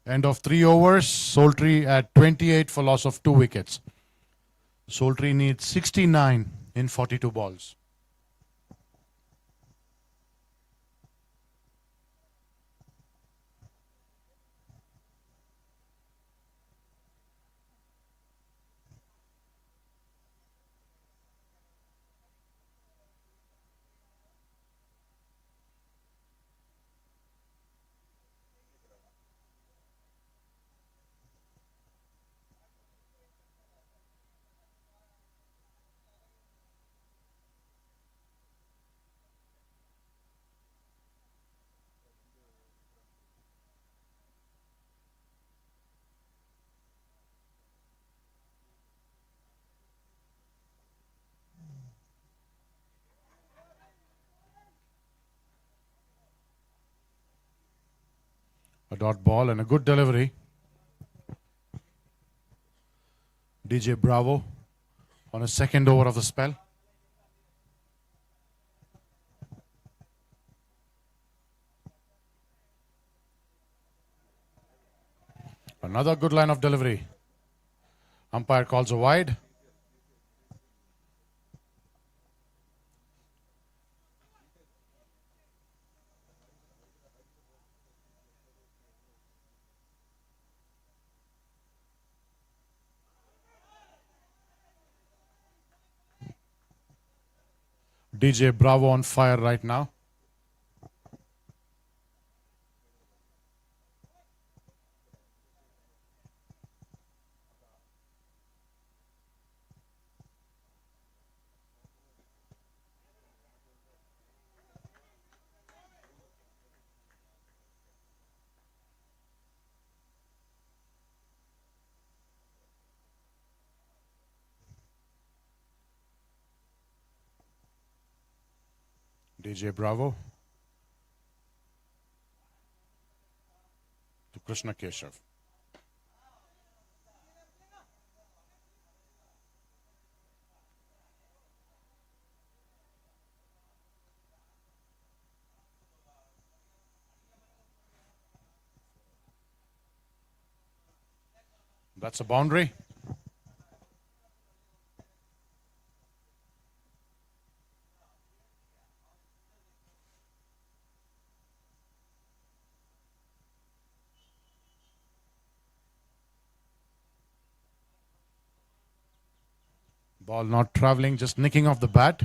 End of 3 overs, Soltry at 28 for loss of 2 wickets. Soltry needs 69 in 42 balls. A dot ball and a good delivery. DJ Bravo on a second over of the spell. Another good line of delivery. Umpire calls a wide. DJ Bravo on fire right now. DJ Bravo to Krishna Keshav. That's a boundary. Ball not traveling, just nicking off the bat.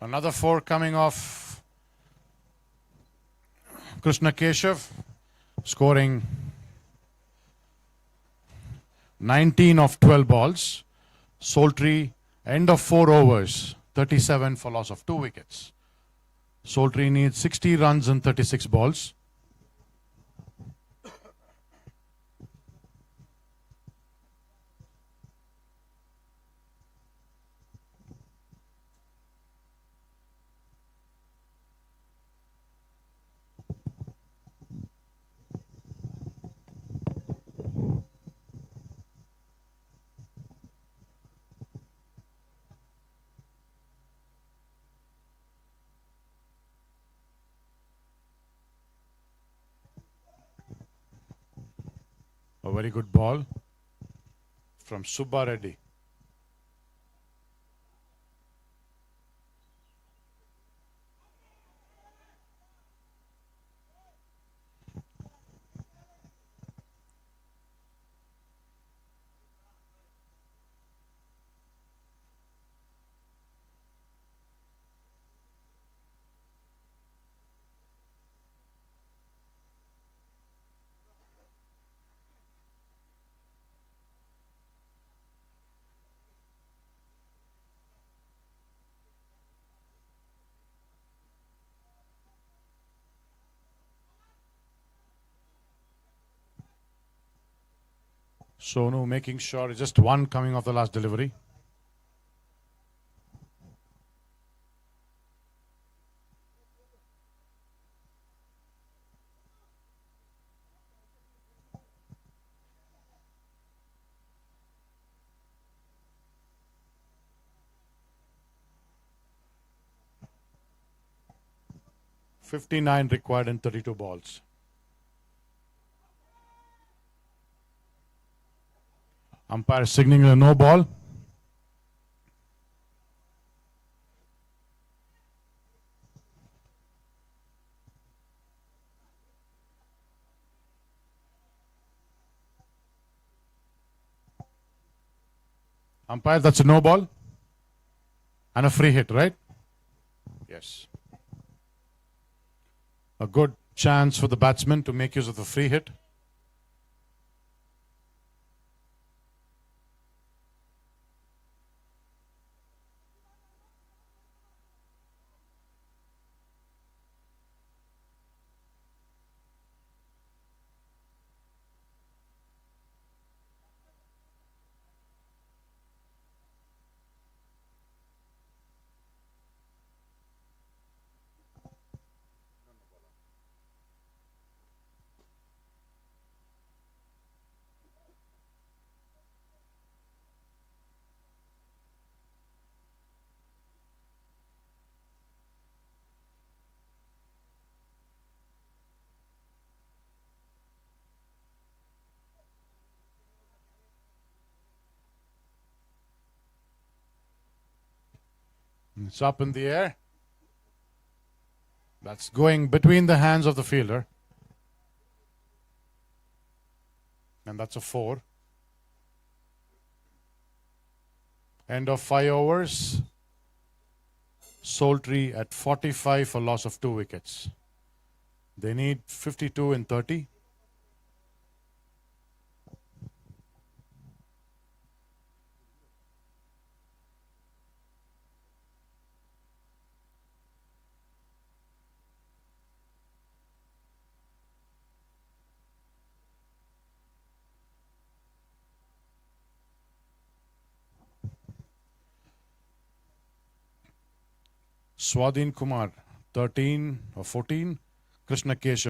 Another 4 coming off Krishna Keshav, scoring 19 of 12 balls. Soltri, end of 4 overs, 37 for loss of 2 wickets. Soltri needs 60 runs in 36 balls. A very good ball from Subba Reddy. Sonu making sure it's just 1 coming off the last delivery. .59 required in 32 balls. Umpire signaling a no ball. Umpire, that's a no ball. And a free hit, right? Yes. A good chance for the batsman to make use of the free hit. It's up in the air. That's going between the hands of the fielder. And that's a 4. End of 5 overs. Soltri at 45 for loss of 2 wickets. They need 52 in 30. Swadhin Kumar, 13 or 14. Krishna Keshav.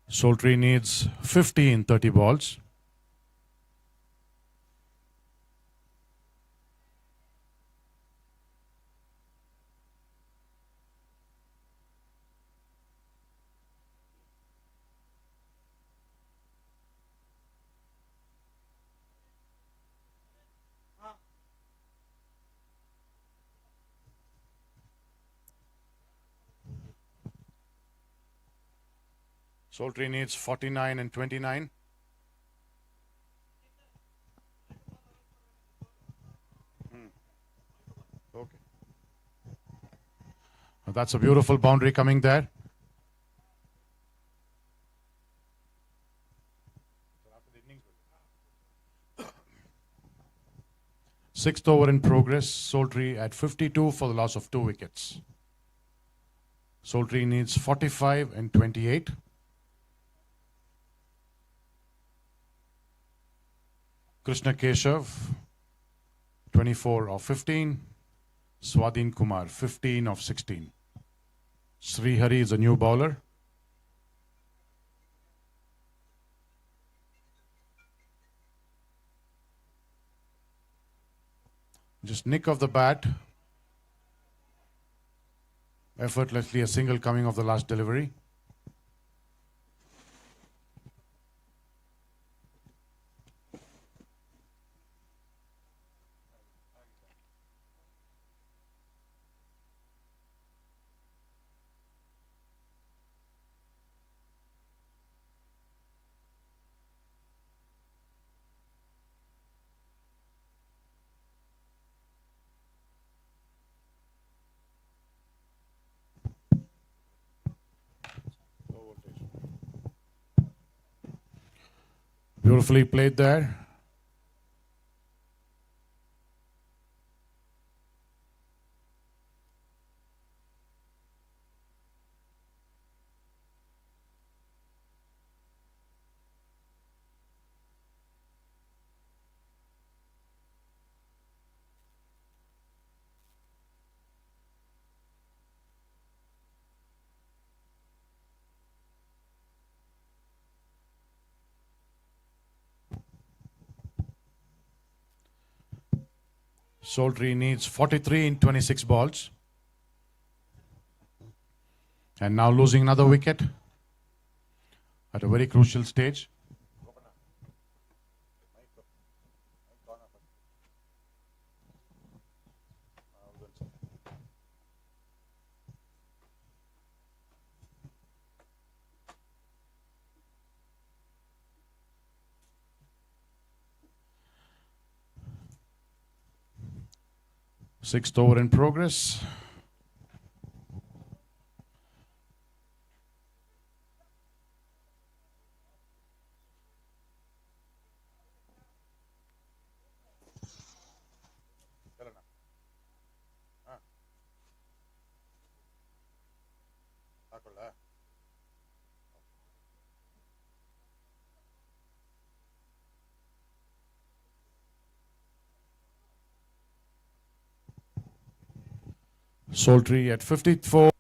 Sultry needs 50 in 30 balls. Sultry needs 49 and 29. Okay. Now that's a beautiful boundary coming there. Sixth over in progress. Sultry at 52 for the loss of 2 wickets. Sultry needs 45 and 28. Krishna Keshav, 24 of 15. Swadhin Kumar, 15 of 16. Srihari is a new bowler. Just nick of the bat. Effortlessly a single coming off the last delivery. Beautifully played there. Sultry needs 43 in 26 balls. And now losing another wicket at a very crucial stage. Sixth over in progress. Sultry at 54.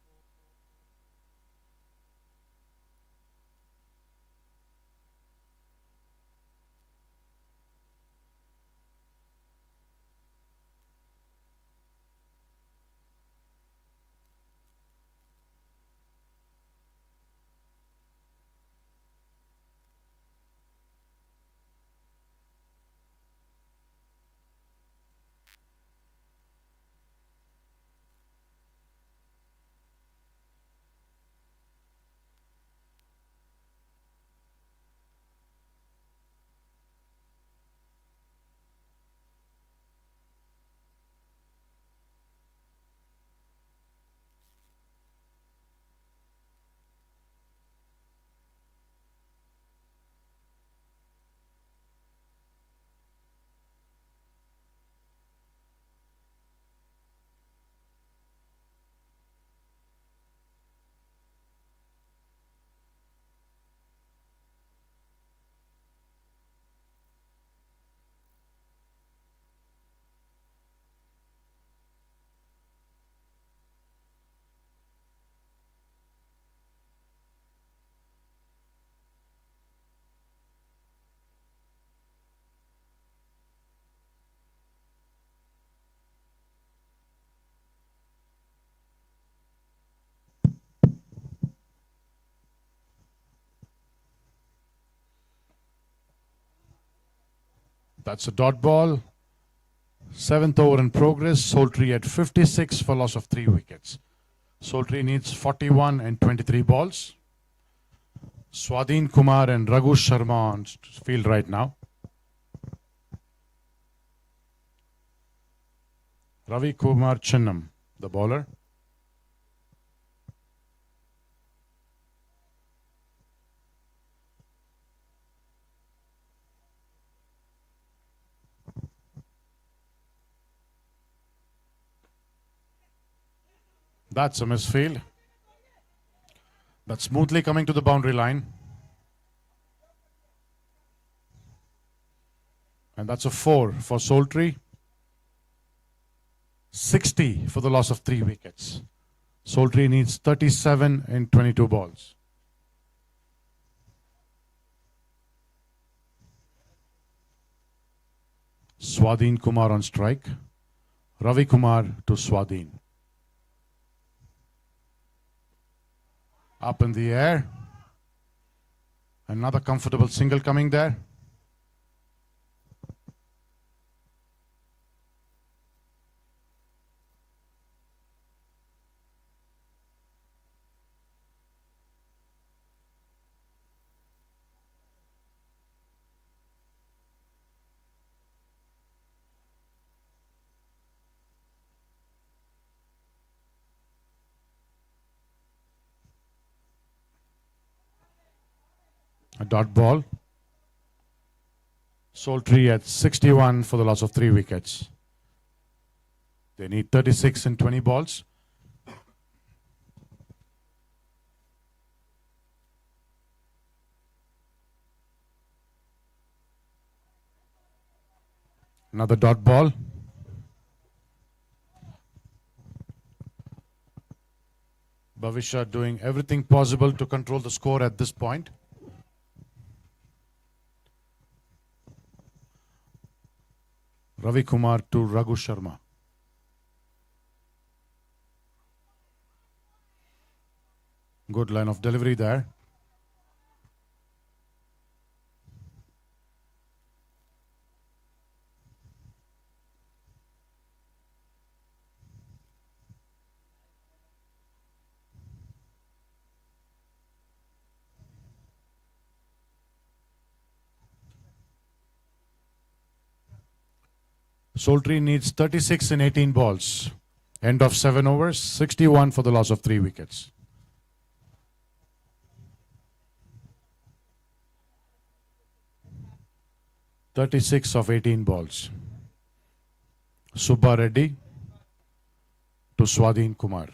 That's a dot ball. 7th over in progress. Sultry at 56 for loss of 3 wickets. Sultry needs 41 and 23 balls. Swadhin Kumar and Raghu Sharma on field right now. Ravi Kumar Chinnam, the bowler. That's a misfield. That's smoothly coming to the boundary line. And that's a 4 for Sultry. 60 for the loss of 3 wickets. Sultry needs 37 in 22 balls. Swadhin Kumar on strike. Ravi Kumar to Swadhin. Up in the air. Another comfortable single coming there. A dot ball. Sultry at 61 for the loss of 3 wickets. They need 36 in 20 balls. Another dot ball. Bhavisha doing everything possible to control the score at this point. Ravi Kumar to Raghu Sharma. Good line of delivery there. Sultry needs 36 in 18 balls. End of 7 overs, 61 for the loss of 3 wickets. (36 of 18 balls). Subba Reddy to Swadhin Kumar.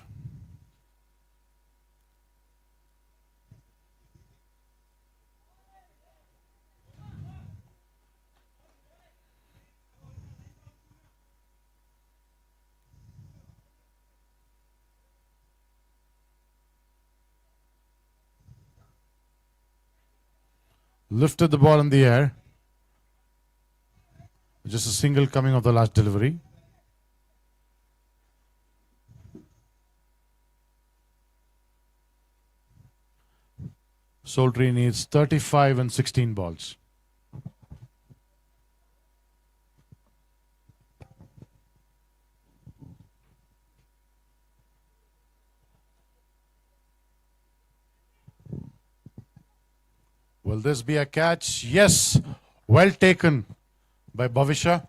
lifted the ball in the air. Just a single coming of the last delivery. Soltri needs 35 and 16 balls. Will this be a catch? Yes. Well taken by Bhavisha.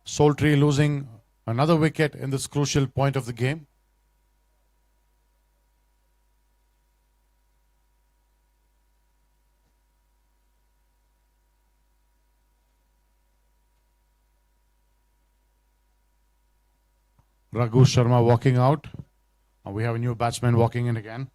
Soltri losing another wicket in this crucial point of the game. Raghu Sharma walking out. And we have a new batsman walking in again.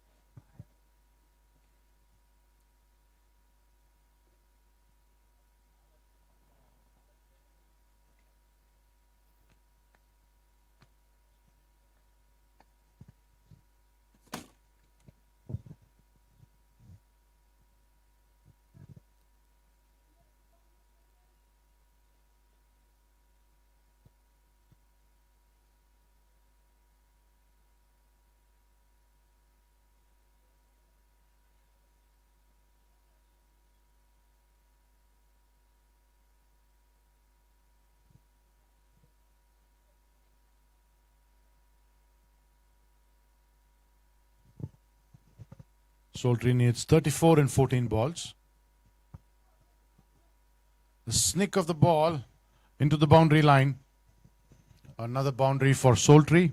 Soltri needs 34 and 14 balls. The snick of the ball into the boundary line. Another boundary for Soltri.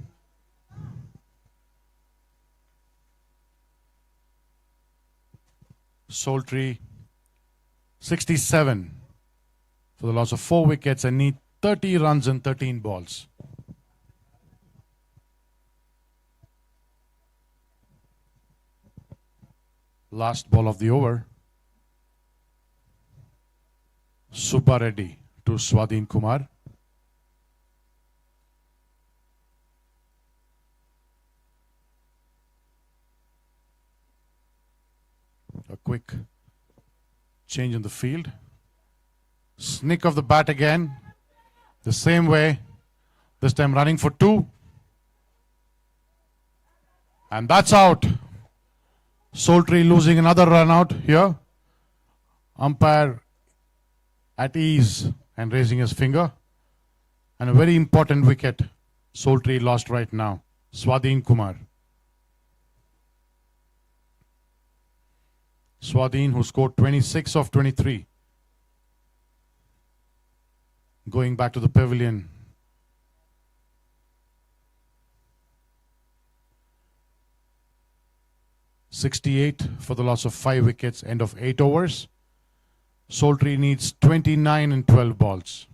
Soltri 67 for the loss of 4 wickets and need 30 runs and 13 balls. Last ball of the over. Subba Reddy to Swadhin Kumar. A quick change in the field. Snick of the bat again. The same way. This time running for 2. And that's out. Soltri losing another run out here. Umpire at ease and raising his finger. And a very important wicket Soltri lost right now. Swadhin Kumar. Swadhin, who scored 26 of 23. Going back to the pavilion. $68 for the loss of 5 wickets, end of 8 overs. Soltri needs 29 and 12 balls.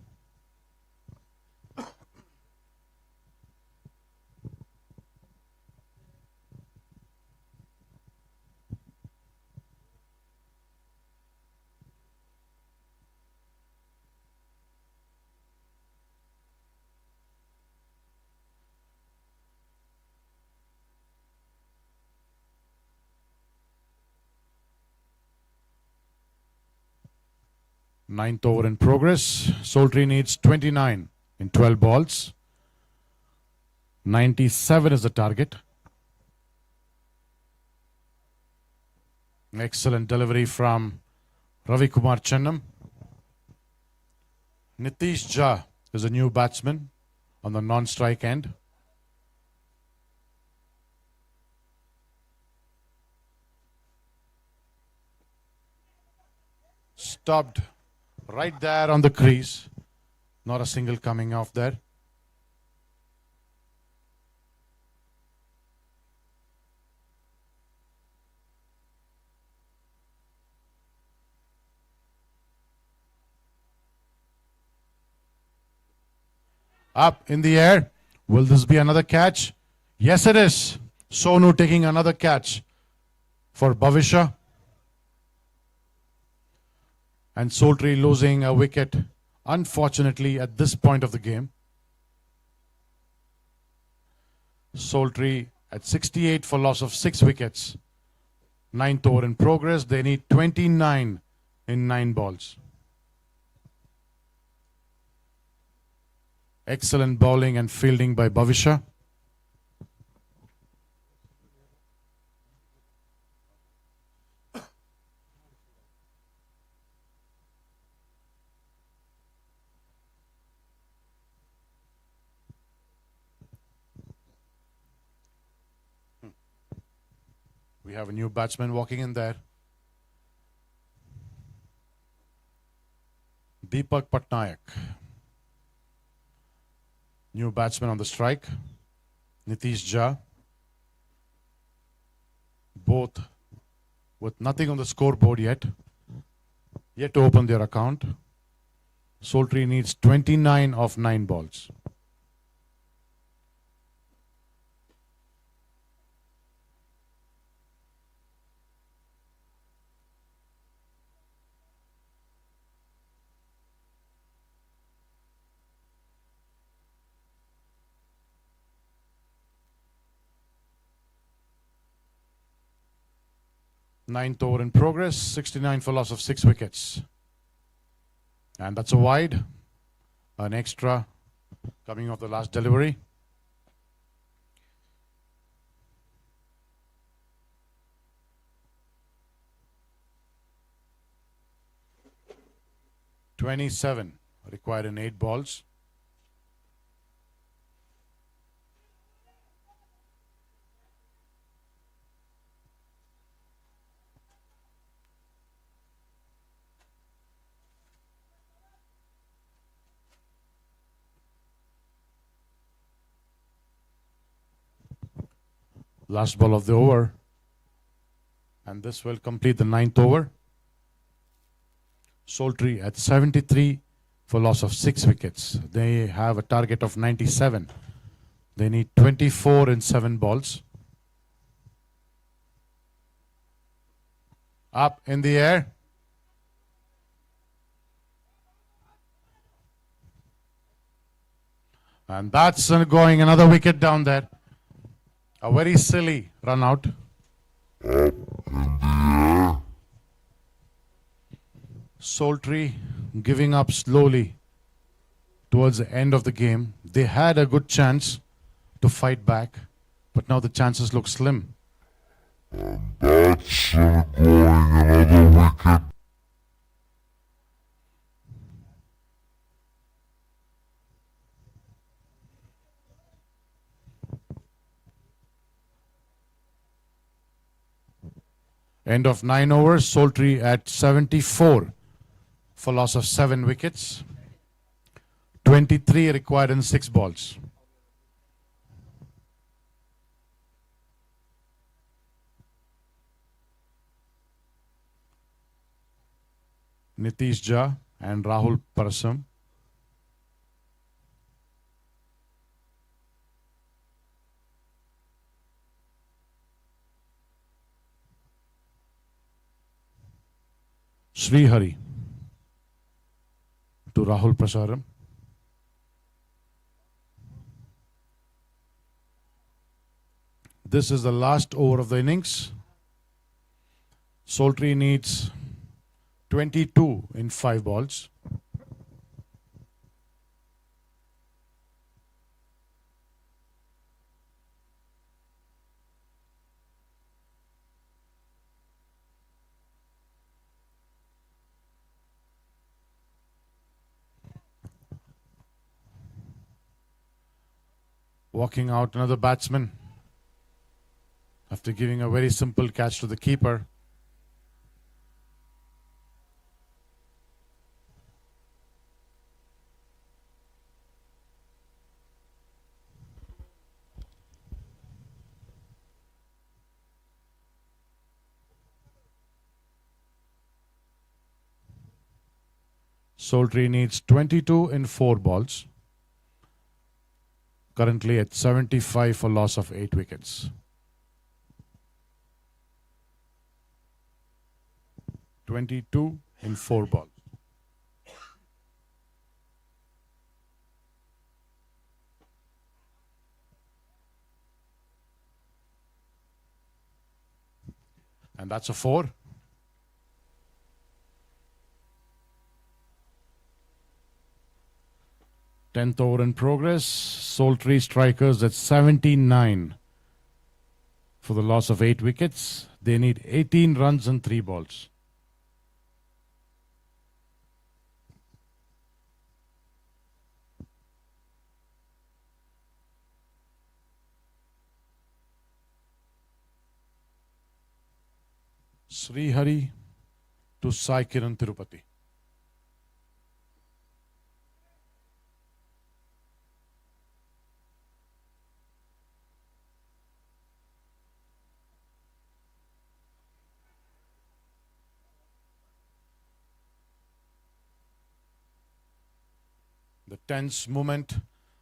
Ninth over in progress. Soltri needs 29 in 12 balls. 97 is the target. Excellent delivery from Ravi Kumar Chennam. Nitish Jha is a new batsman on the non-strike end. Stopped right there on the crease. Not a single coming off there. Up in the air. Will this be another catch? Yes, it is. Sonu taking another catch for Bhavisha. And Soltri losing a wicket, unfortunately, at this point of the game. Soltri at 68 for loss of 6 wickets. Ninth over in progress. They need 29 in 9 balls. Excellent bowling and fielding by Bhavisha. We have a new batsman walking in there. Deepak Patnaik. New batsman on the strike. Nitish Jha. Both with nothing on the scoreboard yet. Yet to open their account. Soltri needs 29 of 9 balls. Ninth over in progress, 69 for loss of 6 wickets. And that's a wide, an extra coming off the last delivery. (27) required in 8 balls. Last ball of the over. And this will complete the 9th over. Soltri at 73 for loss of 6 wickets. They have a target of 97. They need 24 in 7 balls. Up in the air. And that's going another wicket down there. A very silly run out. Soltri giving up slowly towards the end of the game. They had a good chance to fight back, but now the chances look slim. That's going another wicket. End of 9 overs, Soltri at 74 for loss of 7 wickets. 23 required in 6 balls. Nitish Jha and Rahul Parasam. Srihari to Rahul Prasaram. This is the last over of the innings. Soltri needs 22 in 5 balls. Walking out another batsman after giving a very simple catch to the keeper. Soltri needs 22 in 4 balls. Currently at 75 for loss of 8 wickets. 22 in 4 balls. And that's a 4. Tenth over in progress. Sultry Strikers at 79 for the loss of 8 wickets. They need 18 runs and 3 balls. Srihari to Sai Kiran Tirupati. The tense moment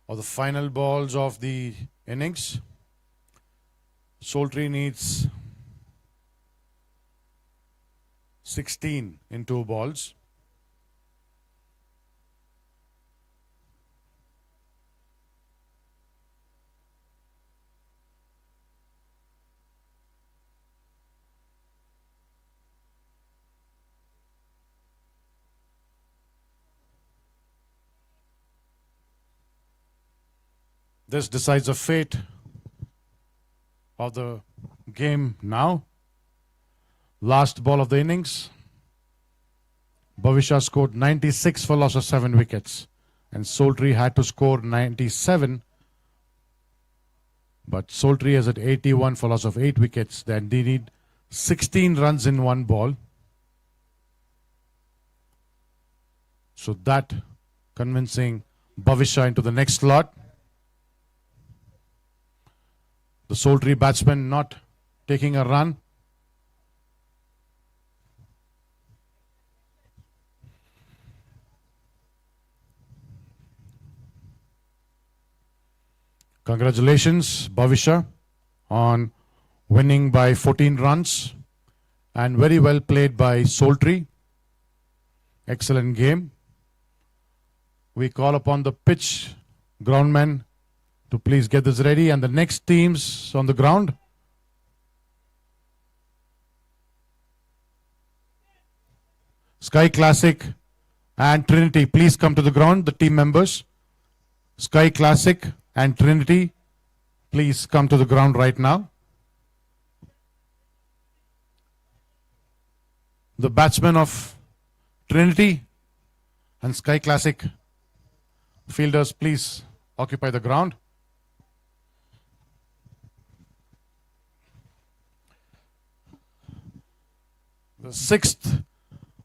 of the final balls of the innings. Sultry needs 16 in 2 balls. This decides the fate of the game now. Last ball of the innings. Bhavisha scored 96 for loss of 7 wickets. And Sultry had to score 97. But Sultry is at 81 for loss of 8 wickets. Then they need 16 runs in 1 ball. So that convincing Bhavisha into the next slot. The Sultry batsman not taking a run. Congratulations, Bhavisha, on winning by 14 runs. And very well played by Sultry. Excellent game. We call upon the pitch groundmen to please get this ready. And the next teams on the ground. Sky Classic and Trinity, please come to the ground, the team members. Sky Classic and Trinity, please come to the ground right now. The batsmen of Trinity and Sky Classic fielders, please occupy the ground. The 6th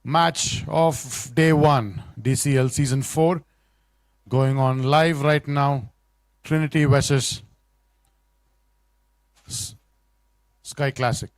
match of day 1, DCL season 4, going on live right now. Trinity versus Sky Classic.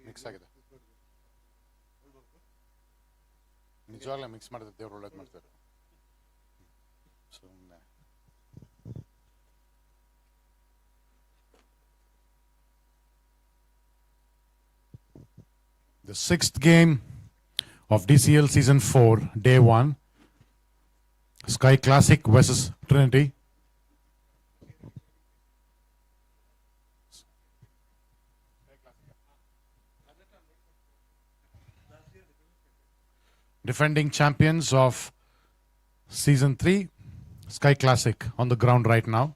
Mix ಆಗಿದೆ ನಿಜವಾಗ್ಲೂ mix ಮಾಡಿದ್ರೆ ದೇವ್ರು ಒಳ್ಳೇದು ಮಾಡ್ತಾರೆ ಸುಮ್ಮನೆ The 6th game of DCL season 4, day 1. Sky Classic versus Trinity. Defending champions of season 3, Sky Classic on the ground right now.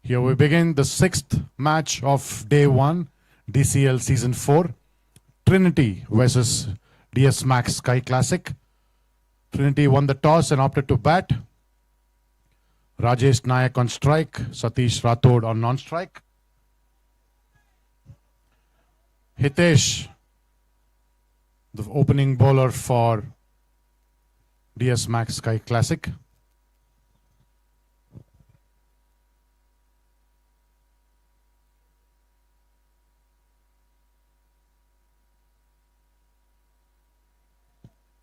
Here we begin the sixth match of day one, DCL Season 4. Trinity versus DS Max Sky Classic. Trinity won the toss and opted to bat. Rajesh Nayak on strike, Satish Rathod on non-strike. Hitesh, the opening bowler for DS Max Sky Classic.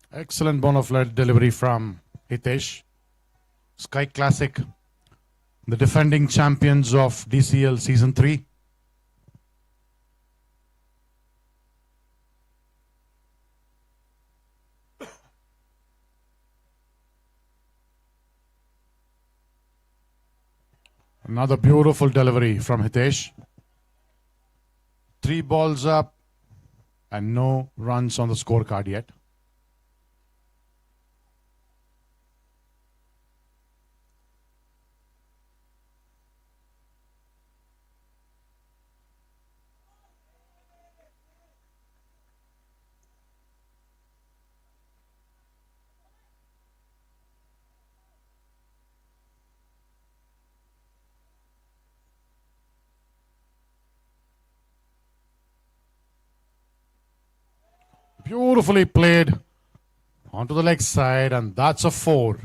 Excellent bona fide delivery from Hitesh. Sky Classic, the defending champions of DCL Season 3. Another beautiful delivery from Hitesh. 3 balls up and no runs on the scorecard yet. Beautifully played onto the leg side, and that's a 4.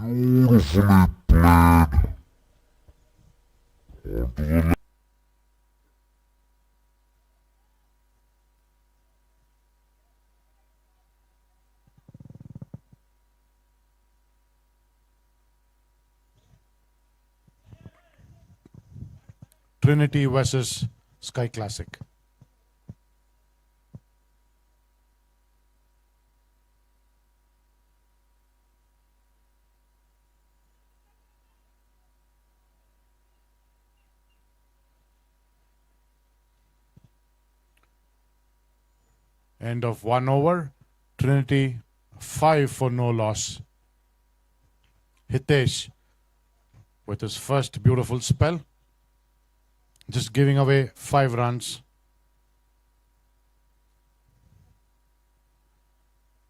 Beautifully played. Trinity versus Sky Classic. End of 1 over. Trinity 5 for no loss. Hitesh with his first beautiful spell. Just giving away 5 runs.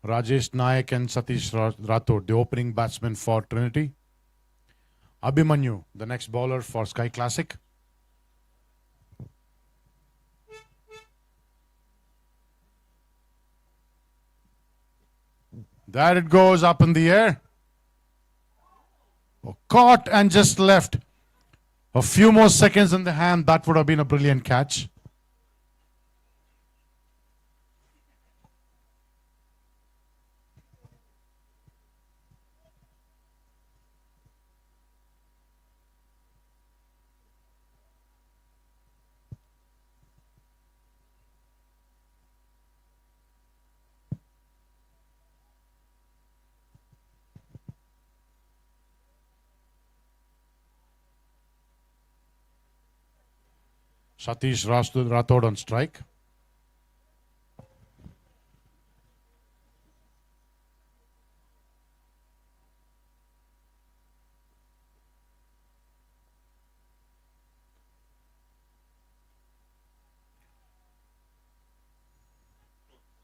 Rajesh Nayak and Satish Rathod, the opening batsmen for Trinity. Abhimanyu, the next bowler for Sky Classic. There it goes, up in the air. Oh, caught and just left. A few more seconds in the hand, that would have been a brilliant catch. Satish Rathod on strike.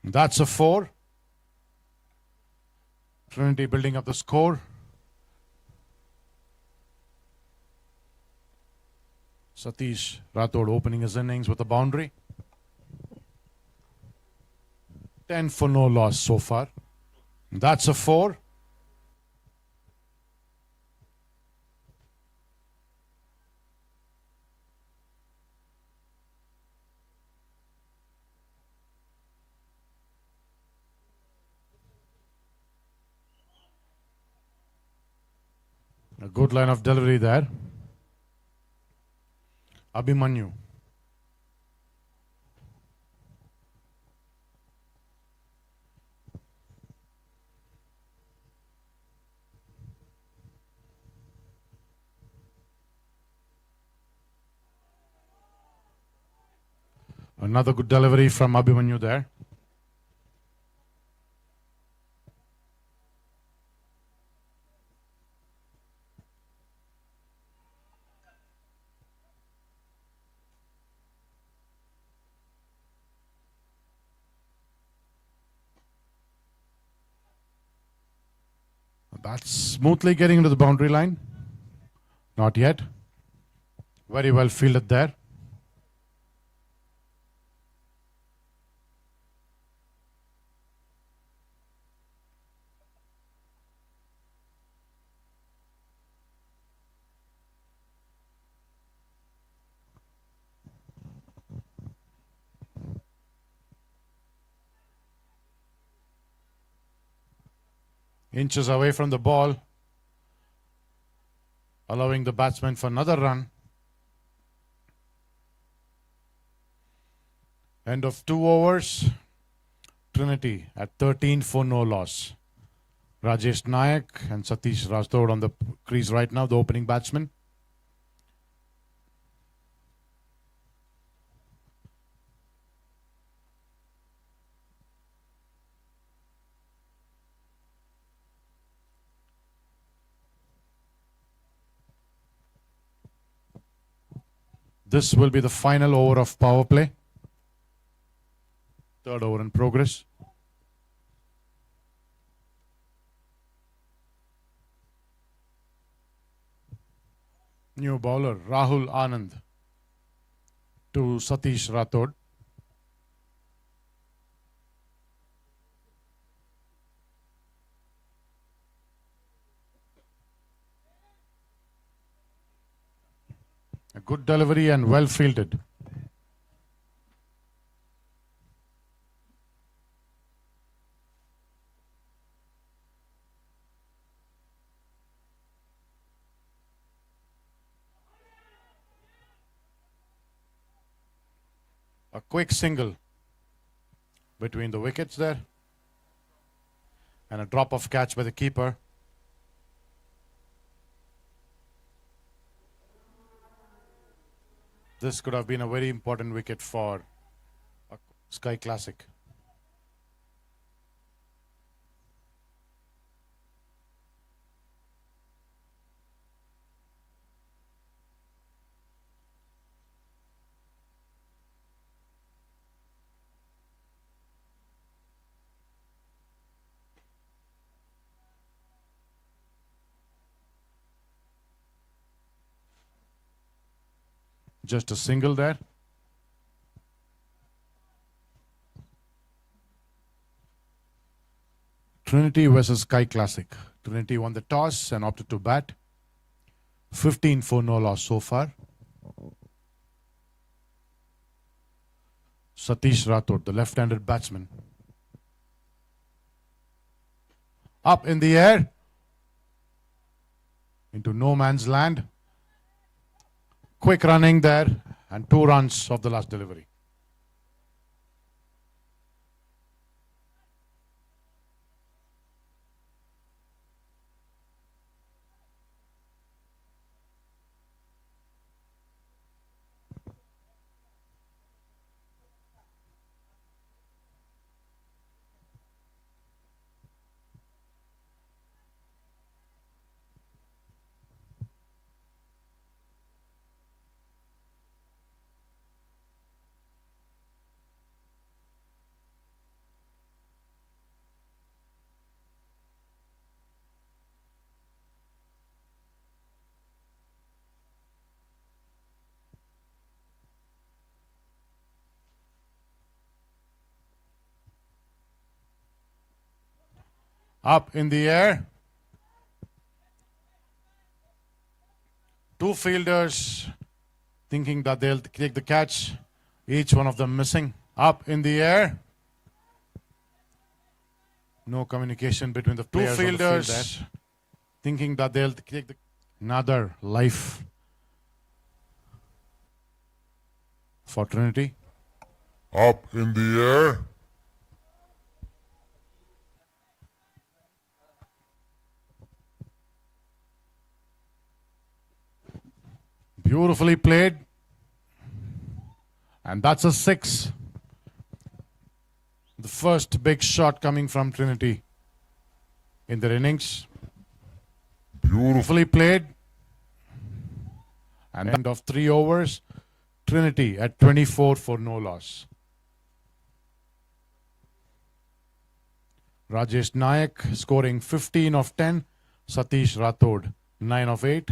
That's a 4. Trinity building up the score. Satish Rathod opening his innings with a boundary. 10 for no loss so far. That's a 4. A good line of delivery there. Abhimanyu. Another good delivery from Abhimanyu there. That's smoothly getting into the boundary line. Not yet. Very well fielded there. Inches away from the ball, allowing the batsman for another run. End of 2 overs. Trinity at 13 for no loss. Rajesh Nayak and Satish Rathod on the crease right now, the opening batsman. This will be the final over of power play. Third over in progress. New bowler Rahul Anand to Satish Rathod. A good delivery and well fielded. A quick single between the wickets there. And a drop of catch by the keeper. This could have been a very important wicket for a Sky Classic. Just a single there. Trinity versus Sky Classic. Trinity won the toss and opted to bat. 15 for no loss so far. Satish Rathod, the left-handed batsman. Up in the air. Into no man's land. Quick running there and 2 runs of the last delivery. Up in the air. 2 fielders thinking that they'll take the catch. Each one of them missing. Up in the air. No communication between the players. 2 fielders on the field there, thinking that they'll take the... Another life for Trinity. Up in the air. Beautifully played. And that's a 6. first big shot coming from Trinity in their innings. Beautifully played. And end of 3 overs, Trinity at 24 for no loss. Rajesh Nayak scoring 15 of 10. Satish Rathod 9 of 8.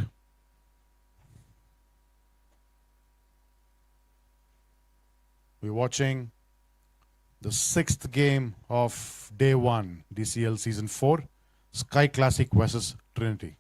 We're watching the 6th game of day 1, DCL season 4, Sky Classic versus Trinity.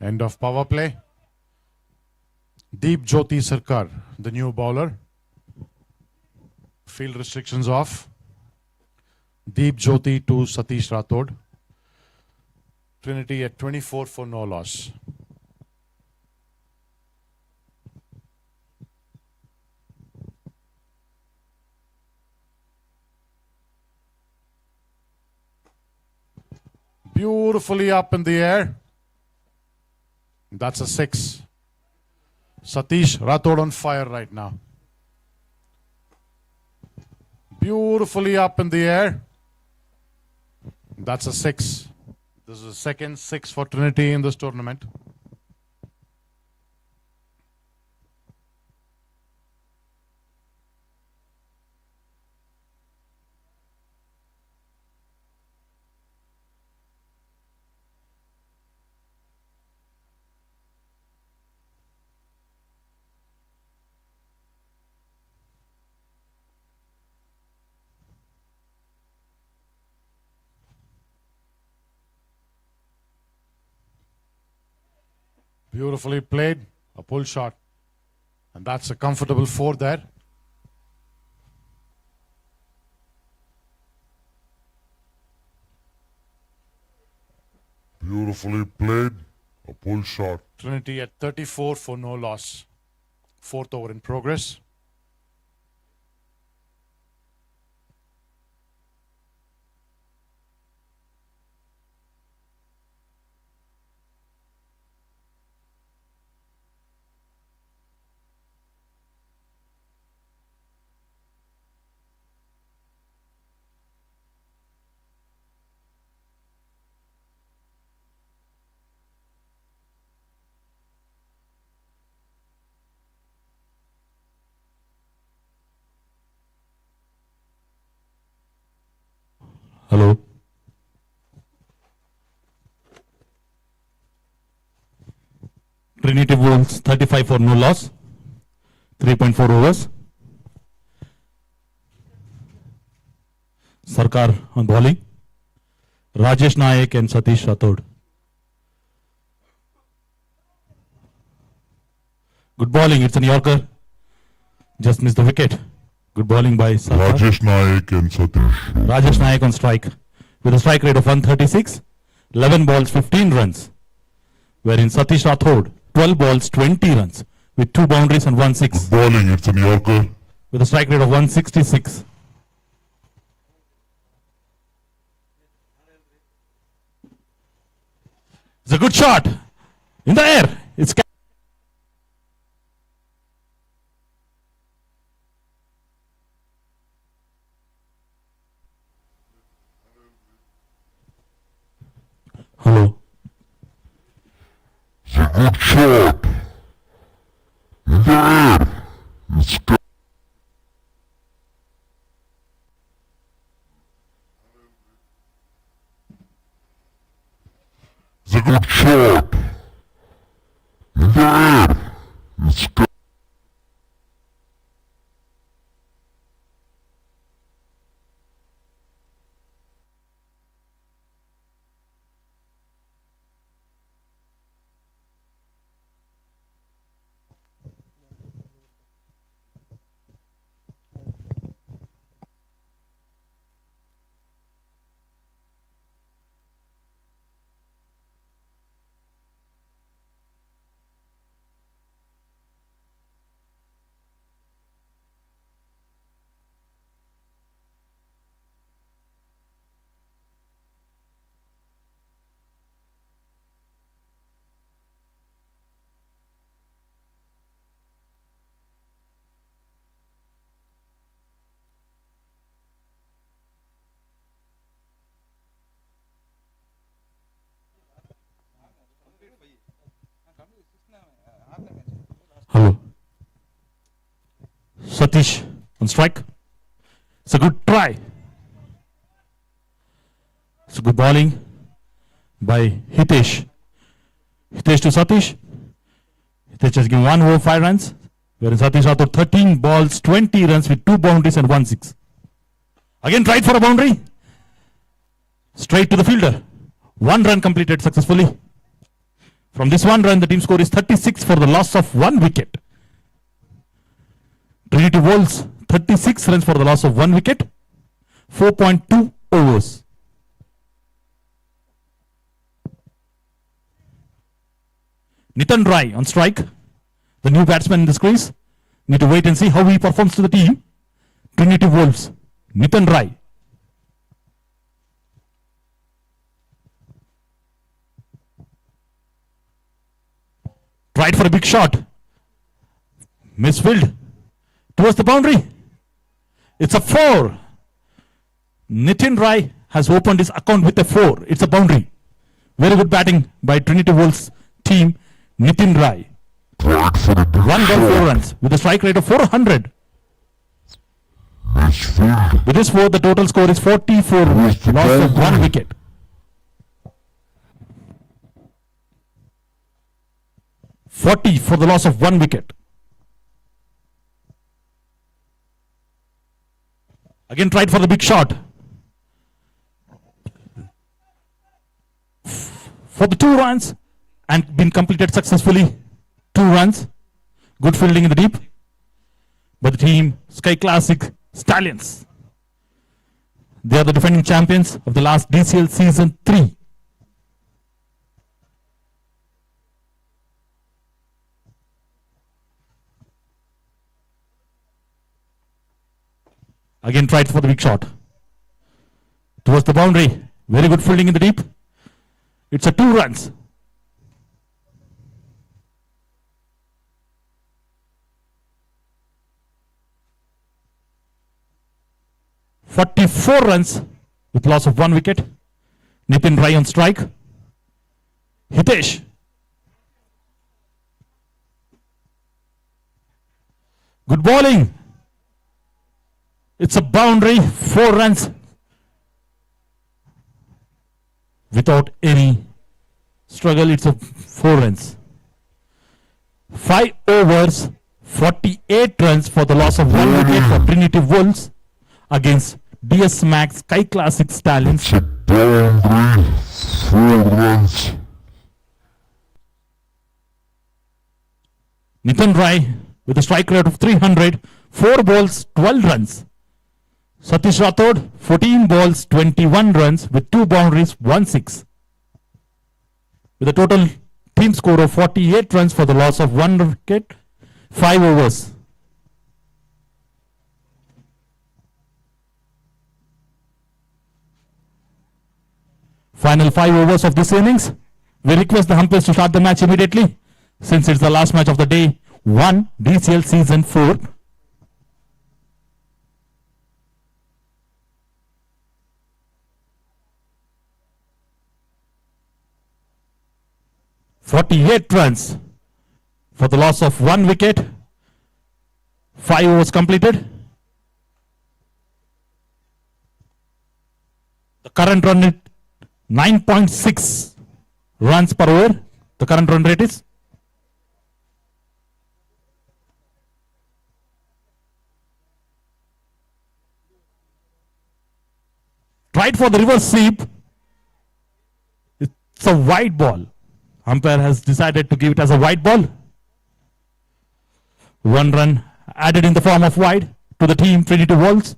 End of power play. Deep Jyoti Sarkar, the new bowler. Field restrictions off. Deep Jyoti to Satish Rathod. Trinity at 24 for no loss. Beautifully up in the air. That's a 6. Satish Rathod on fire right now. Beautifully up in the air. That's a 6. This is the second 6 for Trinity in this tournament. Beautifully played, a pull shot. And that's a comfortable 4 there. Beautifully played, a pull shot. Trinity at 34 for no loss. 4th over in progress. Hello. Trinity bowls 35 for no loss. 3.4 overs. Sarkar on bowling. Rajesh Nayak and Satish Rathod. Good bowling. It's an Yorker. Just missed the wicket. Good bowling by Sarkar. Rajesh Nayak and Satish. Rajesh Nayak on strike with a strike rate of 136, 11 balls, 15 runs. Wherein Satish Rathod, 12 balls, 20 runs with 2 boundaries and 1 6 Bowling, it's a Yorker. with a strike rate of 166. It's a good shot in the air. It's hello. It's a good shot. In the air. It's got it's a good shot. Satish on strike. It's a good try. It's a good bowling by Hitesh. Hitesh to Satish. Hitesh has given 1 over 5 runs, whereas Satish Rathod 13 balls, 20 runs with 2 boundaries and 1 6. Again tried for a boundary. Straight to the fielder. 1 run completed successfully. From this 1 run, the team score is 36 for the loss of 1 wicket. Trinity Wolves 36 runs for the loss of 1 wicket. 4.2 overs. Nitin Rai on strike. The new batsman in this crease. Need to wait and see how he performs to the team. Trinity Wolves. Nitin Rai. Tried for a big shot. Misfilled. Towards the boundary. It's a 4. Nitin Rai has opened his account with a 4. It's a boundary. Very good batting by Trinity Wolves team. Nitin Rai. 1 ball, 4 runs with a strike rate of 400. With this 4, the total score is 44. Loss of 1 wicket. $40 for the loss of 1 wicket. Again tried for the big shot. For the 2 runs and been completed successfully. 2 runs. Good fielding in the deep. But the team Sky Classic Stallions. They are the defending champions of the last DCL season 3. Again tried for the big shot. Towards the boundary. Very good fielding in the deep. It's a 2 runs. $44 runs with loss of 1 wicket. Nitin Rai on strike. Hitesh. Good bowling. It's a boundary, 4 runs. Without any struggle, it's a 4 runs. 5 overs, 48 runs for the loss of 1 wicket for Trinity Wolves against DS Max Sky Classic Stallions. Boundary, 4 runs. Nitin Rai with a strike rate of 300, 4 balls, 12 runs. Satish Rathod, 14 balls, 21 runs with 2 boundaries, 1 6. With a total team score of 48 runs for the loss of 1 wicket, 5 overs. Final 5 overs of this innings. We request the umpires to start the match immediately since it's the last match of the day. 1 DCL season 4. $48 runs for the loss of 1 wicket. 5 overs completed. The current run rate 9.6 runs per over. The current run rate is. Tried for the reverse sweep. It's a wide ball. Umpire has decided to give it as a wide ball. 1 run added in the form of wide to the team Trinity Wolves.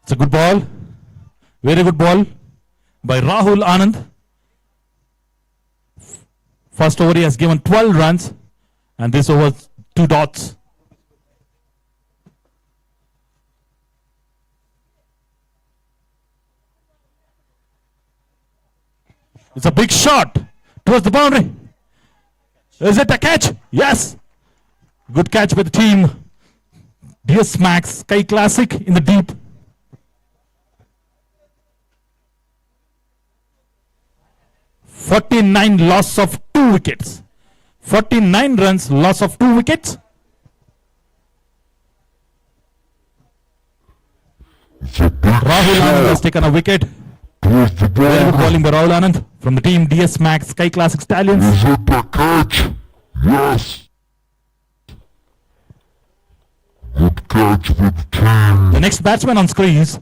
It's a good ball. Very good ball by Rahul Anand. First over he has given 12 runs and this over 2 dots. It's a big shot towards the boundary. Is it a catch? Yes. Good catch by the team DS Max Sky Classic in the deep. "49 loss of 2 wickets. 49 runs, loss of 2 wickets. Rahul Anand has taken a wicket. Towards the Very good ball. bowling by Rahul Anand from the team DS Max Sky Classic Stallions. Is it the catch? Yes. Good catch for the team. The next batsman on crease,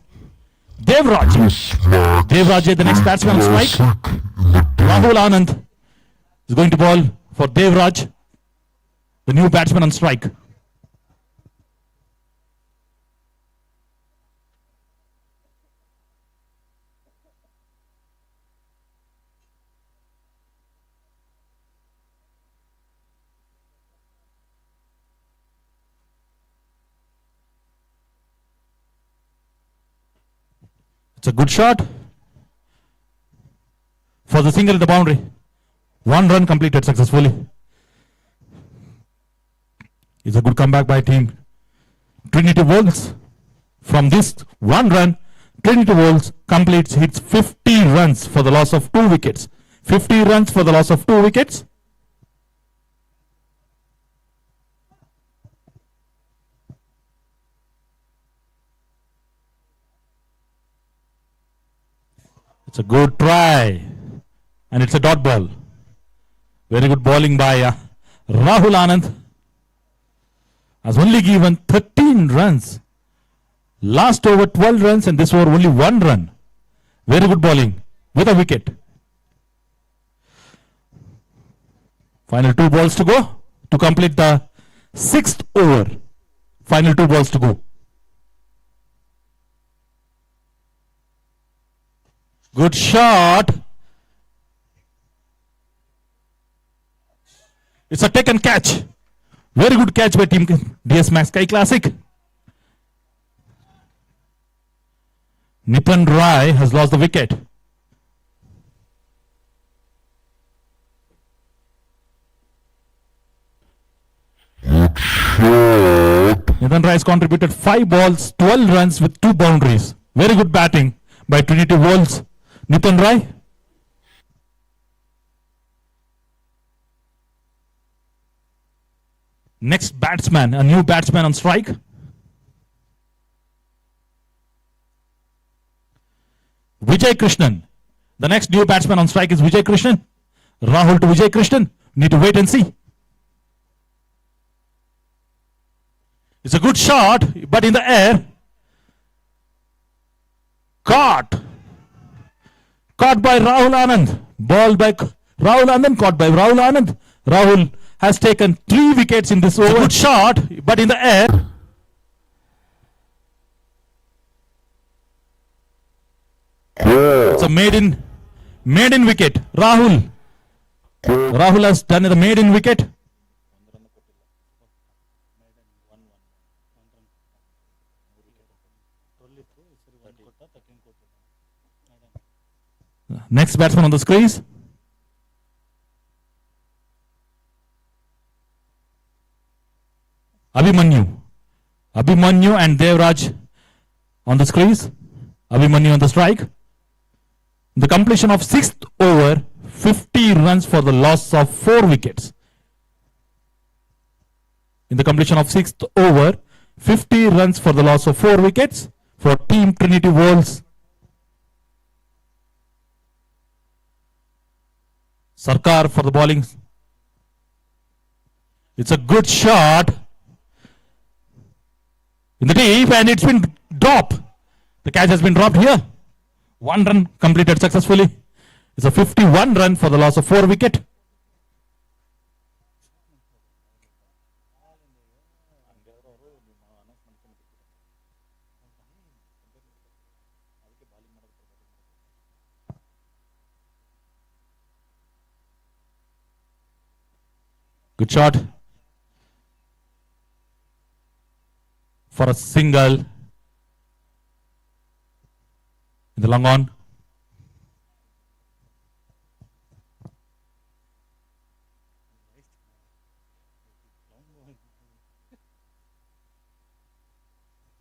Devraj. This match. Devraj, the next batsman on strike. Classic in the Rahul Anand is going to bowl for Devraj, the new batsman on strike. It's a good shot for the single at the boundary. 1 run completed successfully. It's a good comeback by team Trinity Wolves. From this 1 run, Trinity Wolves completes hits 50 runs for the loss of 2 wickets. 50 runs for the loss of 2 wickets. It's a good try. And it's a dot ball. Very good bowling by Rahul Anand. Has only given 13 runs. Last over 12 runs and this over only 1 run. Very good bowling with a wicket. Final 2 balls to go to complete the 6th over. Final 2 balls to go. Good shot. It's a take and catch. Very good catch by team DS Max Sky Classic. Nipan Rai has lost the wicket. Good shot. Nipan Rai has contributed 5 balls, 12 runs with 2 boundaries. Very good batting by Trinity Wolves. Nipan Rai. Next batsman, a new batsman on strike. Vijay Krishnan. The next new batsman on strike is Vijay Krishnan. Rahul to Vijay Krishnan. Need to wait and see. It's a good shot, but in the air. Caught. Caught by Rahul Anand. Ball by Rahul Anand. Caught by Rahul Anand. Rahul has taken 3 wickets in this over. Good shot, but in the air. It's a maiden wicket. Rahul has done the maiden wicket. Next batsman on the crease. Abhimanyu and Devraj on the crease. Abhimanyu on the strike. The completion of 6th over, 50 runs for the loss of 4 wickets. In the completion of 6th over, 50 runs for the loss of 4 wickets for team Trinity Wolves. Sarkar for the bowling. It's a good shot in the deep and it's been dropped. The catch has been dropped here. 1 run completed successfully. It's a 51 run for the loss of 4 wicket. Good shot for a single in the long on.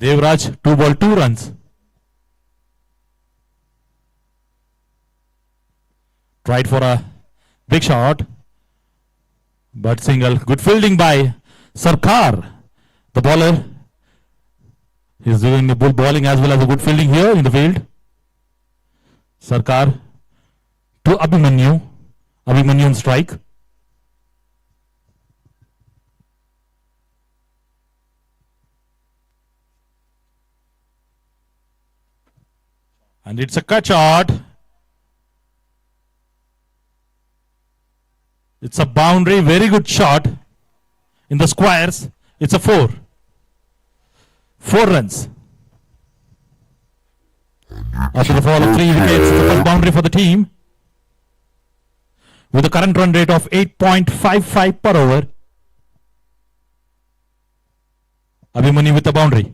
Devraj, 2 ball, 2 runs. Tried for a big shot, but single. Good fielding by Sarkar. The bowler is doing the bull bowling as well as a good fielding here in the field. Sarkar to Abhimanyu. Abhimanyu on strike. And it's a cut shot. It's a boundary, very good shot in the squares. It's a 4. 4 runs. After the fall of 3 wickets, it's the first boundary for the team. With a current run rate of 8.55 per over. Abhimanyu with the boundary.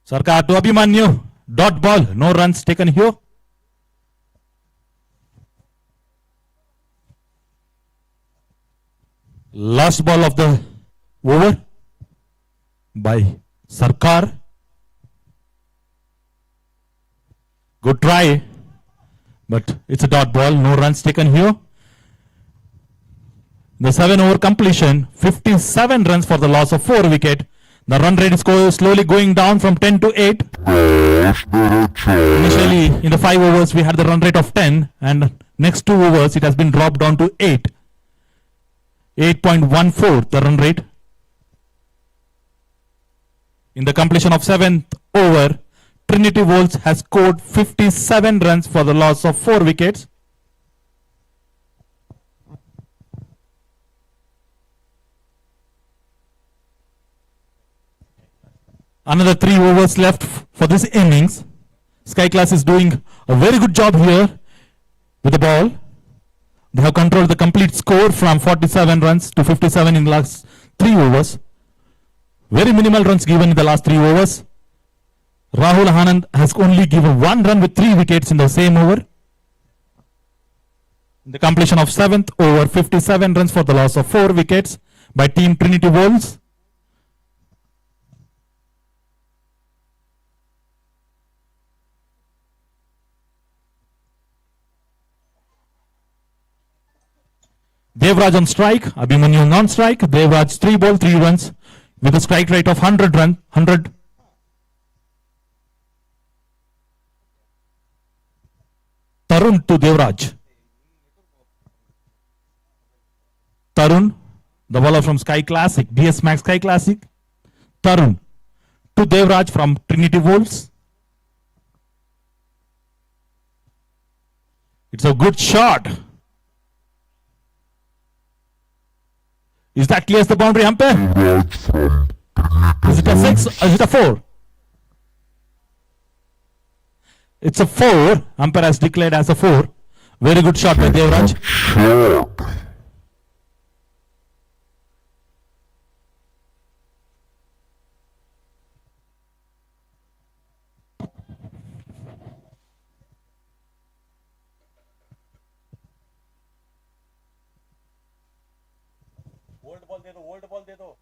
Sarkar to Abhimanyu. Dot ball. No runs taken here. Last ball of the over by Sarkar. Good try. But it's a dot ball. No runs taken here. The 7 over completion. 57 runs for the loss of 4 wicket. The run rate is slowly going down from 10 to 8. Initially, in the 5 overs, we had the run rate of 10, and next 2 overs, it has been dropped down to 8. 8.14, the run rate. In the completion of 7th over, Trinity Wolves has scored 57 runs for the loss of 4 wickets. Another 3 overs left for this innings. Sky Class is doing a very good job here with the ball. They have controlled the complete score from 47 runs to 57 in the last 3 overs. Very minimal runs given in the last 3 overs. Rahul Anand has only given 1 run with 3 wickets in the same over. In the completion of 7th over, 57 runs for the loss of 4 wickets by Team Trinity Wolves. Devraj on strike, Abhimanyu non-strike. Devraj 3 ball, 3 runs with a strike rate of 100. Tarun to Devraj. Tarun, the bowler from Sky Classic, DS Max Sky Classic. Tarun to Devraj from Trinity Wolves. It's a good shot. Is that clears the boundary, umpire? Is it a 6 or is it a 4? It's a 4. Umpire has declared as a 4. Very good shot by Devraj. Old ball दे दो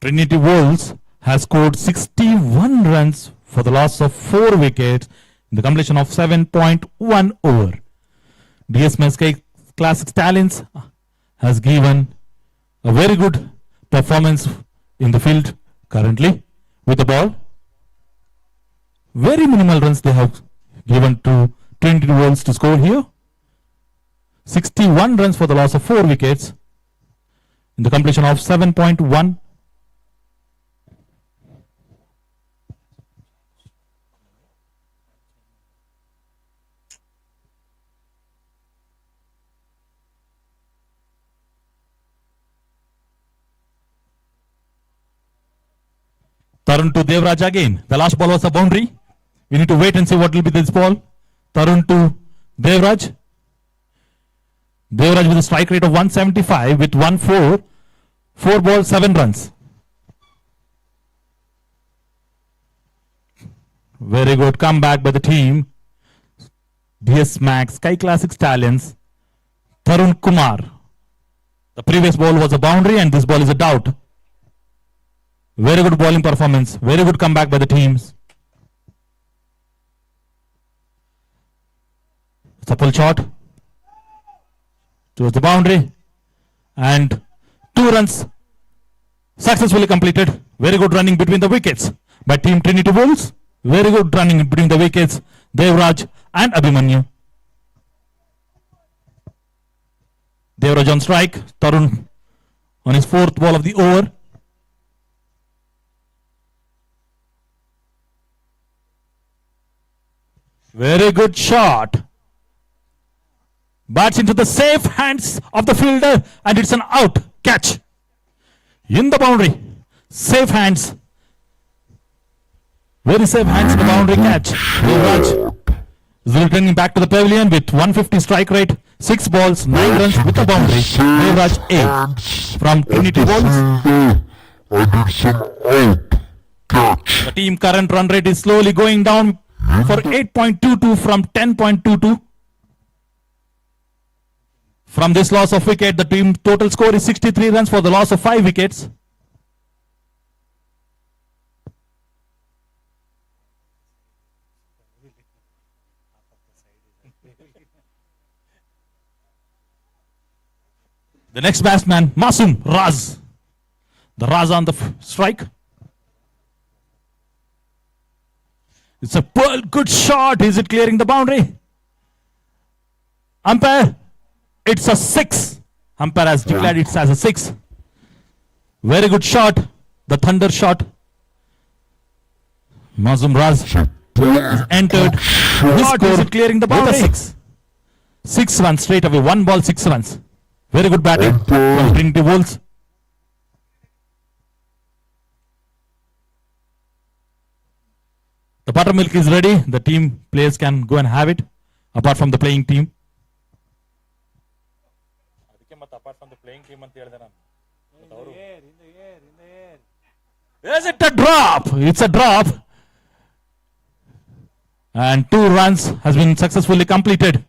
Trinity Wolves has scored 61 runs for the loss of 4 wickets in the completion of 7.1 over. DS Meskai Classic Talents has given a very good performance in the field currently with the ball. Very minimal runs they have given to Trinity Wolves to score here. 61 runs for the loss of 4 wickets in the completion of 7.1. Tarun to Devraj again. The last ball was a boundary. We need to wait and see what will be this ball. Tarun to Devraj. Devraj with a strike rate of 175 with 1-4, 4 balls, 7 runs. Very good comeback by the team. DS Max, Sky Classic Stallions, Tarun Kumar. The previous ball was a boundary and this ball is a doubt. Very good bowling performance. Very good comeback by the teams. It's a pull shot towards the boundary and 2 runs successfully completed. Very good running between the wickets by team Trinity Wolves. Very good running between the wickets, Devraj and Abhimanyu. Devraj on strike, Tarun on his 4th ball of the over. Very good shot. Bats into the safe hands of the fielder and it's an out. Catch. In the boundary. Safe hands. Very safe hands in the boundary catch. Devraj is returning back to the pavilion with 150 strike rate. 6 balls, 9 runs with the boundary. Devraj A from Trinity Wolves. And it's an out. Catch. The team current run rate is slowly going down for 8.22 from 10.22. From this loss of wicket, the team total score is 63 runs for the loss of 5 wickets. The next batsman, Masoom Raz. The Raz on the strike. It's a good shot. Is it clearing the boundary? Umpire, it's a 6. Umpire has declared it as a 6. Very good shot. The thunder shot. Masoom Raz is entered. His score, is it clearing the boundary? 6. 6 runs straight away. 1 ball, 6 runs. Very good batting from Trinity Wolves. The buttermilk is ready. The team players can go and have it, apart from the playing team. Is it a drop? It's a drop. And 2 runs has been successfully completed.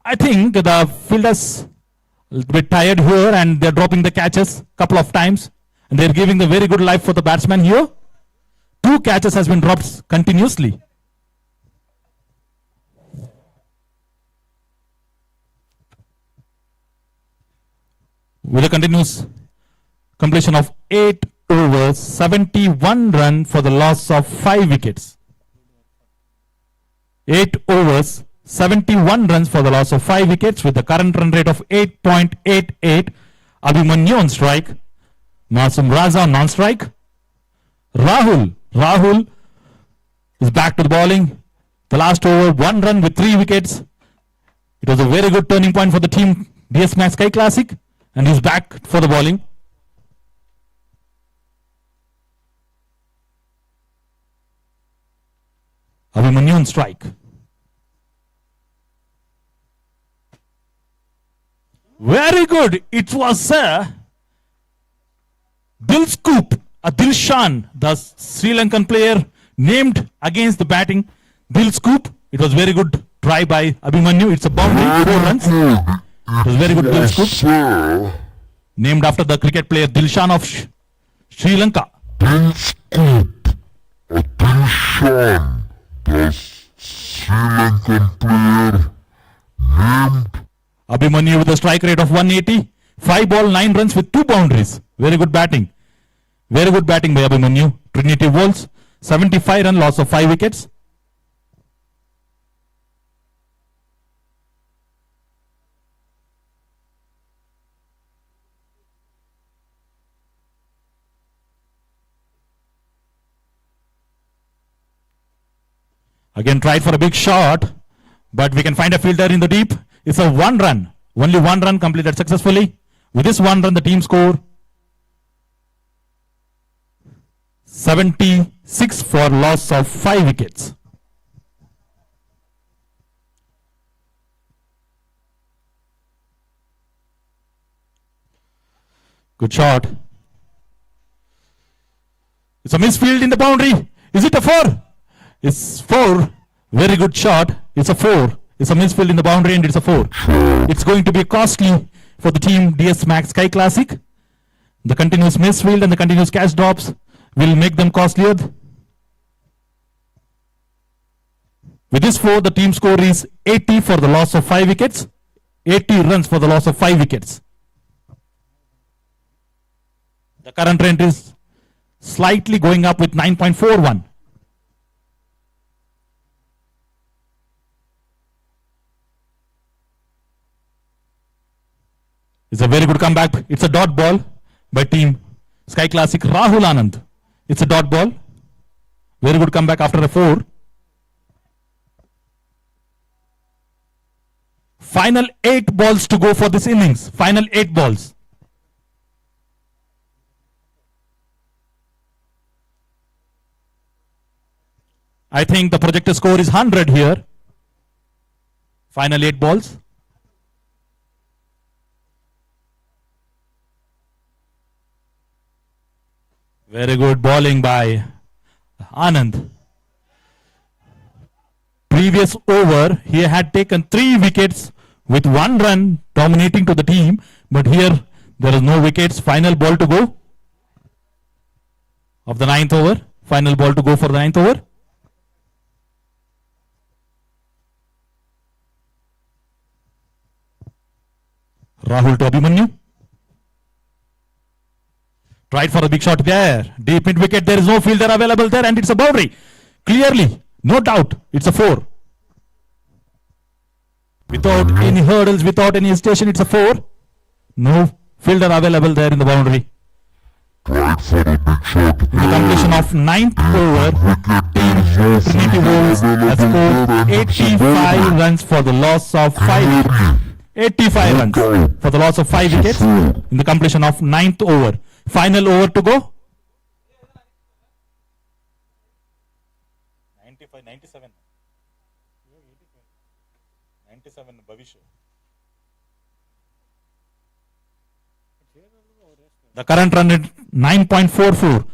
I think the fielders a little bit tired here and they're dropping the catches couple of times. And they're giving the very good life for the batsman here. 2 catches has been dropped continuously. With a continuous completion of 8 overs, 71 run for the loss of 5 wickets. 8 overs, 71 runs for the loss of 5 wickets with the current run rate of 8.88. Abhimanyu on strike. Masoom Raz on non-strike. Rahul is back to the bowling. The last over, 1 run with 3 wickets. It was a very good turning point for the team DS Max Sky Classic, and he's back for the bowling. Abhimanyu on strike. Very good. It was Dil Scoop, Dilshan, the Sri Lankan player named against the batting. Dil Scoop. It was very good try by Abhimanyu. It's a boundary, 4 runs. It was very good Dil Scoop. Named after the cricket player Dilshan of Sri Lanka. Dil Scoop. Dilshan. The Sri Lankan player named Abhimanyu with a strike rate of 180. 5 ball, 9 runs with 2 boundaries. Very good batting. Very good batting by Abhimanyu. Trinity Wolves, 75 run loss of 5 wickets. Again tried for a big shot, but we can find a fielder in the deep. It's a 1 run. Only 1 run completed successfully. With this 1 run, the team score 76 for loss of 5 wickets. Good shot. It's a misfield in the boundary. Is it a 4? It's 4. Very good shot. It's a 4. It's a misfield in the boundary and it's a 4. It's going to be costly for the team DS Max Sky Classic. The continuous misfield and the continuous catch drops will make them costlier. With this 4, the team score is 80 for the loss of 5 wickets. 80 runs for the loss of 5 wickets. The current trend is slightly going up with 9.41. It's a very good comeback. It's a dot ball by team Sky Classic Rahul Anand. It's a dot ball. Very good comeback after a 4. Final 8 balls to go for this innings. Final 8 balls. I think the projected score is 100 here. Final 8 balls. Very good bowling by Anand. Previous over, he had taken 3 wickets with 1 run dominating to the team. But here, there is no wickets. Final ball to go of the 9th over. Final ball to go for the 9th over. Rahul to Abhimanyu. Tried for a big shot there. Deep mid wicket. There is no fielder available there and it's a boundary. Clearly, no doubt, it's a 4. Without any hurdles, without any hesitation, it's a 4. No fielder available there in the boundary. Tried for a big shot. In the completion of 9th over, Team Trinity Wolves has scored 85 runs for the loss of 5 wickets. 85 runs for the loss of 5 wickets in the completion of 9th over. Final over to go. 95, 97. 97 Bhavishu. The current run is 9.44.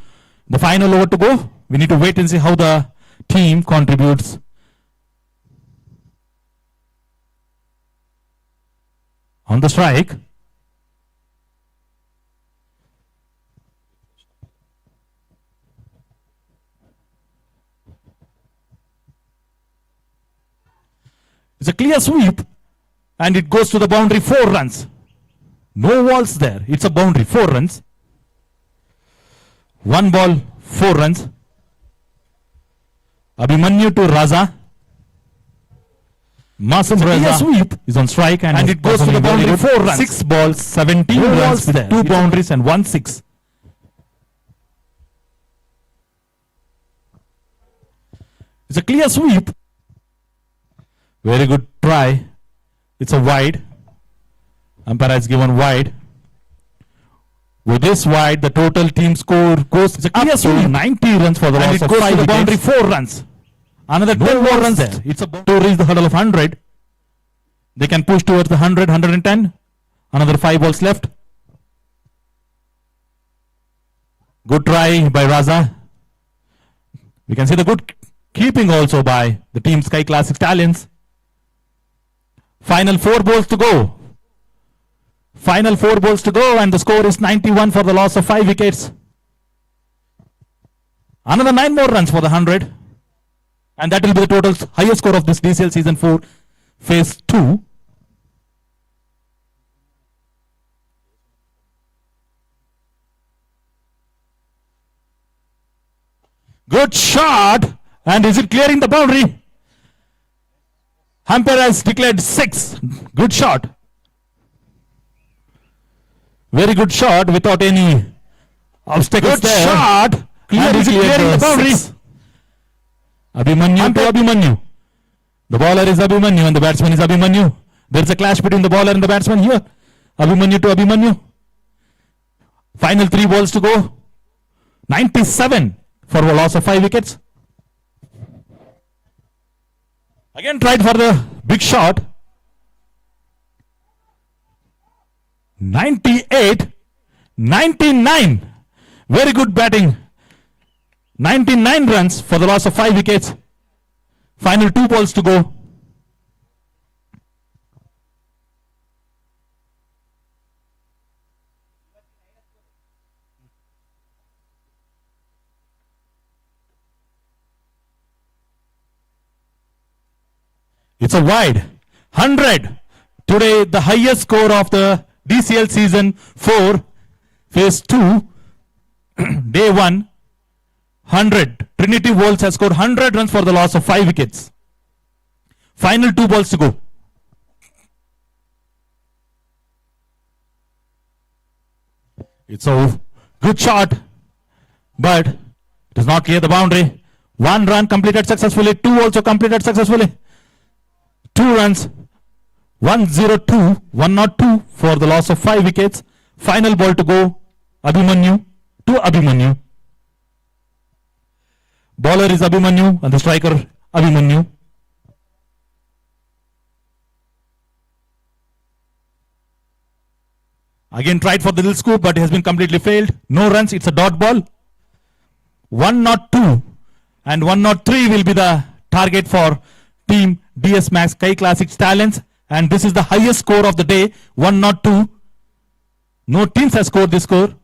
The final over to go. We need to wait and see how the team contributes. On the strike. It's a clear sweep and it goes to the boundary, 4 runs. No walls there. It's a boundary, 4 runs. 1 ball, 4 runs. Abhimanyu to Raza. Masim Raza sweep is on strike and it goes to the boundary, 4 runs. 6 balls, 17 runs with 2 boundaries and 1 6. It's a clear sweep. Very good try. It's a wide. Umpire has given wide. With this wide, the total team score goes it's a clear sweep. 90 runs for the loss of 5 boundary, 4 runs. Another 10 more runs there. It's a to reach the hurdle of 100. They can push towards the 100, 110. Another 5 balls left. Good try by Raza. We can see the good keeping also by the team Sky Classic Stallions. Final 4 balls to go. Final 4 balls to go and the score is 91 for the loss of 5 wickets. Another 9 more runs for the 100. And that will be the total highest score of this DCL Season 4 Phase 2. Good shot. And is it clearing the boundary? Umpire has declared 6. Good shot. Very good shot without any obstacles there. Good shot. And is it clearing the boundary? Abhimanyu to Abhimanyu. The bowler is Abhimanyu and the batsman is Abhimanyu. There is a clash between the bowler and the batsman here. Abhimanyu to Abhimanyu. Final 3 balls to go. 97 for a loss of 5 wickets. Again tried for the big shot. 98. 99. Very good batting. 99 runs for the loss of 5 wickets. Final 2 balls to go. It's a wide 100. Today the highest score of the DCL season 4 phase 2 day 1 100. Trinity Wolves has scored 100 runs for the loss of 5 wickets. Final 2 balls to go. It's a good shot, but it does not clear the boundary. 1 run completed successfully. 2 also completed successfully. 2 runs. 102, 102 for the loss of 5 wickets. Final ball to go. Abhimanyu to Abhimanyu. Bowler is Abhimanyu and the striker Abhimanyu. Again tried for the little scoop, but it has been completely failed. No runs. It's a dot ball. 102 and 103 will be the target for team DS Max Sky Classics Talents, and this is the highest score of the day. 102. No teams have scored this score.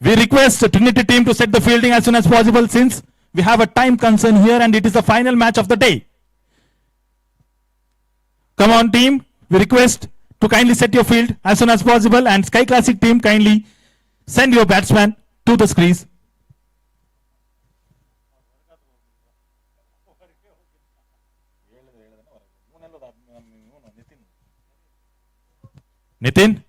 We request the Trinity team to set the fielding as soon as possible, since we have a time concern here and it is the final match of the day. Come on team, we request to kindly set your field as soon as possible, and Sky Classic team, kindly send your batsman to the crease. Nitin?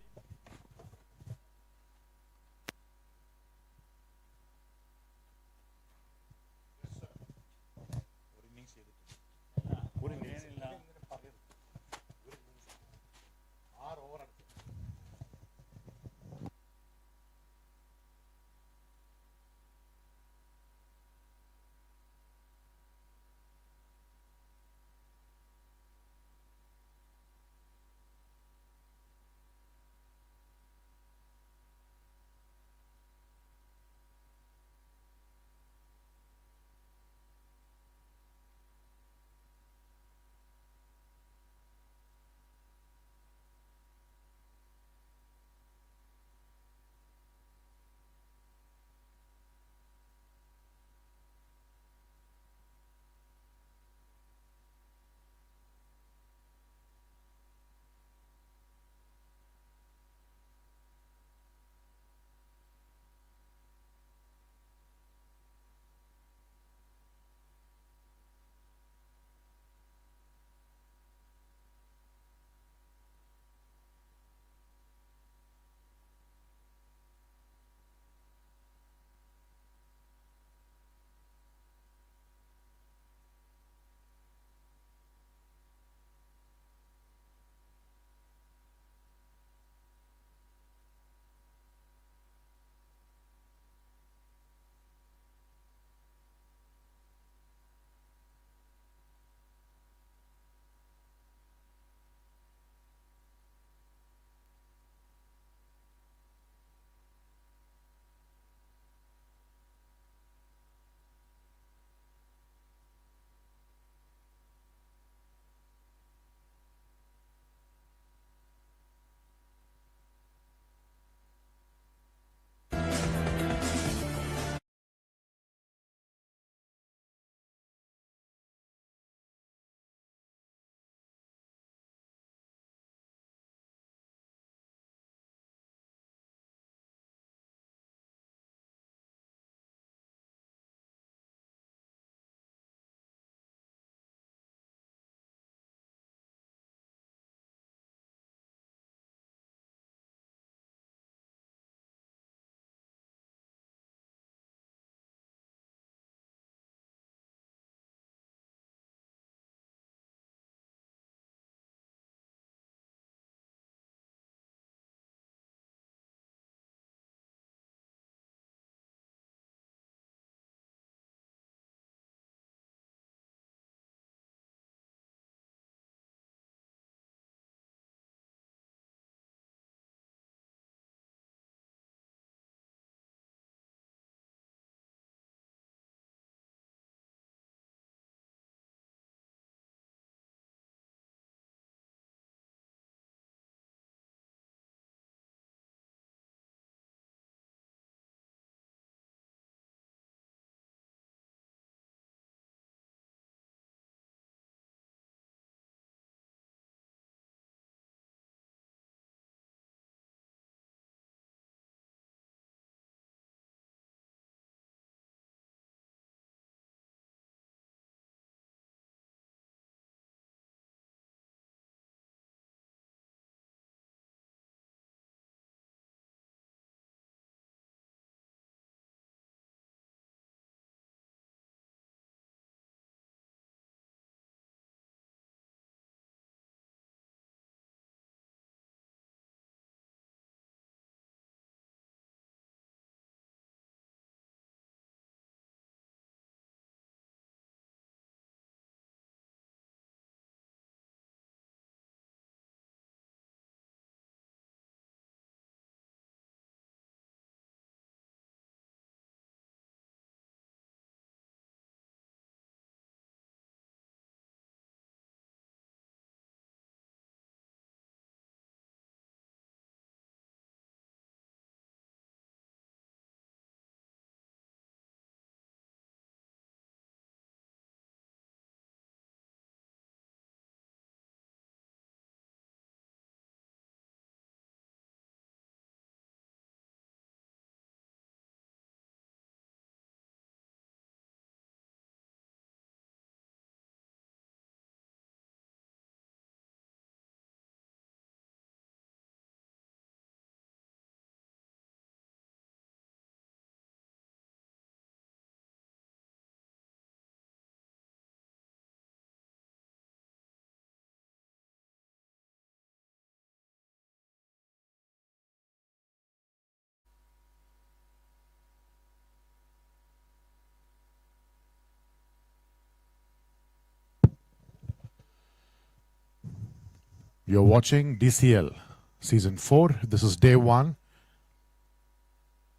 You're watching DCL Season 4. This is day 1,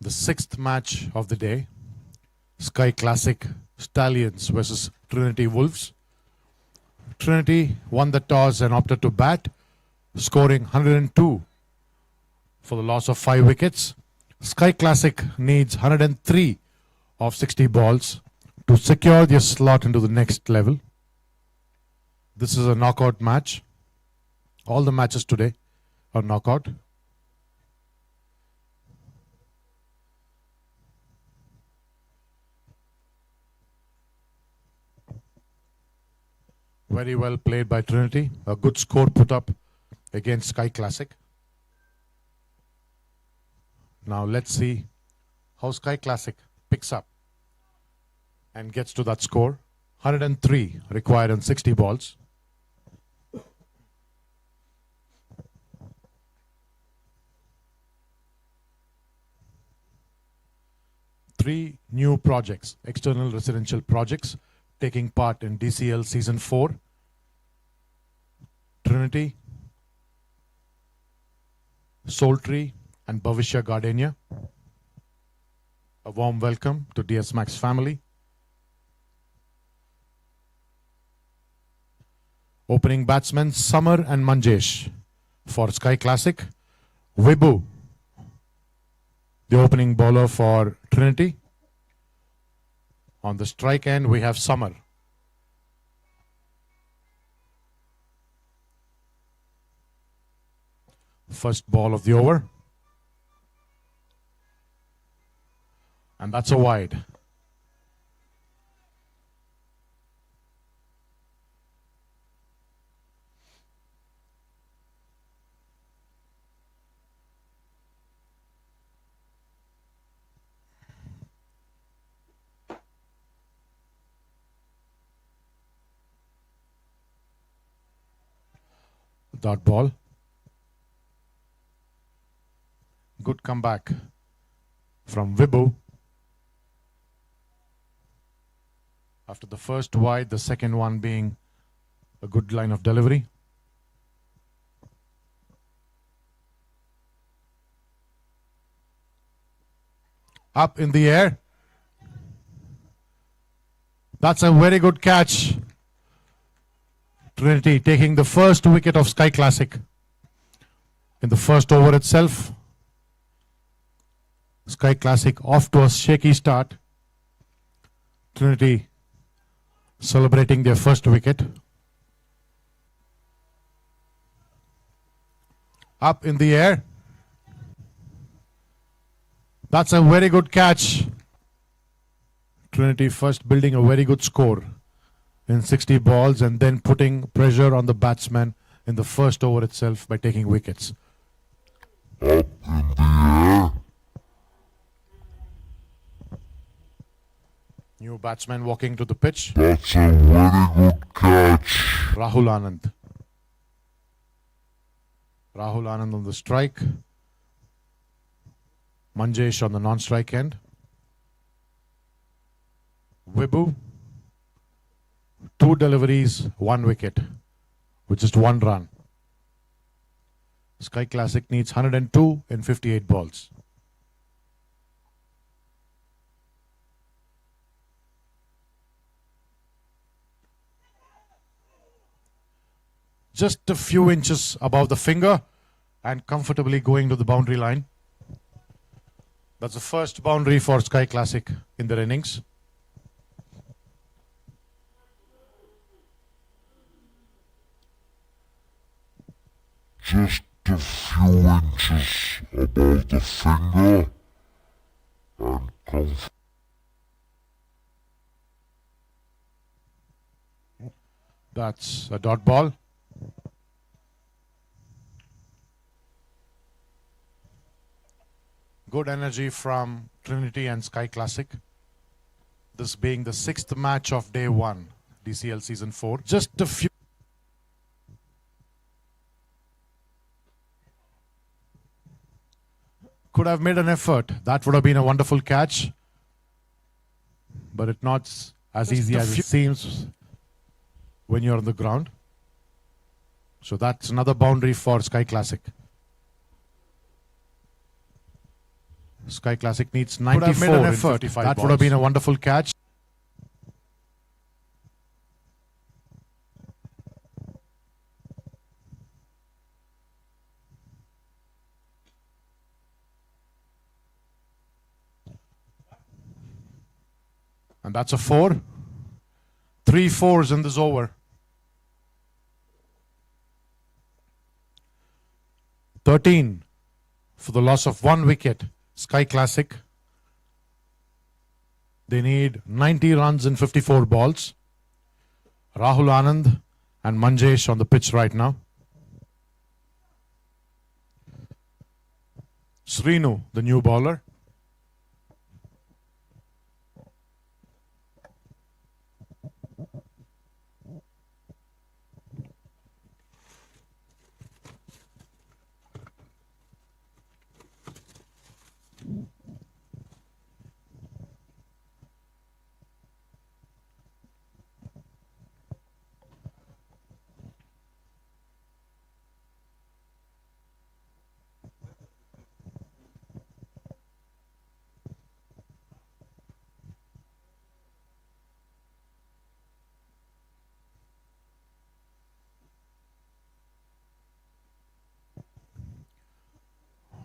the 6th match of the day. Sky Classic Stallions versus Trinity Wolves. Trinity won the toss and opted to bat, scoring 102 for the loss of 5 wickets. Sky Classic needs 103 of 60 balls to secure their slot into the next level. This is a knockout match. All the matches today are knockout. Very well played by Trinity. A good score put up against Sky Classic. Now let's see how Sky Classic picks up and gets to that score. 103 required on 60 balls. Three new projects, external residential projects, taking part in DCL Season 4. Trinity, Soltree, and Bhavishya Gardenia. A warm welcome to DS Max family. Opening batsmen Samar and Manjesh for Sky Classic. Vibhu, the opening bowler for Trinity. On the strike end, we have Samar. First ball of the over. And that's a wide. Dot ball. Good comeback from Vibhu. After the first wide, the second one being a good line of delivery. Up in the air. That's a very good catch. Trinity taking the first wicket of Sky Classic in the first over itself. Sky Classic off to a shaky start. Trinity celebrating their first wicket. Up in the air. That's a very good catch. Trinity first building a very good score in 60 balls and then putting pressure on the batsman in the first over itself by taking wickets. Up in the air. New batsman walking to the pitch. That's a very good catch. Rahul Anand. Rahul Anand on the strike. Manjesh on the non-strike end. Vibhu. 2 deliveries, 1 wicket, with just 1 run. Sky Classic needs 102 in 58 balls. Just a few inches above the finger and comfortably going to the boundary line. That's the first boundary for Sky Classic in their innings. Just a few inches above the finger and comfortable. That's a dot ball. Good energy from Trinity and Sky Classic. This being the 6th match of day 1, DCL Season 4. Just a few. Could have made an effort. That would have been a wonderful catch. But it's not as easy as it seems when you're on the ground. So that's another boundary for Sky Classic. Sky Classic needs 94 have made an in effort. 55 That balls. would have been a wonderful catch. And that's a 4. 3 fours in this over. 13 for the loss of 1 wicket. Sky Classic. They need 90 runs in 54 balls. Rahul Anand and Manjesh on the pitch right now. Srinu, the new bowler.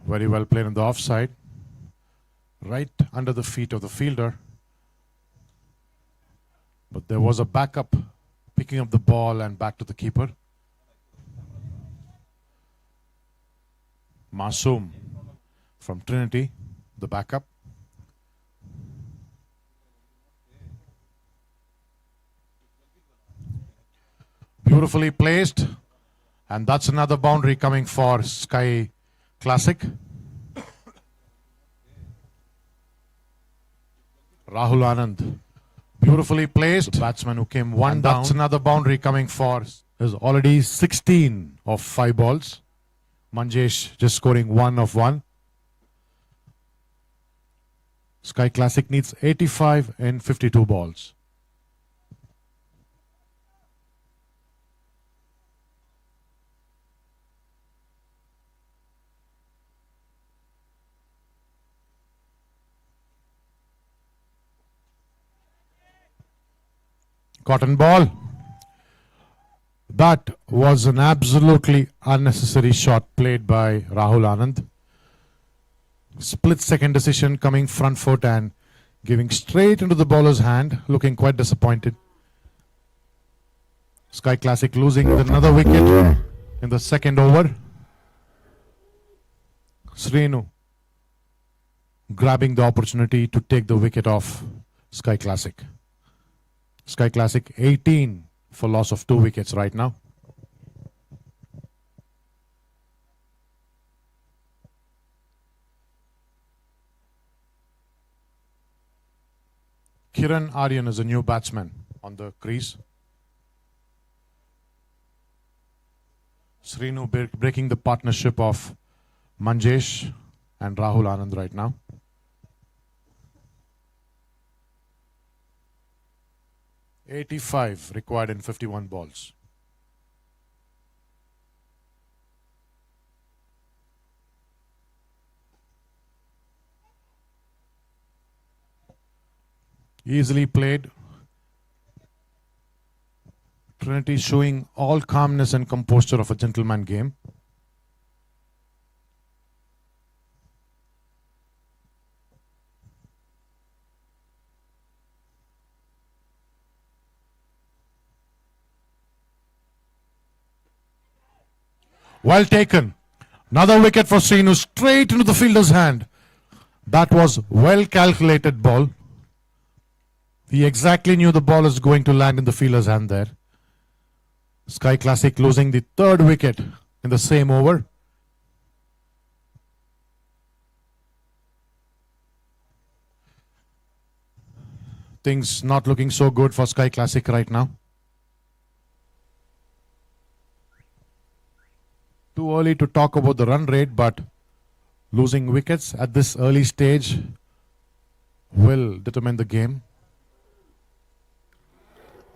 Very well played on the offside. Right under the feet of the fielder. But there was a backup picking up the ball and back to the keeper. Masoom from Trinity, the backup. Beautifully placed. And that's another boundary coming for Sky Classic. Rahul Anand, beautifully placed. The batsman who came one down. That's another boundary coming for. There's already 16 of 5 balls. Manjesh just scoring 1 of 1. Sky Classic needs 85 in 52 balls. Cotton ball. That was an absolutely unnecessary shot played by Rahul Anand. Split second decision, coming front foot and giving straight into the bowler's hand, looking quite disappointed. Sky Classic losing another wicket in the second over. Srinu grabbing the opportunity to take the wicket off Sky Classic. Sky Classic 18 for loss of 2 wickets right now. Kiran Aryan is a new batsman on the crease. Srinu breaking the partnership of Manjesh and Rahul Anand right now. .85 required in 51 balls. Easily played. Trinity showing all calmness and composure of a gentleman game. Well taken. Another wicket for Srinu, straight into the fielder's hand. That was well calculated ball. He exactly knew the ball is going to land in the fielder's hand there. Sky Classic losing the 3rd wicket in the same over. Things not looking so good for Sky Classic right now. Too early to talk about the run rate, but losing wickets at this early stage will determine the game.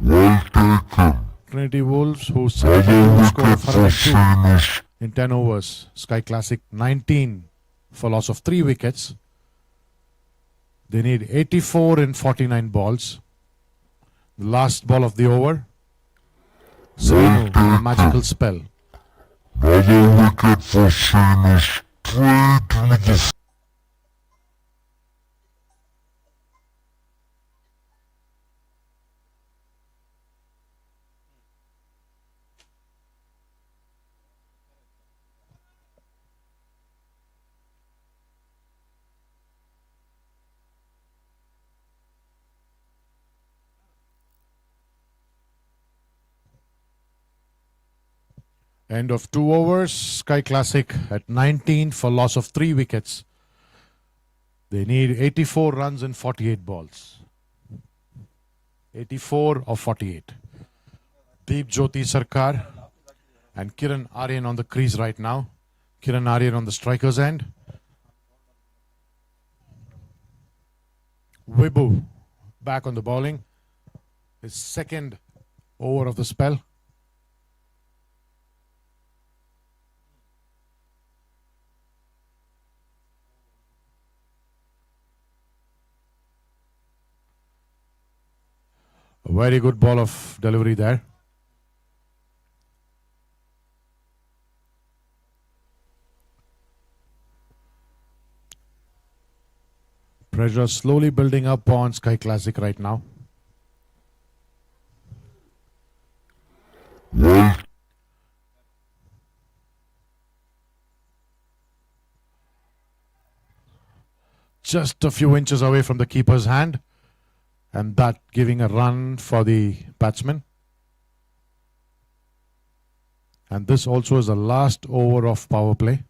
Well taken. Trinity Wolves, who set a score of 102 in 10 overs. Sky Classic 19 for loss of 3 wickets. They need 84 in 49 balls. The last ball of the over. Srinu, a magical spell. Another wicket for Srinu, straight to the End of 2 overs. Sky Classic at 19 for loss of 3 wickets. They need 84 runs in 48 balls. 84 of 48. Deep Jyoti Sarkar and Kiran Aryan on the crease right now. Kiran Aryan on the striker's end. Vibhu back on the bowling. His second over of the spell. A very good ball of delivery there. Pressure slowly building up on Sky Classic right now. Just a few inches away from the keeper's hand. And that giving a run for the batsman. And this also is the last over of power play.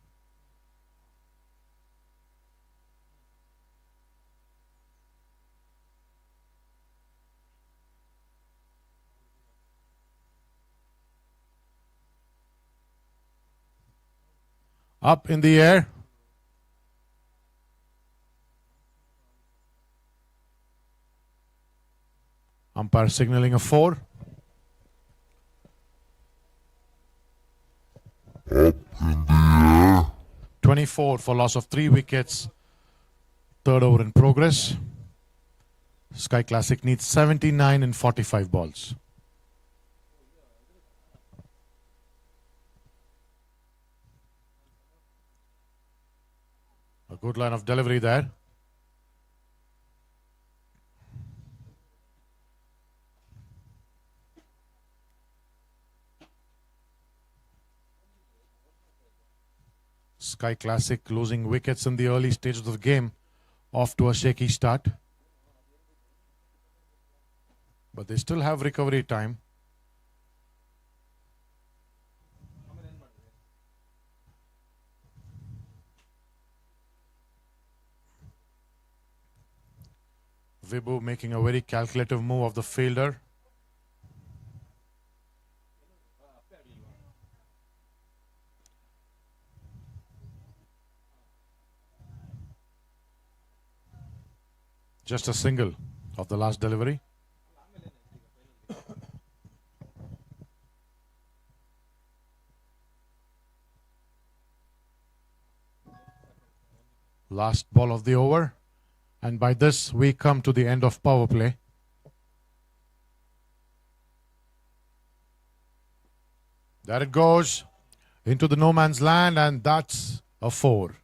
Up in the air. Umpire signaling a 4. up in the air. 24 for loss of 3 wickets. Third over in progress. Sky Classic needs 79 in 45 balls. A good line of delivery there. Sky Classic losing wickets in the early stages of the game, off to a shaky start. But they still have recovery time. Vibhu making a very calculative move of the fielder. Just a single of the last delivery. Last ball of the over. And by this, we come to the end of power play. There it goes into the no man's land, and that's a 4.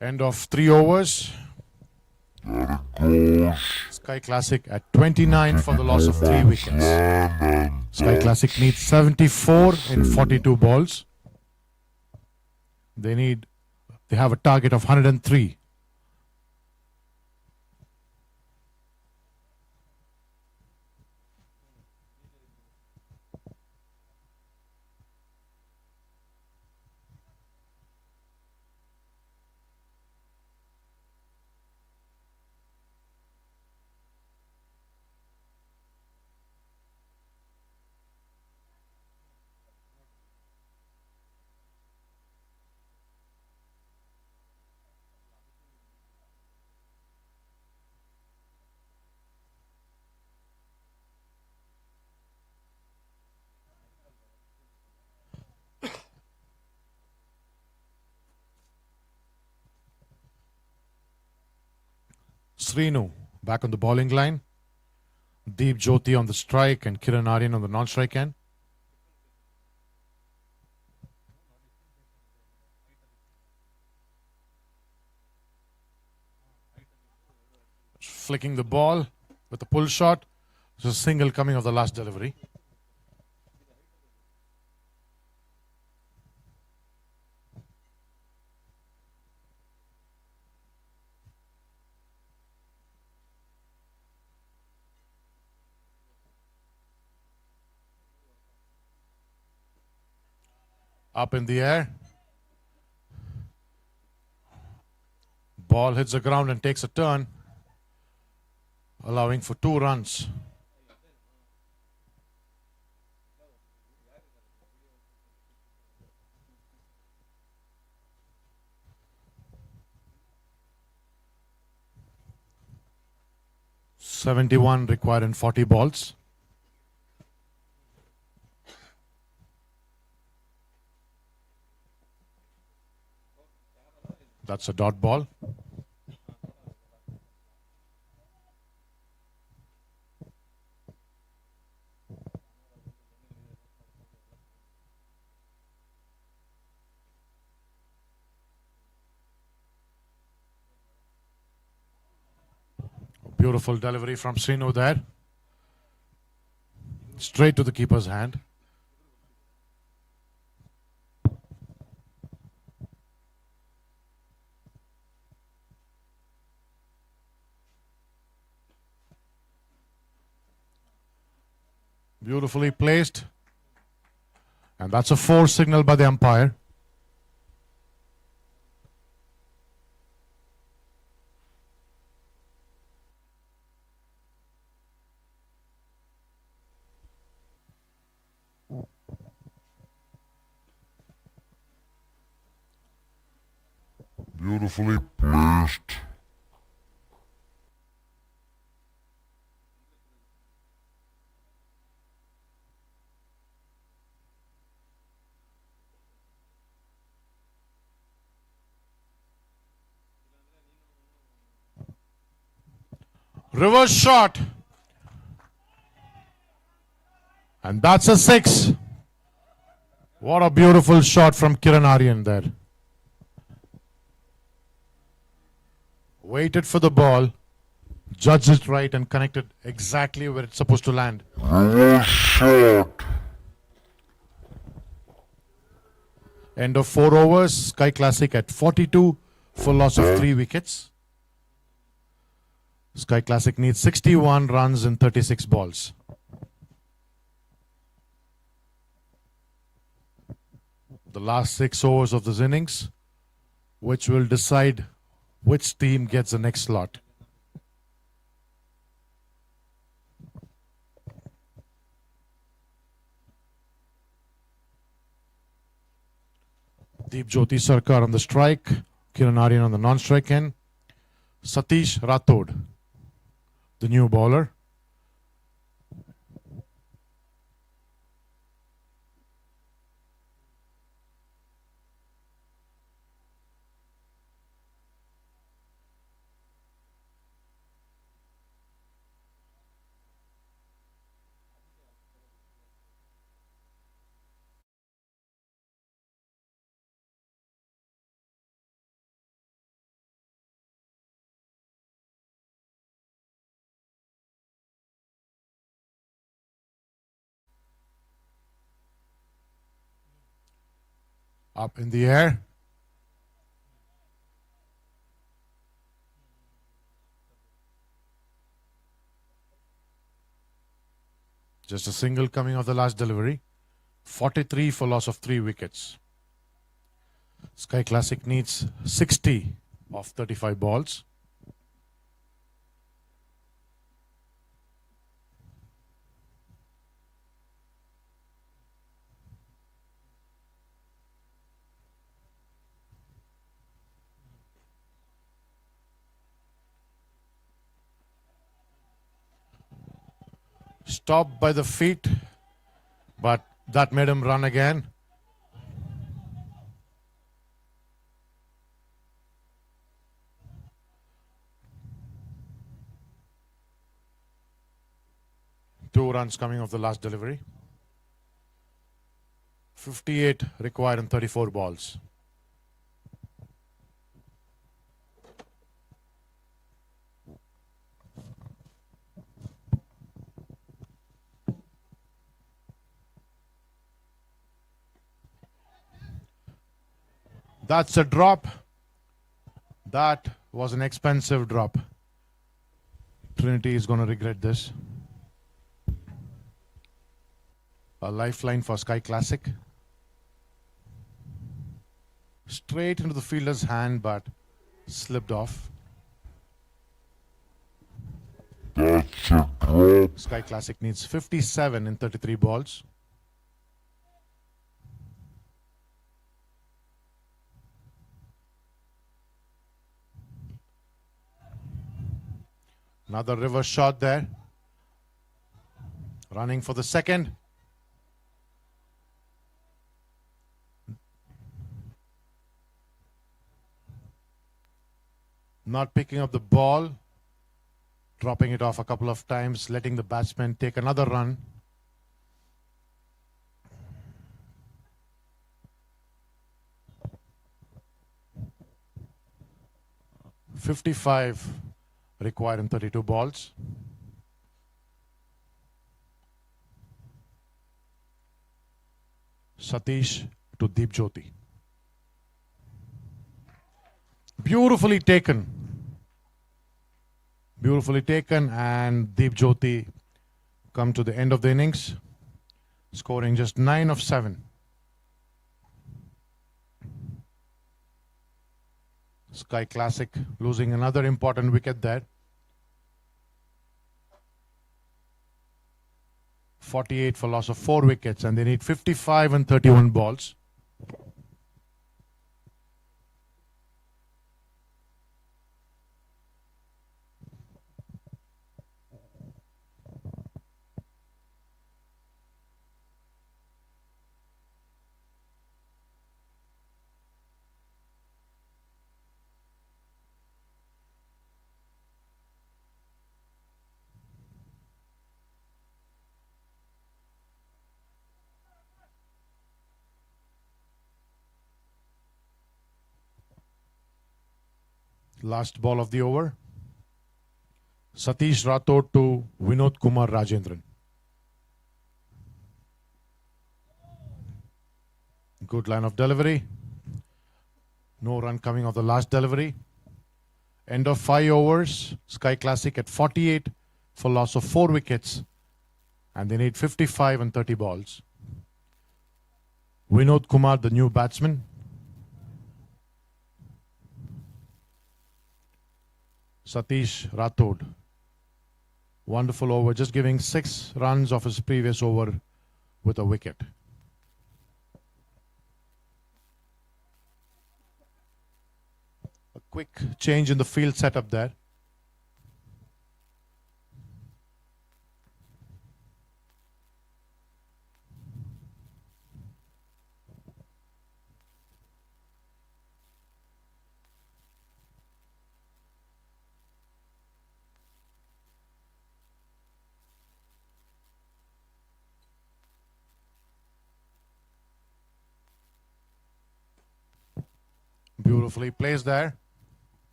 End of 3 overs. Sky Classic at 29 for the loss of 3 wickets. Sky Classic needs 74 in 42 balls. They have a target of 103. Srinu back on the bowling line. Deep Jyoti on the strike and Kiran Aryan on the non-strike end. Flicking the ball with a pull shot. It's a single coming of the last delivery. Up in the air. Ball hits the ground and takes a turn, allowing for 2 runs. "71 required in 40 balls. That's a dot ball. Beautiful delivery from Srinu there. Straight to the keeper's hand. Beautifully placed. And that's a 4 signal by the umpire. Beautifully placed. Reverse shot. And that's a 6. What a beautiful shot from Kiran Aryan there. Waited for the ball, judged it right and connected exactly where it's supposed to land. Reverse shot. End of 4 overs. Sky Classic at 42 for loss of 3 wickets. Sky Classic needs 61 runs in 36 balls. The last 6 overs of this innings, which will decide which team gets the next slot. Deep Jyoti Sarkar on the strike, Kiran Aryan on the non-strike end, Satish Rathod, the new bowler. Up in the air. Just a single coming off the last delivery. 43 for loss of 3 wickets. Sky Classic needs 60 of 35 balls. Stopped by the feet, but that made him run again. 2 runs coming off the last delivery. 58 required in 34 balls. That's a drop. That was an expensive drop. Trinity is going to regret this. A lifeline for Sky Classic. Straight into the fielder's hand, but slipped off. That's a drop. Sky Classic needs 57 in 33 balls. Another reverse shot there. Running for the second. Not picking up the ball. Dropping it off a couple of times, letting the batsman take another run. .55 required in 32 balls. Satish to Deep Jyoti. Beautifully taken. Beautifully taken, and Deep Jyoti come to the end of the innings, scoring just 9 of 7. Sky Classic losing another important wicket there. 48 for loss of 4 wickets, and they need 55 and 31 balls. Last ball of the over. Satish Rathod to Vinod Kumar Rajendran. Good line of delivery. No run coming off the last delivery. End of 5 overs. Sky Classic at 48 for loss of 4 wickets. And they need 55 and 30 balls. Vinod Kumar, the new batsman. Satish Rathod. Wonderful over, just giving 6 runs off his previous over with a wicket. A quick change in the field setup there. Beautifully placed there.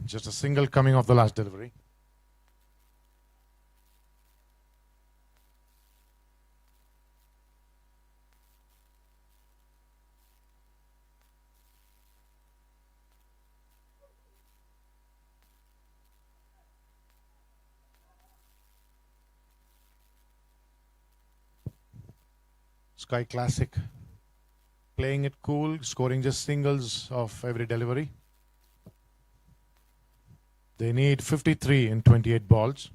Just a single coming off the last delivery. Sky Classic playing it cool, scoring just singles of every delivery. They need 53 in 28 balls.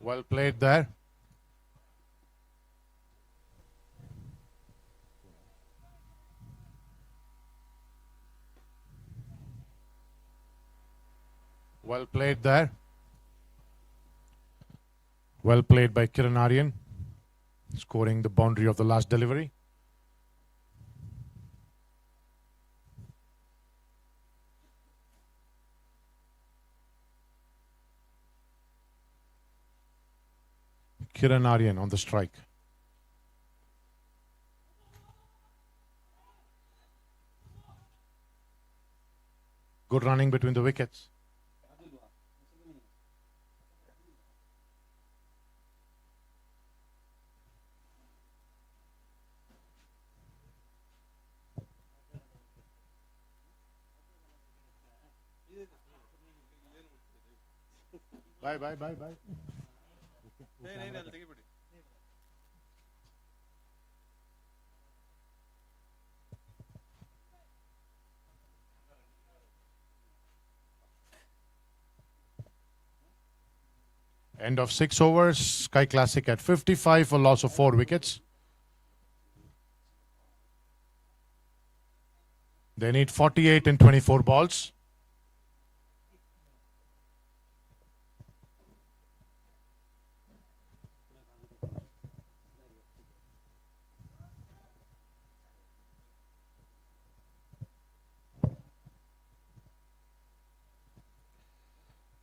Well played there. Well played there. Well played by Kiran Aryan, scoring the boundary of the last delivery. Kiran Aryan on the strike. Good running between the wickets. Bye, bye, bye, bye. End of 6 overs. Sky Classic at 55 for loss of 4 wickets. They need 48 in 24 balls.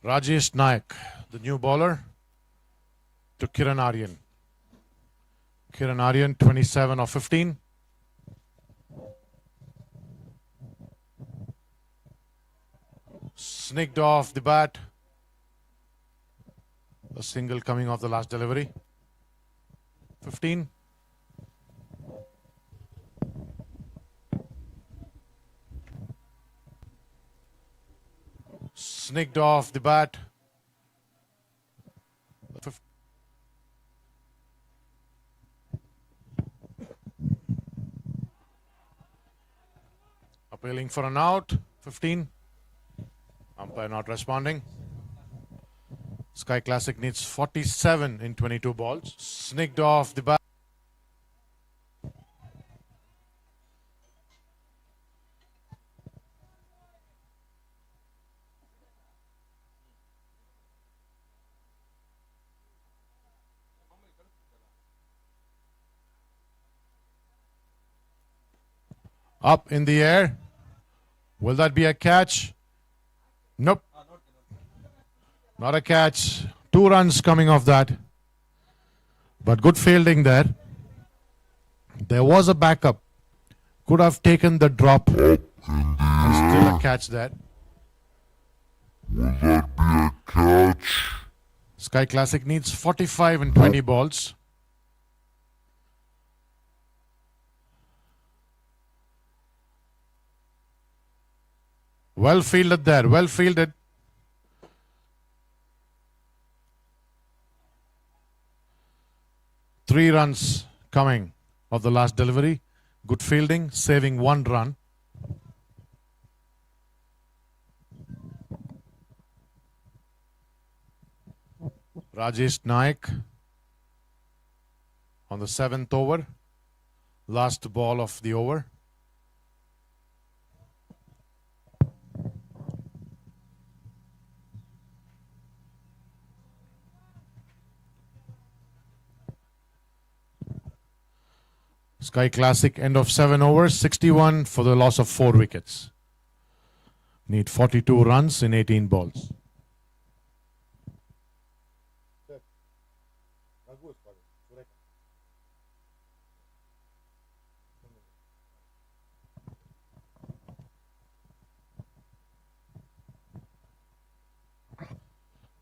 Rajesh Nayak, the new bowler, to Kiran Aryan. Kiran Aryan, 27 of 15. Snicked off the bat. A single coming off the last delivery. 15. Snicked off the bat. Appealing for an out. 15. Umpire not responding. Sky Classic needs 47 in 22 balls. Snicked off the bat. Up in the air. Will that be a catch? Nope. Not a catch. 2 runs coming off that. But good fielding there. There was a backup. Could have taken the drop. And still a catch there. Will that be a catch? Sky Classic needs 45 in 20 balls. Well fielded there. Well fielded. Three runs coming of the last delivery. Good fielding, saving 1 run. Rajesh Nayak on the 7th over. Last ball of the over. Sky Classic, end of 7 overs, 61 for the loss of 4 wickets. Need 42 runs in 18 balls.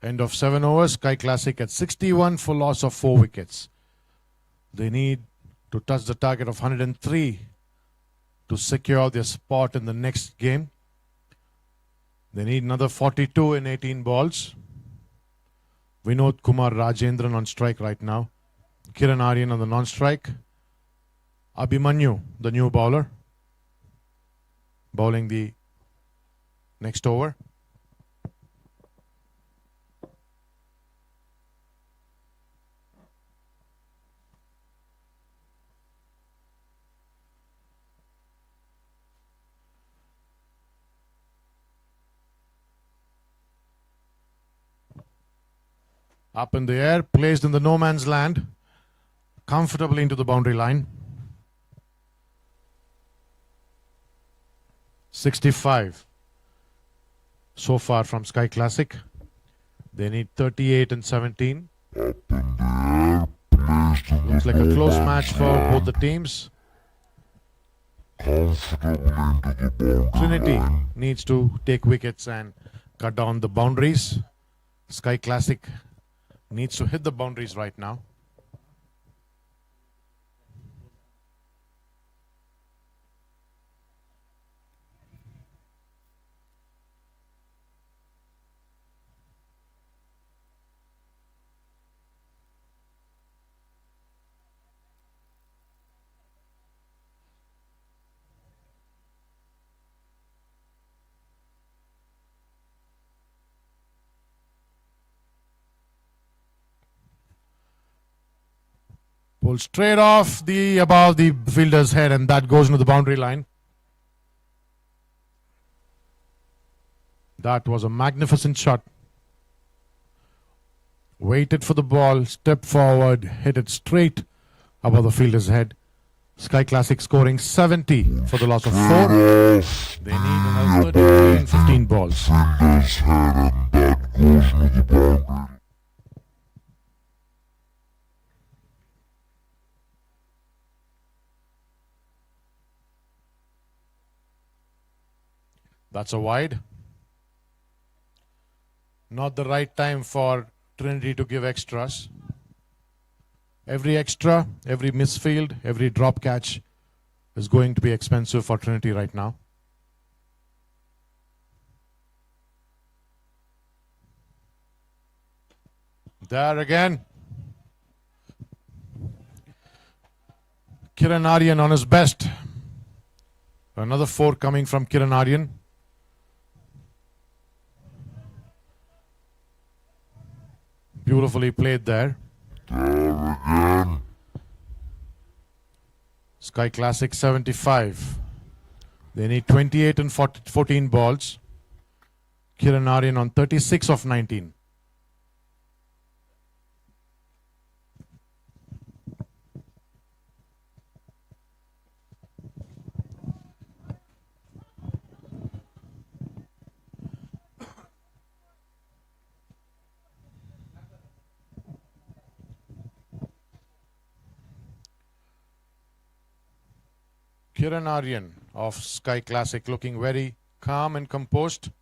End of 7 overs, Sky Classic at 61 for loss of 4 wickets. They need to touch the target of 103 to secure their spot in the next game. They need another 42 in 18 balls. Vinod Kumar Rajendran on strike right now. Kiran Aryan on the non-strike. Abhimanyu, the new bowler, bowling the next over. Up in the air, placed in the no man's land, comfortably into the boundary line. 65 so far from Sky Classic. They need 38 and 17. Looks like a close match for both the teams. Trinity needs to take wickets and cut down the boundaries. Sky Classic needs to hit the boundaries right now. Pulled straight off above the fielder's head, and that goes into the boundary line. That was a magnificent shot. Waited for the ball, stepped forward, hit it straight above the fielder's head. Sky Classic scoring 70 for the loss of 4. They need another 33 and 15 balls. That's a wide. Not the right time for Trinity to give extras. Every extra, every misfield, every drop catch is going to be expensive for Trinity right now. There again. Kiran Aryan on his best. Another 4 coming from Kiran Aryan. Beautifully played there. Sky Classic 75. They need 28 and 14 balls. Kiran Aryan on 36 of 19. Kiran Aryan of Sky Classic looking very calm and composed.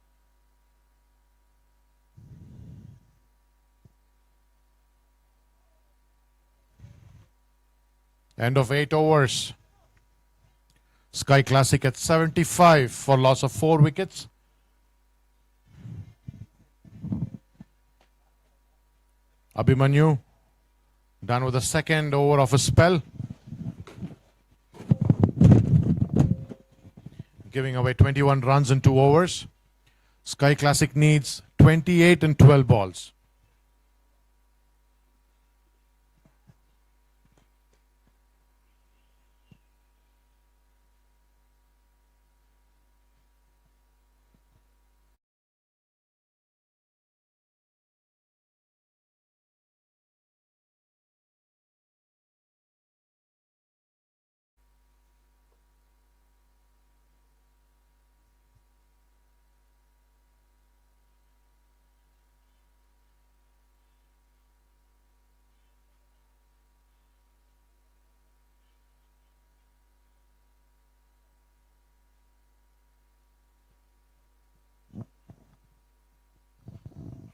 End of 8 overs. Sky Classic at 75 for loss of 4 wickets. Abhimanyu done with the second over of a spell. Giving away 21 runs in 2 overs. Sky Classic needs 28 and 12 balls.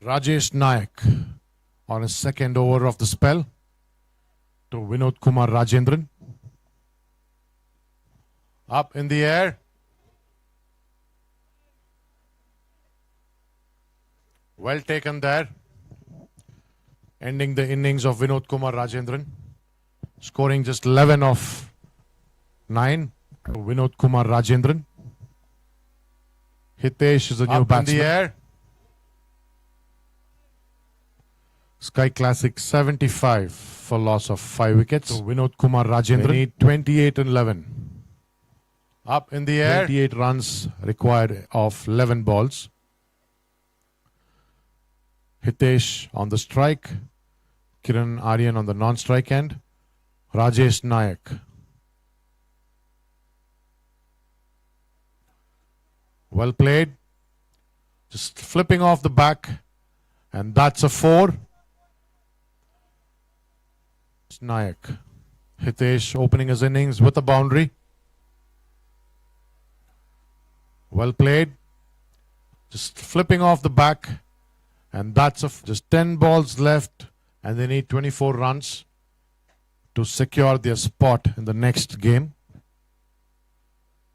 Rajesh Nayak on his second over of the spell to Vinod Kumar Rajendran. Up in the air. Well taken there. Ending the innings of Vinod Kumar Rajendran. Scoring just 11 of 9 to Vinod Kumar Rajendran. Hitesh is a new batsman. In the air. Sky Classic 75 for loss of 5 wickets. So Vinod Kumar Rajendran. They need 28 and 11. Up in the air. 28 runs required of 11 balls. Hitesh on the strike. Kiran Aryan on the non-strike end. Rajesh Nayak. Well played. Just flipping off the back. And that's a 4. Nayak. Hitesh opening his innings with a boundary. Well played. Just flipping off the back. And that's just 10 balls left. And they need 24 runs to secure their spot in the next game.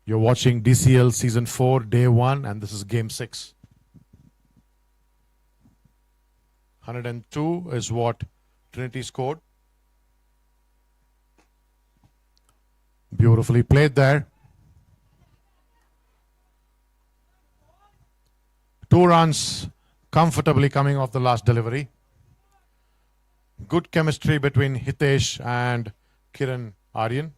You're watching DCL Season 4, Day 1, and this is Game 6. 102 is what Trinity scored. Beautifully played there. 2 runs comfortably coming off the last delivery. Good chemistry between Hitesh and Kiran Aryan.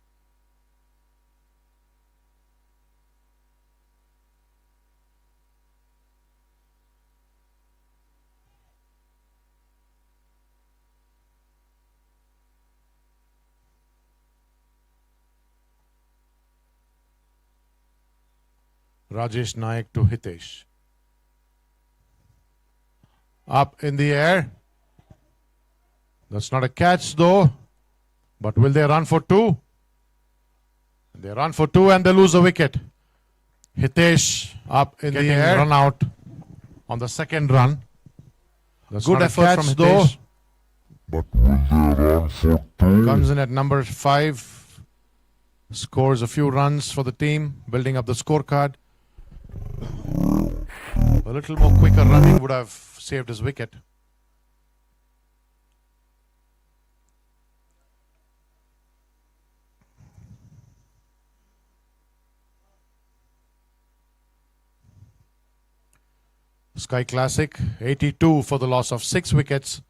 Rajesh Nayak to Hitesh. Up in the air. That's not a catch though. But will they run for 2? They run for 2 and they lose a wicket. Hitesh up in the air. Run out on the second run. That's good effort from Hitesh. But will they run for 2? Comes in at number 5. Scores a few runs for the team. Building up the scorecard. A little more quicker running would have saved his wicket. Sky Classic, 82 for the loss of 6 wickets.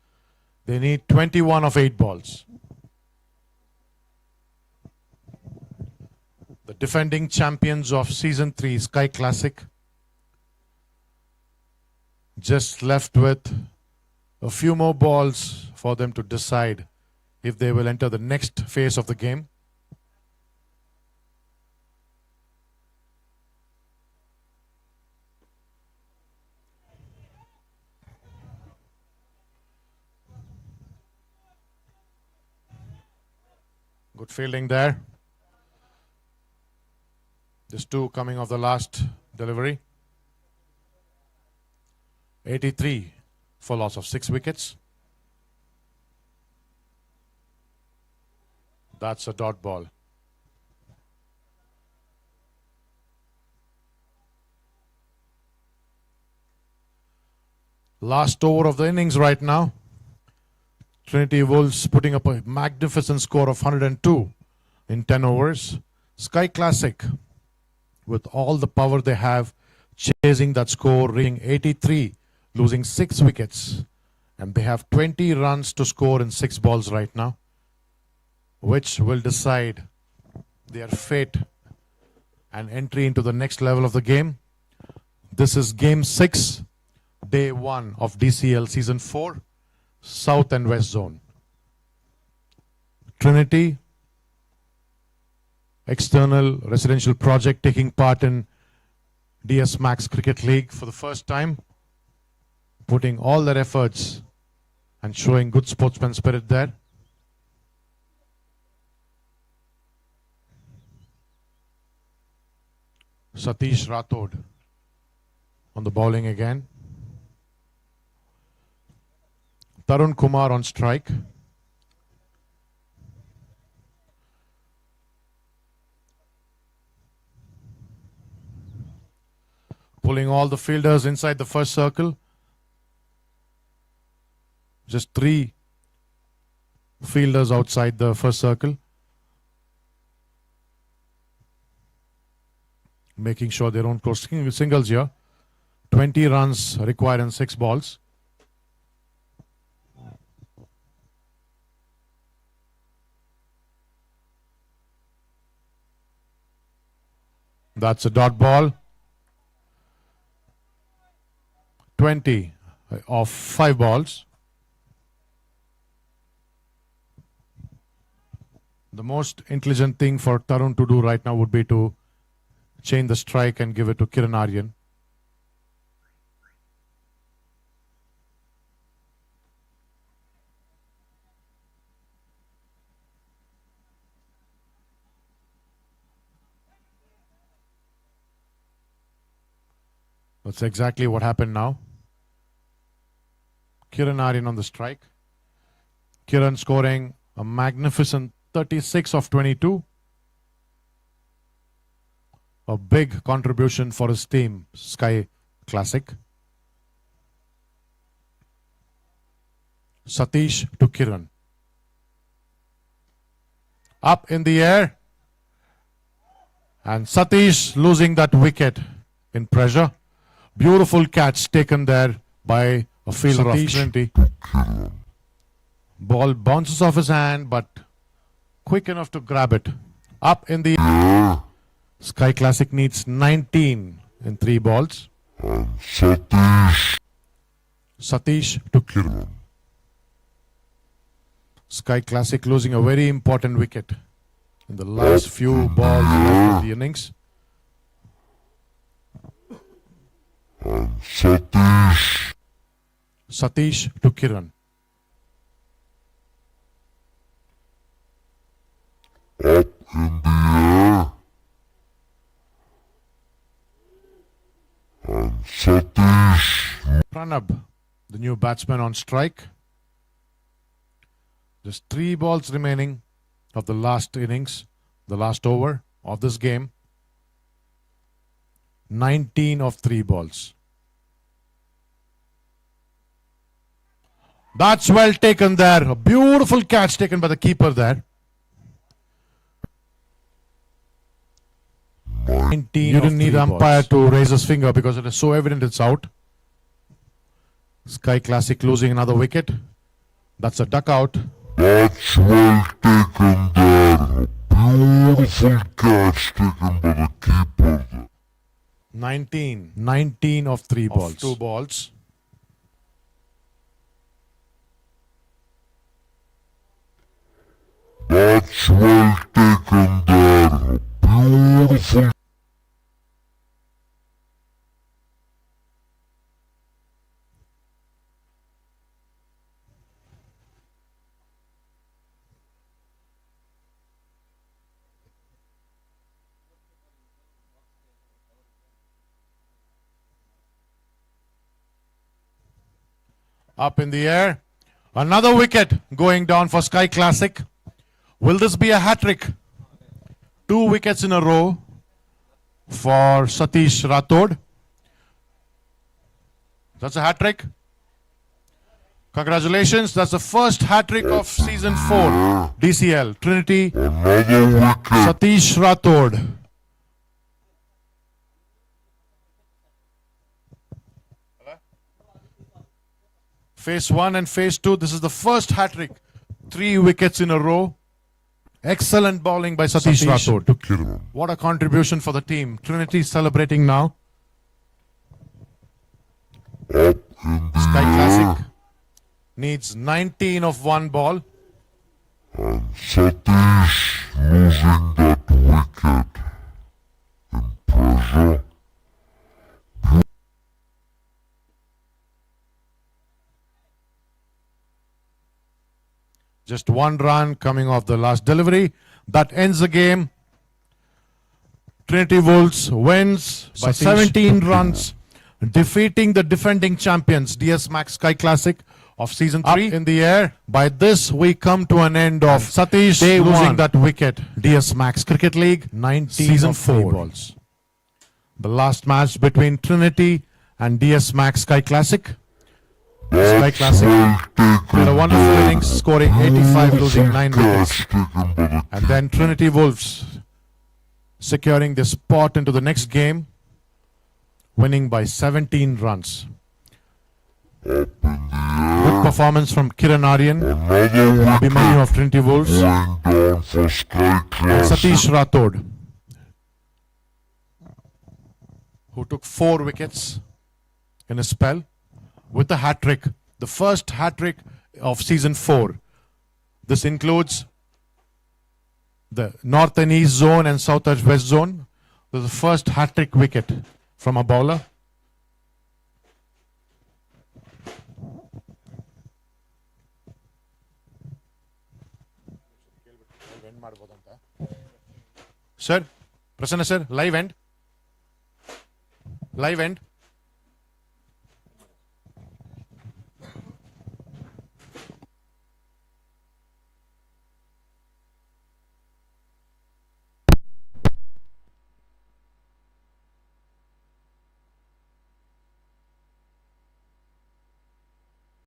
They need 21 of 8 balls. The defending champions of Season 3, Sky Classic, just left with a few more balls for them to decide if they will enter the next phase of the game. Good fielding there. This 2 coming off the last delivery. 83 for loss of 6 wickets. That's a dot ball. Last over of the innings right now. Trinity Wolves putting up a magnificent score of 102 in 10 overs. Sky Classic, with all the power they have, chasing that score, reaching 83, losing 6 wickets. And they have 20 runs to score in 6 balls right now, which will decide their fate and entry into the next level of the game. This is Game 6, Day 1 of DCL Season 4. South and West Zone. Trinity, external residential project, taking part in DS Max Cricket League for the first time, putting all their efforts and showing good sportsman spirit there. Satish Rathod on the bowling again. Tarun Kumar on strike. Pulling all the fielders inside the first circle. Just 3 fielders outside the first circle. Making sure they don't cross singles here. 20 runs required in 6 balls. That's a dot ball. 20 of 5 balls. The most intelligent thing for Tarun to do right now would be to change the strike and give it to Kiran Aryan. That's exactly what happened now. Kiran Aryan on the strike. Kiran scoring a magnificent 36 of 22. A big contribution for his team, Sky Classic. Satish to Kiran. Up in the air. And Satish losing that wicket in pressure. Beautiful catch taken there by a fielder of Trinity. Ball bounces off his hand, but quick enough to grab it. Up in the air. Sky Classic needs 19 in 3 balls. Satish to Kiran. Sky Classic losing a very important wicket in the last few balls left of the innings. Satish to Kiran. Up in the air. And Satish. Pranab, the new batsman on strike. Just 3 balls remaining of the last innings, the last over of this game. 19 of 3 balls. That's well taken there. A beautiful catch taken by the keeper there. 19. You didn't need the umpire to raise his finger because it is so evident it's out. Sky Classic losing another wicket. That's a duck out. That's well taken there. A beautiful catch taken by the keeper there. 19 of 3 balls. 2 balls. That's well taken there. A beautiful. Up in the air. Another wicket going down for Sky Classic. Will this be a hat-trick? 2 wickets in a row for Satish Rathod. That's a hat-trick. Congratulations. That's the first hat-trick of season 4 DCL. Trinity. Another wicket. Satish Rathod. Phase 1 and phase 2. This is the first hat-trick. 3 wickets in a row. Excellent bowling by Satish Rathod. To Kiran. What a contribution for the team. Trinity celebrating now. Up in the Sky Classic needs 19 of 1 ball. And Satish losing that wicket in pressure. Just 1 run coming off the last delivery. That ends the game. Trinity Wolves wins by 17 runs, defeating the defending champions, DS Max Sky Classic of season 3. Up in the air. By this, we come to an end of Satish losing that wicket. DS Max Cricket League, 19 season 4 balls. The last match between Trinity and DS Max Sky Classic. Sky Classic played a wonderful innings, scoring 85, losing 9 wickets. And then Trinity Wolves securing their spot into the next game, winning by 17 runs. Good performance from Kiran Aryan, Abhimanyu of Trinity Wolves, and Satish Rathod, who took 4 wickets in a spell with a hat-trick, the first hat-trick of season 4. This includes the north and east zone and south and west zone. This is the first hat-trick wicket from a bowler. Sir, Prasanna sir, live end. Live end.